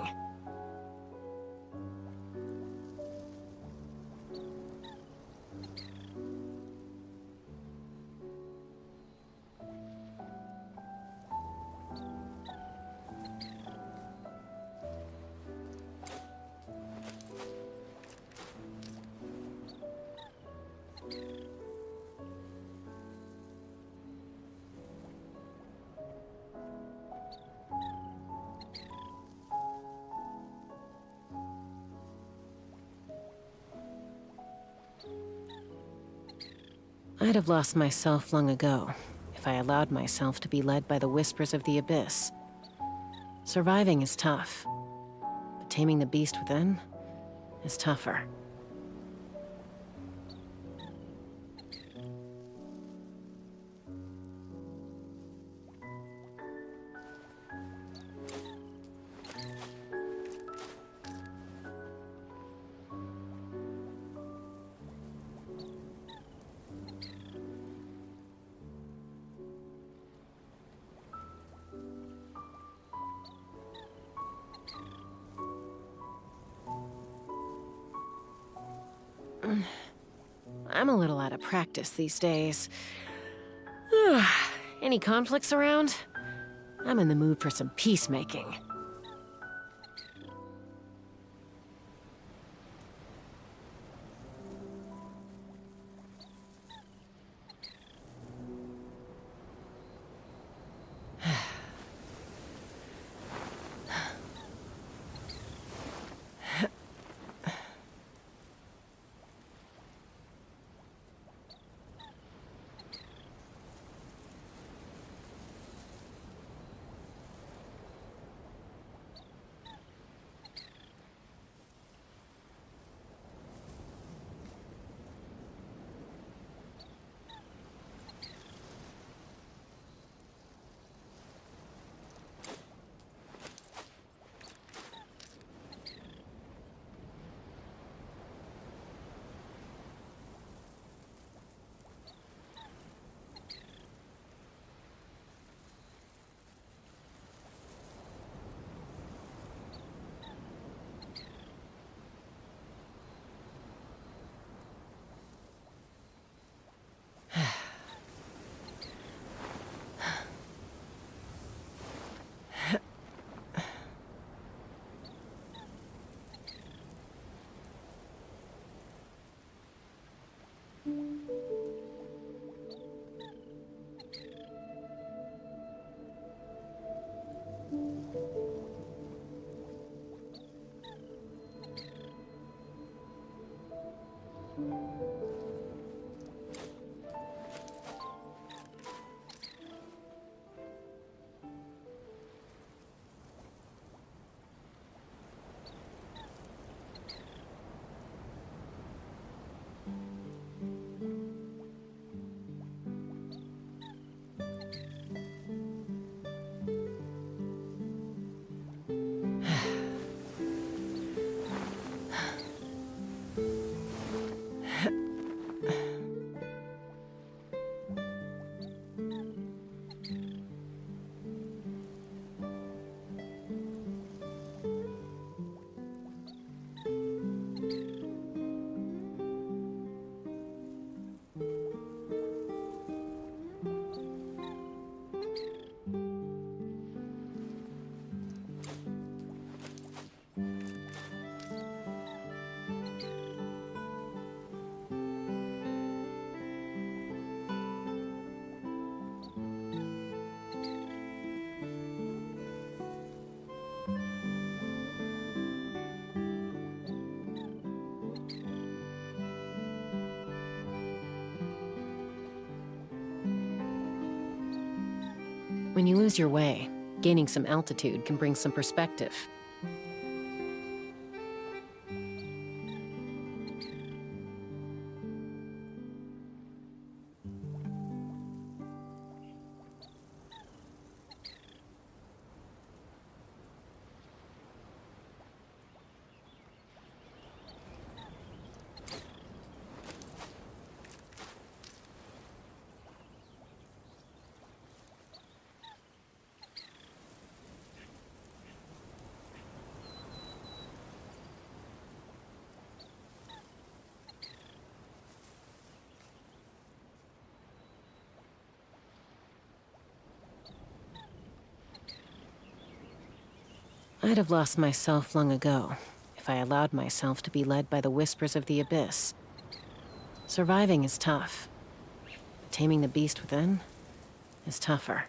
I'd have lost myself long ago if I allowed myself to be led by the whispers of the abyss. Surviving is tough, but taming the beast within is tougher. I'm a little out of practice these days. Any conflicts around? I'm in the mood for some peacemaking. When you lose your way, gaining some altitude can bring some perspective. I'd have lost myself long ago if I allowed myself to be led by the whispers of the abyss. Surviving is tough, but taming the beast within is tougher.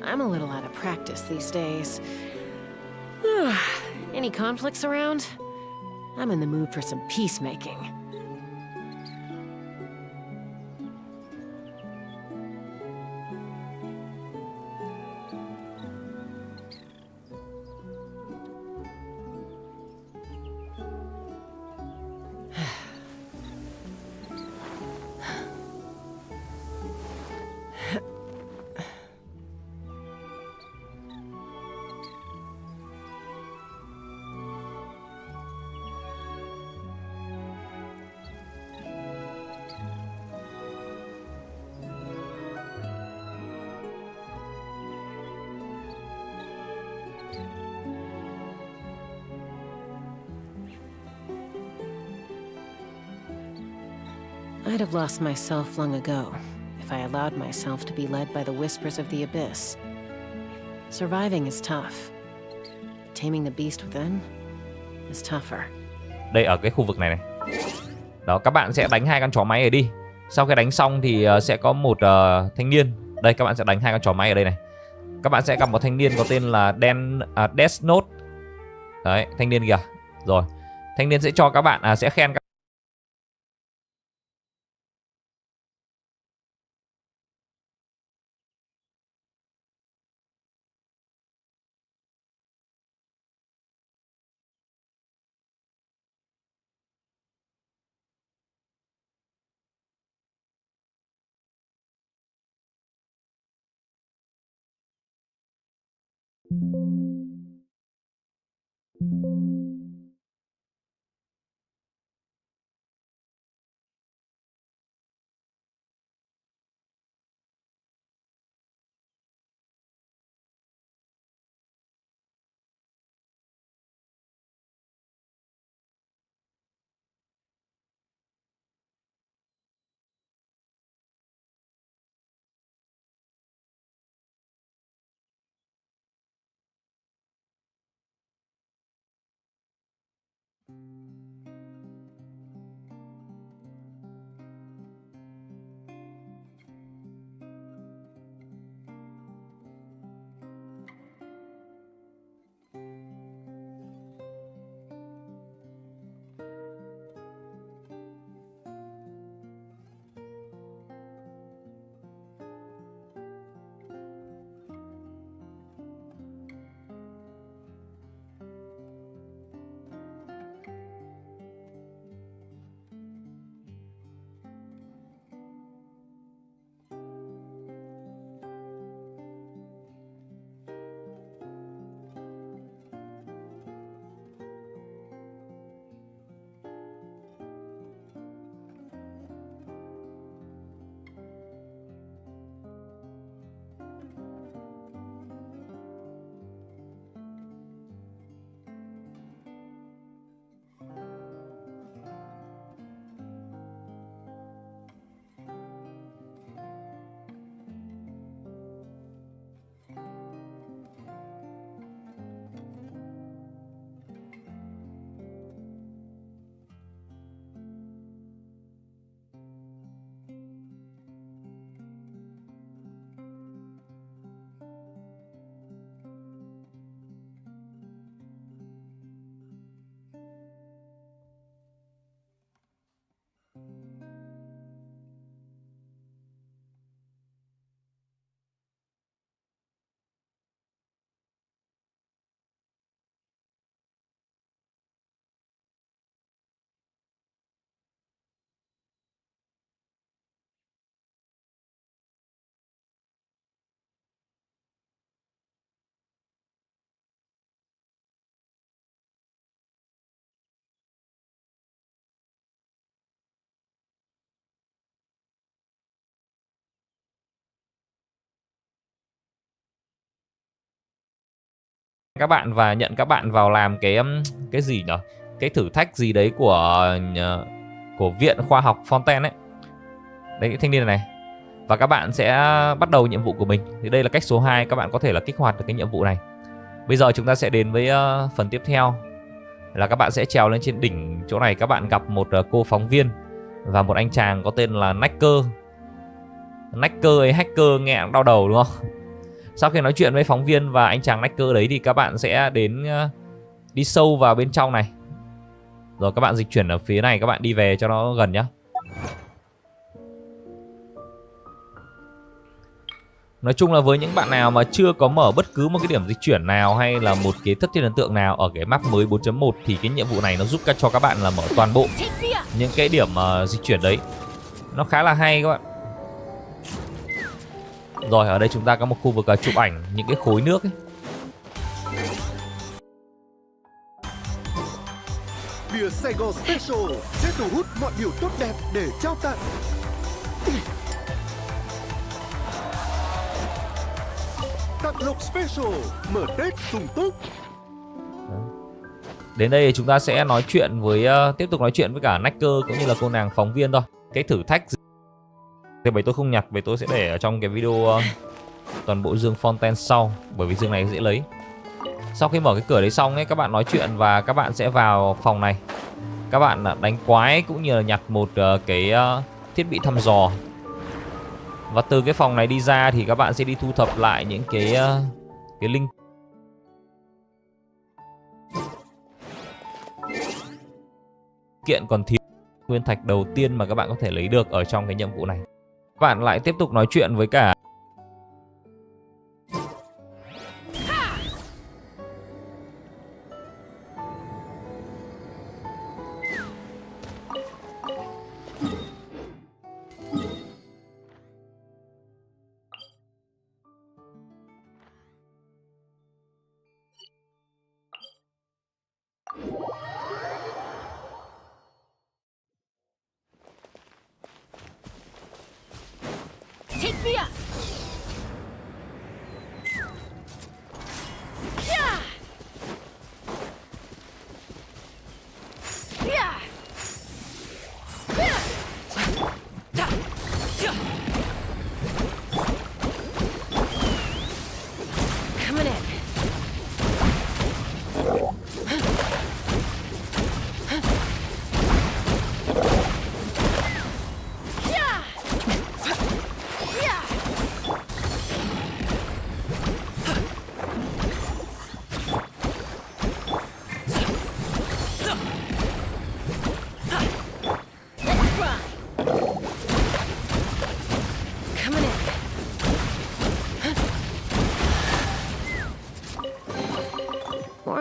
I'm a little out of practice these days. Any conflicts around? I'm in the mood for some peacemaking. I'd have lost myself long ago if I allowed myself to be led by the whispers of the abyss. Surviving is tough. Taming the beast within is tougher. Đây ở cái khu vực này này. Đó, các bạn sẽ đánh hai con chó máy ở đi. Sau khi đánh xong thì sẽ có một thanh niên. Đây, các bạn sẽ đánh hai con chó máy ở đây này. Các bạn sẽ gặp một thanh niên có tên là Death Note. Đấy, thanh niên kìa. Rồi, thanh niên sẽ cho các bạn sẽ khen các các bạn và nhận các bạn vào làm cái gì nhỉ? Cái thử thách gì đấy của viện khoa học Fontain ấy. Đấy, cái thanh niên này. Và các bạn sẽ bắt đầu nhiệm vụ của mình. Thì đây là cách số 2, các bạn có thể là kích hoạt được cái nhiệm vụ này. Bây giờ chúng ta sẽ đến với phần tiếp theo. Là các bạn sẽ trèo lên trên đỉnh chỗ này, các bạn gặp một cô phóng viên và một anh chàng có tên là Hacker. Hacker nghe cũng đau đầu đúng không? Sau khi nói chuyện với phóng viên và anh chàng Hacker đấy thì các bạn sẽ đến đi sâu vào bên trong này. Rồi các bạn dịch chuyển ở phía này, các bạn đi về cho nó gần nhá. Nói chung là với những bạn nào mà chưa có mở bất cứ một cái điểm dịch chuyển nào hay là một cái thất thiên ấn tượng nào ở cái map mới 4.1 thì cái nhiệm vụ này nó giúp cho các bạn là mở toàn bộ những cái điểm dịch chuyển đấy. Nó khá là hay các bạn. Rồi ở đây chúng ta có một khu vực chụp ảnh những cái khối nước ấy. Bia Sài Gòn Special sẽ thu hút mọi điều tốt đẹp để trao tặng. Tặng lộc Special, mở Tết sung túc. Đến đây chúng ta sẽ nói chuyện với tiếp tục nói chuyện với cả Hacker cũng như là cô nàng phóng viên thôi. Cái thử thách thì bởi tôi không nhặt, bởi tôi sẽ để ở trong cái video toàn bộ dương Fontain sau, bởi vì dương này dễ lấy. Sau khi mở cái cửa đấy xong ấy, các bạn nói chuyện và các bạn sẽ vào phòng này. Các bạn đánh quái cũng như là nhặt một cái thiết bị thăm dò. Và từ cái phòng này đi ra thì các bạn sẽ đi thu thập lại những cái linh kiện còn thiếu nguyên thạch đầu tiên mà các bạn có thể lấy được ở trong cái nhiệm vụ này. Các bạn lại tiếp tục nói chuyện với cả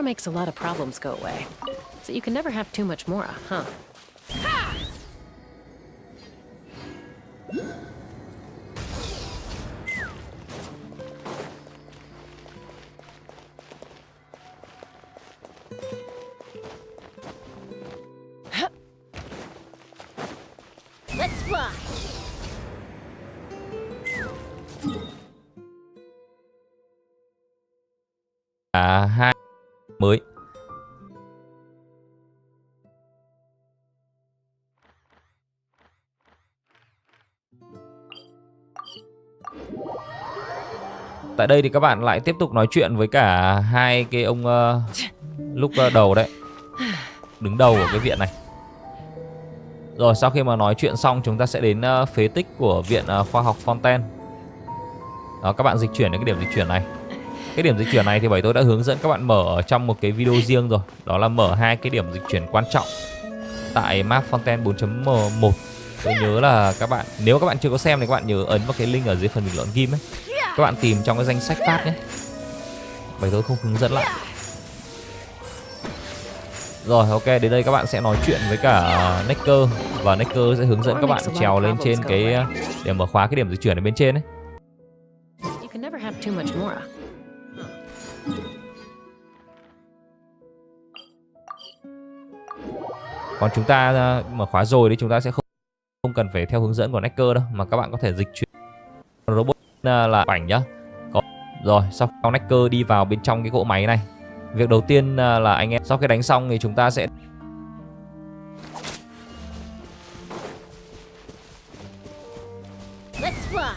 makes a lot of problems go away. So you can never have too much mora, huh? Let's fly. Hai mới. Tại đây thì các bạn lại tiếp tục nói chuyện với cả hai cái ông lúc đầu đấy, đứng đầu của cái viện này. Rồi sau khi mà nói chuyện xong, chúng ta sẽ đến phế tích của viện khoa học Fontain. Đó, các bạn dịch chuyển đến cái điểm dịch chuyển này. Cái điểm dịch chuyển này thì tôi đã hướng dẫn các bạn mở ở trong một cái video riêng rồi. Đó là mở hai cái điểm dịch chuyển quan trọng tại map Fontain 4.1. Tôi nhớ là các bạn, nếu các bạn chưa có xem thì các bạn nhớ ấn vào cái link ở dưới phần bình luận ghim ấy. Các bạn tìm trong cái danh sách phát nhé. Tôi không hướng dẫn lại. Rồi ok, đến đây các bạn sẽ nói chuyện với cả Necker. Và Necker sẽ hướng dẫn các bạn trèo lên trên cái để mở khóa cái điểm dịch chuyển ở bên trên ấy. You can never have too much mora. Còn chúng ta mở khóa rồi thì chúng ta sẽ không cần phải theo hướng dẫn của Necker đâu, mà các bạn có thể dịch chuyển robot là khoảnh nhá. Rồi sau khi Necker đi vào bên trong cái cỗ máy này, việc đầu tiên là anh em sau khi đánh xong thì chúng ta sẽ Let's fly.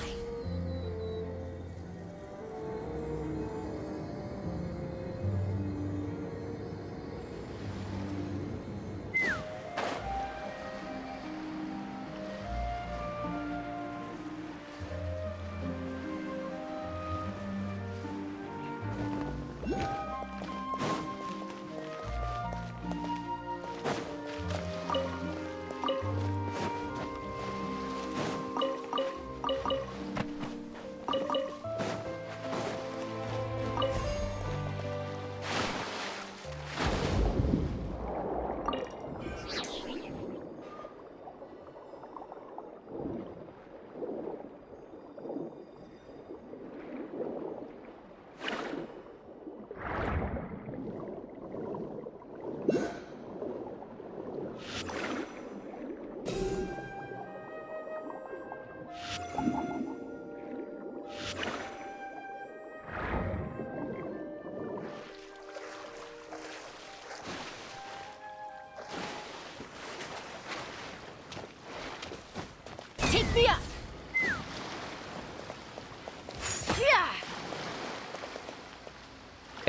Take me up.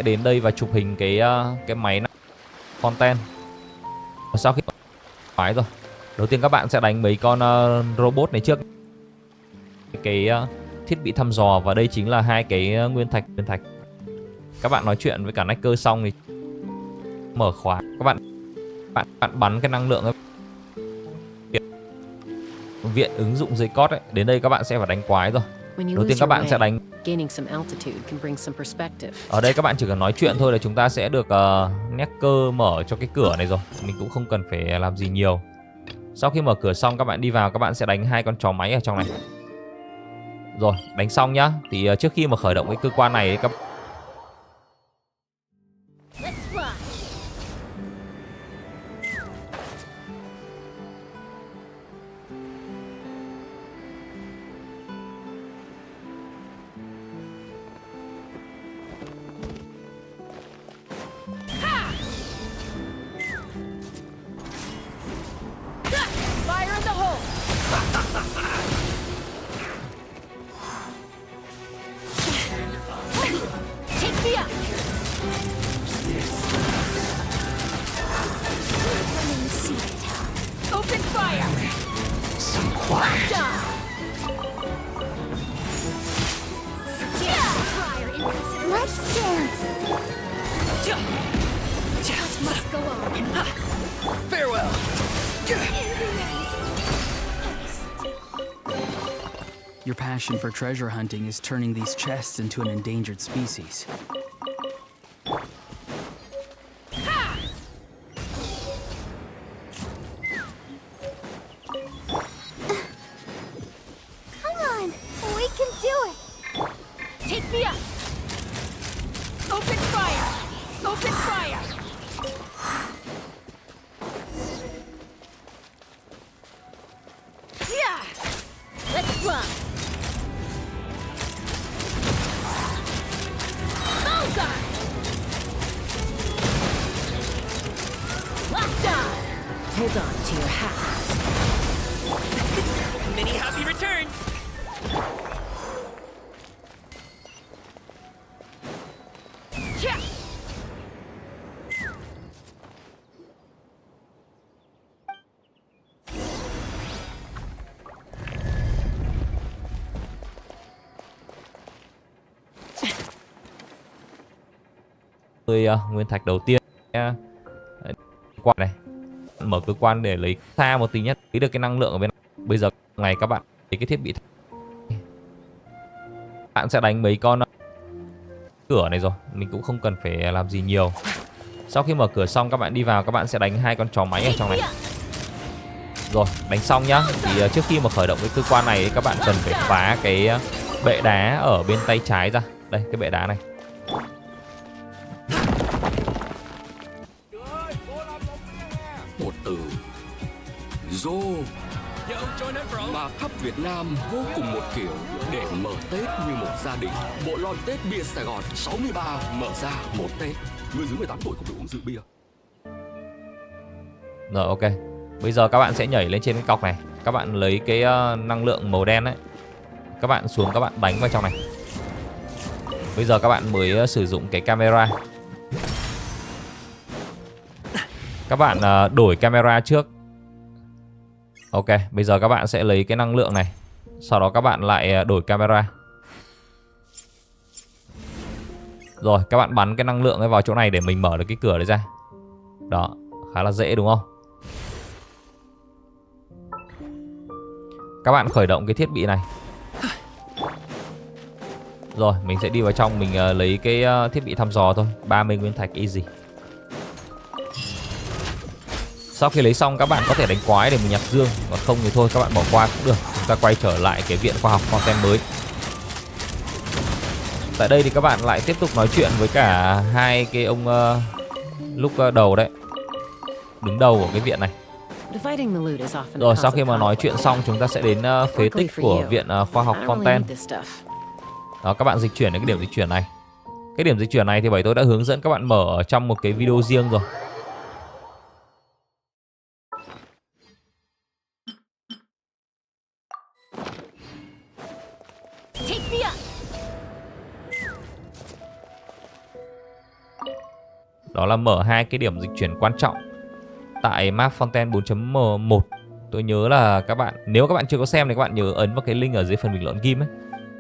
đến đây và chụp hình cái máy Fontain. Sau khi phải rồi, đầu tiên các bạn sẽ đánh mấy con robot này trước. Cái thiết bị thăm dò, và đây chính là hai cái nguyên thạch. Các bạn nói chuyện với cả Necker xong thì mở khóa. Các bạn bắn cái năng lượng ấy. Viện ứng dụng dây cót ấy. Đến đây các bạn sẽ phải đánh quái rồi. Đầu tiên các bạn sẽ đánh. Ở đây các bạn chỉ cần nói chuyện thôi là chúng ta sẽ được Necker mở cho cái cửa này rồi. Mình cũng không cần phải làm gì nhiều. Sau khi mở cửa xong các bạn đi vào, các bạn sẽ đánh hai con chó máy ở trong này. Rồi, đánh xong nhá. Thì trước khi mà khởi động cái cơ quan này các Your passion for treasure hunting is turning these chests into an endangered species. Hold on to your hats. Many happy returns. Nguyên thạch đầu tiên quan này, mở cơ quan để lấy xa một tí nhất, lấy được cái năng lượng ở bên này. Bây giờ ngày các bạn lấy cái thiết bị, bạn sẽ đánh mấy con cửa này rồi, mình cũng không cần phải làm gì nhiều. Sau khi mở cửa xong các bạn đi vào, các bạn sẽ đánh hai con chó máy ở trong này. Rồi đánh xong nhá, thì trước khi mà khởi động cái cơ quan này các bạn cần phải phá cái bệ đá ở bên tay trái ra. Đây, cái bệ đá này. Một từ Dô mà khắp Việt Nam vô cùng một kiểu để mở Tết như một gia đình. Bộ lon Tết bia Sài Gòn 63 mở ra một Tết. Người dưới 18 tuổi không được uống rượu bia. Rồi ok. Bây giờ các bạn sẽ nhảy lên trên cái cọc này. Các bạn lấy cái năng lượng màu đen đấy. Các bạn xuống, các bạn đánh vào trong này. Bây giờ các bạn mới sử dụng cái camera. Các bạn đổi camera trước. Ok, bây giờ các bạn sẽ lấy cái năng lượng này. Sau đó các bạn lại đổi camera. Rồi, các bạn bắn cái năng lượng ấy vào chỗ này để mình mở được cái cửa đấy ra. Đó, khá là dễ đúng không? Các bạn khởi động cái thiết bị này. Rồi, mình sẽ đi vào trong, mình lấy cái thiết bị thăm dò thôi, 30 nguyên thạch easy. Sau khi lấy xong các bạn có thể đánh quái để mình nhặt dương, còn không thì thôi các bạn bỏ qua cũng được. Chúng ta quay trở lại cái viện khoa học Fontain mới. Tại đây thì các bạn lại tiếp tục nói chuyện với cả hai cái ông lúc đầu đấy, đứng đầu của cái viện này. Rồi sau khi mà nói chuyện xong chúng ta sẽ đến phế tích của viện khoa học Fontain. Đó, các bạn dịch chuyển đến cái điểm dịch chuyển này. Cái điểm dịch chuyển này thì tôi đã hướng dẫn các bạn mở ở trong một cái video riêng rồi. Đó là mở hai cái điểm dịch chuyển quan trọng tại map Fontain 4.1. Tôi nhớ là các bạn, nếu các bạn chưa có xem thì các bạn nhớ ấn vào cái link ở dưới phần bình luận ghim ấy.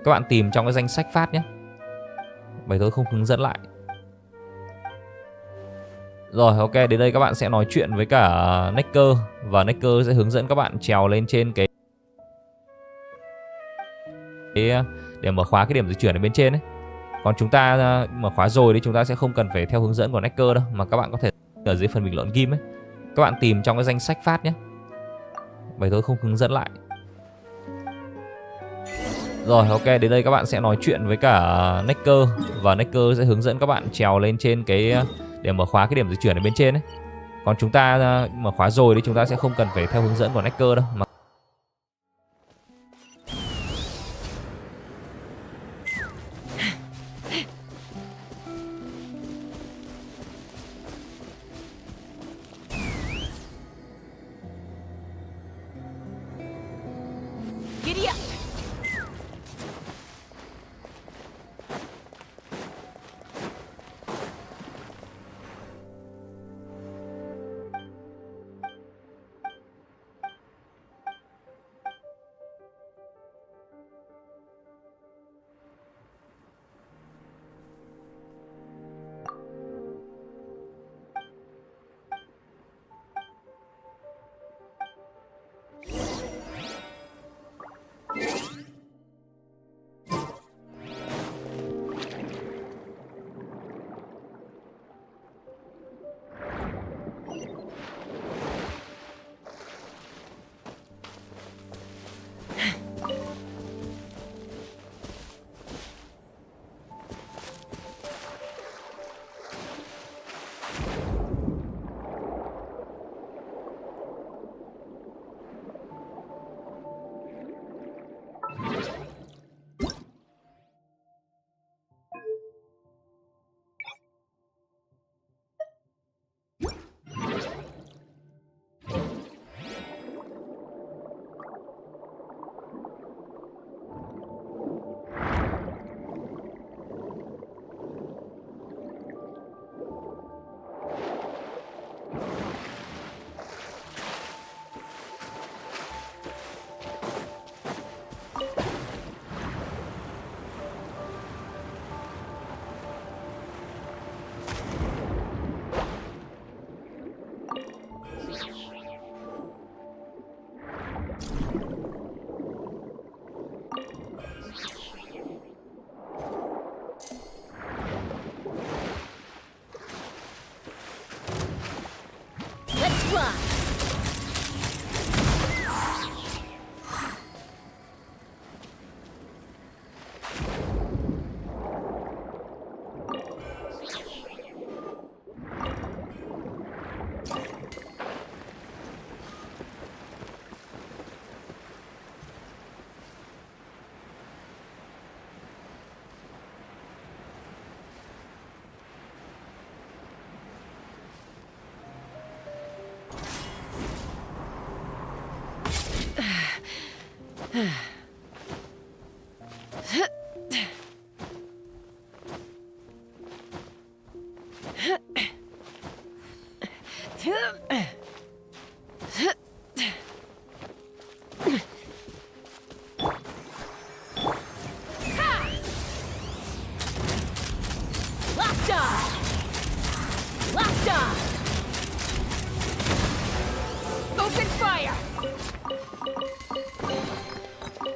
Các bạn tìm trong cái danh sách phát nhé. Tôi không hướng dẫn lại. Rồi ok, đến đây các bạn sẽ nói chuyện với cả Necker. Và Necker sẽ hướng dẫn các bạn trèo lên trên cái để mở khóa cái điểm dịch chuyển ở bên trên ấy. Còn chúng ta mở khóa rồi thì chúng ta sẽ không cần phải theo hướng dẫn của Necker đâu, mà các bạn có thể ở dưới phần bình luận ghim ấy. Các bạn tìm trong cái danh sách phát nhé. Tôi không hướng dẫn lại. Rồi ok, đến đây các bạn sẽ nói chuyện với cả Necker. Và Necker sẽ hướng dẫn các bạn trèo lên trên cái để mở khóa cái điểm dịch chuyển ở bên trên ấy. Còn chúng ta mở khóa rồi thì chúng ta sẽ không cần phải theo hướng dẫn của Necker đâu, mà Let's fly. Open fire!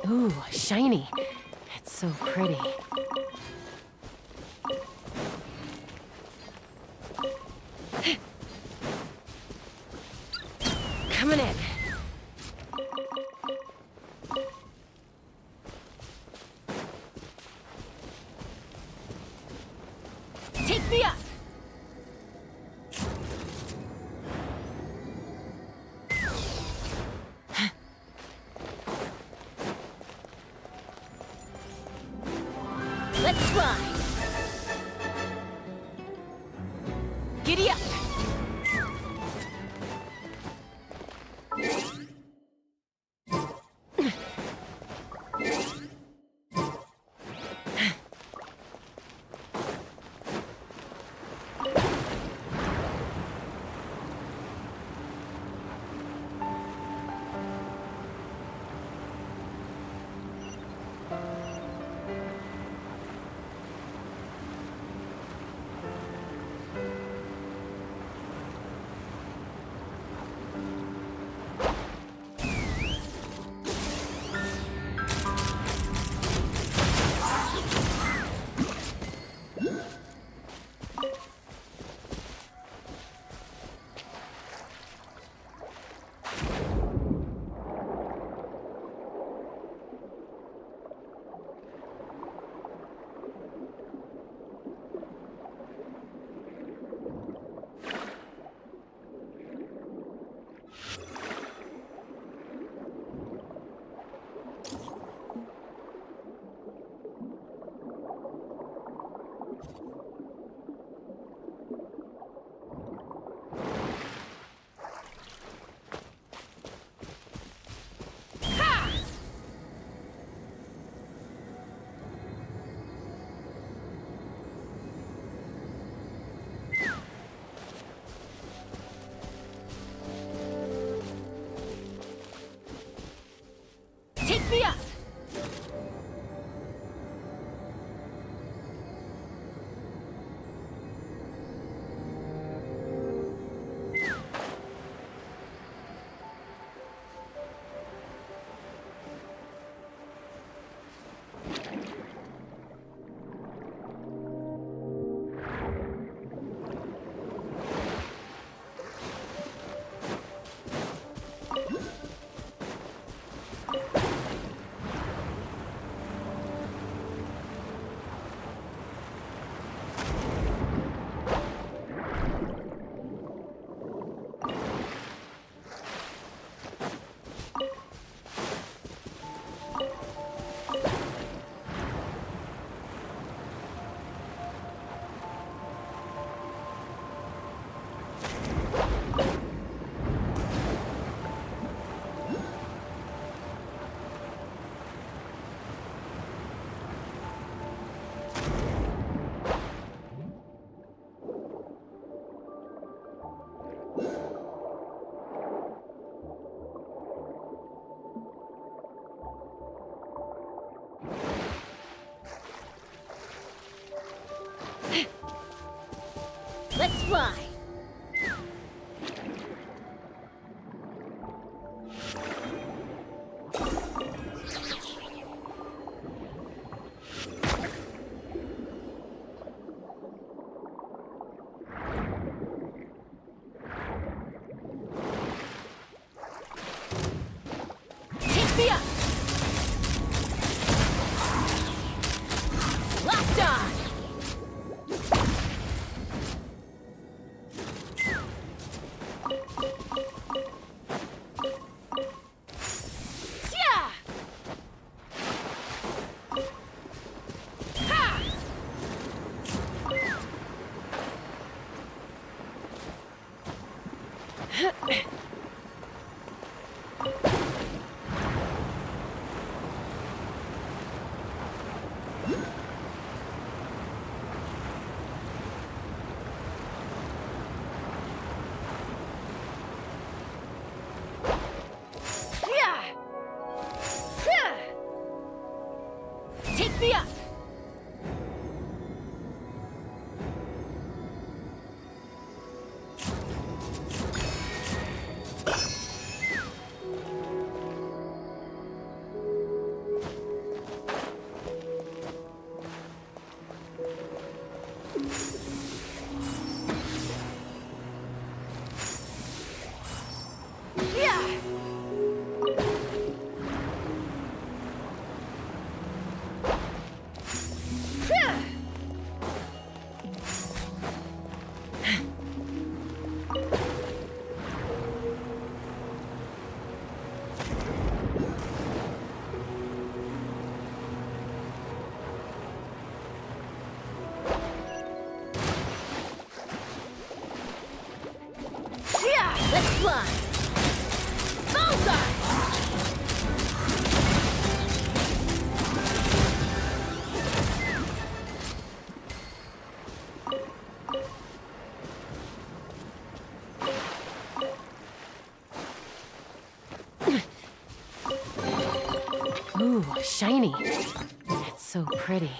Ooh, shiny. It's so pretty. Coming in. Take me up! Let's fly. Giddy up! Take me up! Take me up! Let's fly! Bullseye! Ooh, shiny. It's so pretty.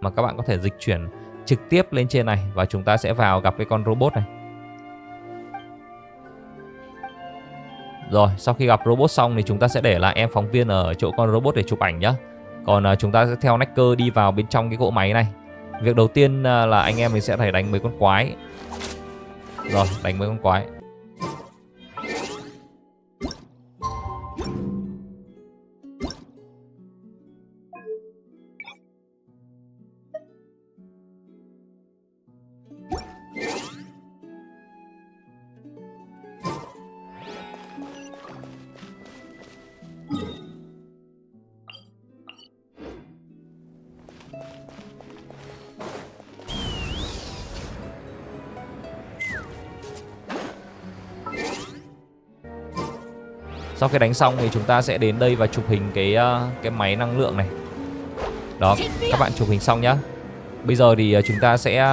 Mà các bạn có thể dịch chuyển trực tiếp lên trên này và chúng ta sẽ vào gặp cái con robot này. Rồi, sau khi gặp robot xong thì chúng ta sẽ để lại em phóng viên ở chỗ con robot để chụp ảnh nhá. Còn chúng ta sẽ theo Necker đi vào bên trong cái cỗ máy này. Việc đầu tiên là anh em mình sẽ phải đánh mấy con quái. Rồi, đánh mấy con quái. Sau khi đánh xong thì chúng ta sẽ đến đây và chụp hình cái máy năng lượng này. Đó, các bạn chụp hình xong nhá. Bây giờ thì chúng ta sẽ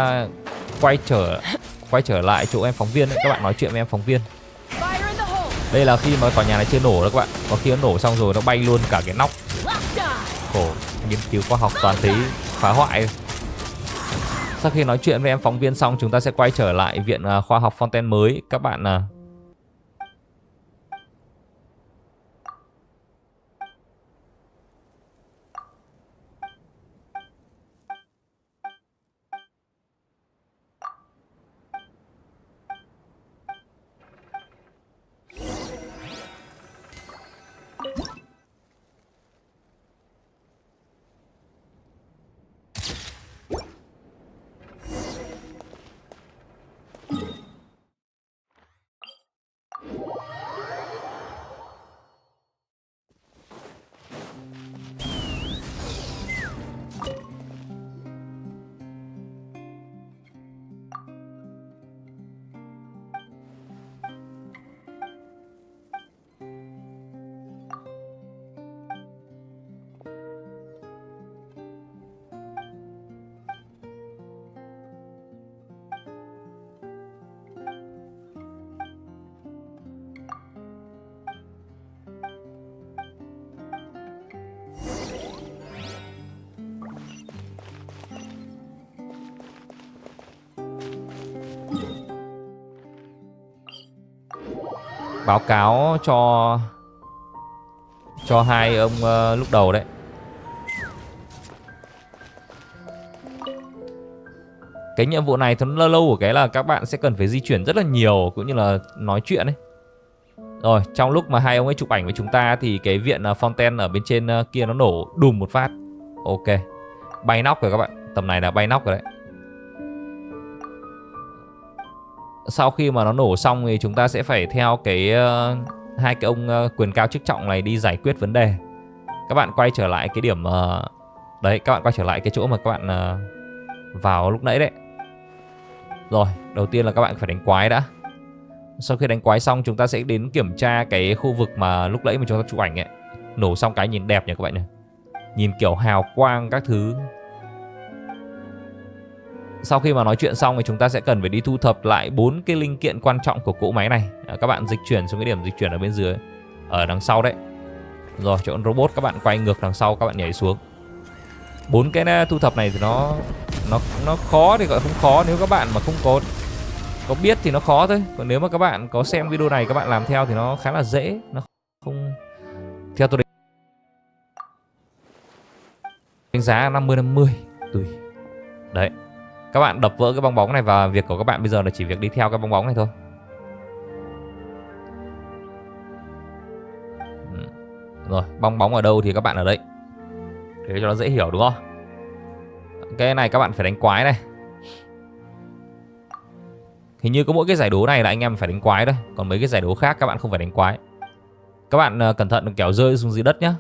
quay trở lại chỗ em phóng viên ấy. Các bạn nói chuyện với em phóng viên. Đây là khi mà tòa nhà này chưa nổ đó các bạn. Có khi nó nổ xong rồi nó bay luôn cả cái nóc. Khổ, nghiên cứu khoa học toàn thấy phá hoại. Sau khi nói chuyện với em phóng viên xong, chúng ta sẽ quay trở lại viện khoa học Fontain mới. Các bạn báo cáo cho hai ông lúc đầu đấy. Cái nhiệm vụ này nó lâu của cái là các bạn sẽ cần phải di chuyển rất là nhiều cũng như là nói chuyện ấy. Rồi, trong lúc mà hai ông ấy chụp ảnh với chúng ta thì cái viện Fontain ở bên trên kia nó nổ đùm một phát. Ok. Bay nóc rồi các bạn. Tầm này là bay nóc rồi đấy. Sau khi mà nó nổ xong thì chúng ta sẽ phải theo cái hai cái ông quyền cao chức trọng này đi giải quyết vấn đề. Các bạn quay trở lại cái điểm đấy, các bạn quay trở lại cái chỗ mà các bạn vào lúc nãy đấy. Rồi, đầu tiên là các bạn phải đánh quái đã. Sau khi đánh quái xong chúng ta sẽ đến kiểm tra cái khu vực mà lúc nãy mà chúng ta chụp ảnh ấy. Nổ xong cái nhìn đẹp nhỉ các bạn nhỉ. Nhìn kiểu hào quang các thứ. Sau khi mà nói chuyện xong thì chúng ta sẽ cần phải đi thu thập lại 4 cái linh kiện quan trọng của cỗ máy này. Các bạn dịch chuyển xuống cái điểm dịch chuyển ở bên dưới, ở đằng sau đấy. Rồi, chỗ robot các bạn quay ngược đằng sau, các bạn nhảy xuống. 4 cái thu thập này thì nó khó thì gọi không khó, nếu các bạn mà không có biết thì nó khó thôi. Còn nếu mà các bạn có xem video này các bạn làm theo thì nó khá là dễ, nó không theo tôi đánh giá 50-50 tùy. Đấy. Các bạn đập vỡ cái bong bóng này và việc của các bạn bây giờ là chỉ việc đi theo cái bong bóng này thôi. Rồi, bong bóng ở đâu thì các bạn ở đấy. Thế cho nó dễ hiểu đúng không? Cái này các bạn phải đánh quái này. Hình như có mỗi cái giải đố này là anh em phải đánh quái thôi. Còn mấy cái giải đố khác các bạn không phải đánh quái. Các bạn cẩn thận kẻo rơi xuống dưới đất nhá.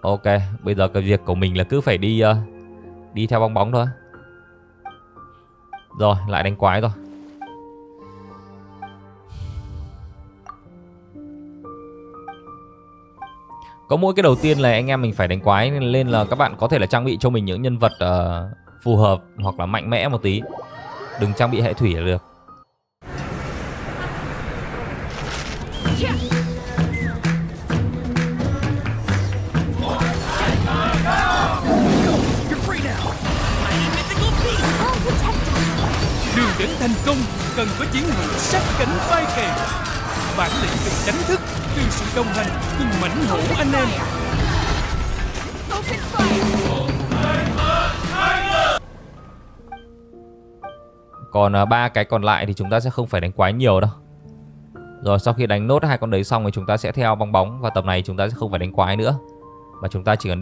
Ok, bây giờ cái việc của mình là cứ phải đi theo bong bóng thôi. Rồi, lại đánh quái rồi. Có mỗi cái đầu tiên là anh em mình phải đánh quái, nên là các bạn có thể là trang bị cho mình những nhân vật phù hợp hoặc là mạnh mẽ một tí. Đừng trang bị hệ thủy là được. Đường đến thành công cần có chiến hữu sát cánh vai kề. Bản lĩnh từ đánh thức, từ sự đồng hành cùng mãnh hổ anh em. Còn 3 cái còn lại thì chúng ta sẽ không phải đánh quái nhiều đâu. Rồi sau khi đánh nốt hai con đấy xong thì chúng ta sẽ theo bong bóng. Và tầm này chúng ta sẽ không phải đánh quái nữa, mà chúng ta chỉ cần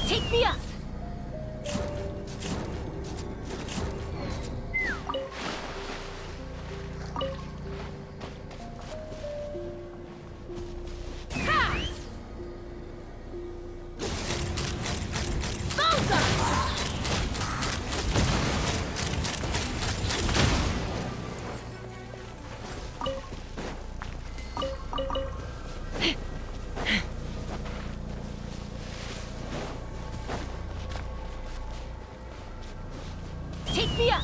Take me up! Take me up!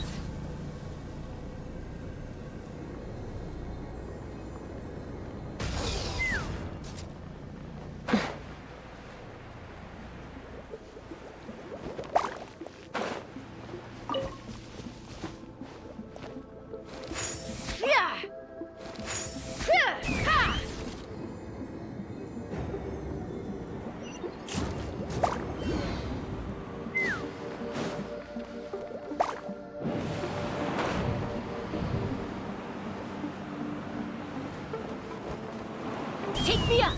Take me up!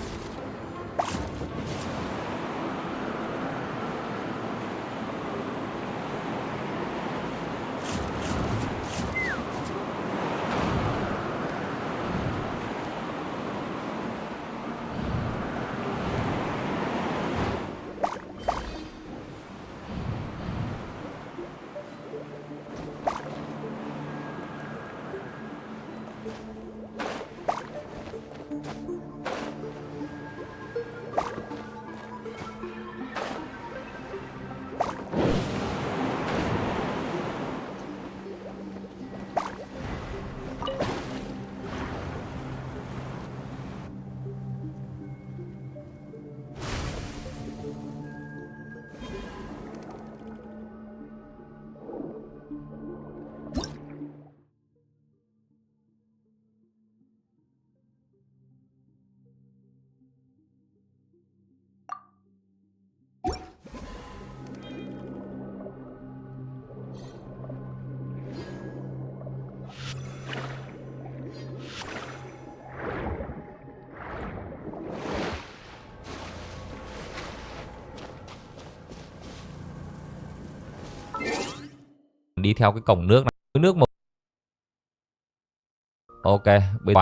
đi theo cái cổng nước này. Nước một. Ok, bây giờ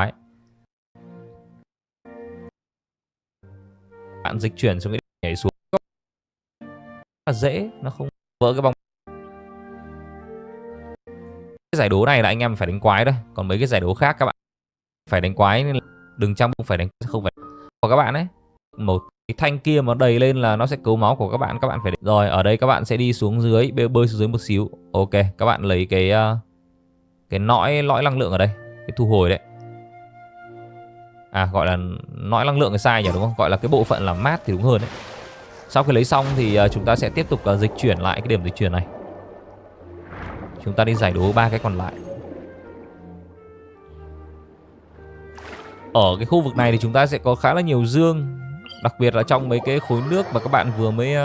bạn dịch chuyển xuống cái nhảy xuống là dễ, nó không vỡ cái bong. Cái giải đố này là anh em phải đánh quái thôi, còn mấy cái giải đố khác các bạn phải đánh quái nên đừng trong phải đánh, không phải của các bạn ấy. Một cái thanh kia mà đầy lên là nó sẽ cấu máu của các bạn phải đánh. Rồi ở đây các bạn sẽ đi xuống dưới, bơi xuống dưới một xíu. Ok, các bạn lấy cái lõi năng lượng ở đây, cái thu hồi đấy. À, gọi là lõi năng lượng cái sai nhỉ, đúng không? Gọi là cái bộ phận làm mát thì đúng hơn đấy. Sau khi lấy xong thì chúng ta sẽ tiếp tục dịch chuyển lại cái điểm dịch chuyển này. Chúng ta đi giải đố 3 cái còn lại. Ở cái khu vực này thì chúng ta sẽ có khá là nhiều dương, đặc biệt là trong mấy cái khối nước mà các bạn vừa mới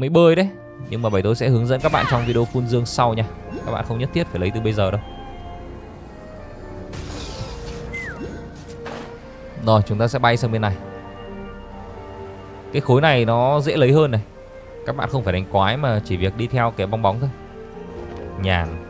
bơi đấy. Nhưng mà tôi sẽ hướng dẫn các bạn trong video full dương sau nha. Các bạn không nhất thiết phải lấy từ bây giờ đâu. Rồi, chúng ta sẽ bay sang bên này. Cái khối này nó dễ lấy hơn này. Các bạn không phải đánh quái mà chỉ việc đi theo cái bong bóng thôi. Nhàn.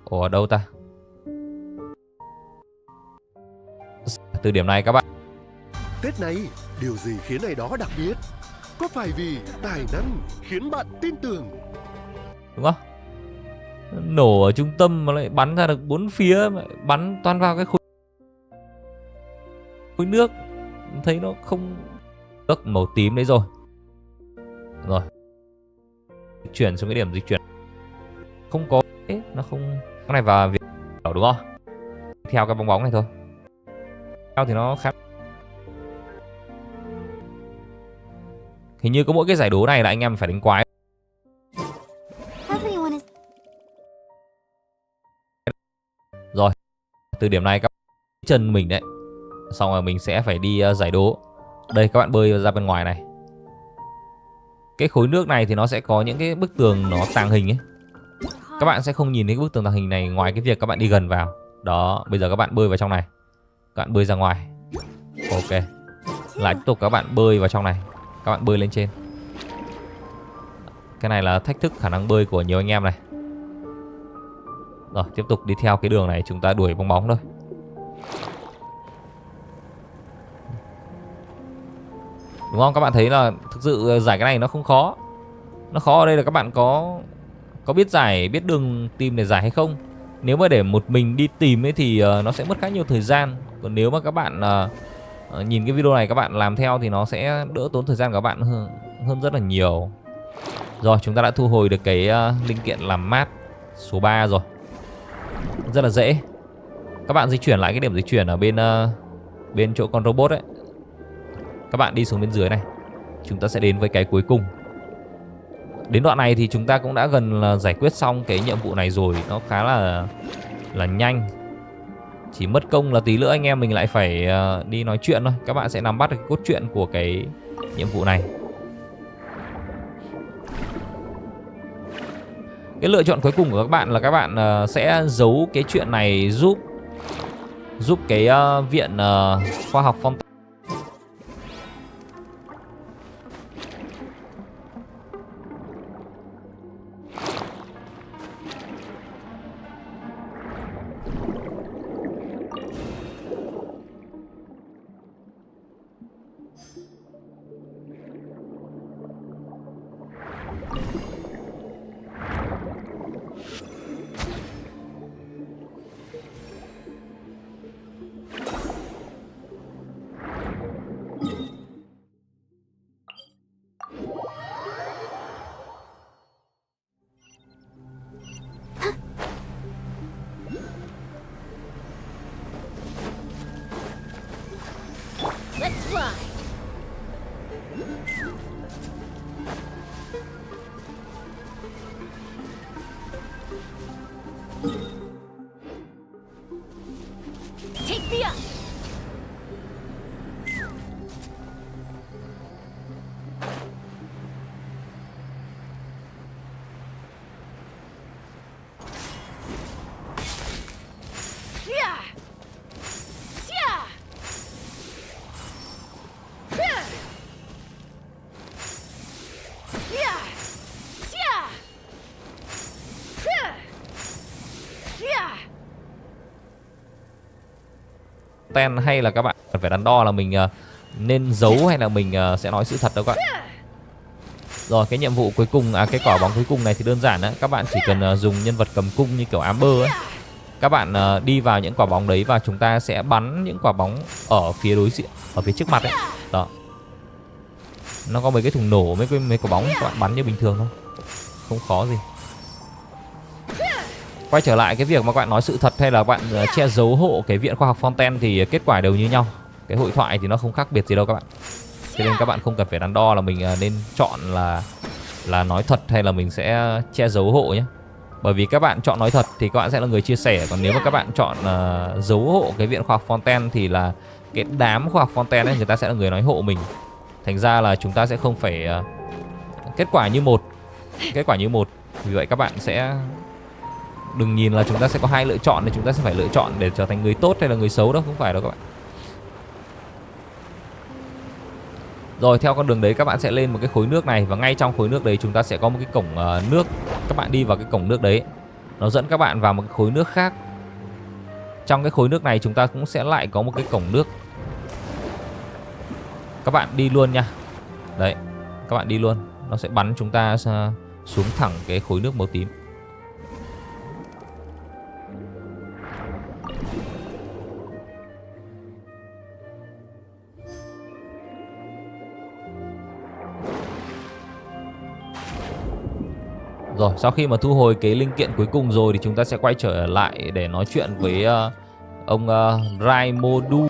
Ủa đâu ta? Từ điểm này các bạn. Tết này, điều gì khiến ai đó đặc biệt? Có phải vì tài năng khiến bạn tin tưởng? Đúng không? Nổ ở trung tâm mà lại bắn ra được bốn phía, bắn toàn vào cái khối nước. Thấy nó không nước màu tím đấy rồi. Rồi. Chuyển xuống cái điểm dịch chuyển. Không có nó không, cái này vào việc đúng không? Theo cái bong bóng này thôi. Theo thì nó khá. Hình như có mỗi cái giải đố này là anh em phải đánh quái. Rồi, từ điểm này các chân mình đấy. Xong rồi mình sẽ phải đi giải đố. Đây các bạn bơi ra bên ngoài này. Cái khối nước này thì nó sẽ có những cái bức tường nó tàng hình ấy. Các bạn sẽ không nhìn thấy cái bức tường tàng hình này ngoài cái việc các bạn đi gần vào. Đó, bây giờ các bạn bơi vào trong này. Các bạn bơi ra ngoài. Ok. Lại tiếp tục các bạn bơi vào trong này. Các bạn bơi lên trên. Cái này là thách thức khả năng bơi của nhiều anh em này. Rồi, tiếp tục đi theo cái đường này, chúng ta đuổi bong bóng thôi. Đúng không? Các bạn thấy là thực sự giải cái này nó không khó. Nó khó ở đây là các bạn có biết giải, biết đường tìm để giải hay không. Nếu mà để một mình đi tìm ấy thì nó sẽ mất khá nhiều thời gian. Còn nếu mà các bạn nhìn cái video này các bạn làm theo thì nó sẽ đỡ tốn thời gian của các bạn hơn rất là nhiều. Rồi, chúng ta đã thu hồi được cái linh kiện làm mát số 3 rồi. Rất là dễ. Các bạn di chuyển lại cái điểm di chuyển ở bên chỗ con robot ấy. Các bạn đi xuống bên dưới này. Chúng ta sẽ đến với cái cuối cùng. Đến đoạn này thì chúng ta cũng đã gần là giải quyết xong cái nhiệm vụ này rồi. Nó khá là nhanh. Chỉ mất công là tí nữa anh em mình lại phải đi nói chuyện thôi. Các bạn sẽ nắm bắt được cái cốt truyện của cái nhiệm vụ này. Cái lựa chọn cuối cùng của các bạn là các bạn sẽ giấu cái chuyện này giúp cái viện khoa học Fontain. Let's fly. Take me up. Ten hay là các bạn phải đắn đo là mình nên giấu hay là mình sẽ nói sự thật đâu các bạn. Rồi cái nhiệm vụ cuối cùng, cái quả bóng cuối cùng này thì đơn giản đấy. Các bạn chỉ cần dùng nhân vật cầm cung như kiểu Amber ấy. Các bạn đi vào những quả bóng đấy và chúng ta sẽ bắn những quả bóng ở phía đối diện, ở phía trước mặt ấy. Đó. Nó có mấy cái thùng nổ, mấy quả bóng các bạn bắn như bình thường thôi. Không khó gì. Quay trở lại cái việc mà các bạn nói sự thật hay là bạn che giấu hộ cái viện khoa học Fontain thì kết quả đều như nhau. Cái hội thoại thì nó không khác biệt gì đâu các bạn. Cho nên các bạn không cần phải đắn đo là mình nên chọn là nói thật hay là mình sẽ che giấu hộ nhé. Bởi vì các bạn chọn nói thật thì các bạn sẽ là người chia sẻ. Còn nếu mà các bạn chọn giấu hộ cái viện khoa học Fontain thì là cái đám khoa học Fontain ấy, người ta sẽ là người nói hộ mình. Thành ra là chúng ta sẽ không phải kết quả như một. Kết quả như một. Vì vậy các bạn sẽ đừng nhìn là chúng ta sẽ có hai lựa chọn thì chúng ta sẽ phải lựa chọn để trở thành người tốt hay là người xấu đâu, không phải đâu các bạn. Rồi theo con đường đấy các bạn sẽ lên một cái khối nước này và ngay trong khối nước đấy chúng ta sẽ có một cái cổng nước. Các bạn đi vào cái cổng nước đấy, nó dẫn các bạn vào một cái khối nước khác. Trong cái khối nước này chúng ta cũng sẽ lại có một cái cổng nước. Các bạn đi luôn nha. Đấy, các bạn đi luôn. Nó sẽ bắn chúng ta xuống thẳng cái khối nước màu tím. Rồi, sau khi mà thu hồi cái linh kiện cuối cùng rồi thì chúng ta sẽ quay trở lại để nói chuyện với ông Raimodu.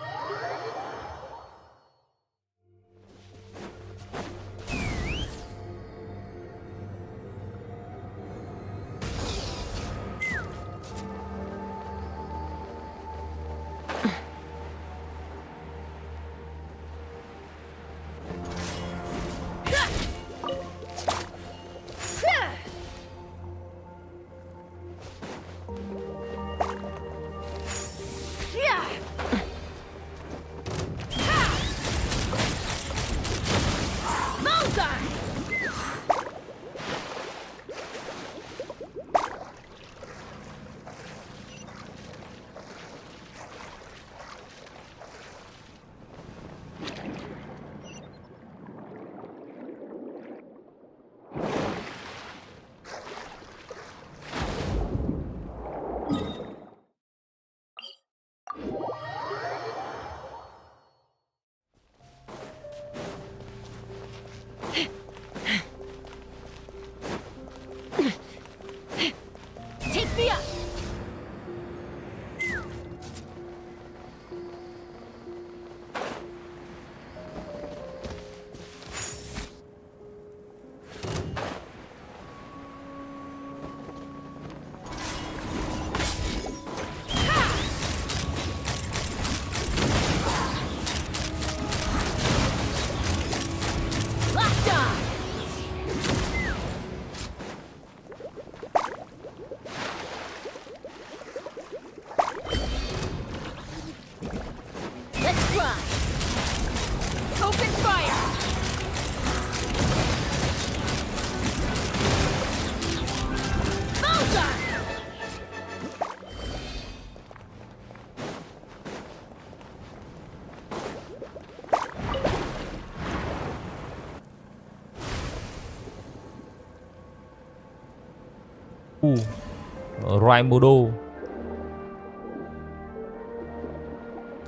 Raimodu.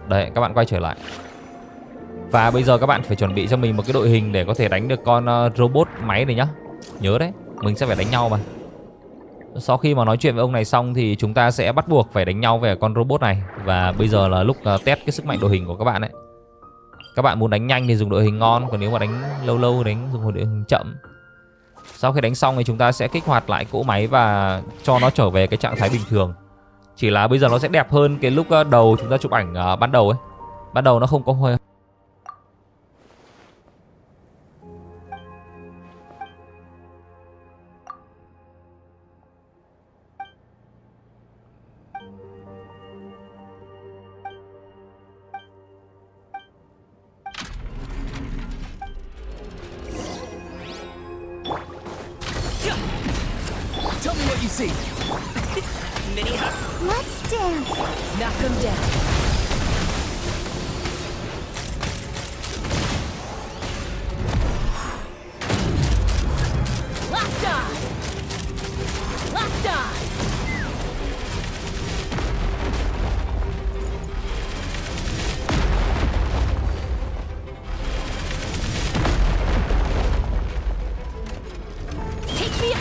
Đấy, các bạn quay trở lại. Và bây giờ các bạn phải chuẩn bị cho mình một cái đội hình để có thể đánh được con robot máy này nhá. Nhớ đấy, mình sẽ phải đánh nhau mà. Sau khi mà nói chuyện với ông này xong thì chúng ta sẽ bắt buộc phải đánh nhau về con robot này. Và bây giờ là lúc test cái sức mạnh đội hình của các bạn đấy. Các bạn muốn đánh nhanh thì dùng đội hình ngon, còn nếu mà đánh lâu lâu dùng đội hình chậm. Sau khi đánh xong thì chúng ta sẽ kích hoạt lại cỗ máy và cho nó trở về cái trạng thái bình thường. Chỉ là bây giờ nó sẽ đẹp hơn cái lúc đầu chúng ta chụp ảnh ban đầu ấy. Ban đầu nó không có hơi. Tell me what you see. Mini hug. Let's dance. Knock him down. Locked on! Locked on! Take me up!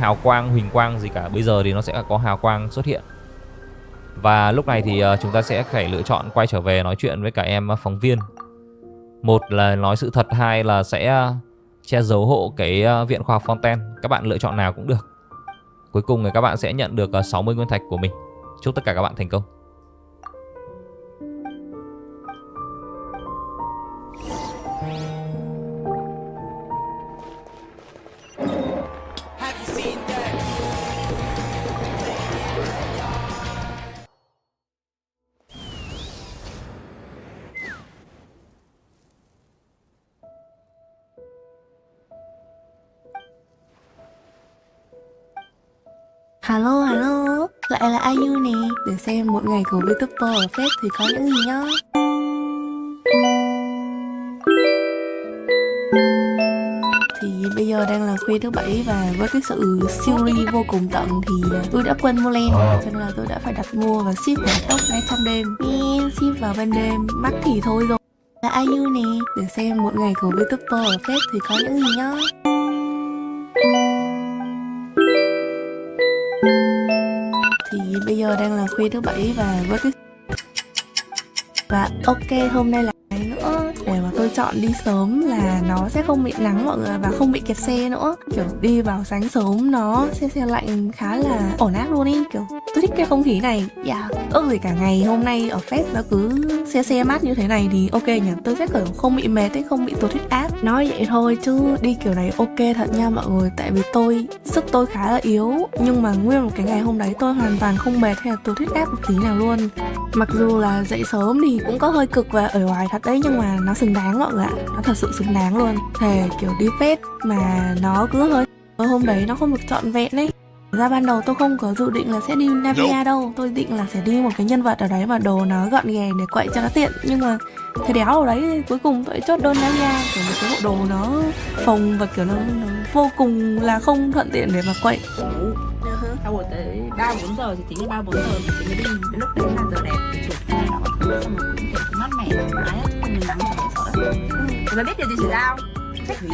Hào quang, huỳnh quang gì cả. Bây giờ thì nó sẽ có hào quang xuất hiện. Và lúc này thì chúng ta sẽ phải lựa chọn quay trở về nói chuyện với cả em phóng viên. Một là nói sự thật, hai là sẽ che giấu hộ cái viện khoa học Fontain. Các bạn lựa chọn nào cũng được. Cuối cùng thì các bạn sẽ nhận được 60 nguyên thạch của mình. Chúc tất cả các bạn thành công. Hello, hello, lại là IU nè. Để xem một ngày của VTuber ở phép thì có những gì nhá. Thì bây giờ đang là khuya thứ 7 và với cái sự siêu ly vô cùng tận thì tôi đã quên mua len, cho nên là tôi đã phải đặt mua và ship vào tốc ngay trong đêm. Ship vào ban đêm mắc thì thôi rồi. Là IU nè, để xem một ngày của VTuber ở phép thì có những gì nhá. Thì bây giờ đang là khuya thứ 7 và với cái ok, hôm nay là nữa để mà tôi chọn đi sớm là nó sẽ không bị nắng mọi người và không bị kẹt xe nữa. Kiểu đi vào sáng sớm nó xe lạnh khá là ổn áp luôn ý, kiểu tôi thích cái không khí này. Ước gì cả ngày hôm nay ở fest nó cứ xe mát như thế này thì ok nhỉ, tôi sẽ kiểu không bị mệt ấy, không bị tụt huyết áp. Nói vậy thôi chứ đi kiểu này ok thật nha mọi người, tại vì sức tôi khá là yếu, nhưng mà nguyên một cái ngày hôm đấy tôi hoàn toàn không mệt hay là tụt huyết áp một tí nào luôn. Mặc dù là dậy sớm thì cũng có hơi cực và uể oải thật đấy, nhưng mà nó xứng đáng mọi người ạ, nó thật sự xứng đáng luôn. Thề kiểu đi fest mà nó cứ hơi hôm đấy nó không được trọn vẹn ấy. Ra ban đầu tôi không có dự định là sẽ đi Navia đâu, tôi định là sẽ đi một cái nhân vật ở đấy mà đồ nó gọn gàng để quậy cho nó tiện, nhưng mà thế đéo ở đấy cuối cùng tôi chốt đơn Navia, kiểu một cái bộ đồ nó phồng và kiểu nó vô cùng là không thuận tiện để mà quậy. Sau rồi tới 3-4 giờ thì tính 3-4 giờ thì tính mới đi, đến lúc đấy là giờ đẹp thì chuột này nó xong rồi cũng kiểu mát mẻ thoải mái á, không mình nắng sợ lắm. Rồi biết điều gì xảy ra không? Chết hủy.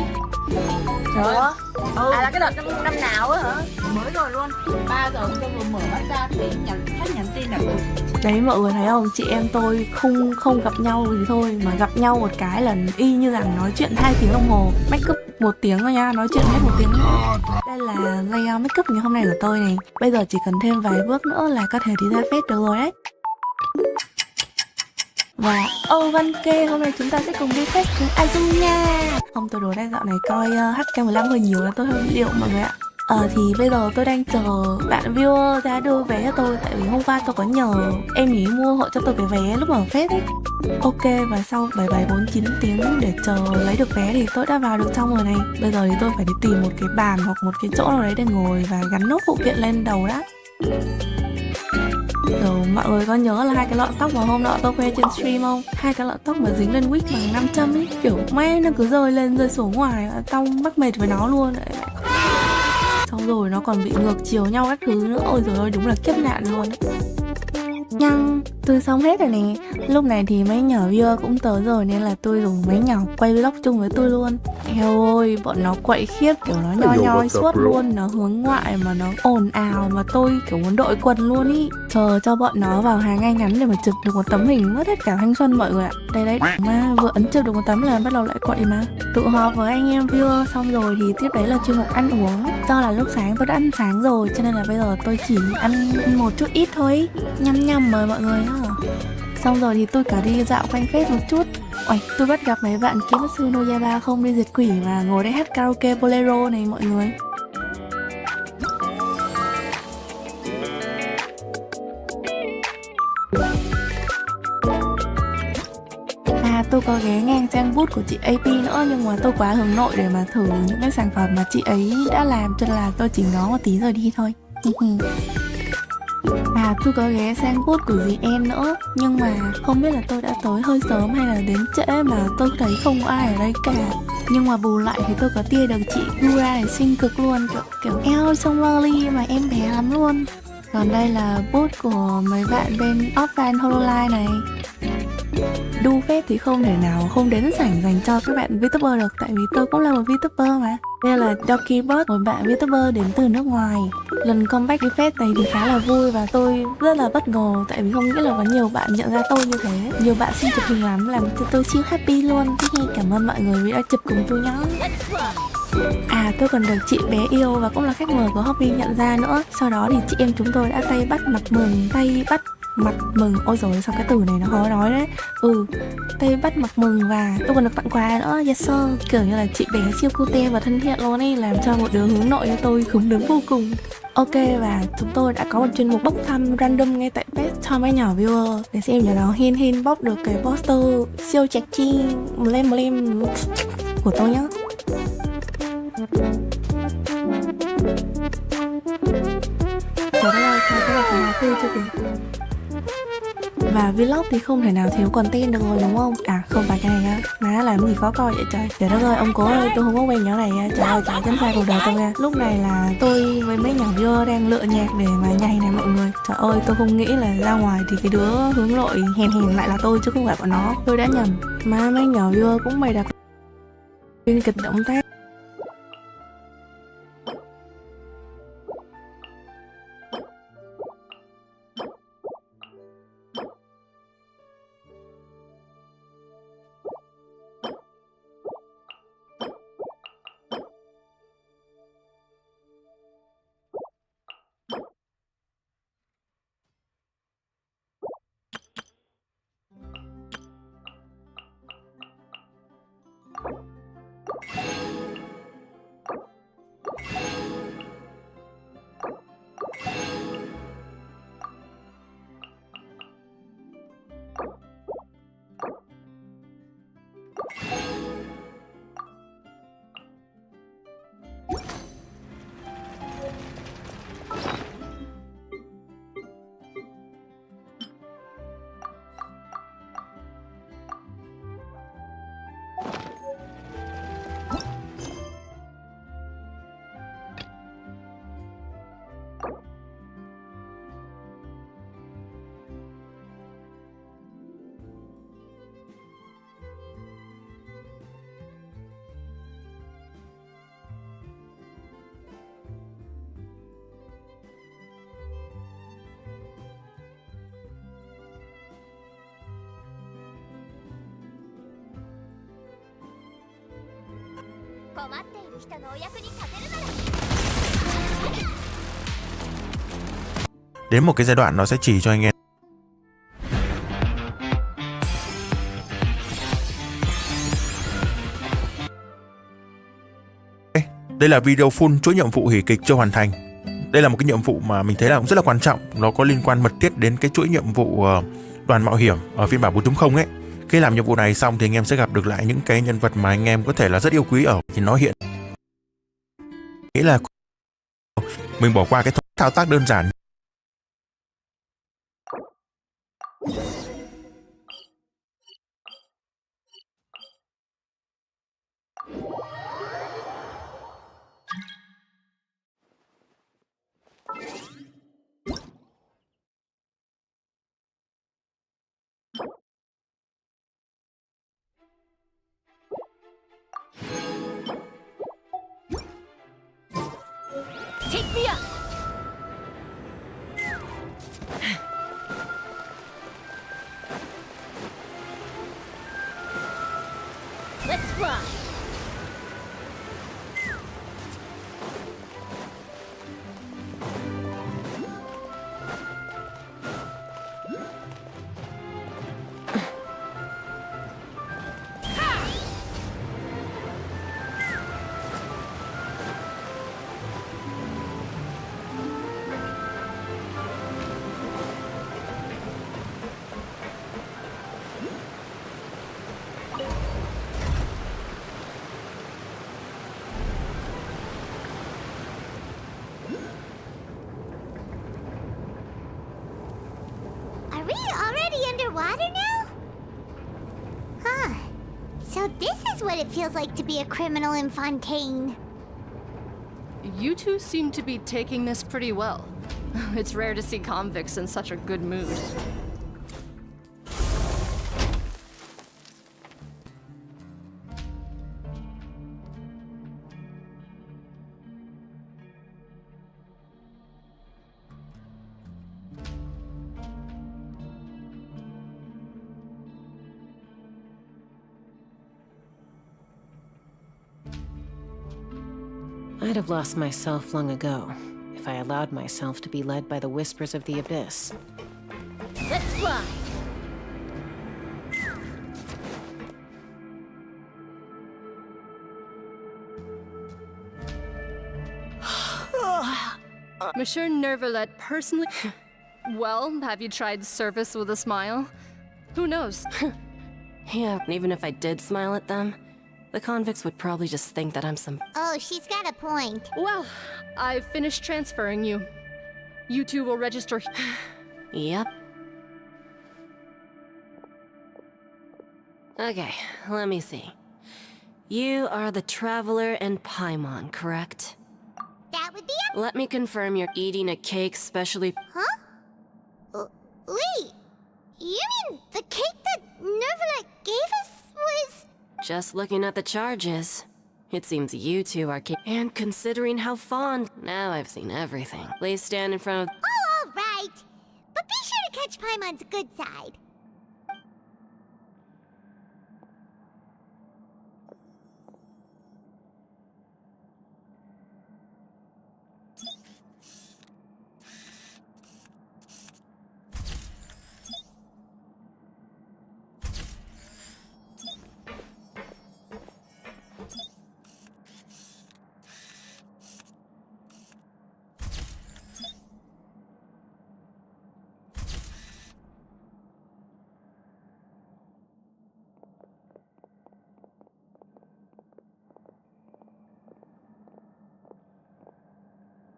Trời ơi. Là cái đợt năm nào á hả? Mới rồi luôn. 3 giờ tôi vừa mở mắt ra thấy nhắn tin là đấy mọi người thấy không, chị em tôi không gặp nhau gì thôi mà gặp nhau một cái là y như rằng nói chuyện 2 tiếng đồng hồ, make up 1 tiếng thôi nha, nói chuyện hết 1 tiếng. Đây là layout make up ngày hôm nay của tôi này. Bây giờ chỉ cần thêm vài bước nữa là có thể đi ra phết được rồi đấy. Và Văn Kê, hôm nay chúng ta sẽ cùng đi phết với Azu nha. Không, tôi đổ đây dạo này coi HK15 hơi nhiều là tôi hơi bị liệu mọi người ạ. Thì bây giờ tôi đang chờ bạn viewer ra đưa vé cho tôi, tại vì hôm qua tôi có nhờ em ý mua hộ cho tôi cái vé lúc ở phết ấy. Ok, và sau 7749 tiếng để chờ lấy được vé thì tôi đã vào được trong rồi này. Bây giờ thì tôi phải đi tìm một cái bàn hoặc một cái chỗ nào đấy để ngồi và gắn nốt phụ kiện lên đầu đã. Rồi, mọi người có nhớ là 2 cái lọn tóc mà hôm nọ tôi khoe trên stream không? 2 cái lọn tóc mà dính lên wig bằng 500 ấy, kiểu may nó cứ rơi lên rơi xuống ngoài, tao mắc mệt với nó luôn đấy. Xong rồi nó còn bị ngược chiều nhau các thứ nữa. Ôi trời ơi, đúng là kiếp nạn luôn. Nhưng tôi xong hết rồi nè. Lúc này thì mấy nhỏ viewer cũng tới rồi nên là tôi rủ mấy nhỏ quay vlog chung với tôi luôn. Eo ơi, bọn nó quậy khiếp, kiểu nó nhoi suốt luôn. Nó hướng ngoại mà nó ồn ào mà tôi kiểu muốn đội quần luôn ý. Chờ cho bọn nó vào hàng ngay ngắn để mà chụp được một tấm hình mất hết cả thanh xuân mọi người ạ. Đây đấy, mà vừa ấn chụp được một tấm là bắt đầu lại quậy mà. Tụ họp với anh em viewer xong rồi thì tiếp đấy là chuyên mục ăn uống. Do là lúc sáng tôi đã ăn sáng rồi cho nên là bây giờ tôi chỉ ăn một chút ít thôi. Nhăm mời mọi người ha. Xong rồi thì tôi cả đi dạo quanh phết một chút. Ôi, tôi bắt gặp mấy bạn Kimetsu no Yaiba không đi diệt quỷ mà ngồi đây hát karaoke bolero này mọi người. Tôi có ghé ngang trang booth của chị AP nữa, nhưng mà tôi quá hướng nội để mà thử những cái sản phẩm mà chị ấy đã làm cho nên là tôi chỉ ngó một tí rồi đi thôi. Tôi có ghé sang booth của dì En nữa, nhưng mà không biết là tôi đã tới hơi sớm hay là đến trễ mà tôi thấy không có ai ở đây cả. Nhưng mà bù lại thì tôi có tia được chị Gura này xinh cực luôn, kiểu eo trông loli mà em bé lắm luôn. Còn đây là booth của mấy bạn bên Offline Hololive này. Đu phết thì không thể nào không đến sảnh dành cho các bạn VTuber được, tại vì tôi cũng là một VTuber mà. Đây là Dokibot, một bạn VTuber đến từ nước ngoài. Lần comeback đi phết này thì khá là vui và tôi rất là bất ngờ, tại vì không nghĩ là có nhiều bạn nhận ra tôi như thế. Nhiều bạn xin chụp hình lắm, làm cho tôi siêu happy luôn. Cảm ơn mọi người vì đã chụp cùng tôi nhé. Tôi còn được chị bé yêu và cũng là khách mời của Hobby nhận ra nữa. Sau đó thì chị em chúng tôi đã tay bắt mặt mừng. Ôi dồi, sao cái từ này nó khó nói đấy. Tay bắt mặt mừng và tôi còn được tặng quà nữa. Yes sir, kiểu như là chị bé siêu cute và thân thiện luôn ấy, làm cho một đứa hướng nội như tôi khủng đứng vô cùng. Ok, và chúng tôi đã có một chuyên mục bốc thăm random ngay tại page cho mấy nhỏ viewer để xem nhà nào hin bóc được cái poster siêu chạc chi mlem của tôi nhá. Trời ơi, cái này là tư chưa kìa. Và vlog thì không thể nào thiếu content được rồi đúng không? không phải cái này á. Má làm cái gì khó coi vậy trời. Trời đất ơi, ông cố ơi, tôi không có quen nhỏ này á. Trời ơi, trời tránh xa cuộc đời tôi nha. Lúc này là tôi với mấy nhỏ vơ đang lựa nhạc để mà nhảy này mọi người. Trời ơi, tôi không nghĩ là ra ngoài thì cái đứa hướng nội hèn hèn lại là tôi chứ không phải bọn nó. Tôi đã nhầm. Má mấy nhỏ vơ cũng bày đặt biên kịch động tác. Đến một cái giai đoạn nó sẽ chỉ cho anh em đây là video full chuỗi nhiệm vụ hỉ kịch chưa hoàn thành. Đây là một cái nhiệm vụ mà mình thấy là cũng rất là quan trọng. Nó có liên quan mật thiết đến cái chuỗi nhiệm vụ đoàn mạo hiểm ở phiên bản 4.0 ấy. Khi làm nhiệm vụ này xong thì anh em sẽ gặp được lại những cái nhân vật mà anh em có thể là rất yêu quý ở thì nó hiện. Nghĩa là mình bỏ qua cái thao tác đơn giản. Take me up. Let's fly. Are we already underwater now? Huh. So this is what it feels like to be a criminal in Fontain. You two seem to be taking this pretty well. It's rare to see convicts in such a good mood. I'd have lost myself long ago if I allowed myself to be led by the whispers of the abyss. Let's fly. Monsieur Nervalet personally... Well, have you tried service with a smile? Who knows? Yeah, even if I did smile at them, the convicts would probably just think that I'm some... Oh, she's got a point. Well, I've finished transferring you. You two will register... Yep. Okay, let me see. You are the Traveler and Paimon, correct? That would be it. Let me confirm you're eating a cake specially... Huh? Wait, you mean the cake that Nervala gave us was... Just looking at the charges, it seems you two are... And considering how fond... Now I've seen everything. Please stand in front of... Oh, all right. But be sure to catch Paimon's good side.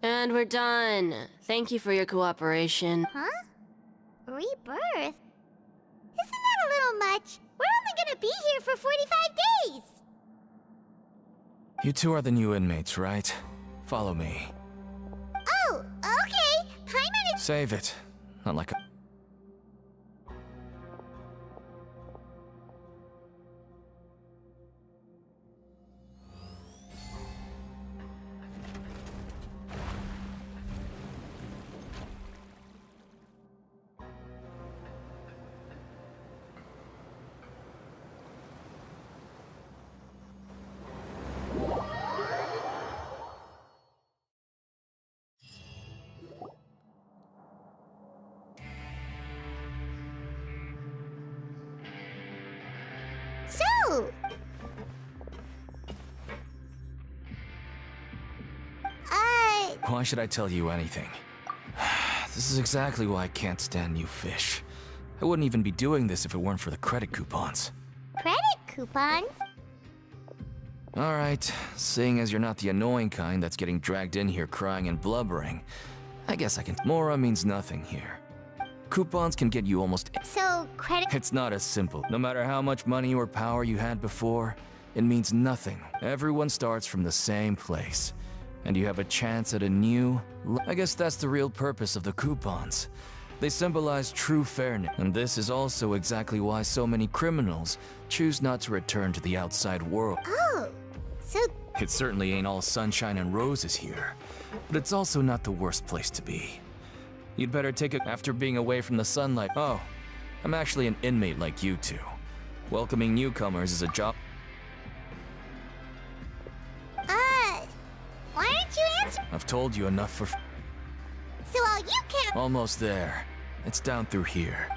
And we're done. Thank you for your cooperation. Huh? Rebirth? Isn't that a little much? We're only gonna be here for 45 days! You two are the new inmates, right? Follow me. Oh, okay. Paimon is... Save it. Not like a... So... Why should I tell you anything? This is exactly why I can't stand you fish. I wouldn't even be doing this if it weren't for the credit coupons. Credit coupons? Alright, seeing as you're not the annoying kind that's getting dragged in here crying and blubbering, I guess I can... Mora means nothing here. Coupons can get you almost... So, credit... It's not as simple. No matter how much money or power you had before, it means nothing. Everyone starts from the same place. And you have a chance at a new... I guess that's the real purpose of the coupons. They symbolize true fairness. And this is also exactly why so many criminals choose not to return to the outside world. Oh, so... It certainly ain't all sunshine and roses here. But it's also not the worst place to be. You'd better take it after being away from the sunlight. Oh, I'm actually an inmate like you two. Welcoming newcomers is a job... Why aren't you answering? I've told you enough for... So all you can... Almost there. It's down through here.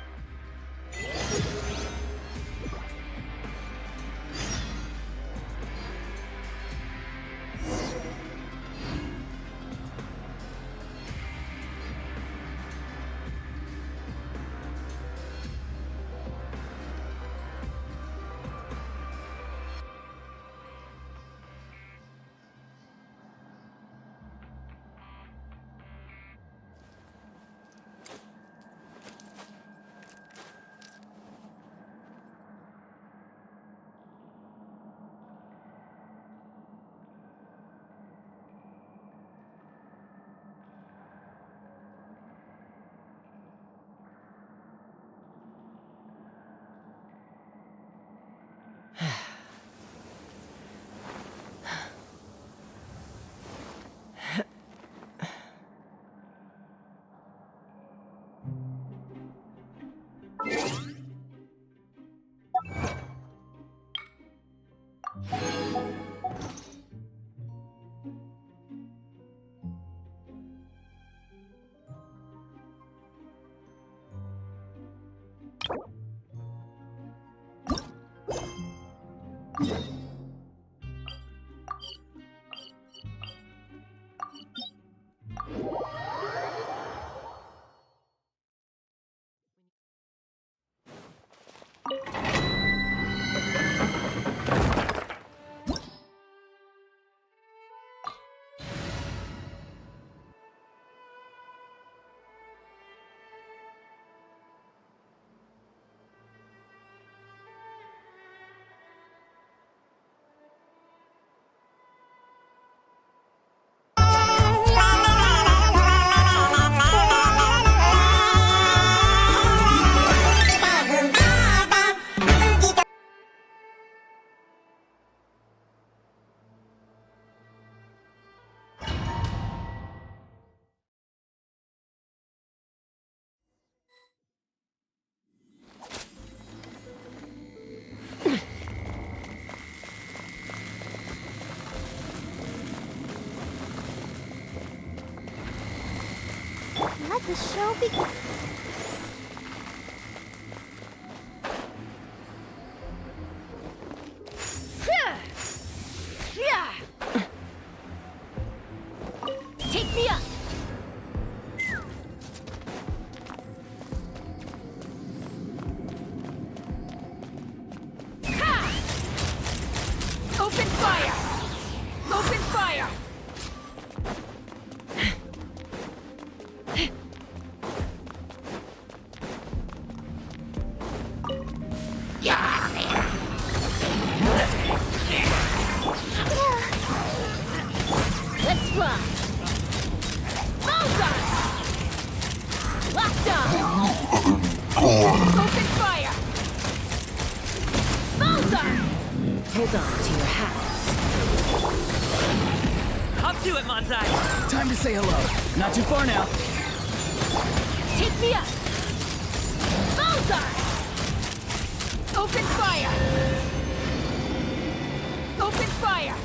Let the show begin. Take me up! Open fire! Open fire! Let's fly! Bullseye! Locked on! Open fire! Bullseye! Hold on to your hats. Up to it, Monzai! Time to say hello. Not too far now. Take me up! Bullseye! Open fire! Open fire!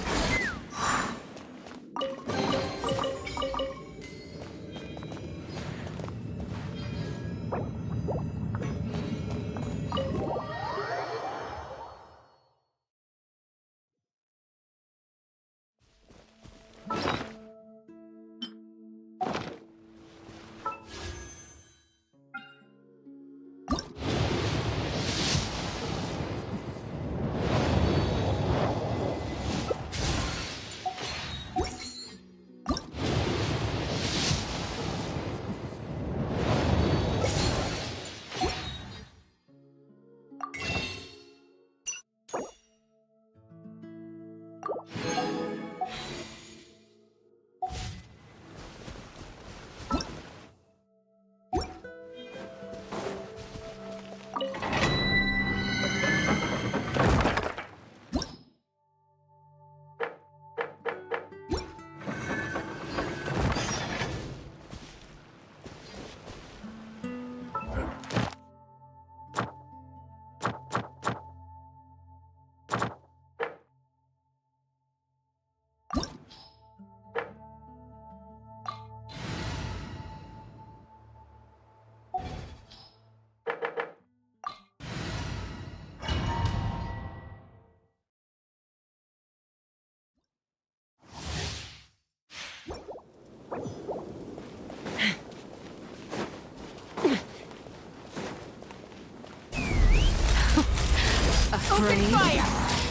Afraid?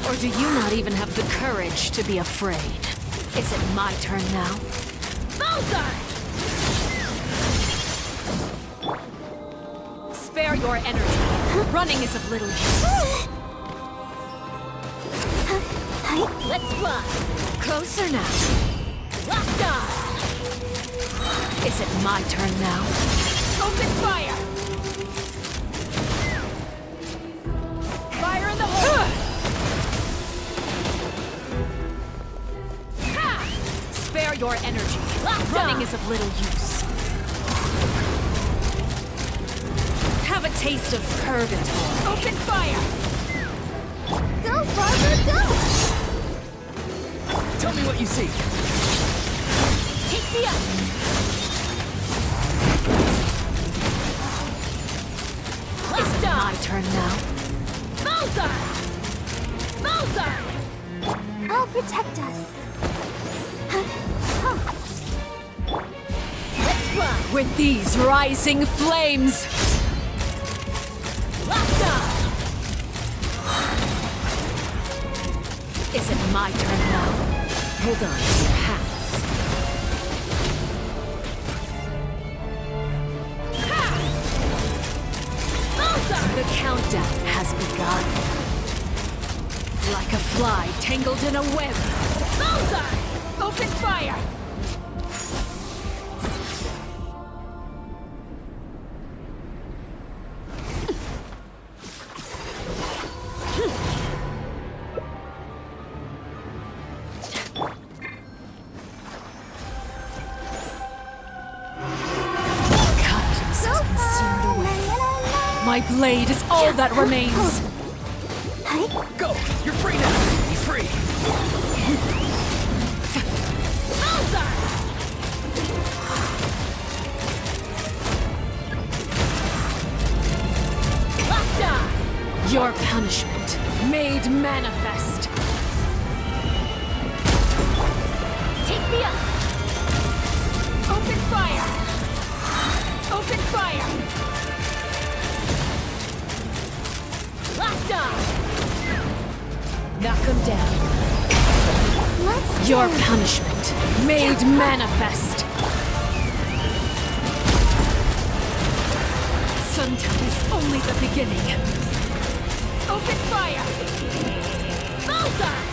Or do you not even have the courage to be afraid? Is it my turn now? Bullseye! Spare your energy. Running is of little use. Let's fly! Closer now. Locked on! Is it my turn now? Open fire! Fire in the hole! Spare your energy. Running is of little use. Have a taste of purgatory. Open fire! Go, Barbara, go! Tell me what you see. Take me up! Is it my turn now? Bullseye! Bullseye! I'll protect us. Let's fly! With these rising flames! Locked on! Is it my turn now? Hold on to your hats. The countdown has begun. Like a fly tangled in a web. Bullseye! Open fire! My blade is all that remains. Go! You're free now! He's free! Your punishment made manifest. Take me up. Open fire. Open fire. Locked on. Knock him down. Your punishment made manifest. Sometimes only the beginning. Open fire. Bullseye.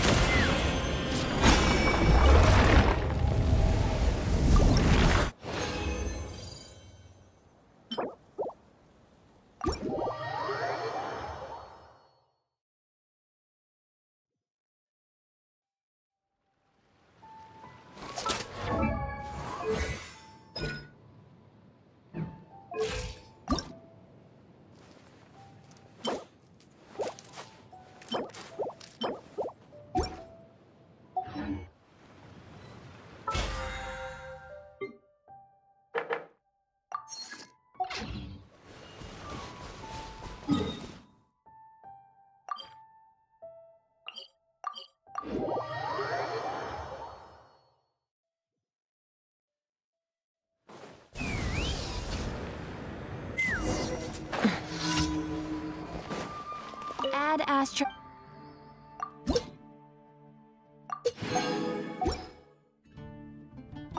Add astro.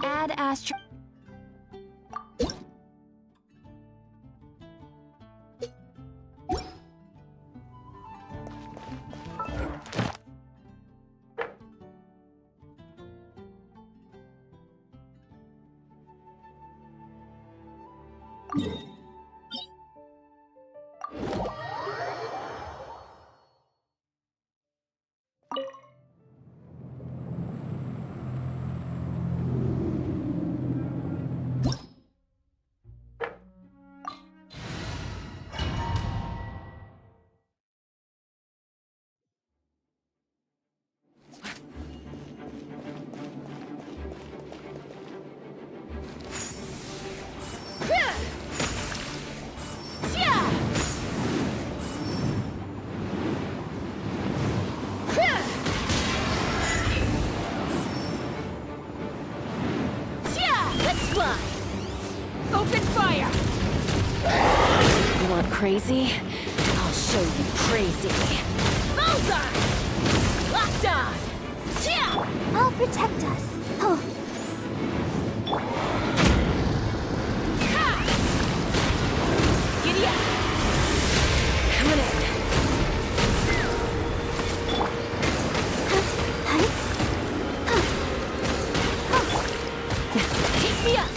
Add astro. Open fire! You want crazy? I'll show you crazy. Bullseye! Locked on! Yeah! I'll protect us. Oh. Giddy up! Coming in. Take me up!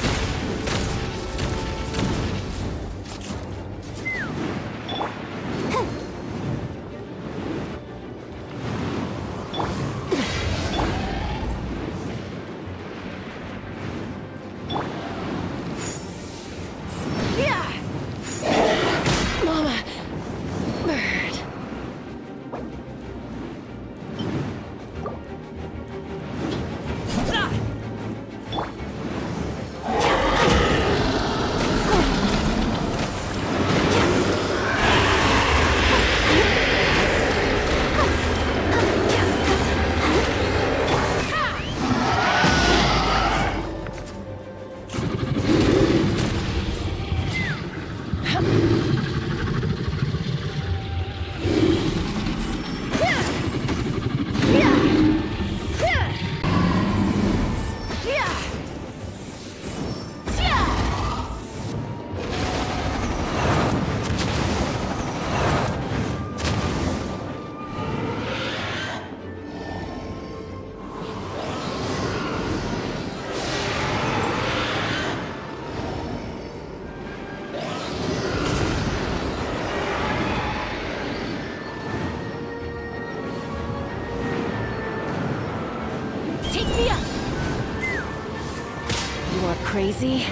Crazy?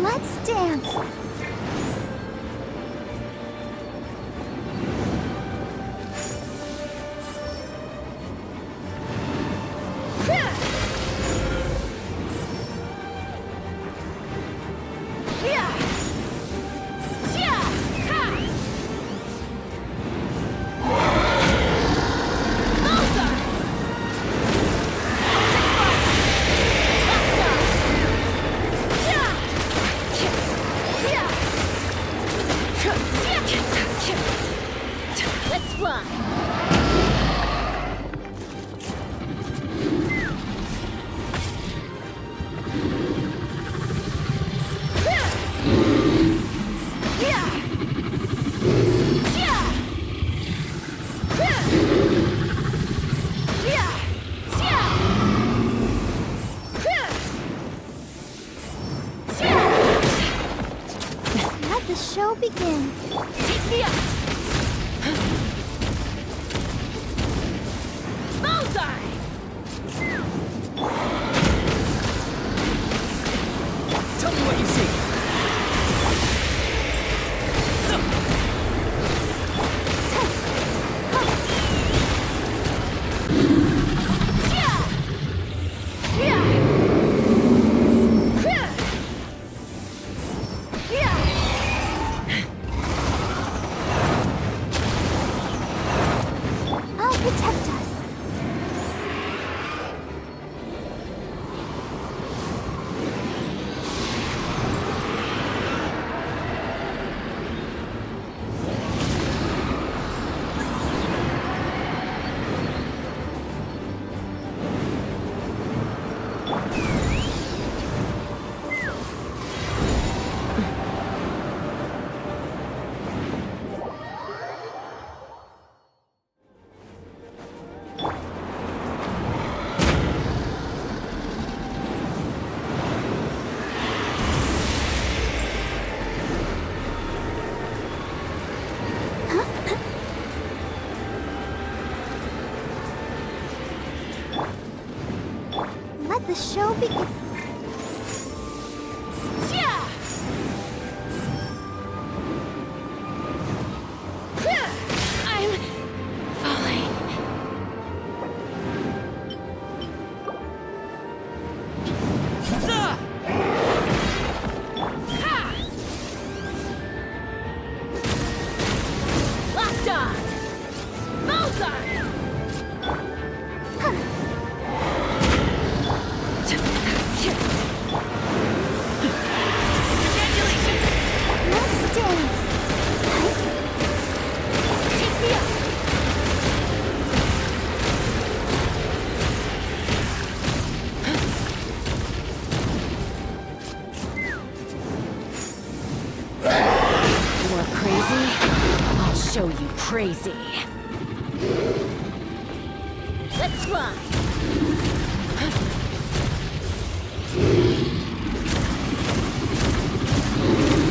Let's dance. Let's fly. Let the show begin. Bullseye! Tell me what you see. I'll protect us. Let the show begin. I'm falling. Locked on! Bullseye! Let's dance. Take me up! You are crazy? I'll show you crazy. Let's fly.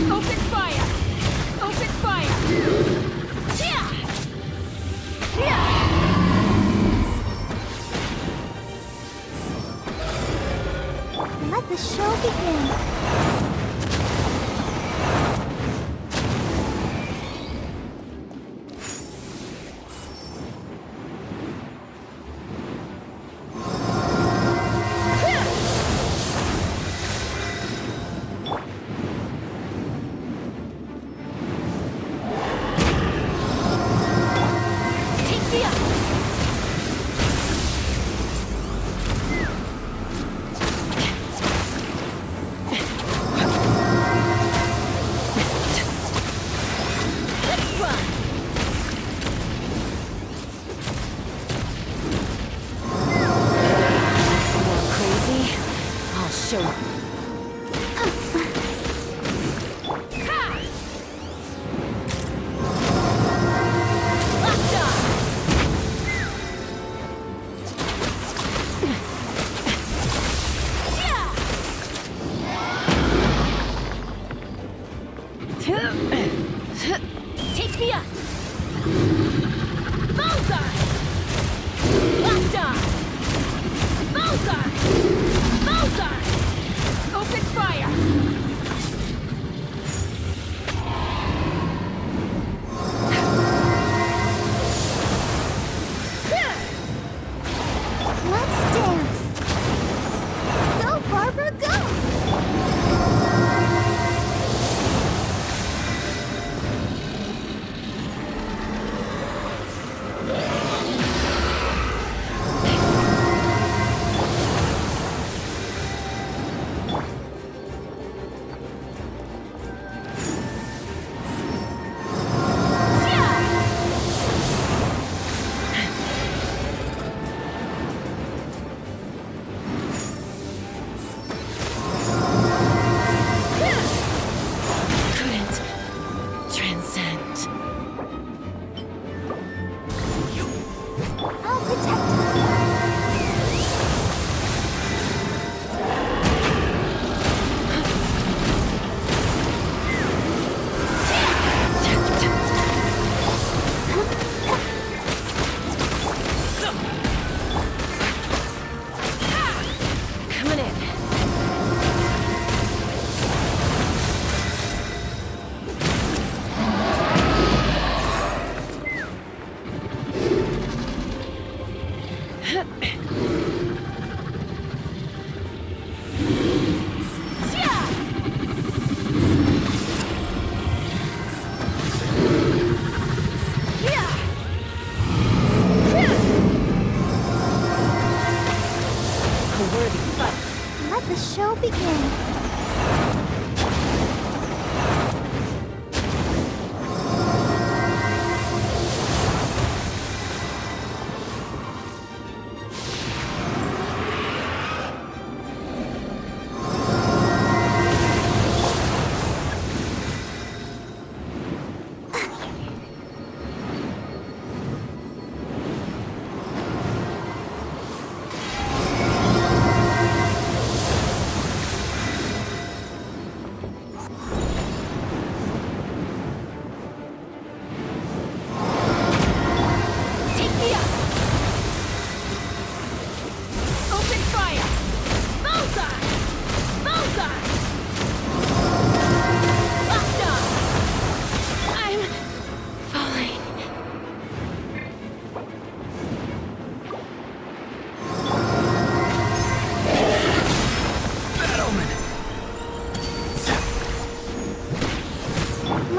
Open fire! Open fire! Let the show begin. Take me up! Let's fly. You are crazy? I'll show you. Locked on! Take me up. Bullseye! Locked on! Bullseye! Bullseye! Open fire! Let's dance. Go, Barbara, go.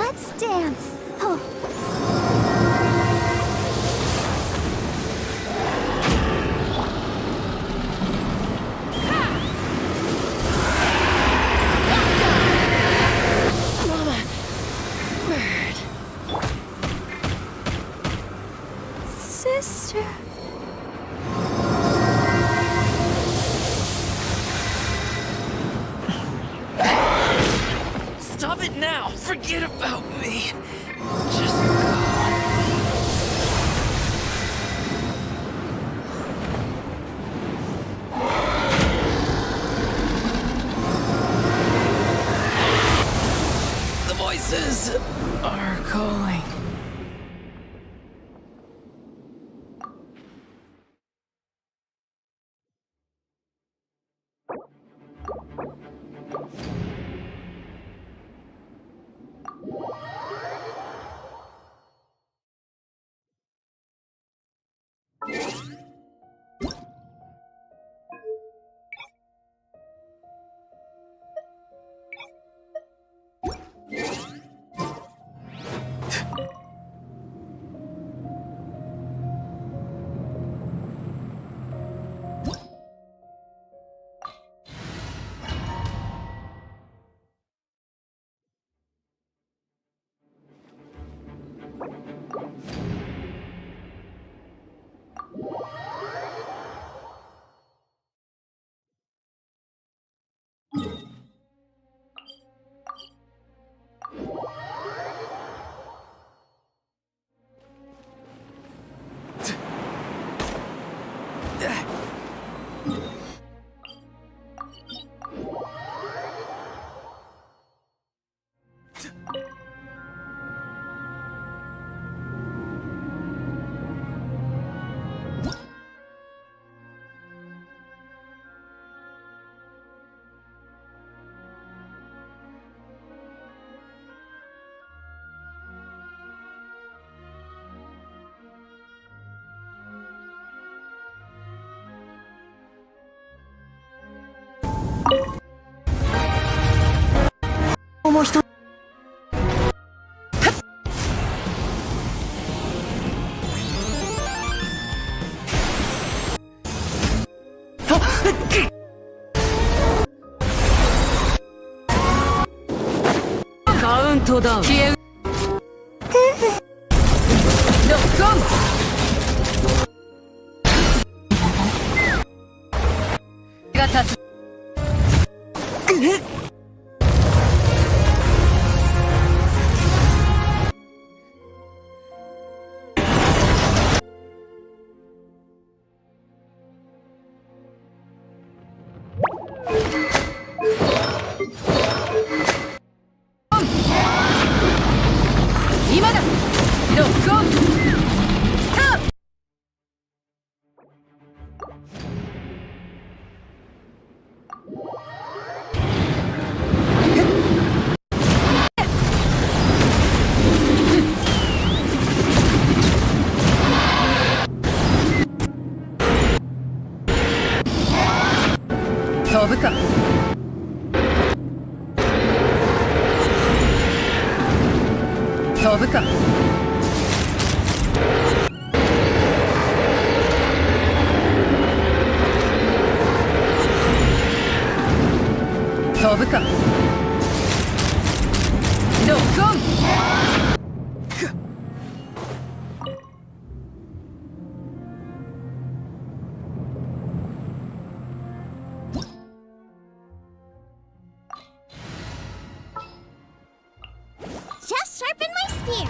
Let's dance. Oh. Mama bird. Sister. Stop it now! Forget about me! Just go. The voices are calling. 카운트다운. Just sharpen my spear.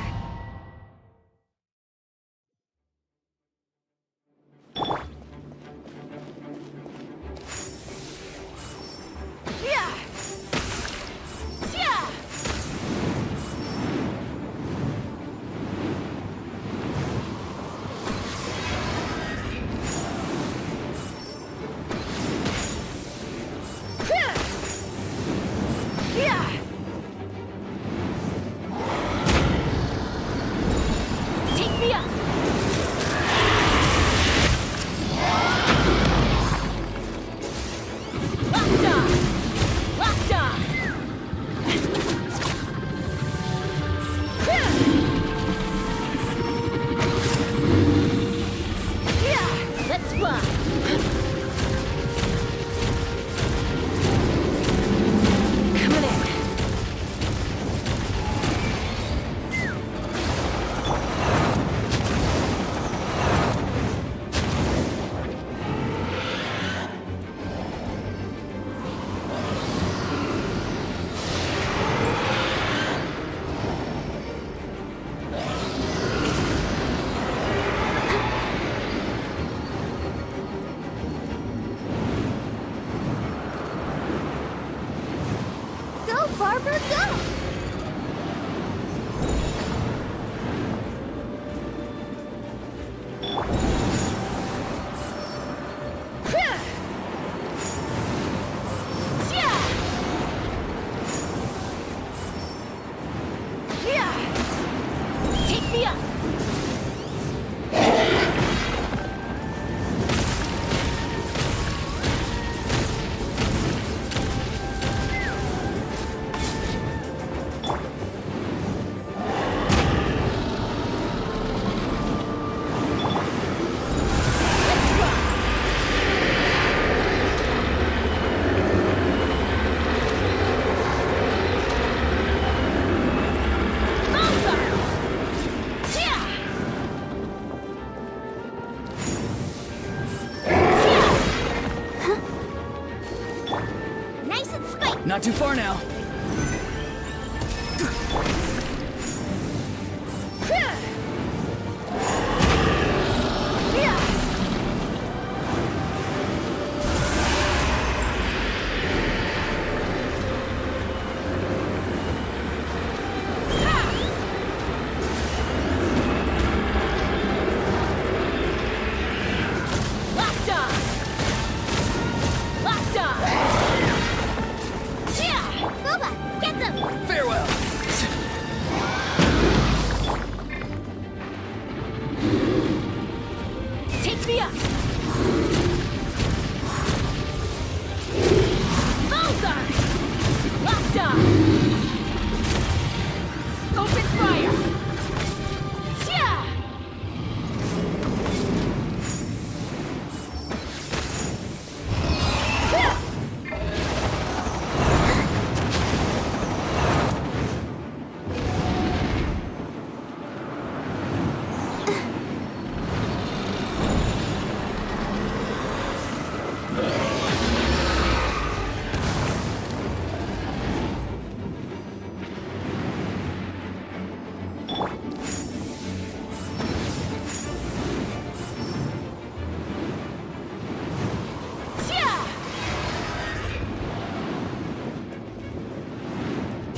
Not too far now.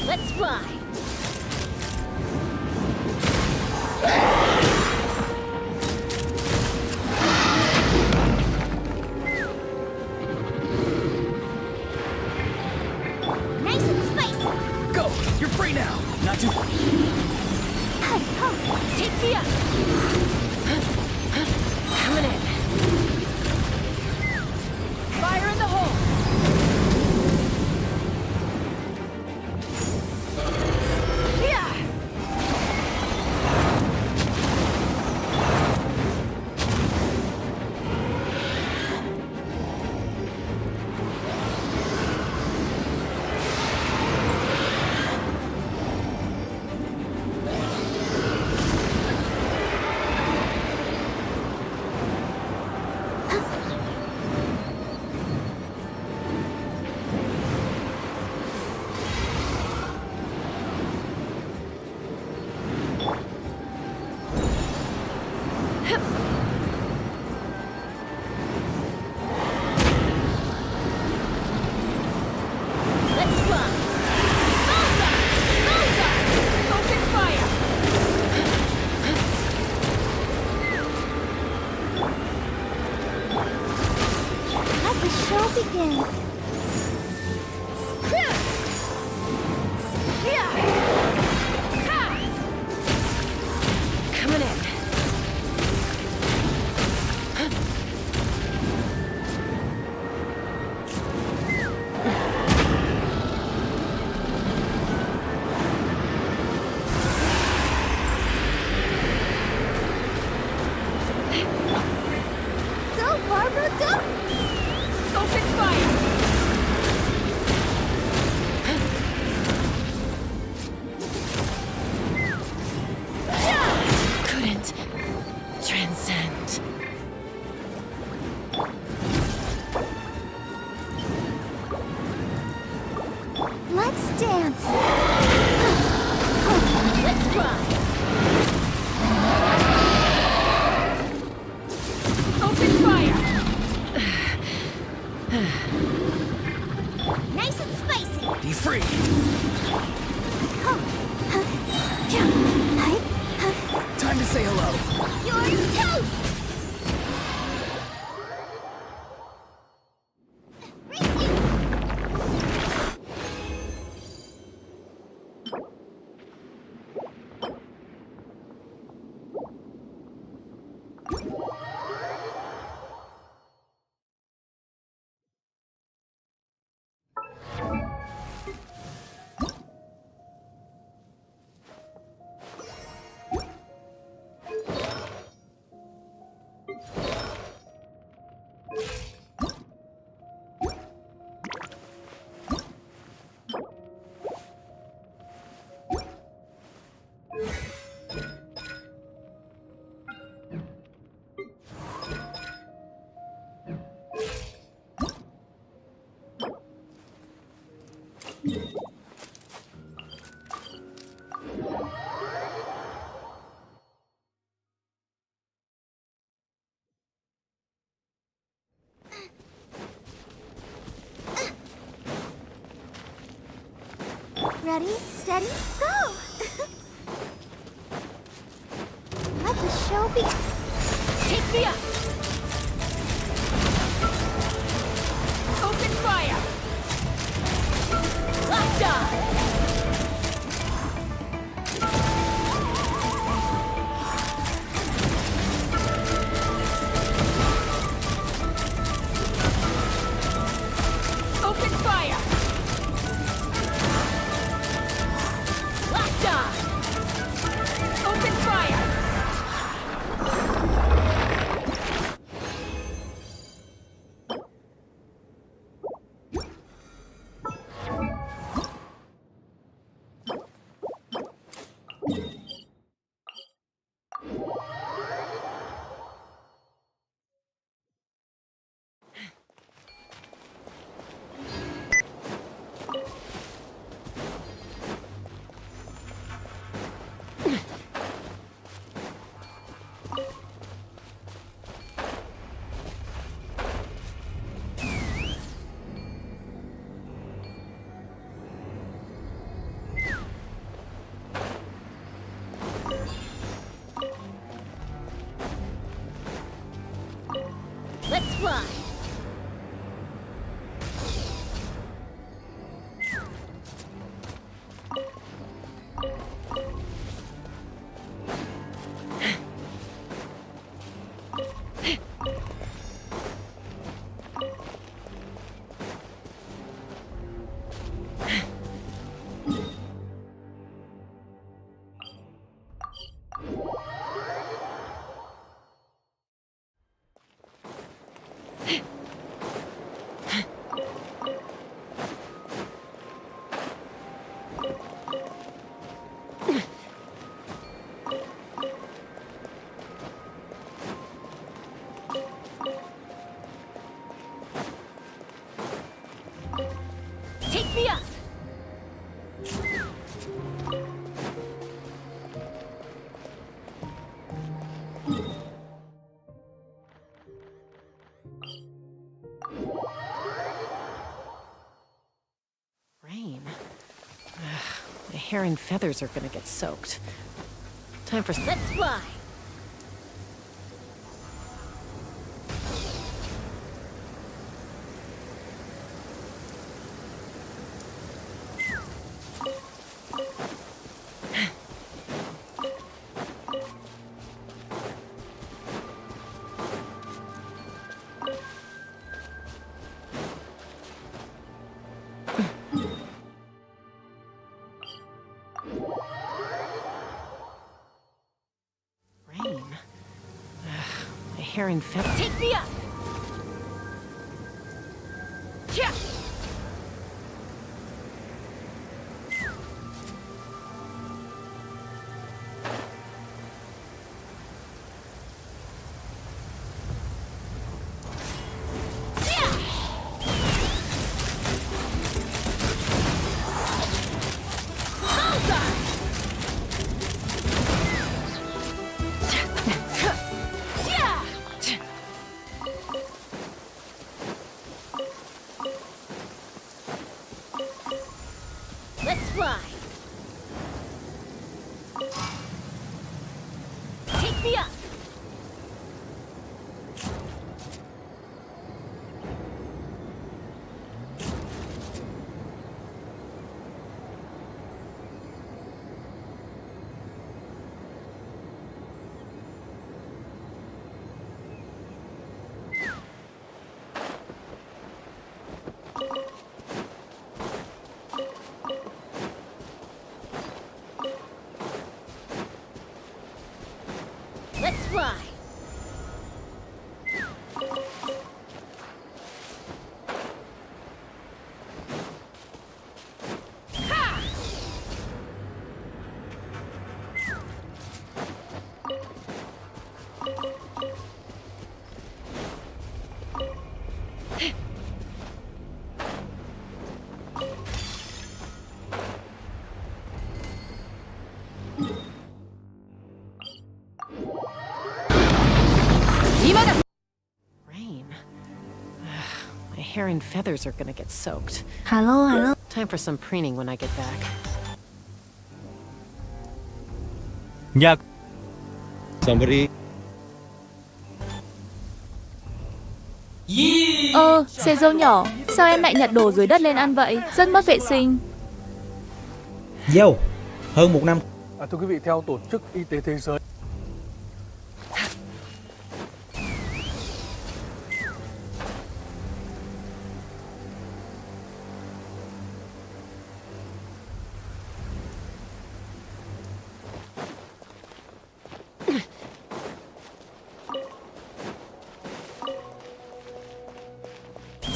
Let's fly. Nice and spicy. Go! You're free now. Not too. Take me up. Coming in. Fire in the hole. Ready, steady, go! Let the show be. Take me up! Open fire! Locked on! Open fire! Locked on! Open fire! Let's fly! Take me up! Rain. My hair and feathers are gonna get soaked. Time for... Let's fly! Rain. My hair and feathers... Take me up! Yeah! Let's fly! Take me up! Let's fly! Ha! Rain. My hair and feathers are gonna get soaked. Hello, hello. Time for some preening when I get back. Nhà Somebody. Xe dâu nhỏ, sao em lại nhặt đồ dưới đất lên ăn vậy? Rất mất vệ sinh. Yo, hơn một năm. Thưa quý vị, theo Tổ chức Y tế Thế giới,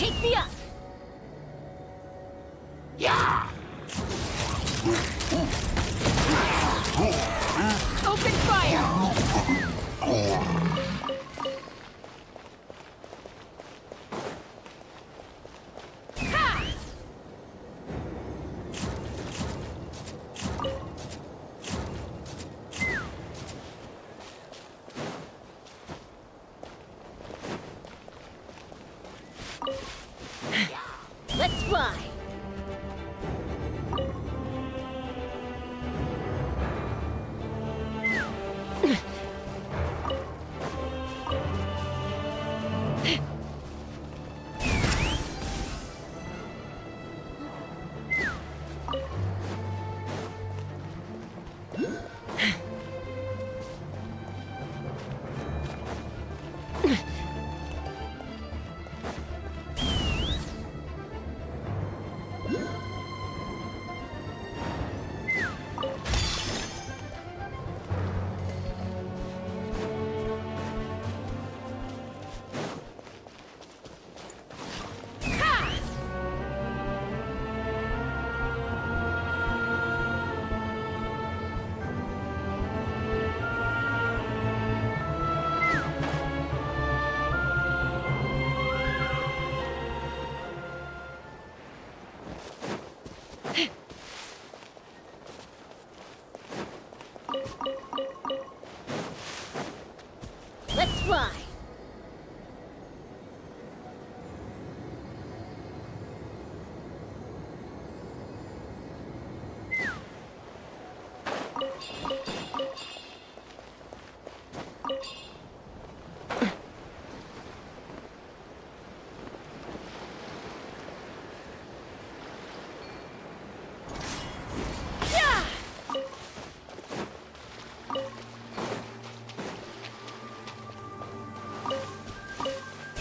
Take me up! Open fire! Let's fly! Let's fly!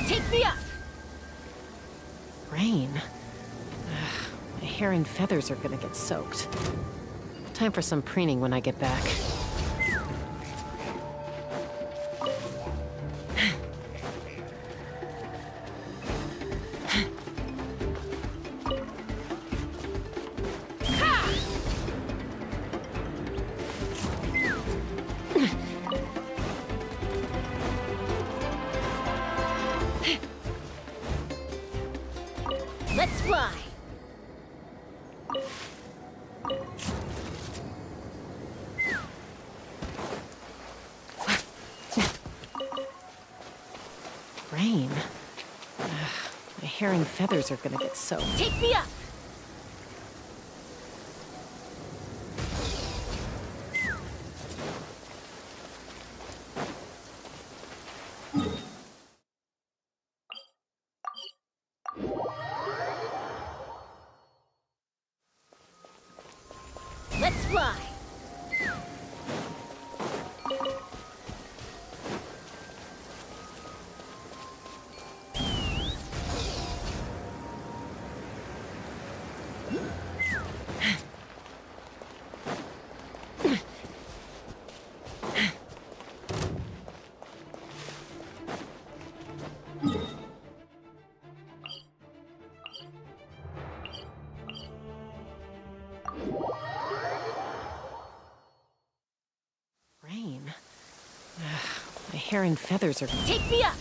Take me up! Rain. My hair and feathers are gonna get soaked. Time for some preening when I get back. Let's fly! Rain. My hair and feathers are gonna get soaked. Take me up! Let's fly! Rain. My hair and feathers are... Take me up!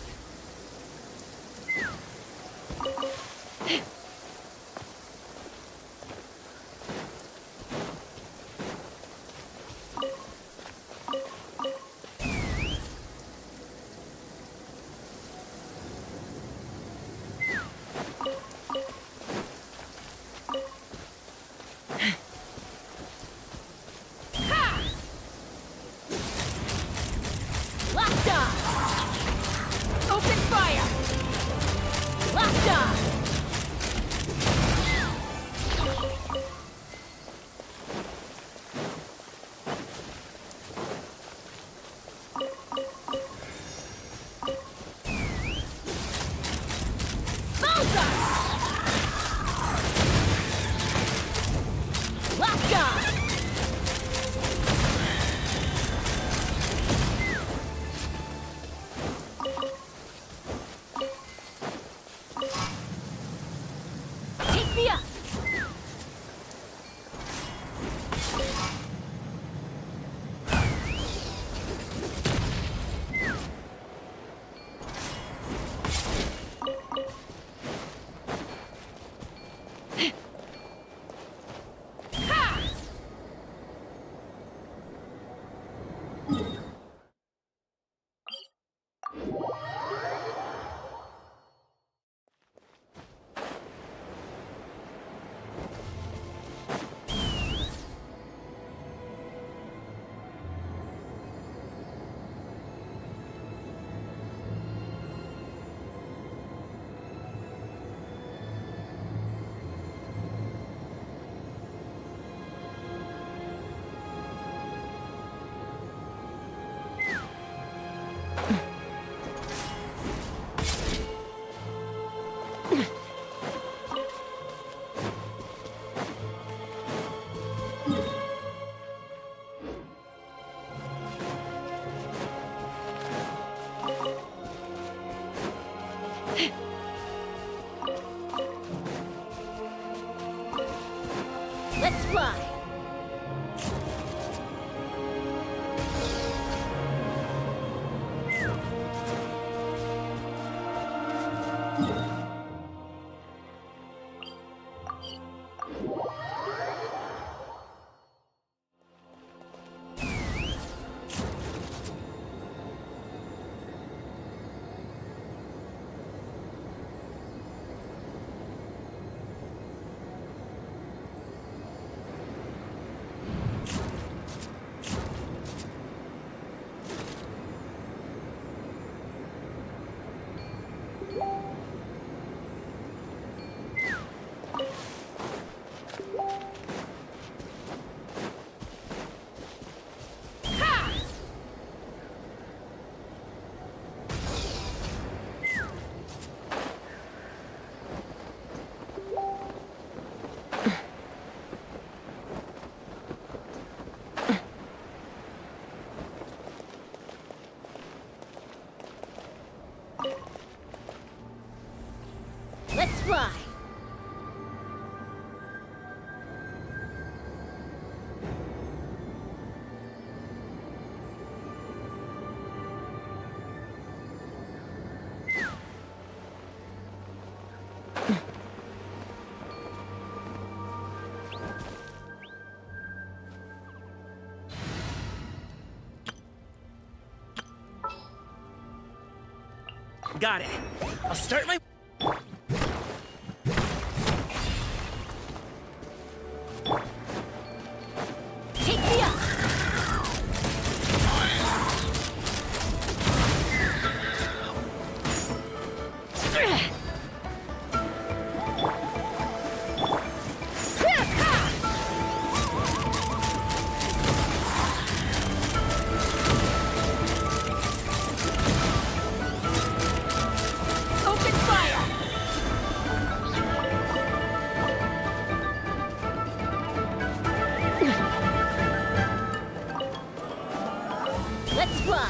Got it. I'll start my... Take me up. Open fire! Let's fly.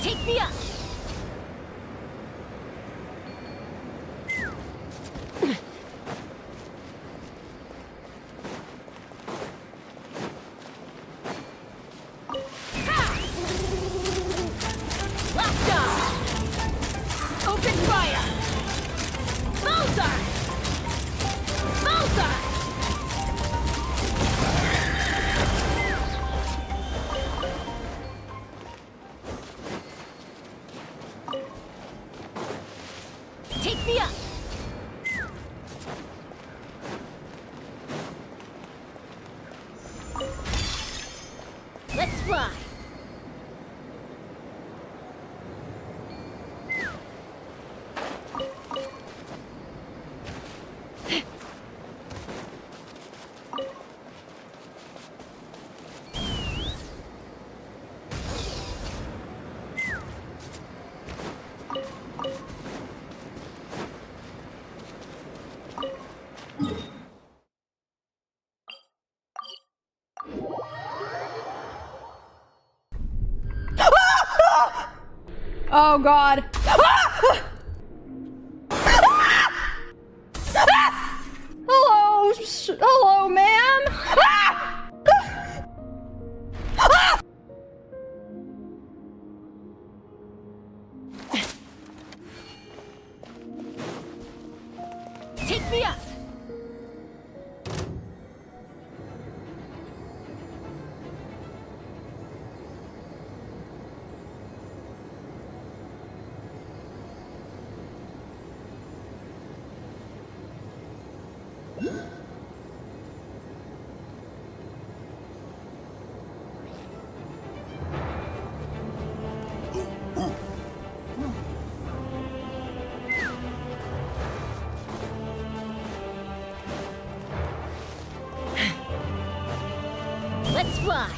Take me up. Lockdown! Open fire! Bullseye. Bullseye. Take me up. Let's fly. Oh god. Hello, hello, ma'am. Take me up. Let's fly.